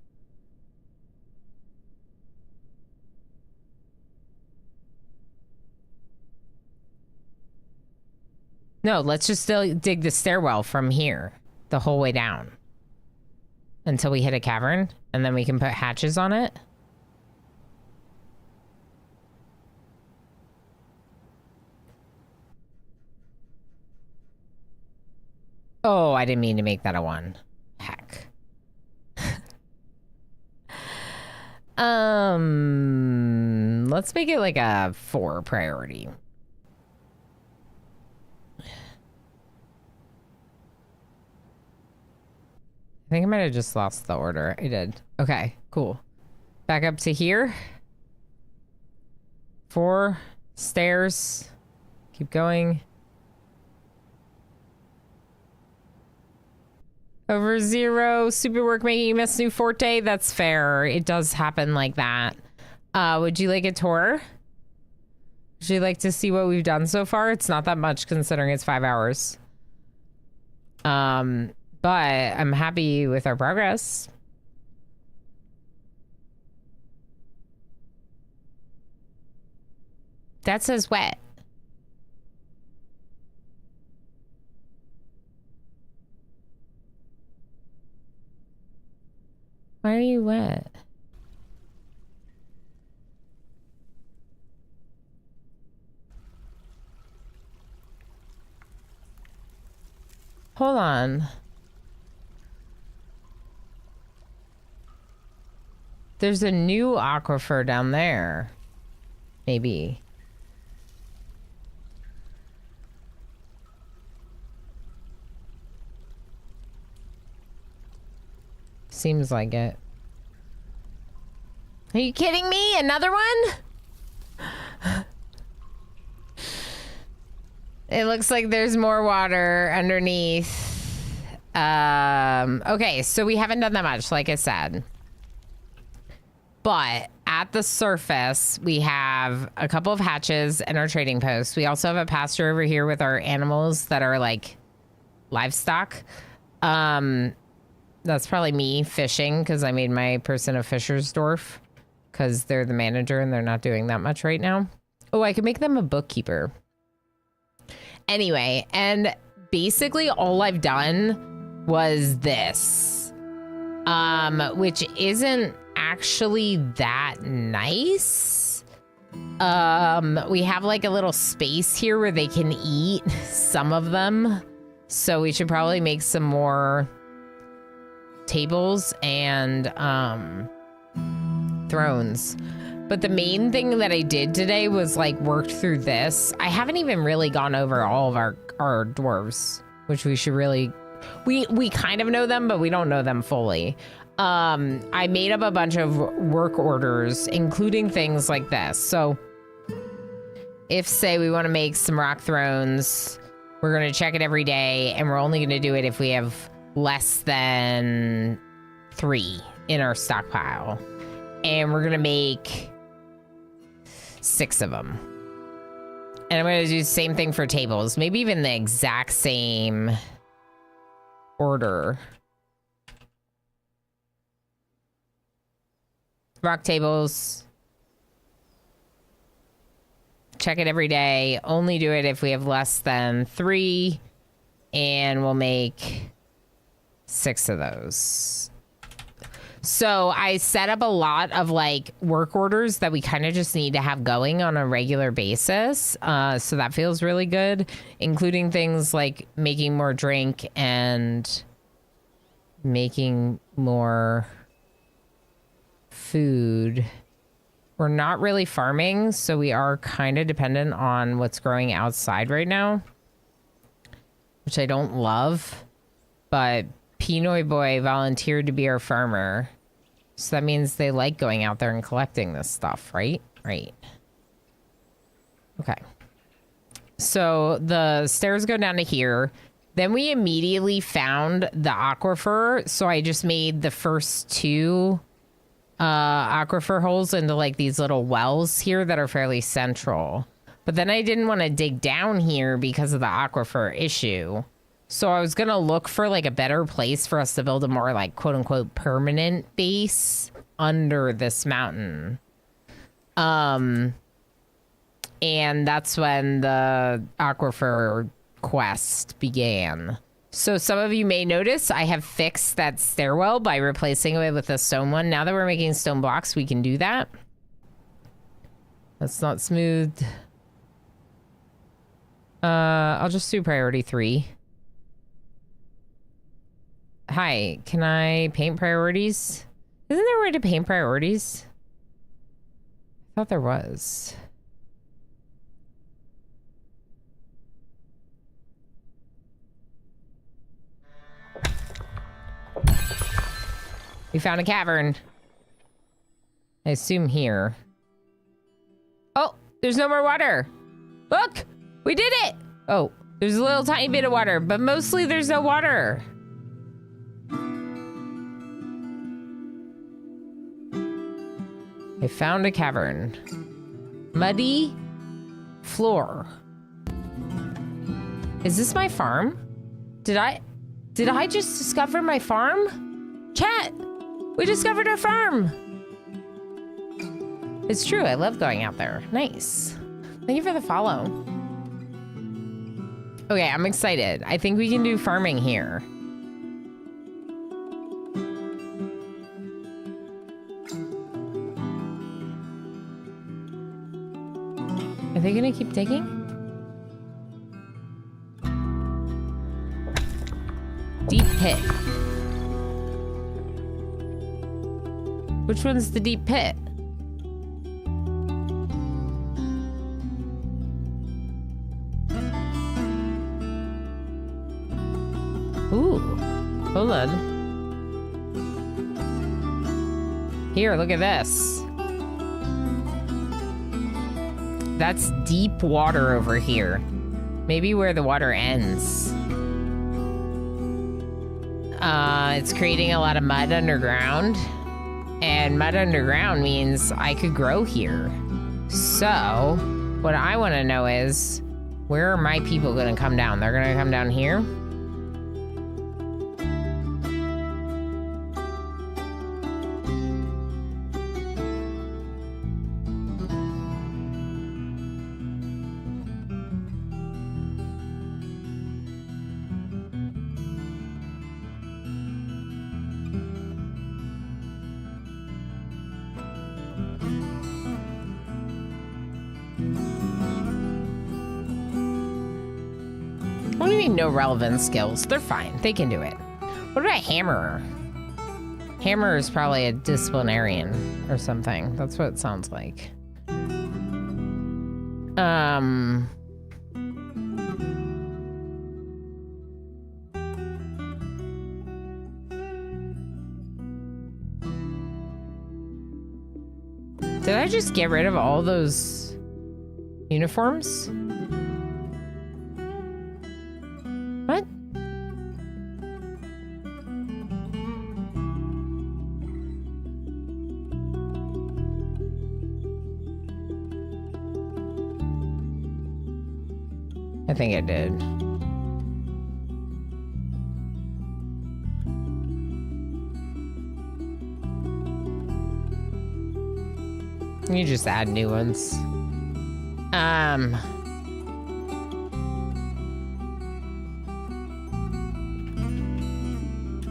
No, let's just still dig the stairwell from here the whole way down until we hit a cavern, and then we can put hatches on it. Oh, I didn't mean to make that a 1. Heck. Let's make it like a 4 priority. I think I might have just lost the order. I did. Okay, cool. Back up to here. 4 stairs. Keep going. Over 0. Super work making you miss new forte. That's fair. It does happen like that. Would you like a tour? Would you like to see what we've done so far? It's not that much considering it's 5 hours. But I'm happy with our progress. That says wet. Why are you wet? Hold on. There's a new aquifer down there. Maybe. Seems like it. Are you kidding me? Another one? It looks like there's more water underneath. Okay, so we haven't done that much, like I said. But at the surface, we have a couple of hatches and our trading post. We also have a pasture over here with our animals that are like livestock. That's probably me fishing because I made my person a fisher's dwarf because they're the manager and they're not doing that much right now. Oh, I could make them a bookkeeper. Anyway, and basically all I've done was this, which isn't actually that nice. We have like a little space here where they can eat, some of them. So we should probably make some more tables and thrones. But the main thing that I did today was like worked through this. I haven't even really gone over all of our dwarves, which we should really, we kind of know them, but we don't know them fully. I made up a bunch of work orders, including things like this. So if say we want to make some rock thrones, we're going to check it every day, and we're only going to do it if we have less than 3 in our stockpile. And we're going to make 6 of them. And I'm going to do the same thing for tables, maybe even the exact same order. Rock tables. Check it every day. Only do it if we have less than 3. And we'll make 6 of those. So I set up a lot of like work orders that we kind of just need to have going on a regular basis. So that feels really good, including things like making more drink and making more food. We're not really farming, so we are kind of dependent on what's growing outside right now, which I don't love, but Pinoy Boy volunteered to be our farmer. So that means they like going out there and collecting this stuff, right? Right. Okay. So the stairs go down to here. Then we immediately found the aquifer. So I just made the first 2 aquifer holes into like these little wells here that are fairly central. But then I didn't want to dig down here because of the aquifer issue. So I was going to look for like a better place for us to build a more like quote unquote permanent base under this mountain. And that's when the aquifer quest began. So some of you may notice I have fixed that stairwell by replacing it with a stone one. Now that we're making stone blocks, we can do that. That's not smooth. I'll just do priority 3. Hi, can I paint priorities? Isn't there a way to paint priorities? I thought there was. We found a cavern. I assume here. Oh, there's no more water. Look, we did it. Oh, there's a little tiny bit of water, but mostly there's no water. I found a cavern. Muddy floor. Is this my farm? Did I just discover my farm? Chat, we discovered our farm. It's true, I love going out there. Nice. Thank you for the follow. Okay, I'm excited. I think we can do farming here. Are they gonna keep digging? Deep pit. Which one's the deep pit? Ooh, hold on. Here, look at this. That's deep water over here. Maybe where the water ends. It's creating a lot of mud underground. And mud underground means I could grow here. So, what I want to know is, where are my people going to come down? They're going to come down here? What do you mean no relevant skills? They're fine. They can do it. What about Hammerer? Hammerer is probably a disciplinarian or something. That's what it sounds like. Did I just get rid of all those uniforms? What? I think I did. You just add new ones.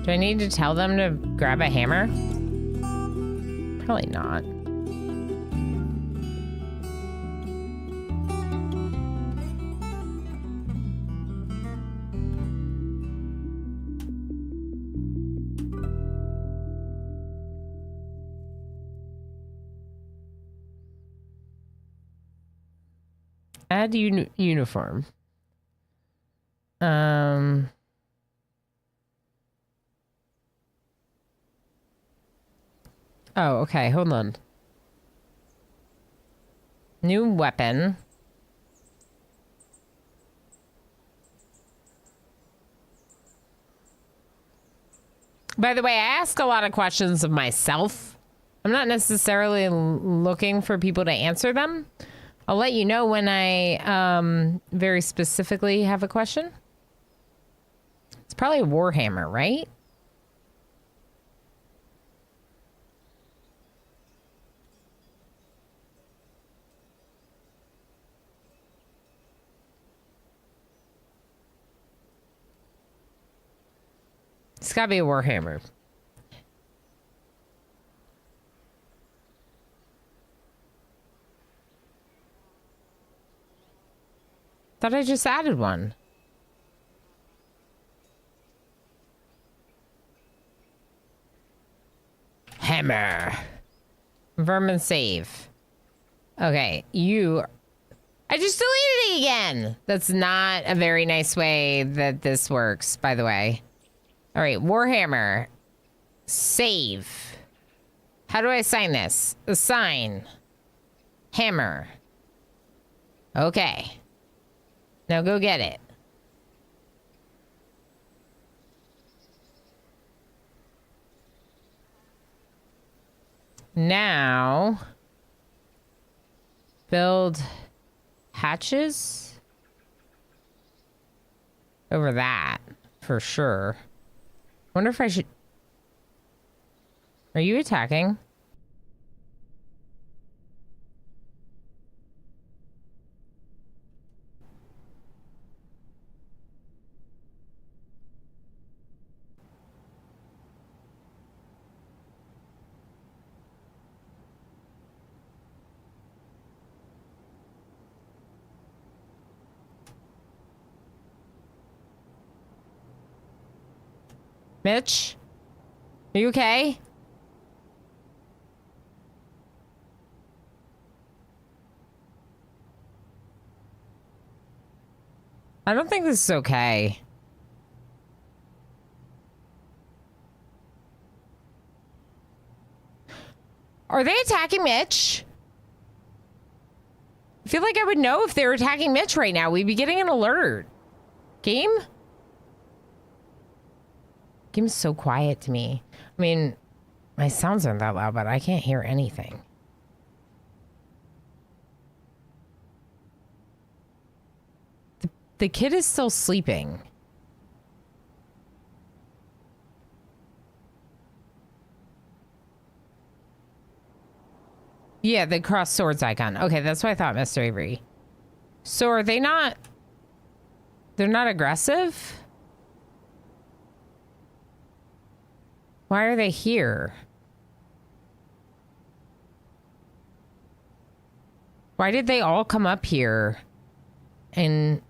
Do I need to tell them to grab a hammer? Probably not. Add uniform. Oh, okay. Hold on. New weapon. By the way, I ask a lot of questions of myself I'm not necessarily looking for people to answer them. I'll let you know when I very specifically have a question. It's probably a Warhammer, right? It's gotta be a Warhammer. Thought I just added one. Hammer. Vermin save. Okay, you... I just deleted it again! That's not a very nice way that this works, by the way. All right, Warhammer. Save. How do I assign this? Assign. Hammer. Okay. Now go get it. Now, build hatches over that for sure. Wonder if I should. Are you attacking? Mitch? Are you okay? I don't think this is okay. Are they attacking Mitch? I feel like I would know if they're attacking Mitch right now. We'd be getting an alert. Game? Game's so quiet to me. I mean, my sounds aren't that loud, but I can't hear anything. The kid is still sleeping. Yeah, the cross swords icon. Okay, that's what I thought, Mr. Avery. So are they not... They're not aggressive? Why are they here? Why did they all come up here and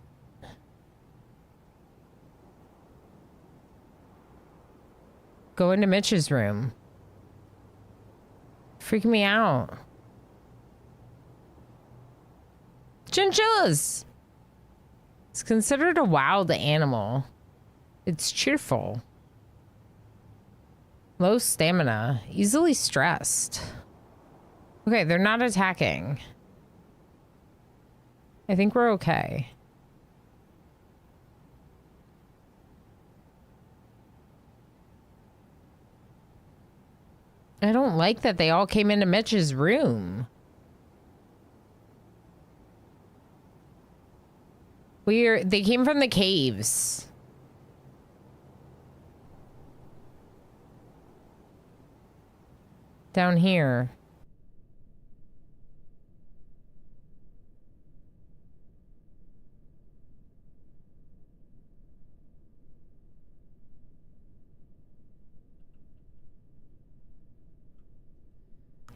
go into Mitch's room? Freaking me out. Chinchillas! It's considered a wild animal. It's cheerful. Low stamina. Easily stressed. Okay, they're not attacking. I think we're okay. I don't like that they all came into Mitch's room. They came from the caves. Down here.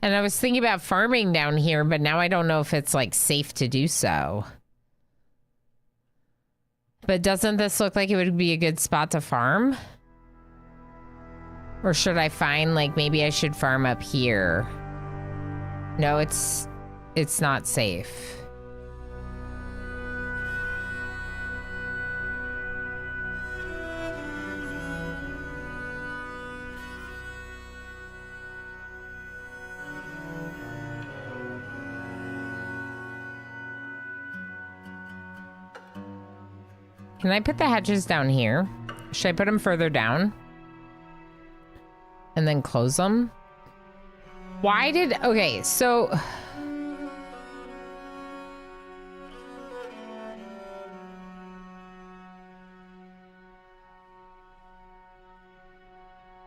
And I was thinking about farming down here, but now I don't know if it's like safe to do so. But doesn't this look like it would be a good spot to farm? Or should I find, like, maybe I should farm up here? No, it's not safe. Can I put the hatches down here? Should I put them further down? And then close them? Why did... Okay, so...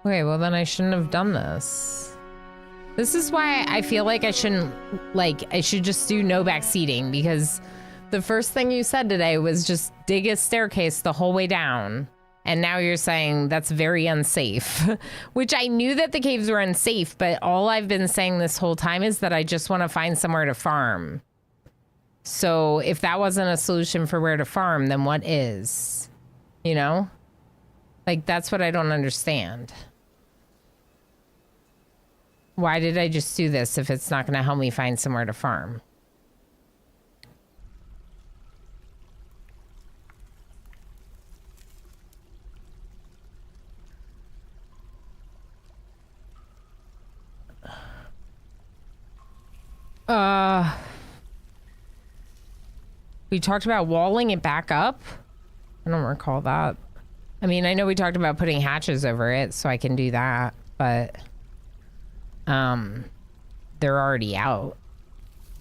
Okay, well then I shouldn't have done this. This is why I feel like I shouldn't... Like, I should just do no backseating, because the first thing you said today was just dig a staircase the whole way down. And now you're saying that's very unsafe, which I knew that the caves were unsafe, but all I've been saying this whole time is that I just want to find somewhere to farm. So if that wasn't a solution for where to farm, then what is? You know? Like, that's what I don't understand. Why did I just do this if it's not going to help me find somewhere to farm? We talked about walling it back up. I don't recall that. I mean, I know we talked about putting hatches over it, so I can do that, but they're already out.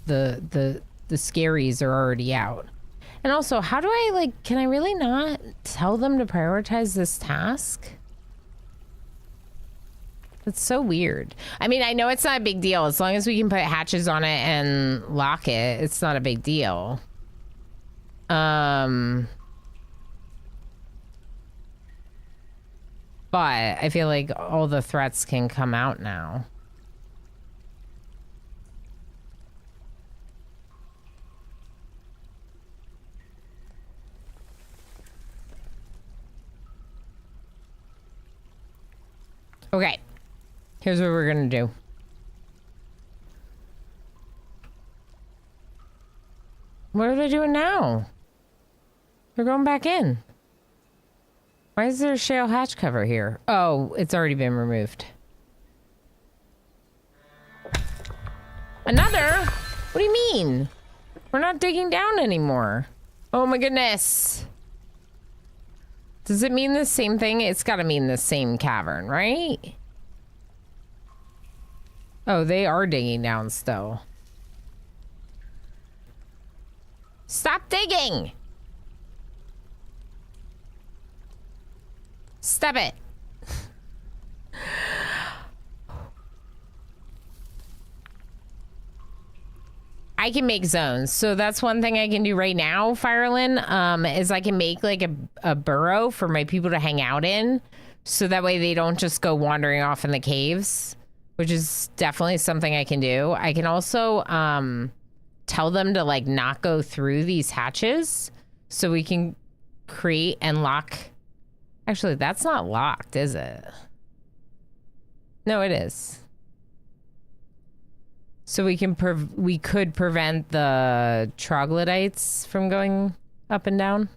The scaries are already out. And also, how do I, like, can I really not tell them to prioritize this task? That's so weird. I mean, I know it's not a big deal. As long as we can put hatches on it and lock it, it's not a big deal. But I feel like all the threats can come out now. Okay. Here's what we're gonna do. What are they doing now? They're going back in. Why is there a shale hatch cover here? Oh, it's already been removed. Another? What do you mean? We're not digging down anymore. Oh my goodness. Does it mean the same thing? It's gotta mean the same cavern, right? Oh, they are digging down still. Stop digging! Stop it. I can make zones. So that's one thing I can do right now, Firelin, is I can make like a burrow for my people to hang out in. So that way they don't just go wandering off in the caves, which is definitely something I can do. I can also tell them to like not go through these hatches so we can create and lock. Actually, that's not locked, is it? No, it is. So we could prevent the troglodytes from going up and down.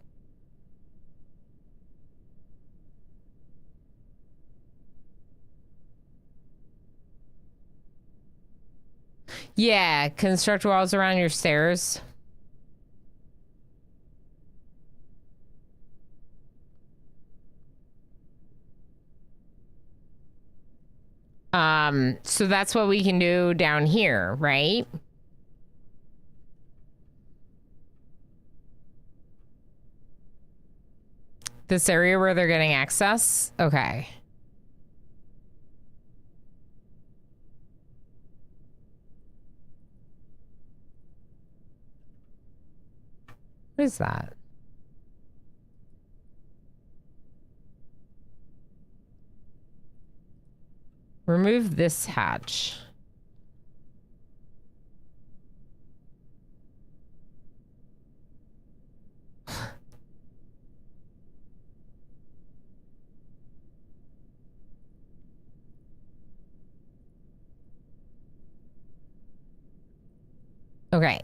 Yeah, construct walls around your stairs. So that's what we can do down here, right? This area where they're getting access? Okay. What is that? Remove this hatch. Okay.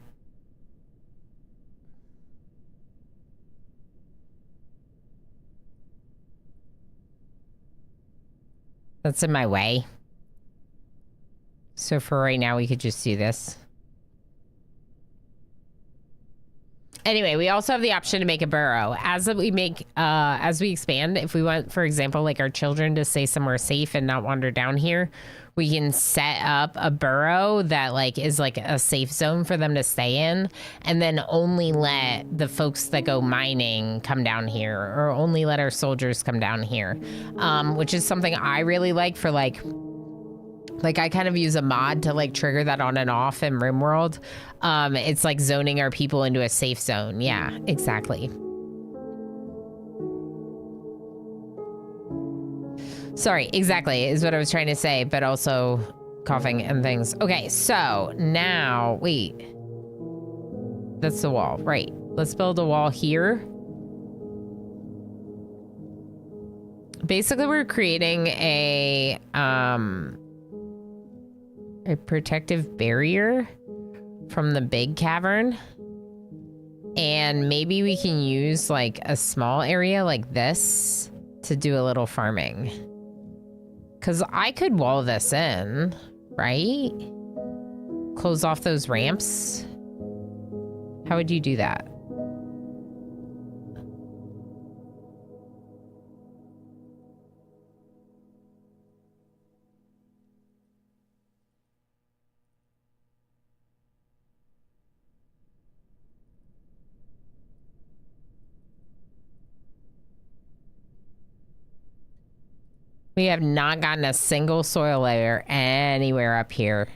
That's in my way. So for right now, we could just do this. Anyway, we also have the option to make a burrow. As we expand, if we want, for example, like our children to stay somewhere safe and not wander down here, we can set up a burrow that like is like a safe zone for them to stay in, and then only let the folks that go mining come down here, or only let our soldiers come down here, which is something I really like for like I kind of use a mod to like trigger that on and off in RimWorld. It's like zoning our people into a safe zone. Yeah, exactly. Sorry, exactly is what I was trying to say, but also coughing and things. Okay, so now, wait. That's the wall, right. Let's build a wall here. Basically, we're creating a protective barrier from the big cavern. And maybe we can use like a small area like this to do a little farming. Because I could wall this in, right? Close off those ramps. How would you do that? We have not gotten a single soil layer anywhere up here.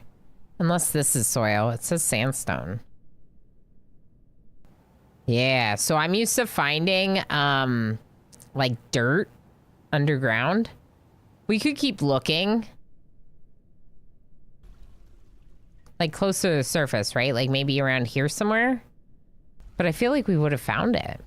Unless this is soil. It says sandstone. Yeah, so I'm used to finding, like dirt underground. We could keep looking. Like close to the surface, right? Like maybe around here somewhere. But I feel like we would have found it.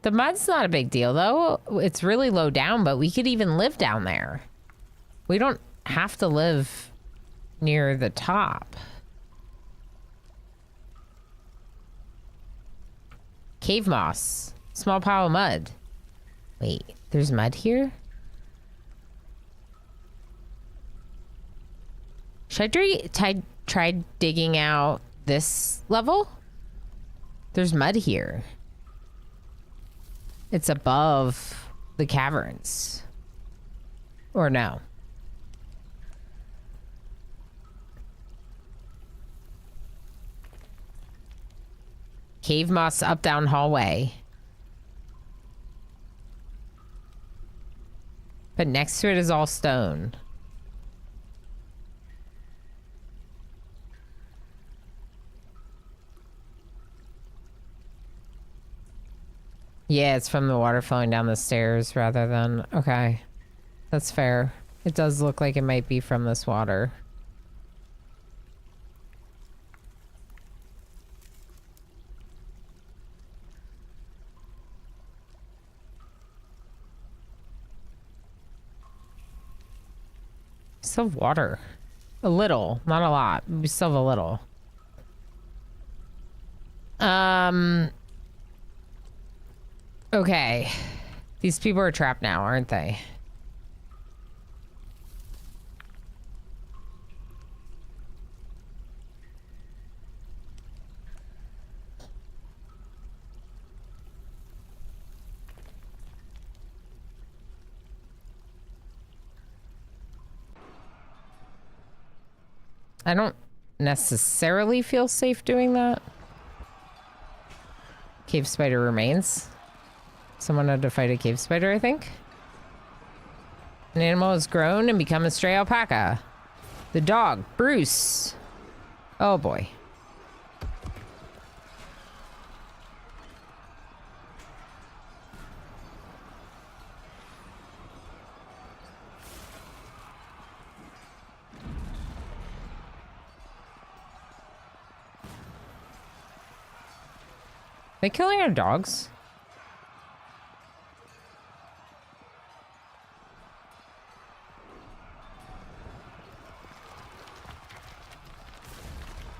The mud's not a big deal, though. It's really low down, but we could even live down there. We don't have to live near the top. Cave moss. Small pile of mud. Wait, there's mud here? Should I try digging out this level? There's mud here. It's above the caverns. Or no? Cave moss up down hallway. But next to it is all stone. Yeah, it's from the water flowing down the stairs rather than... Okay. That's fair. It does look like it might be from this water. We still have water. A little. Not a lot. We still have a little. Okay. These people are trapped now, aren't they? I don't necessarily feel safe doing that. Cave spider remains. Someone had to fight a cave spider, I think. An animal has grown and become a stray alpaca. The dog, Bruce. Oh boy. They killing our dogs?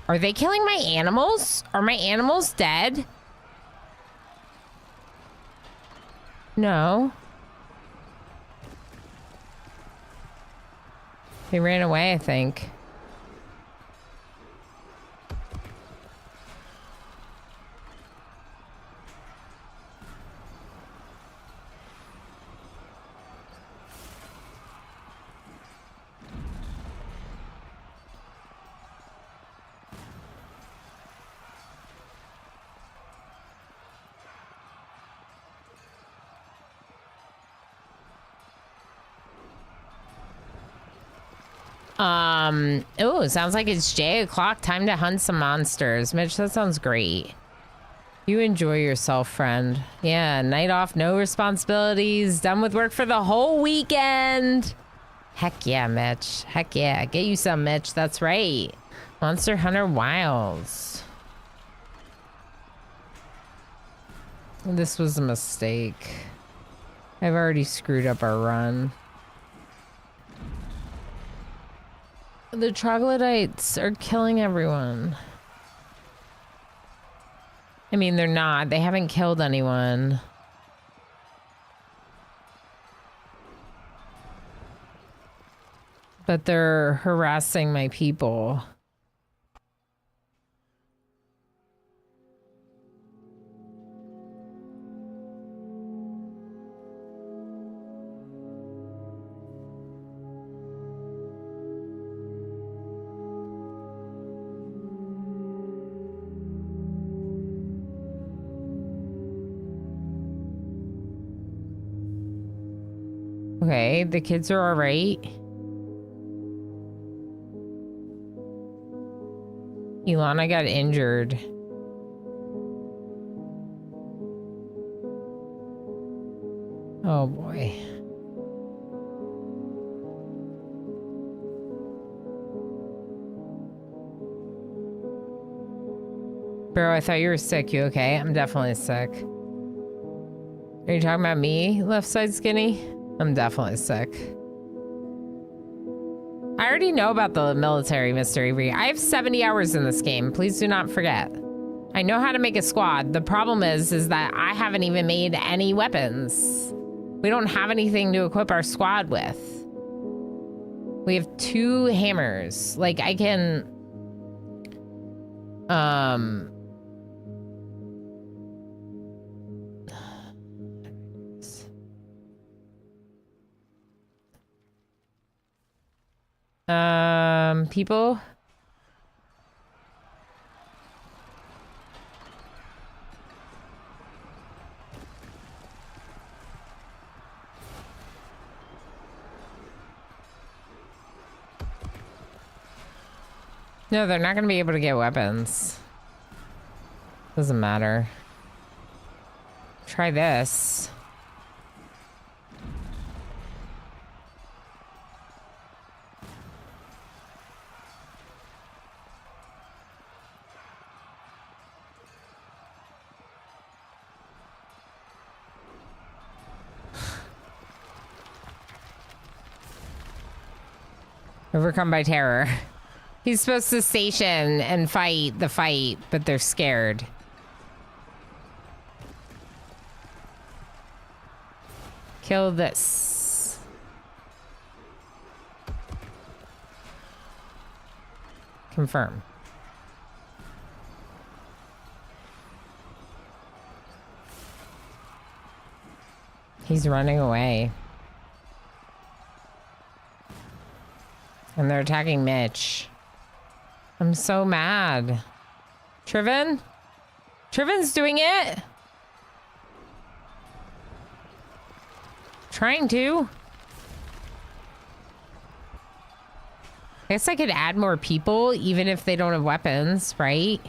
Are they killing my animals? Are my animals dead? No. They ran away, I think. Oh, sounds like it's J o'clock. Time to hunt some monsters. Mitch, that sounds great. You enjoy yourself, friend. Yeah, night off, no responsibilities. Done with work for the whole weekend. Heck yeah, Mitch. Heck yeah. Get you some, Mitch. That's right. Monster Hunter Wilds. This was a mistake. I've already screwed up our run. The troglodytes are killing everyone. I mean, they're not. They haven't killed anyone. But they're harassing my people. Okay, the kids are all right. Ilana got injured. Oh boy. Bro, I thought you were sick. You okay? I'm definitely sick. Are you talking about me, left side skinny? I'm definitely sick. I already know about the military, Mr. Avery. I have 70 hours in this game. Please do not forget. I know how to make a squad. The problem is that I haven't even made any weapons. We don't have anything to equip our squad with. We have 2 hammers. Like, I can... people? No, they're not going to be able to get weapons. Doesn't matter. Try this. Overcome by terror. He's supposed to station and fight the fight, but they're scared. Kill this. Confirm. He's running away. And they're attacking Mitch. I'm so mad. Triven? Triven's doing it? Trying to. I guess I could add more people even if they don't have weapons, right?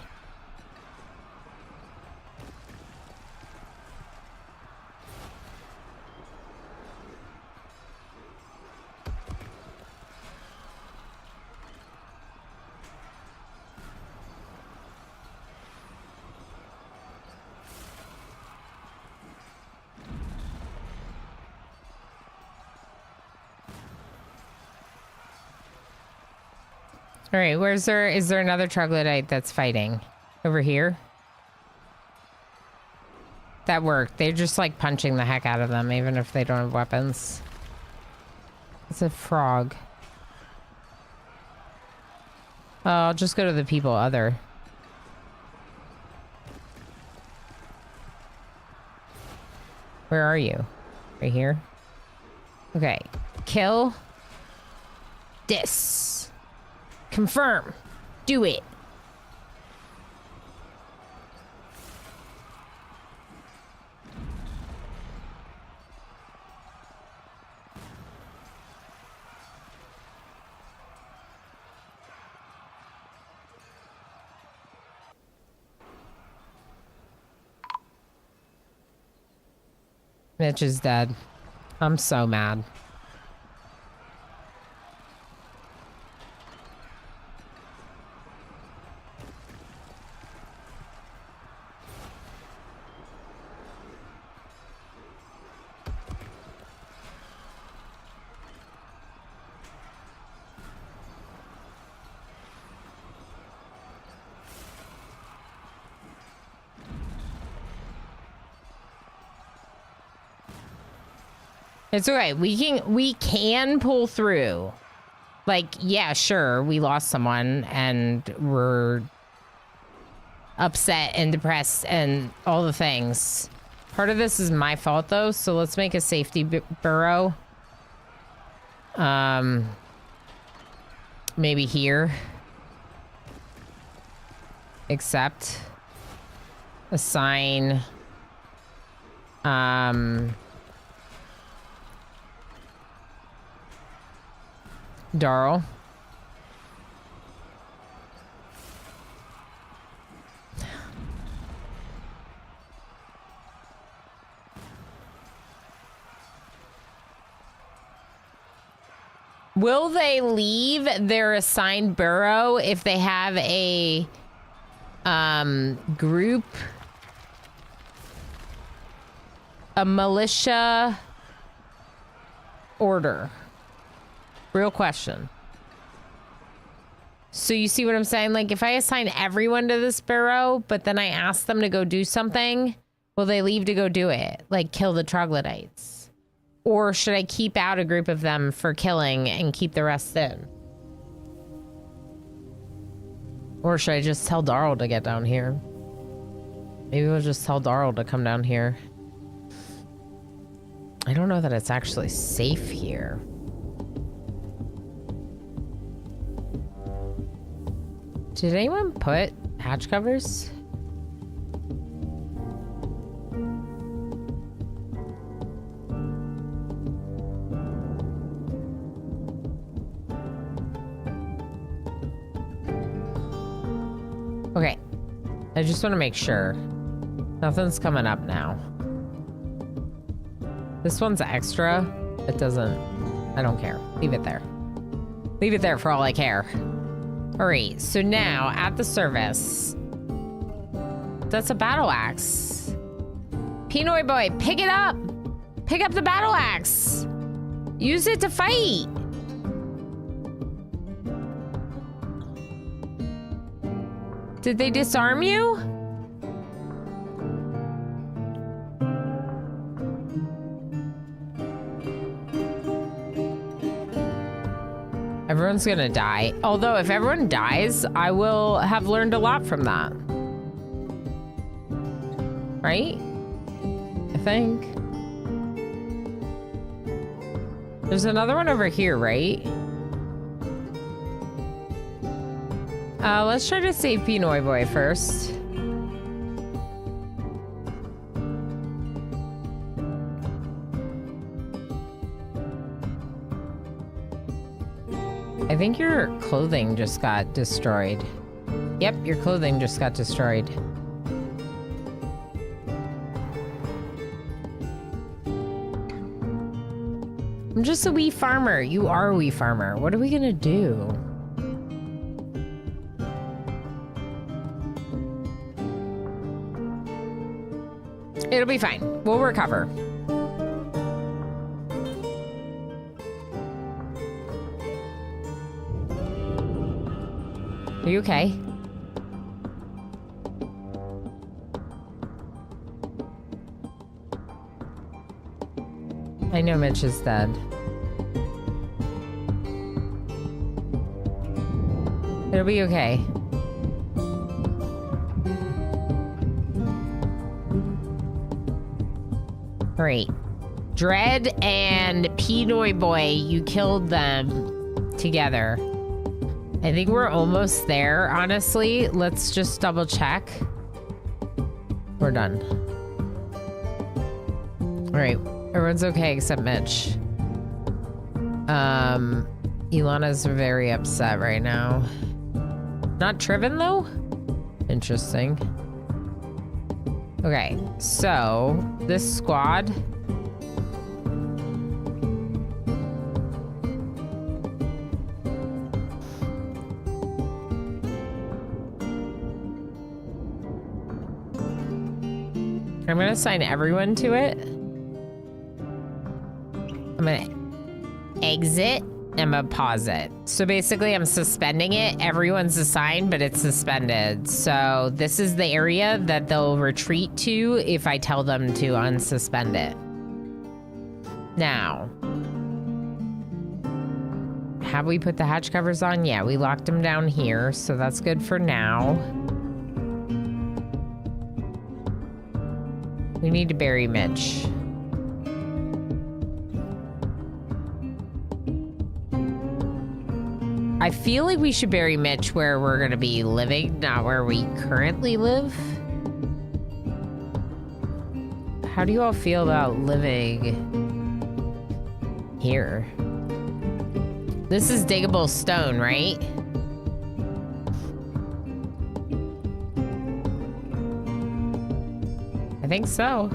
All right, is there another troglodyte that's fighting? Over here? That worked. They're just like punching the heck out of them, even if they don't have weapons. It's a frog. I'll just go to the people other. Where are you? Right here? Okay. Kill. This. Confirm. Do it. Mitch is dead. I'm so mad. It's okay. We can pull through. Like, yeah, sure, we lost someone and we're upset and depressed and all the things. Part of this is my fault though, so let's make a safety burrow. Maybe here. Accept. Assign. Darl. Will they leave their assigned burrow if they have a group, a militia order? Real question. So you see what I'm saying? Like, if I assign everyone to this burrow, but then I ask them to go do something, will they leave to go do it? Like, kill the troglodytes? Or should I keep out a group of them for killing and keep the rest in? Or should I just tell Darl to get down here? Maybe we'll just tell Darl to come down here. I don't know that it's actually safe here. Did anyone put hatch covers? Okay. I just want to make sure. Nothing's coming up now. This one's extra. It doesn't... I don't care. Leave it there. Leave it there for all I care. All right, so now at the service, that's a battle axe. Pinoy boy, pick it up. Pick up the battle axe. Use it to fight. Did they disarm you? Everyone's gonna die. Although, if everyone dies, I will have learned a lot from that. Right? I think. There's another one over here, right? Let's try to save Pinoy Boy first. I think your clothing just got destroyed. Yep, your clothing just got destroyed. I'm just a wee farmer. You are a wee farmer. What are we gonna do? It'll be fine. We'll recover. Are you okay? I know Mitch is dead. It'll be okay. All right. Dread and Pinoy Boy, you killed them together. I think we're almost there, honestly. Let's just double check. We're done. All right. Everyone's okay except Mitch. Ilana's very upset right now. Not Triven, though? Interesting. Okay, so this squad... I'm gonna assign everyone to it. I'm gonna exit. I'm gonna pause it. So basically I'm suspending it. Everyone's assigned, but it's suspended. So this is the area that they'll retreat to if I tell them to unsuspend it. Now, have we put the hatch covers on? Yeah, we locked them down here, so that's good for now. We need to bury Mitch. I feel like we should bury Mitch where we're gonna be living, not where we currently live. How do you all feel about living here? This is diggable stone, right? I think so.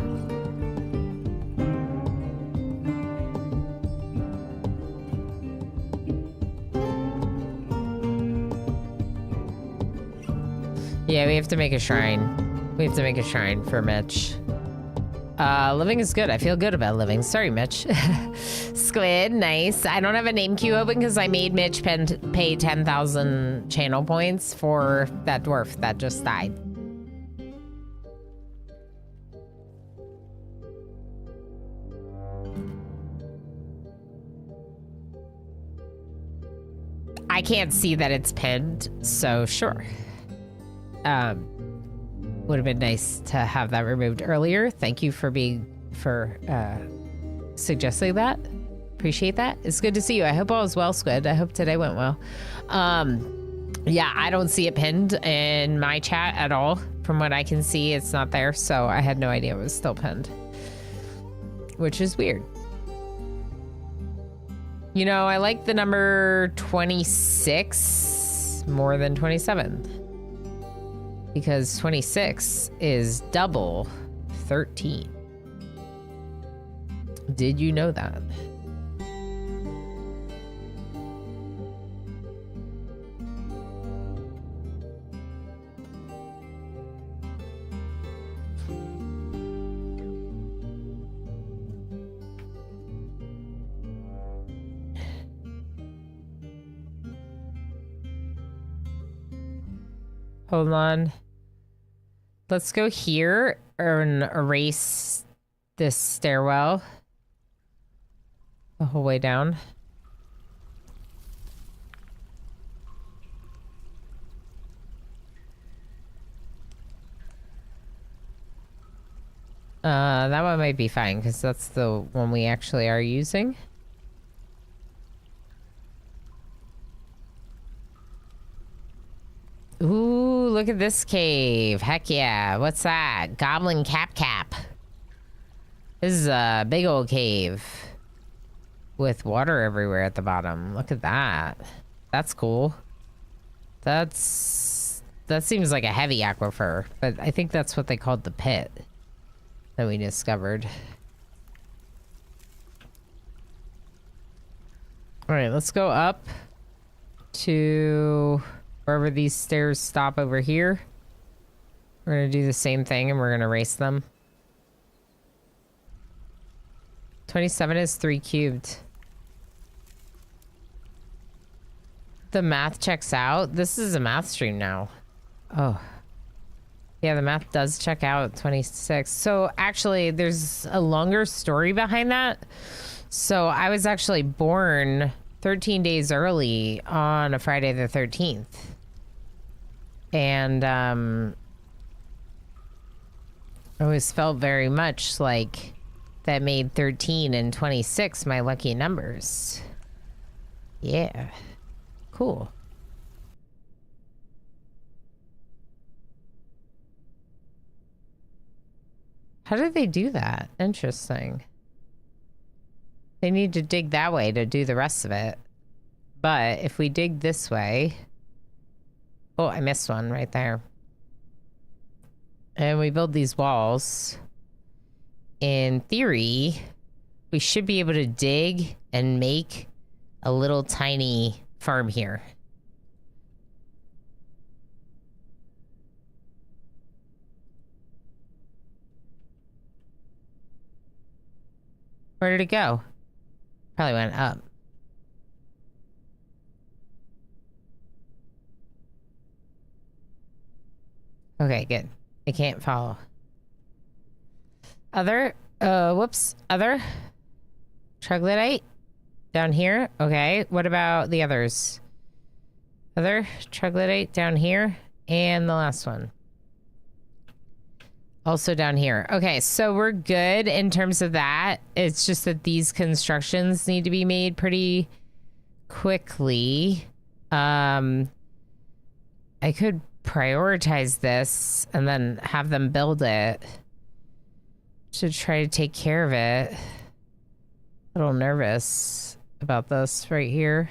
Yeah, we have to make a shrine. We have to make a shrine for Mitch. Living is good. I feel good about living. Sorry, Mitch. Squid, nice. I don't have a name queue open because I made Mitch pay 10,000 channel points for that dwarf that just died. I can't see that it's pinned, so sure. Would have been nice to have that removed earlier. Thank you for suggesting that. Appreciate that. It's good to see you. I hope all is well, Squid. I hope today went well. Yeah, I don't see it pinned in my chat at all. From what I can see, it's not there, so I had no idea it was still pinned, which is weird. You know, I like the number 26 more than 27. Because 26 is double 13. Did you know that? Hold on. Let's go here and erase this stairwell the whole way down. That one might be fine because that's the one we actually are using. Ooh, look at this cave. Heck yeah. What's that? Goblin cap. This is a big old cave with water everywhere at the bottom. Look at that. That's cool. That seems like a heavy aquifer, but I think that's what they called the pit that we discovered. All right, let's go up to wherever these stairs stop over here. We're gonna do the same thing and we're gonna erase them. 27 is 3 cubed. The math checks out. This is a math stream now. Oh. Yeah, the math does check out 26. So actually, there's a longer story behind that. So I was actually born 13 days early on a Friday the 13th. And I always felt very much like that made 13 and 26 my lucky numbers. Yeah. Cool. How did they do that? Interesting. They need to dig that way to do the rest of it. But if we dig this way... Oh, I missed one right there. And we build these walls. In theory, we should be able to dig and make a little tiny farm here. Where did it go? Probably went up. Okay, good. I can't follow. Other? Whoops. Other? Troglodyte? Down here? Okay. What about the others? Other? Troglodyte down here? And the last one. Also down here. Okay, so we're good in terms of that. It's just that these constructions need to be made pretty quickly. I could prioritize this and then have them build it to try to take care of it. A little nervous about this right here.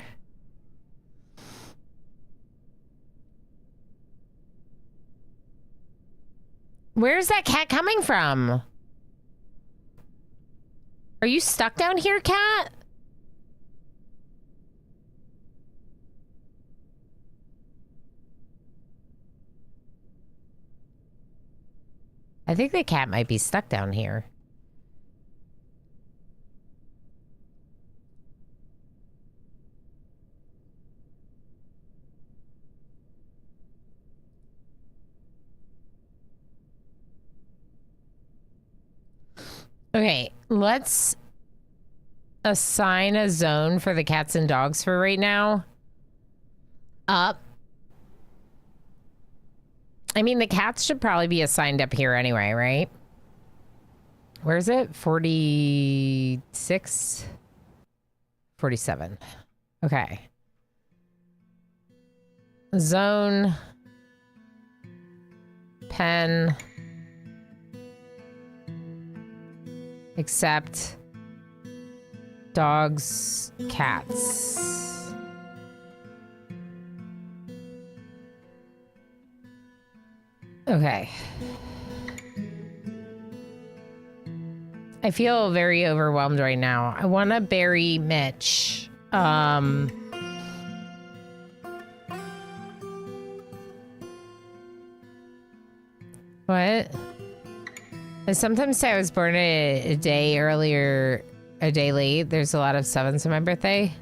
Where's that cat coming from? Are you stuck down here, cat? I think the cat might be stuck down here. Okay, let's assign a zone for the cats and dogs for right now. Up. I mean, the cats should probably be assigned up here anyway, right? Where is it? 46? 47. Okay. Zone. Pen. Except dogs, cats. Okay. I feel very overwhelmed right now. I want to bury Mitch. What? I sometimes say I was born a day earlier, a day late. There's a lot of sevens on my birthday.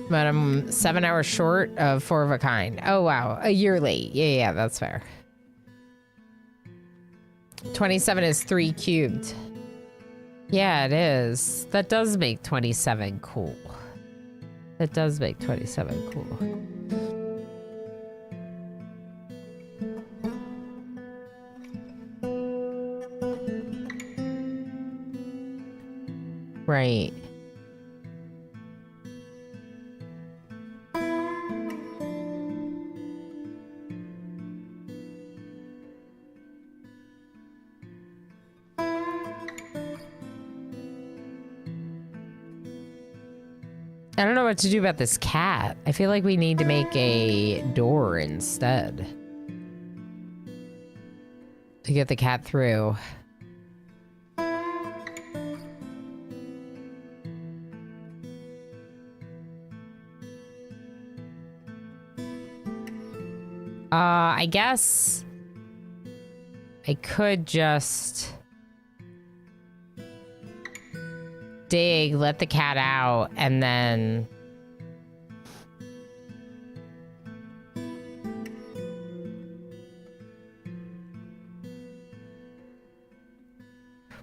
But I'm 7 hours short of 4 of a kind. Oh, wow. A year late. Yeah, that's fair. 27 is 3 cubed. Yeah, it is. That does make 27 cool. That does make 27 cool. Right. I don't know what to do about this cat. I feel like we need to make a door instead to get the cat through. I guess I could just dig, let the cat out, and then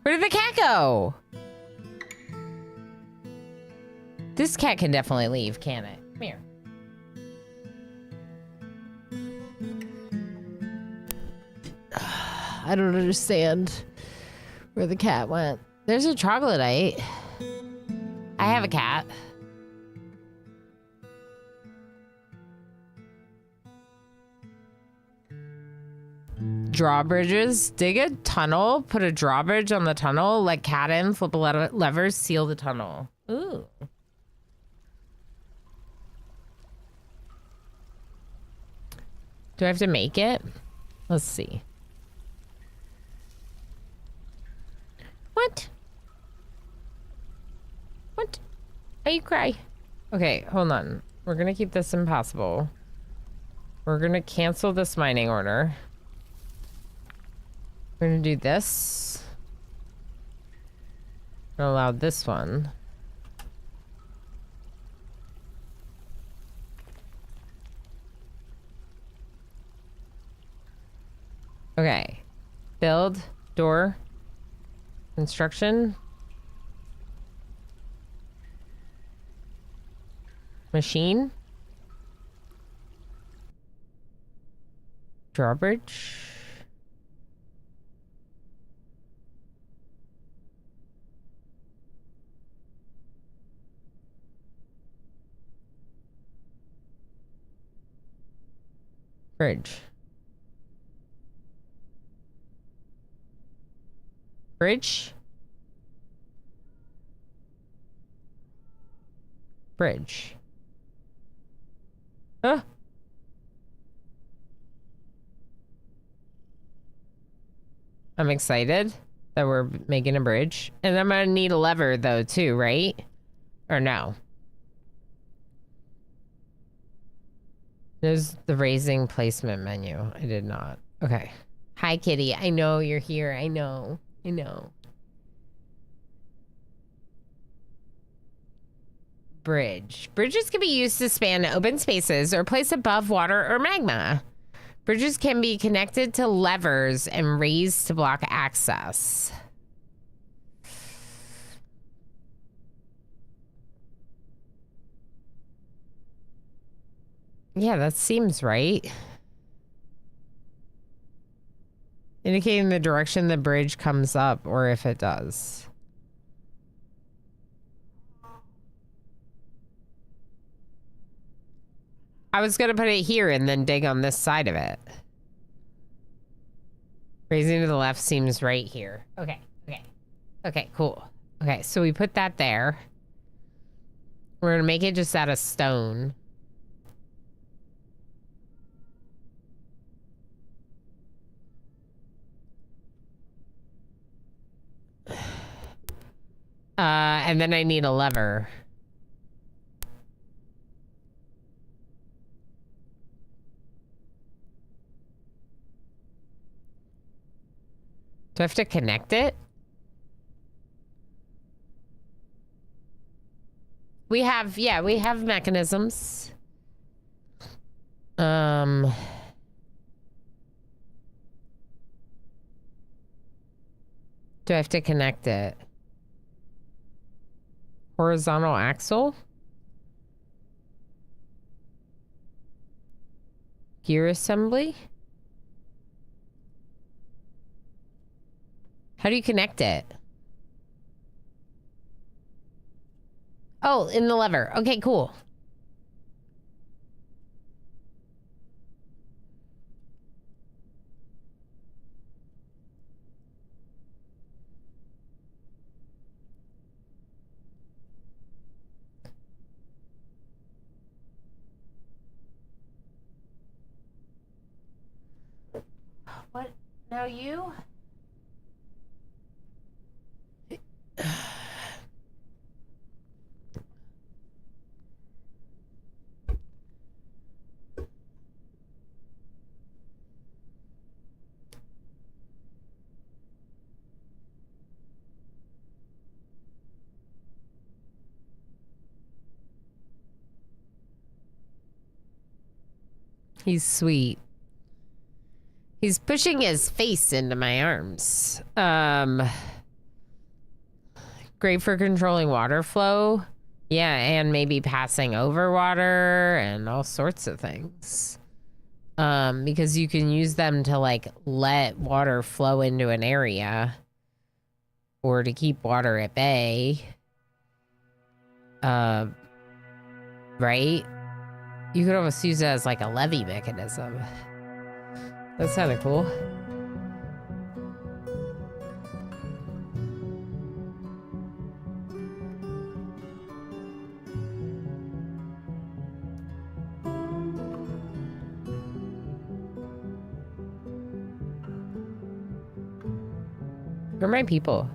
where did the cat go? This cat can definitely leave, can't it? Come here. I don't understand where the cat went. There's a troglodyte. I have a cat. Drawbridges. Dig a tunnel, put a drawbridge on the tunnel, let cat in, flip a lever, seal the tunnel. Ooh. Do I have to make it? Let's see. What? What? Why you cry? Okay, hold on. We're gonna keep this impossible. We're gonna cancel this mining order. We're gonna do this. We're gonna allow this one. Okay. Build, door, construction, machine, drawbridge. Bridge. Bridge. Bridge. Huh? I'm excited that we're making a bridge. And I'm gonna need a lever though too, right? Or no? There's the raising placement menu. I did not. Okay. Hi, kitty. I know you're here. I know. I know. Bridge. Bridges can be used to span open spaces or place above water or magma. Bridges can be connected to levers and raised to block access. Yeah, that seems right. Indicating the direction the bridge comes up, or if it does. I was gonna put it here and then dig on this side of it. Raising to the left seems right here. Okay, okay. Okay, cool. Okay, so we put that there. We're gonna make it just out of stone. And then I need a lever. Do I have to connect it? We have, yeah, we have mechanisms. Do I have to connect it? Horizontal axle? Gear assembly? How do you connect it? Oh, in the lever. Okay, cool. What? Now you? He's sweet. He's pushing his face into my arms. Great for controlling water flow. Yeah, and maybe passing over water and all sorts of things. Because you can use them to like let water flow into an area or to keep water at bay. Right? You could almost use it as like a levee mechanism. That's kind of cool. Where are my people?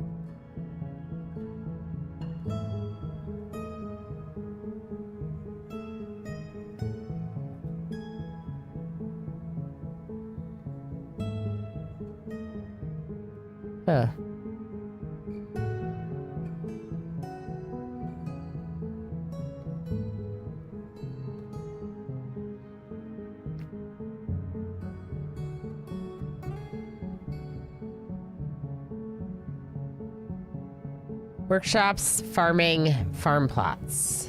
Huh. Workshops, farming, farm plots.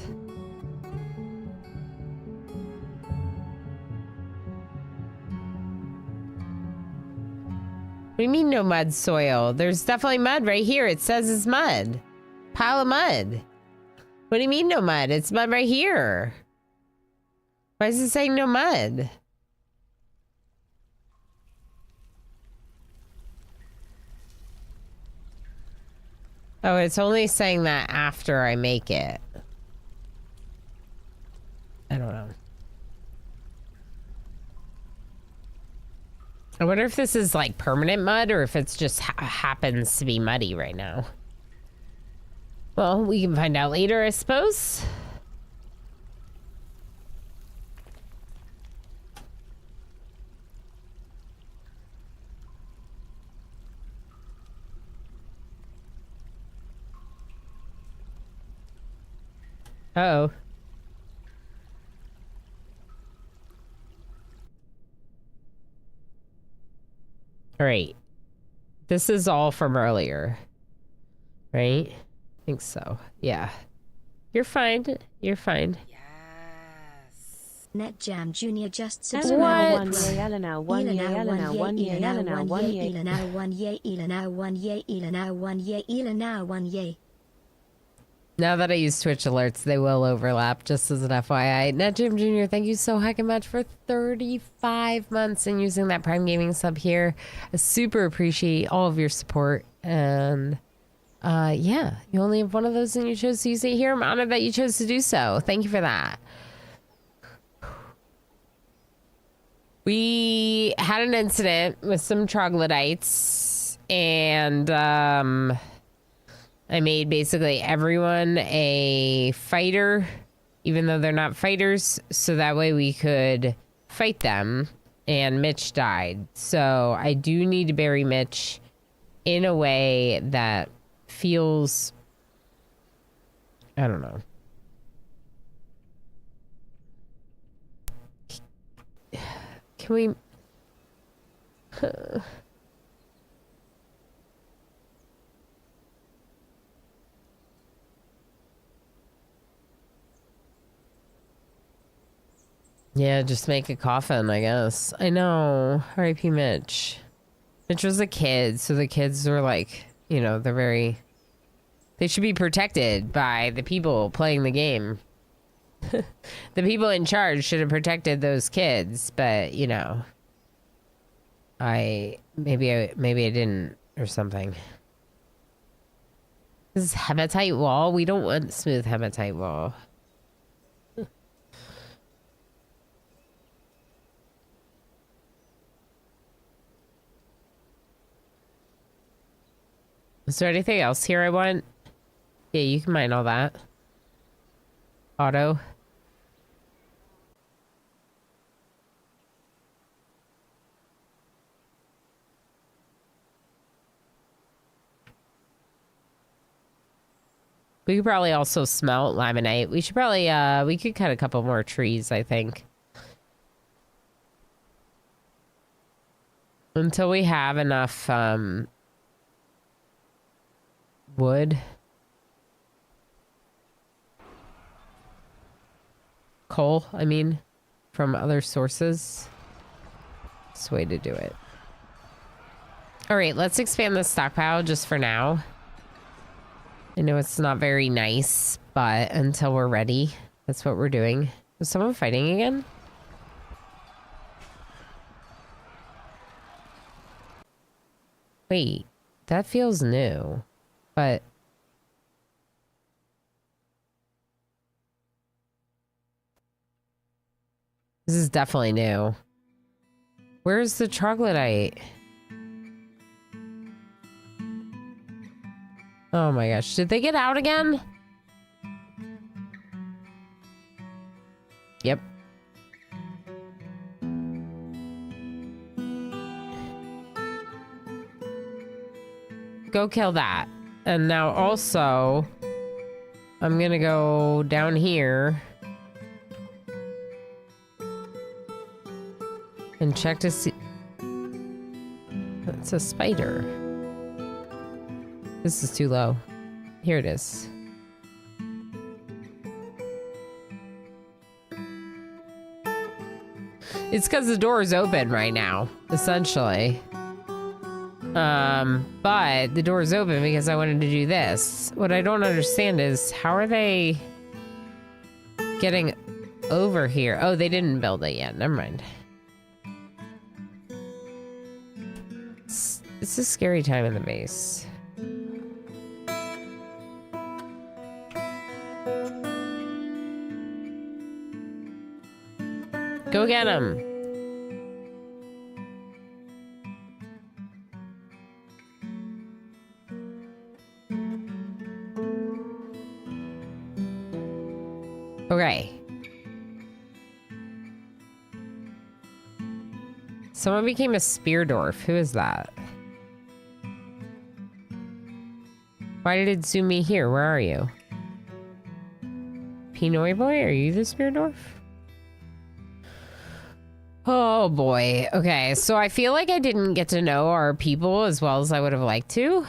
What do you mean no mud soil? There's definitely mud right here. It says it's mud. Pile of mud. What do you mean no mud? It's mud right here. Why is it saying no mud? Oh, it's only saying that after I make it. I don't know. I wonder if this is like permanent mud or if it's just happens to be muddy right now. Well, we can find out later, I suppose. Uh-oh. All right. This is all from earlier. Right? I think so. Yeah. You're fine. You're fine. NetJam Junior just What? subscribed. Now that I use Twitch alerts, they will overlap, just as an FYI. NetJam Jr., thank you so heckin' much for 35 months and using that Prime Gaming sub here. I super appreciate all of your support. And yeah, you only have one of those and you chose to use it here. I'm honored that you chose to do so. Thank you for that. We had an incident with some troglodytes and I made basically everyone a fighter, even though they're not fighters, so that way we could fight them, and Mitch died. So I do need to bury Mitch in a way that feels, I don't know. Can we... Yeah, just make a coffin, I guess. I know. R.I.P. Mitch. Mitch was a kid, so the kids were like, you know, they're very... They should be protected by the people playing the game. The people in charge should have protected those kids, but, you know... Maybe I didn't, or something. This is hematite wall? We don't want smooth hematite wall. Is there anything else here I want? Yeah, you can mine all that. Auto. We could probably also smelt laminate. We should probably, we could cut a couple more trees, I think. Until we have enough, wood. Coal, I mean, from other sources. It's the way to do it. All right, let's expand the stockpile just for now. I know it's not very nice, but until we're ready, that's what we're doing. Was someone fighting again? Wait, that feels new, but... This is definitely new. Where's the troglodyte? Oh my gosh, did they get out again? Yep. Go kill that. And now also, I'm gonna go down here and check to see. It's a spider. This is too low. Here it is. It's because the door is open right now, essentially. But the door is open because I wanted to do this. What I don't understand is how are they getting over here? Oh, they didn't build it yet. Never mind. It's a scary time in the base. Go get him. Okay. Someone became a spear dwarf. Who is that? Why did it zoom me here? Where are you? Pinoy boy, are you the spear dwarf? Oh boy. Okay, so I feel like I didn't get to know our people as well as I would have liked to.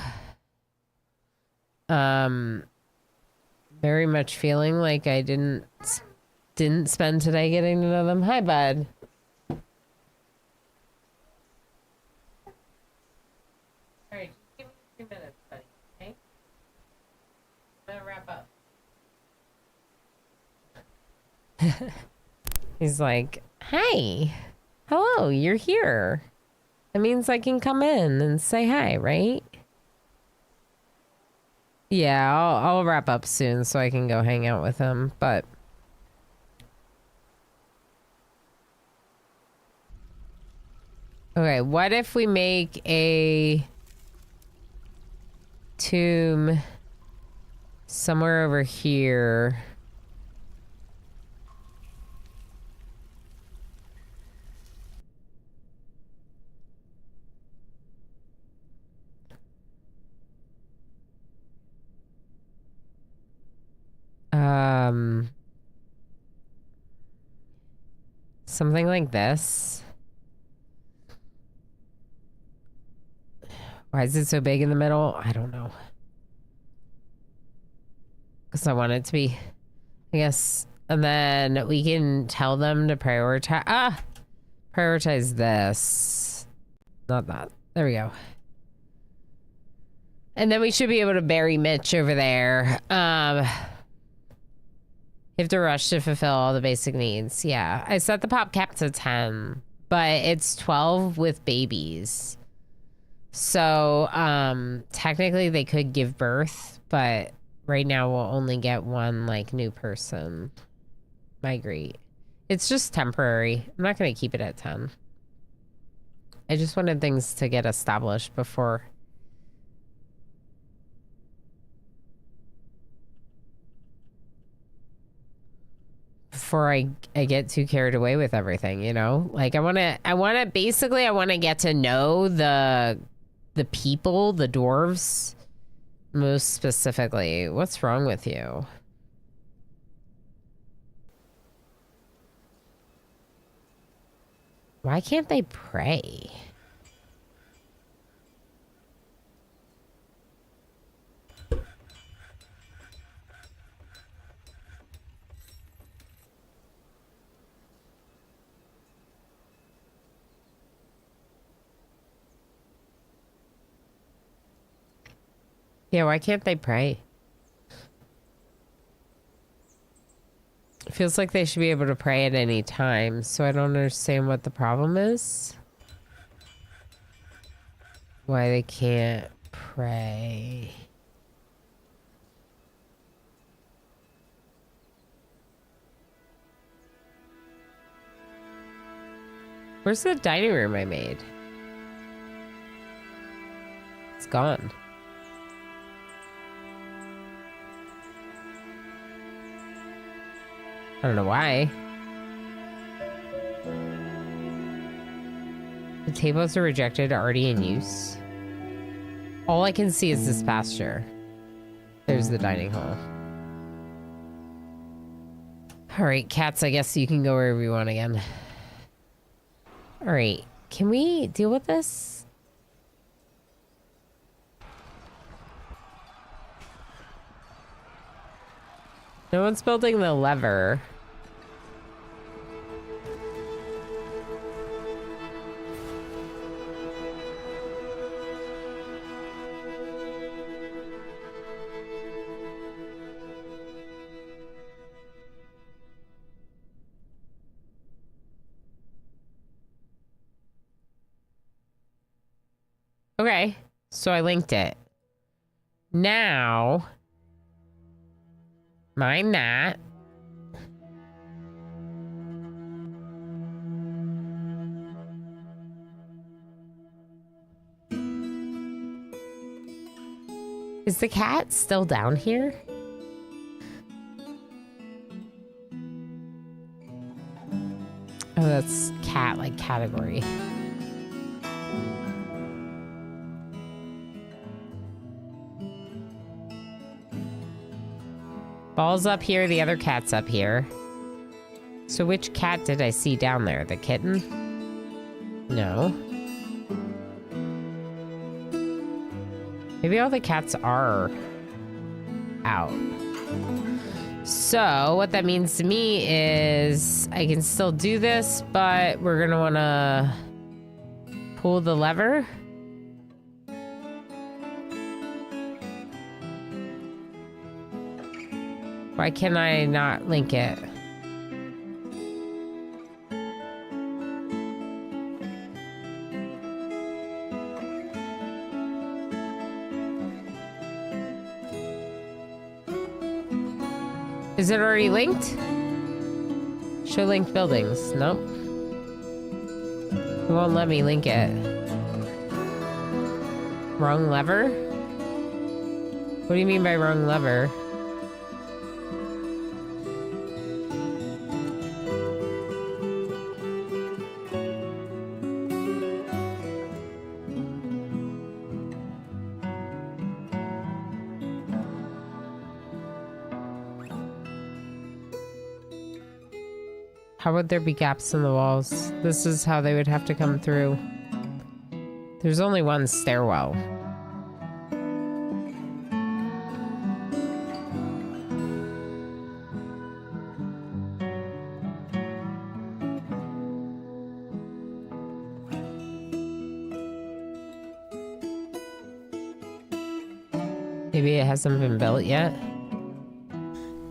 Very much feeling like I didn't spend today getting to know them. Hi, bud. Alright, just give me 2 minutes, buddy, okay? I'm gonna wrap up. He's like, hi. Hello, you're here. That means I can come in and say hi, right? Yeah, I'll wrap up soon so I can go hang out with him, but... Okay, what if we make a tomb somewhere over here? Something like this. Why is it so big in the middle? I don't know. Because I want it to be, I guess. And then we can tell them to prioritize. Prioritize this. Not that. There we go. And then we should be able to bury Mitch over there. You have to rush to fulfill all the basic needs. Yeah. I set the pop cap to 10, but it's 12 with babies. So, technically they could give birth, but right now we'll only get one, like, new person migrate. It's just temporary. I'm not going to keep it at 10. I just wanted things to get established before I get too carried away with everything, you know? Like I want to get to know the people, the dwarves, most specifically. What's wrong with you? Why can't they pray? Yeah, why can't they pray? It feels like they should be able to pray at any time, so I don't understand what the problem is. Why they can't pray. Where's the dining room I made? It's gone. I don't know why. The tables are rejected, already in use. All I can see is this pasture. There's the dining hall. All right, cats, I guess you can go wherever you want again. All right, can we deal with this? No one's building the lever. Okay, so I linked it. Now, mine that. Is the cat still down here? Oh, that's cat, like category. Ball's up here, the other cat's up here. So which cat did I see down there? The kitten? No. Maybe all the cats are out. So what that means to me is I can still do this, but we're gonna wanna pull the lever. Why can I not link it? Is it already linked? Show linked buildings. Nope. It won't let me link it. Wrong lever? What do you mean by wrong lever? How would there be gaps in the walls? This is how they would have to come through. There's only one stairwell. Maybe it hasn't been built yet.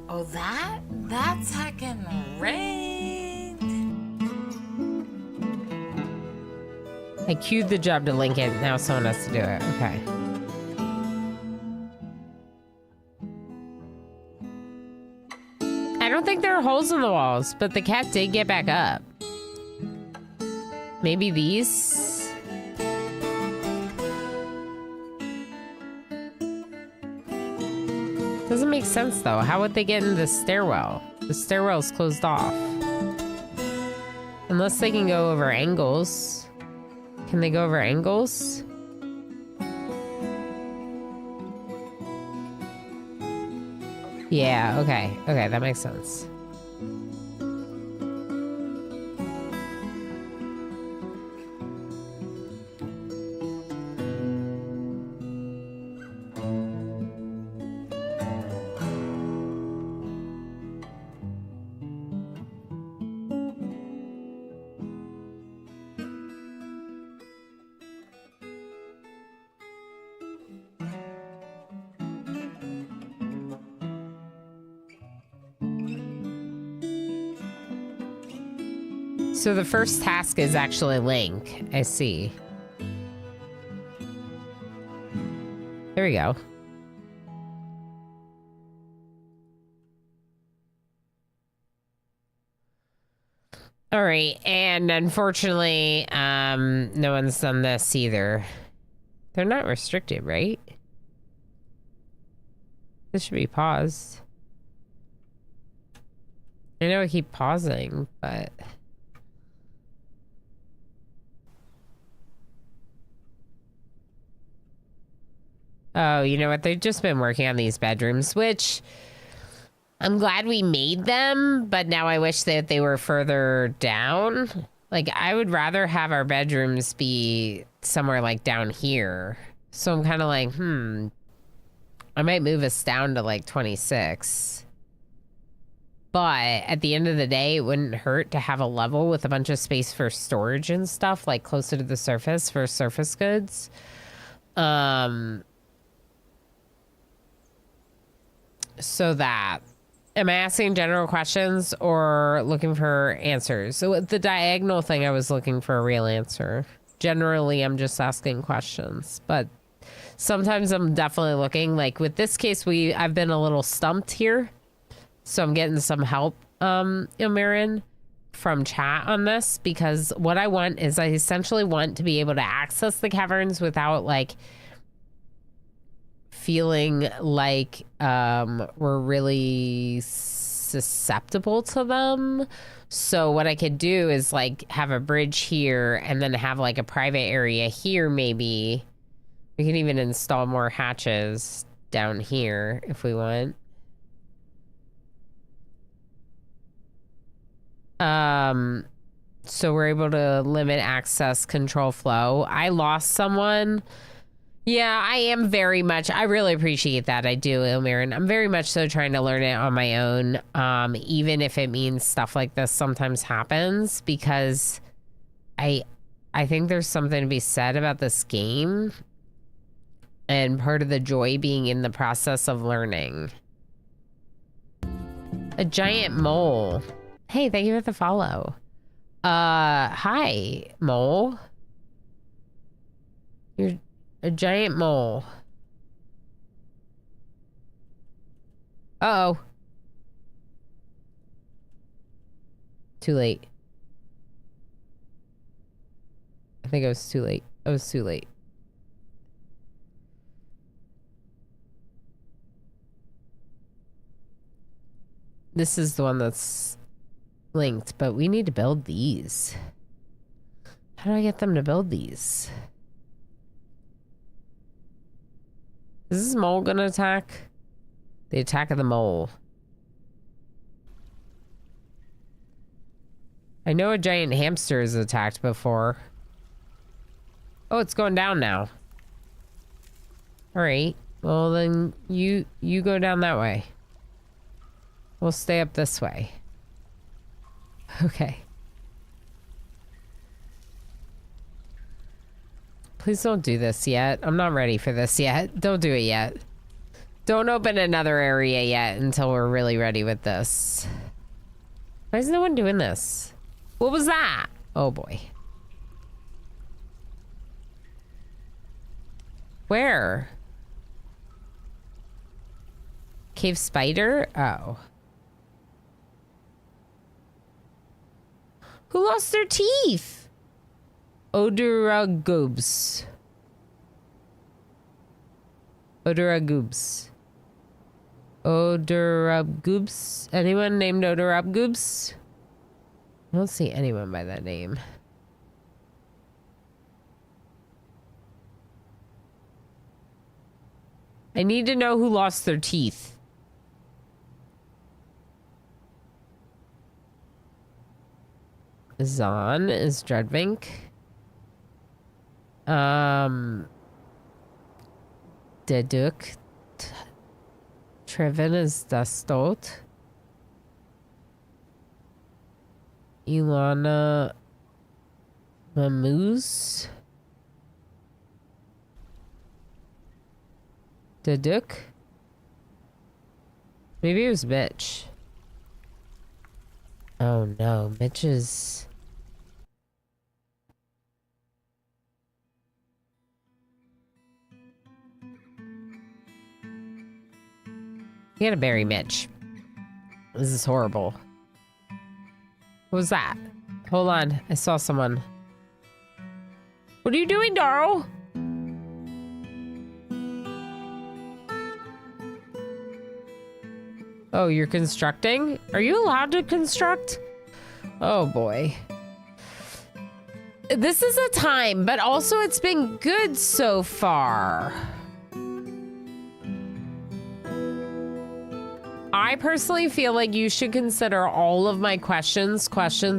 Oh, that's heckin' rigged. I queued the job to link it. Now someone has to do it. Okay. I don't think there are holes in the walls, but the cat did get back up. Maybe these? Doesn't make sense though. How would they get into the stairwell? The stairwell's closed off. Unless they can go over angles. Can they go over angles? Yeah, okay. Okay, that makes sense. So the first task is actually Link. I see. There we go. All right, and unfortunately, no one's done this either. They're not restricted, right? This should be paused. I know I keep pausing, but... Oh, you know what? They've just been working on these bedrooms, which... I'm glad we made them, but now I wish that they were further down. Like, I would rather have our bedrooms be somewhere like down here. So I'm kind of like, I might move us down to like 26. But at the end of the day, it wouldn't hurt to have a level with a bunch of space for storage and stuff, like closer to the surface for surface goods. So that... Am I asking general questions or looking for answers? So with the diagonal thing, I was looking for a real answer. Generally, I'm just asking questions, but sometimes I'm definitely looking. Like with this case, I've been a little stumped here, so I'm getting some help, Ilmarin, from chat on this, because what I want is I essentially want to be able to access the caverns without like feeling like we're really susceptible to them. So what I could do is like have a bridge here and then have like a private area here. Maybe we can even install more hatches down here if we want. So we're able to limit access, control flow. I lost someone. Yeah, I am very much, I really appreciate that. I do, Ilmarin. I'm very much so trying to learn it on my own, even if it means stuff like this sometimes happens, because I think there's something to be said about this game, and part of the joy being in the process of learning. A giant mole. Hey, thank you for the follow. Hi, mole. You're a giant mole. Uh-oh. Too late. I think I was too late. I was too late. This is the one that's linked, but we need to build these. How do I get them to build these? Is this mole gonna attack? The attack of the mole. I know a giant hamster has attacked before. Oh, it's going down now. Alright. Well, then you go down that way. We'll stay up this way. Okay. Please don't do this yet. I'm not ready for this yet. Don't do it yet. Don't open another area yet until we're really ready with this. Why is no one doing this? What was that? Oh boy. Where? Cave spider? Oh. Who lost their teeth? Odoragubs. Odoragubs. Odorabgoobs? Anyone named Odorabgoobs? I don't see anyone by that name. I need to know who lost their teeth. Zahn is Dreadvink. Deduk. Trevin is Dastot. Ilana Mamuz. Deduk. Maybe it was Mitch. Oh no, Mitch is You gotta bury Mitch. This is horrible. What was that? Hold on. I saw someone. What are you doing, Darl? Oh, you're constructing? Are you allowed to construct? Oh, boy. This is a time, but also it's been good so far. I personally feel like you should consider all of my questions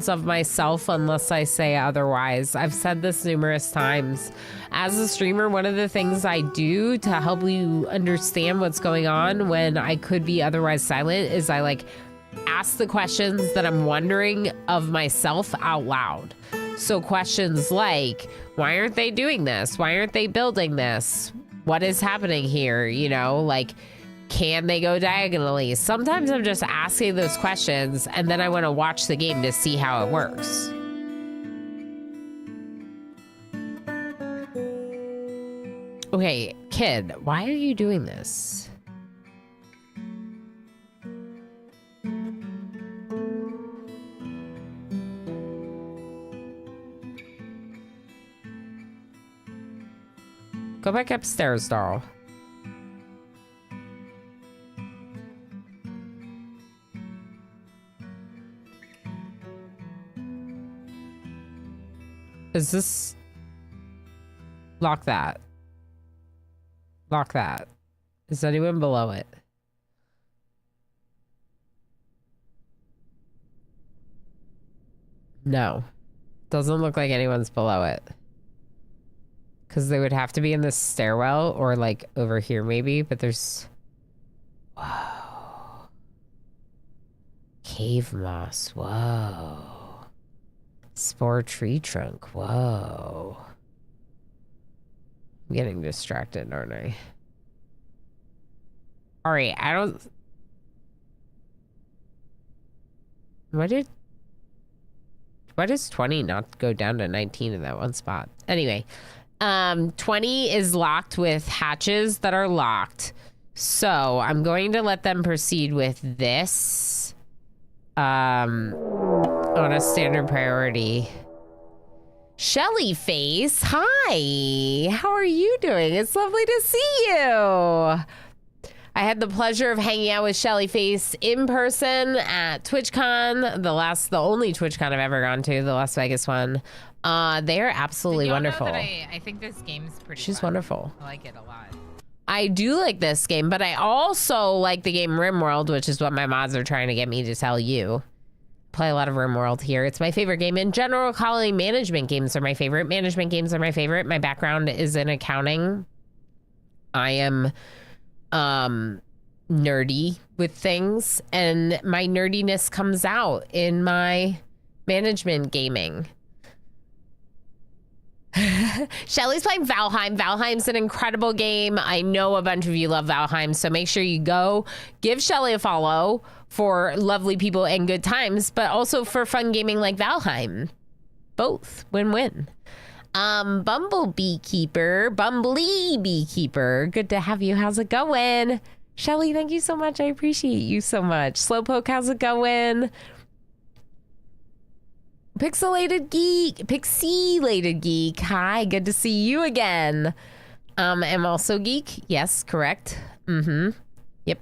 of myself unless I say otherwise. I've said this numerous times. As a streamer, one of the things I do to help you understand what's going on when I could be otherwise silent is I like ask the questions that I'm wondering of myself out loud. So questions like, why aren't they doing this? Why aren't they building this? What is happening here? You know, like, can they go diagonally? Sometimes I'm just asking those questions and then I want to watch the game to see how it works. Okay, kid, why are you doing this? Go back upstairs, doll. Is this... Lock that. Lock that. Is anyone below it? No. Doesn't look like anyone's below it. Because they would have to be in the stairwell or like over here maybe, but there's... Whoa. Cave moss. Whoa. Spore tree trunk. Whoa. I'm getting distracted, aren't I? Alright, I don't... Why does 20 not go down to 19 in that one spot? Anyway, 20 is locked with hatches that are locked. So I'm going to let them proceed with this on a standard priority. Shelly Face, hi. How are you doing? It's lovely to see you. I had the pleasure of hanging out with Shelly Face in person at TwitchCon, the only TwitchCon I've ever gone to, the Las Vegas one. They are absolutely wonderful. I think this game's pretty She's fun. wonderful. I like it a lot. I do like this game, but I also like the game RimWorld, which is what my mods are trying to get me to tell you. Play a lot of RimWorld here. It's my favorite game. In general, colony management games are my favorite. Management games are my favorite. My background is in accounting. I am nerdy with things, and my nerdiness comes out in my management gaming. Shelly's playing Valheim. Valheim's an incredible game. I know a bunch of you love Valheim, so make sure you go give Shelly a follow for lovely people and good times, but also for fun gaming like Valheim. Both win-win. Bumblee Beekeeper, good to have you. How's it going? Shelly, thank you so much. I appreciate you so much. Slowpoke, how's it going? Pixelated Geek, hi, good to see you again. I'm also Geek, yes, correct. Yep.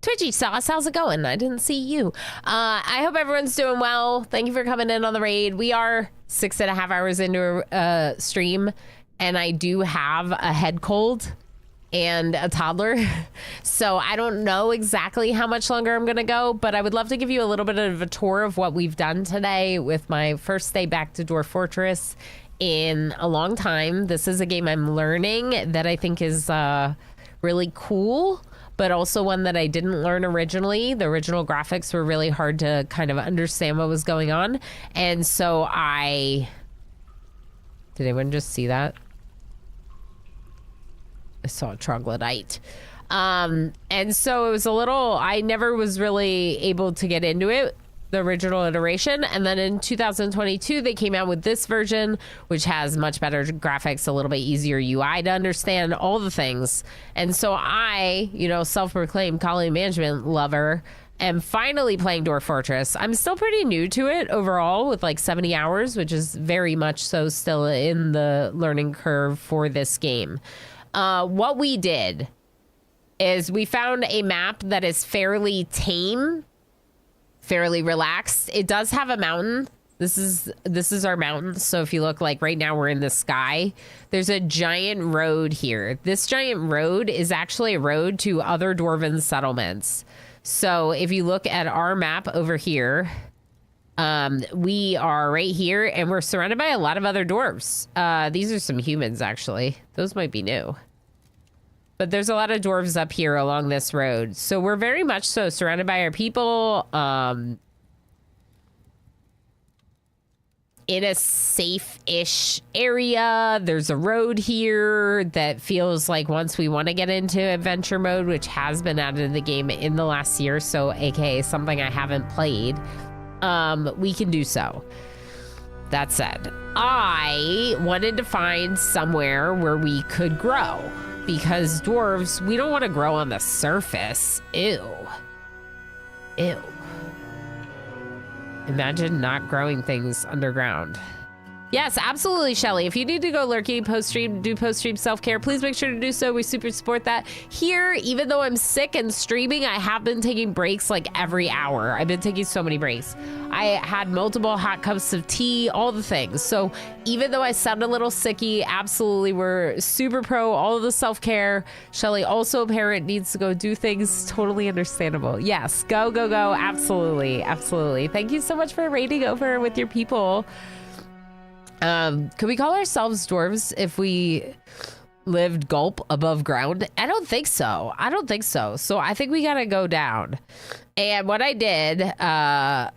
Twitchy Sauce, how's it going? I didn't see you. I hope everyone's doing well. Thank you for coming in on the raid. We are 6.5 hours into a stream, and I do have a head cold and a toddler. So I don't know exactly how much longer I'm gonna go, but I would love to give you a little bit of a tour of what we've done today with my first day back to Dwarf Fortress in a long time. This is a game I'm learning that I think is really cool, but also one that I didn't learn originally. The original graphics were really hard to kind of understand what was going on. And so did anyone just see that? I saw a troglodyte. And so it was I never was really able to get into it the original iteration. And then in 2022, they came out with this version, which has much better graphics, a little bit easier UI to understand, all the things. And so I, you know, self-proclaimed colony management lover, am finally playing Dwarf Fortress. I'm still pretty new to it overall with like 70 hours, which is very much so still in the learning curve for this game. What we did is we found a map that is fairly tame, fairly relaxed. It does have a mountain. This is our mountain. So if you look, like right now we're in the sky. There's a giant road here. This giant road is actually a road to other dwarven settlements. So if you look at our map over here, we are right here and we're surrounded by a lot of other dwarves. These are some humans actually. Those might be new. But there's a lot of dwarves up here along this road. So we're very much so surrounded by our people, in a safe-ish area. There's a road here that feels like once we want to get into adventure mode, which has been added to the game in the last year, so aka something I haven't played, we can do so. That said, I wanted to find somewhere where we could grow. Because dwarves, we don't want to grow on the surface. Ew. Ew. Imagine not growing things underground. Yes, absolutely, Shelly. If you need to go lurking post-stream, do post-stream self-care, please make sure to do so. We super support that. Here, even though I'm sick and streaming, I have been taking breaks like every hour. I've been taking so many breaks. I had multiple hot cups of tea, all the things. So even though I sound a little sicky, absolutely, we're super pro all of the self-care. Shelly, also a parent, needs to go do things. Totally understandable. Yes, go, go, go. Absolutely, absolutely. Thank you so much for raiding over with your people. Could we call ourselves dwarves if we lived gulp above ground? I don't think so. I don't think so. So I think we gotta go down. And what I did, I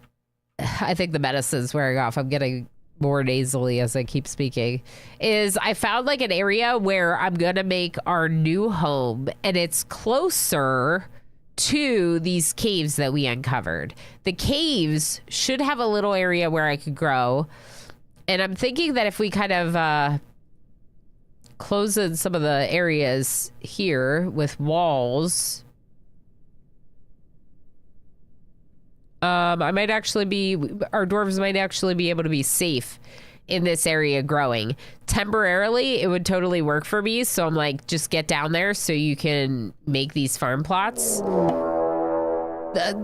think the medicine's wearing off. I'm getting more nasally as I keep speaking, is I found like an area where I'm gonna make our new home, and it's closer to these caves that we uncovered. The caves should have a little area where I could grow. And I'm thinking that if we kind of close in some of the areas here with walls, our dwarves might actually be able to be safe in this area growing. Temporarily, it would totally work for me. So I'm like, just get down there so you can make these farm plots.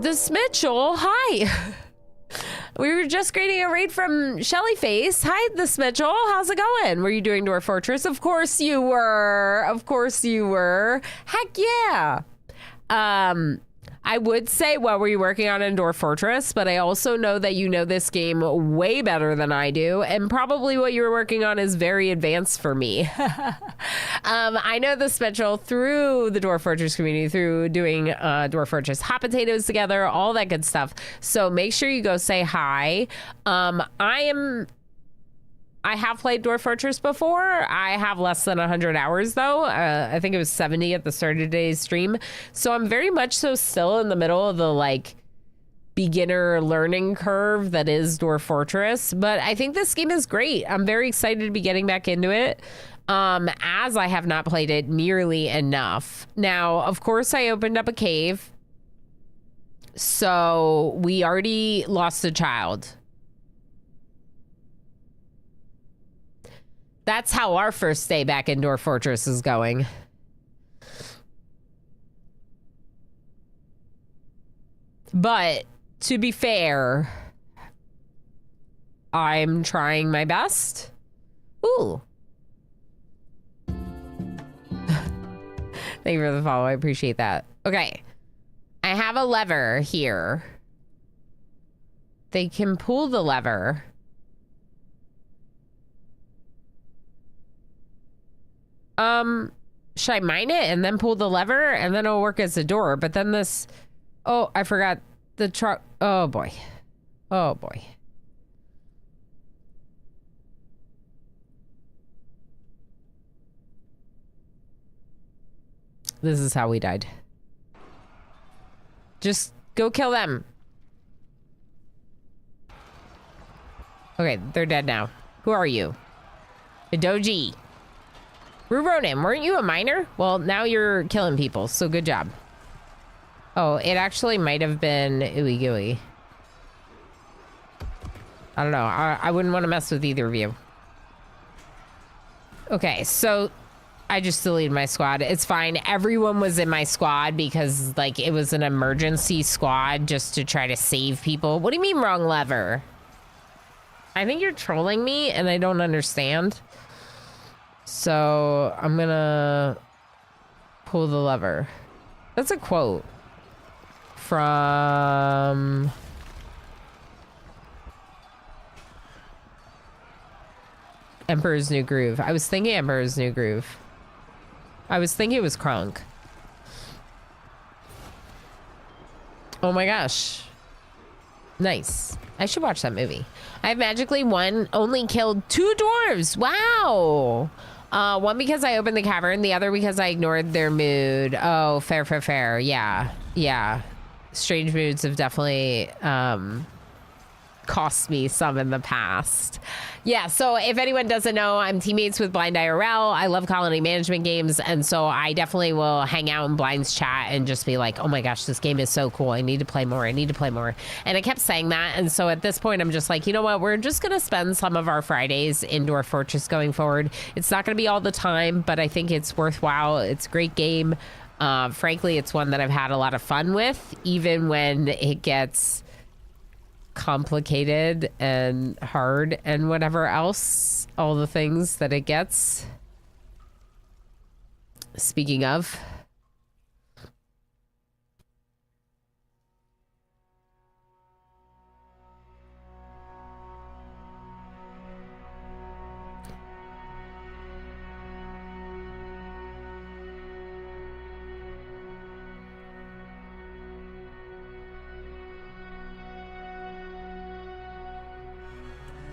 This Mitchell, hi. We were just creating a raid from Shelly Face. Hi, this Mitchell. How's it going? Were you doing Dwarf Fortress? Of course you were. Of course you were. Heck yeah. I would say, what were you working on in Dwarf Fortress? But I also know that you know this game way better than I do. And probably what you were working on is very advanced for me. I know this Mitchell through the Dwarf Fortress community, through doing Dwarf Fortress hot potatoes together, all that good stuff. So make sure you go say hi. I have played Dwarf Fortress before. I have less than 100 hours though. I think it was 70 at the start of today's stream. So I'm very much so still in the middle of the like beginner learning curve that is Dwarf Fortress. But I think this game is great. I'm very excited to be getting back into it. As I have not played it nearly enough. Now, of course, I opened up a cave. So we already lost a child. That's how our first day back in Dwarf Fortress is going. But to be fair, I'm trying my best. Ooh. Thank you for the follow. I appreciate that. Okay. I have a lever here. They can pull the lever. Should I mine it and then pull the lever and then it'll work as a door? But then this, oh, I forgot the truck. Oh boy. Oh boy. This is how we died. Just go kill them. Okay, they're dead now. Who are you? A Doji. Ruronin, weren't you a miner? Well, now you're killing people, so good job. Oh, it actually might have been Ooey Gooey. I don't know. I wouldn't want to mess with either of you. Okay, so I just deleted my squad. It's fine. Everyone was in my squad because, like, it was an emergency squad just to try to save people. What do you mean wrong lever? I think you're trolling me and I don't understand. So I'm gonna pull the lever. That's a quote from Emperor's New Groove. I was thinking Emperor's New Groove. I was thinking it was Krunk. Oh my gosh. Nice. I should watch that movie. I have magically only killed 2 dwarves. Wow. One because I opened the cavern, the other because I ignored their mood. Oh, fair. Yeah. Strange moods have definitely cost me some in the past. Yeah, so if anyone doesn't know, I'm teammates with Blind IRL. I love colony management games, and so I definitely will hang out in Blind's chat and just be like, oh my gosh, this game is so cool. I need to play more. And I kept saying that, and so at this point, I'm just like, you know what? We're just going to spend some of our Fridays in Dwarf Fortress going forward. It's not going to be all the time, but I think it's worthwhile. It's a great game. Frankly, it's one that I've had a lot of fun with, even when it gets complicated and hard and whatever else, all the things that it gets. Speaking of,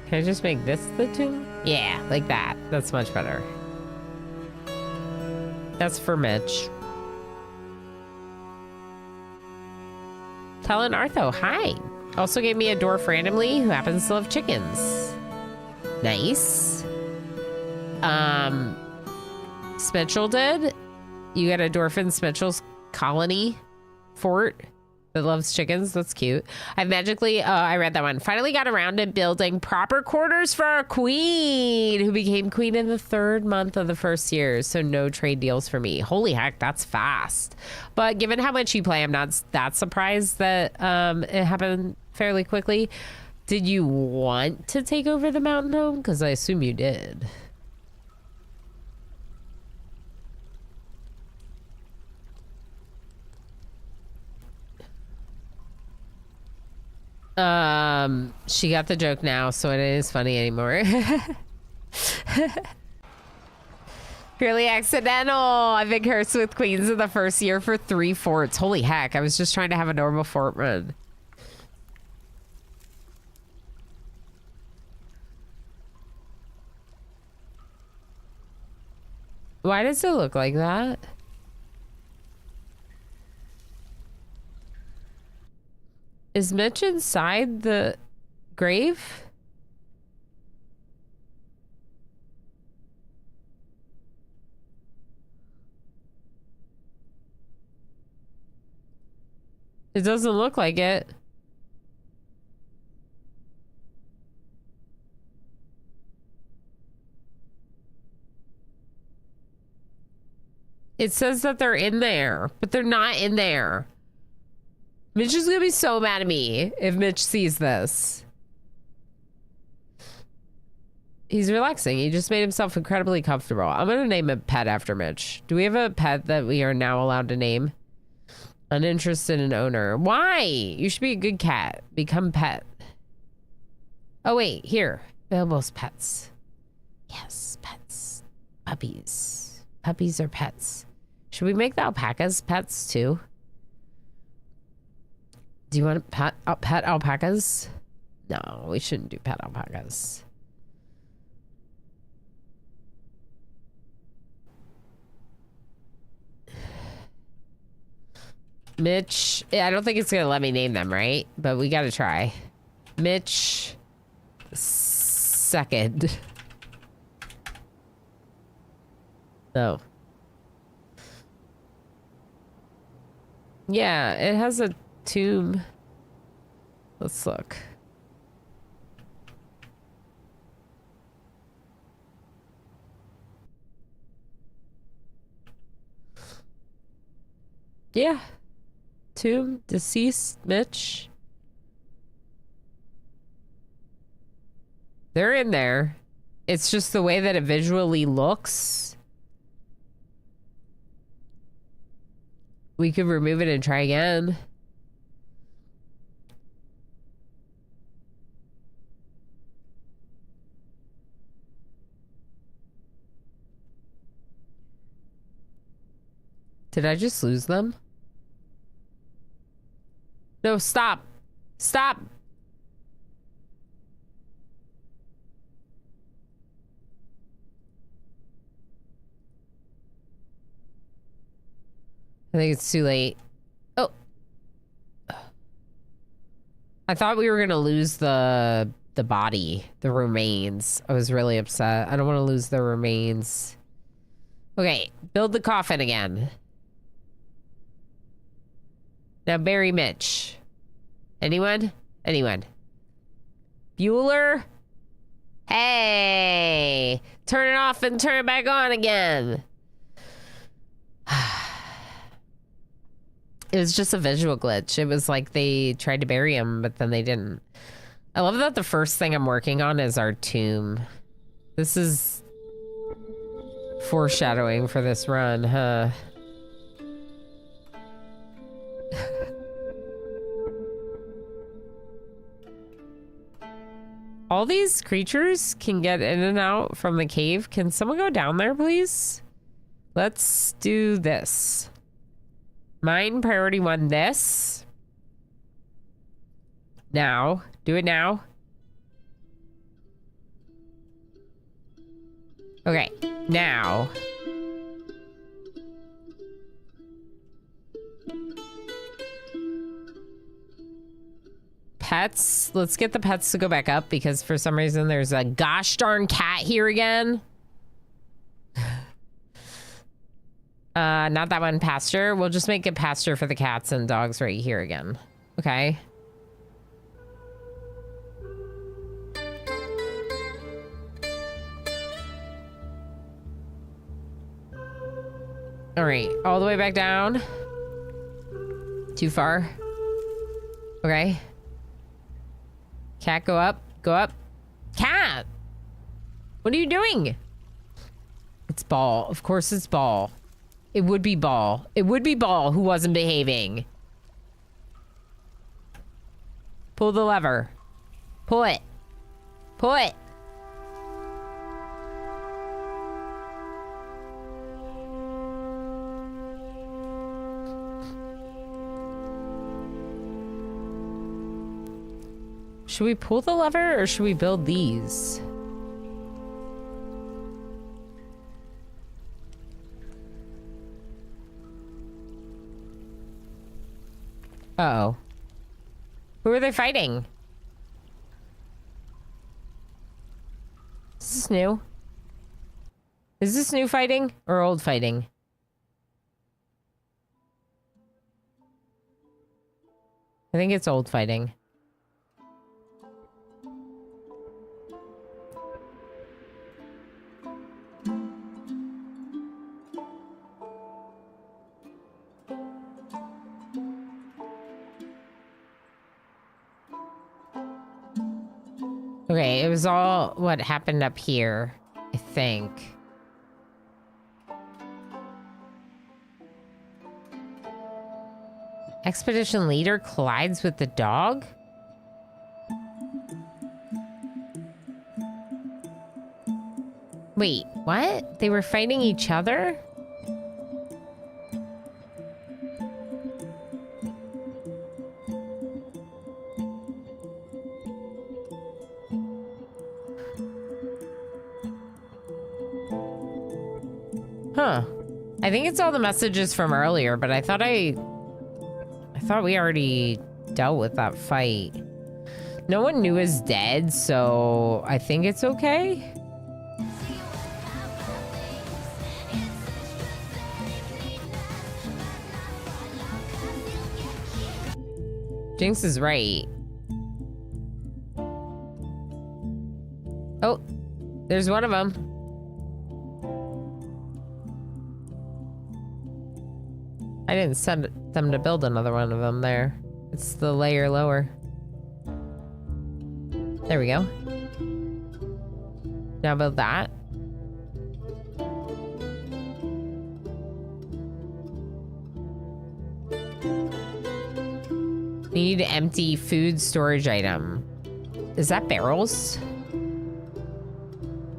can I just make this the tomb? Yeah, like that. That's much better. That's for Mitch. Talon Artho, hi. Also gave me a dwarf randomly who happens to love chickens. Nice. Smitchell did. You got a dwarf in Smitchell's colony fort that loves chickens. That's cute. I've magically, I read that one. Finally got around to building proper quarters for our queen, who became queen in the 3rd month of the 1st year. So no trade deals for me. Holy heck, that's fast. But given how much you play, I'm not that surprised that it happened fairly quickly. Did you want to take over the mountain home? Because I assume you did. She got the joke now, so it is funny anymore. Purely accidental. I've been cursed with queens in the 1st year for 3 forts. Holy heck, I was just trying to have a normal fort run. Why does it look like that? Is Mitch inside the grave? It doesn't look like it. It says that they're in there, but they're not in there. Mitch is gonna be so mad at me if Mitch sees this. He's relaxing. He just made himself incredibly comfortable. I'm gonna name a pet after Mitch. Do we have a pet that we are now allowed to name? Uninterested in owner. Why? You should be a good cat. Become pet. Oh wait, here. Available pets. Yes, pets. Puppies. Puppies are pets. Should we make the alpacas pets too? Do you want to pet alpacas? No, we shouldn't do pet alpacas. Mitch, I don't think it's going to let me name them, right? But we got to try. Mitch second. No. Yeah, it has a tomb. Let's look. Yeah. Tomb, deceased, Mitch. They're in there. It's just the way that it visually looks. We could remove it and try again. Did I just lose them? No, stop. Stop. I think it's too late. Oh. I thought we were gonna lose the body, the remains. I was really upset. I don't want to lose the remains. Okay, build the coffin again. Now bury Mitch. Anyone? Anyone? Bueller? Hey! Turn it off and turn it back on again. It was just a visual glitch. It was like they tried to bury him, but then they didn't. I love that the first thing I'm working on is our tomb. This is foreshadowing for this run, huh? All these creatures can get in and out from the cave. Can someone go down there, please? Let's do this. Mine priority 1 this. Now. Do it now. Okay. Now. Pets. Let's get the pets to go back up because for some reason there's a gosh darn cat here again. Not that one. Pasture. We'll just make it pasture for the cats and dogs right here again. Okay. All right. All the way back down. Too far. Okay. Cat, go up. Go up. Cat! What are you doing? It's Ball. Of course it's Ball. It would be Ball. It would be Ball who wasn't behaving. Pull the lever. Pull it. Pull it. Should we pull the lever or should we build these? Uh-oh. Who are they fighting? Is this new? Is this new fighting or old fighting? I think it's old fighting. Okay, it was all what happened up here, I think. Expedition leader collides with the dog? Wait, what? They were fighting each other? Huh. I think it's all the messages from earlier, but I thought we already dealt with that fight. No one new is dead, so I think it's okay. Jinx is right. Oh, there's one of them. I didn't send them to build another one of them there. It's the layer lower. There we go. Now build that. Need empty food storage item. Is that barrels?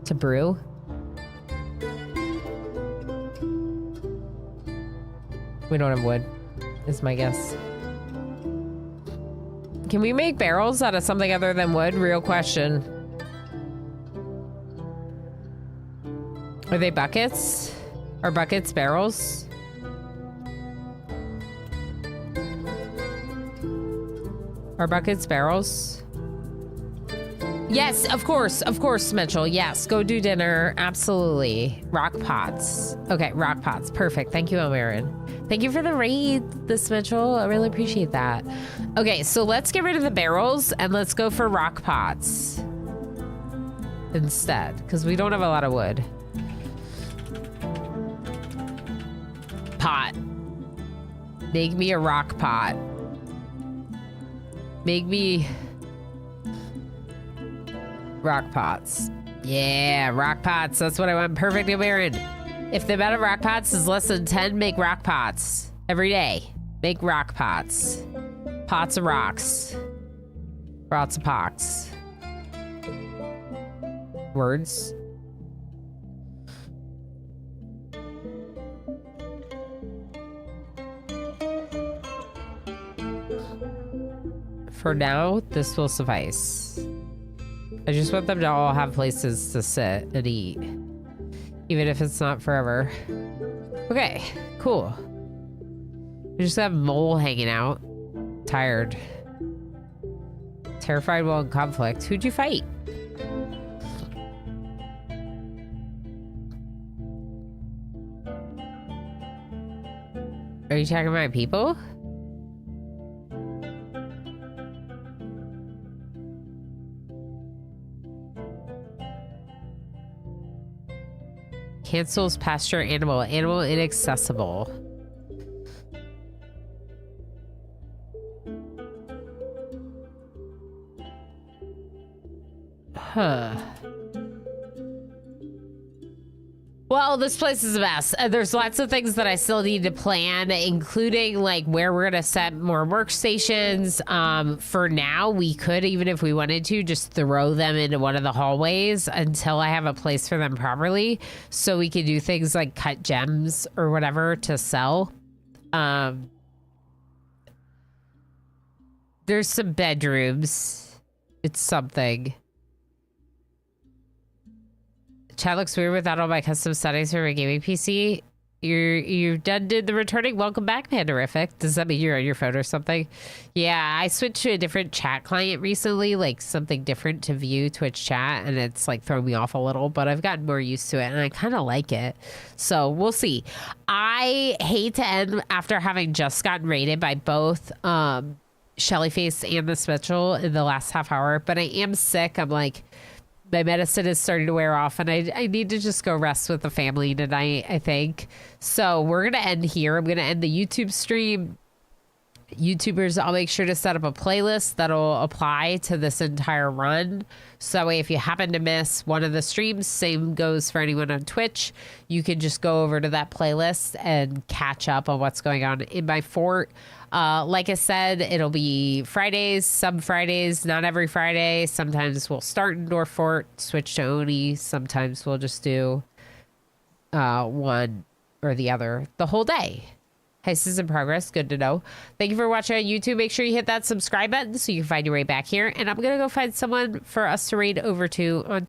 To brew? We don't have wood, is my guess. Can we make barrels out of something other than wood? Real question. Are they buckets? Are buckets barrels? Are buckets barrels? Yes, of course, Mitchell. Yes, go do dinner. Absolutely. Rock pots. Okay, rock pots. Perfect. Thank you, Omerin. Thank you for the raid, this Mitchell. I really appreciate that. Okay, so let's get rid of the barrels and let's go for rock pots instead, because we don't have a lot of wood. Pot. Make me a rock pot. Make me rock pots. Yeah, rock pots. That's what I want. Perfect, Omerin. If the amount of rock pots is less than 10, make rock pots. Every day. Make rock pots. Pots of rocks. Pots of pox. Words. For now, this will suffice. I just want them to all have places to sit and eat. Even if it's not forever. Okay, cool. We just have Mole hanging out. Tired. Terrified while in conflict. Who'd you fight? Are you talking about people? Cancels pasture animal. Animal inaccessible. Huh. Well, this place is a mess. There's lots of things that I still need to plan, including like where we're gonna set more workstations. For now, we could, even if we wanted to, just throw them into one of the hallways until I have a place for them properly, so we can do things like cut gems or whatever to sell. There's some bedrooms. It's something. Chat looks weird without all my custom settings for my gaming PC. You done did the returning? Welcome back, Pandorific. Does that mean you're on your phone or something? Yeah, I switched to a different chat client recently, like something different to view Twitch chat, and it's like thrown me off a little, but I've gotten more used to it, and I kind of like it. So we'll see. I hate to end after having just gotten raided by both Shellyface and this Mitchell in the last half hour, but I am sick. I'm like, my medicine is starting to wear off, and I need to just go rest with the family tonight, I think. So we're going to end here. I'm going to end the YouTube stream. YouTubers, I'll make sure to set up a playlist that'll apply to this entire run. So that way, if you happen to miss one of the streams, same goes for anyone on Twitch, you can just go over to that playlist and catch up on what's going on in my fort. Like I said, it'll be Fridays, some Fridays, not every Friday. Sometimes we'll start in Dwarf Fort, switch to Oni. Sometimes we'll just do one or the other the whole day. Heist is in progress. Good to know. Thank you for watching on YouTube. Make sure you hit that subscribe button so you can find your way back here. And I'm going to go find someone for us to raid over to on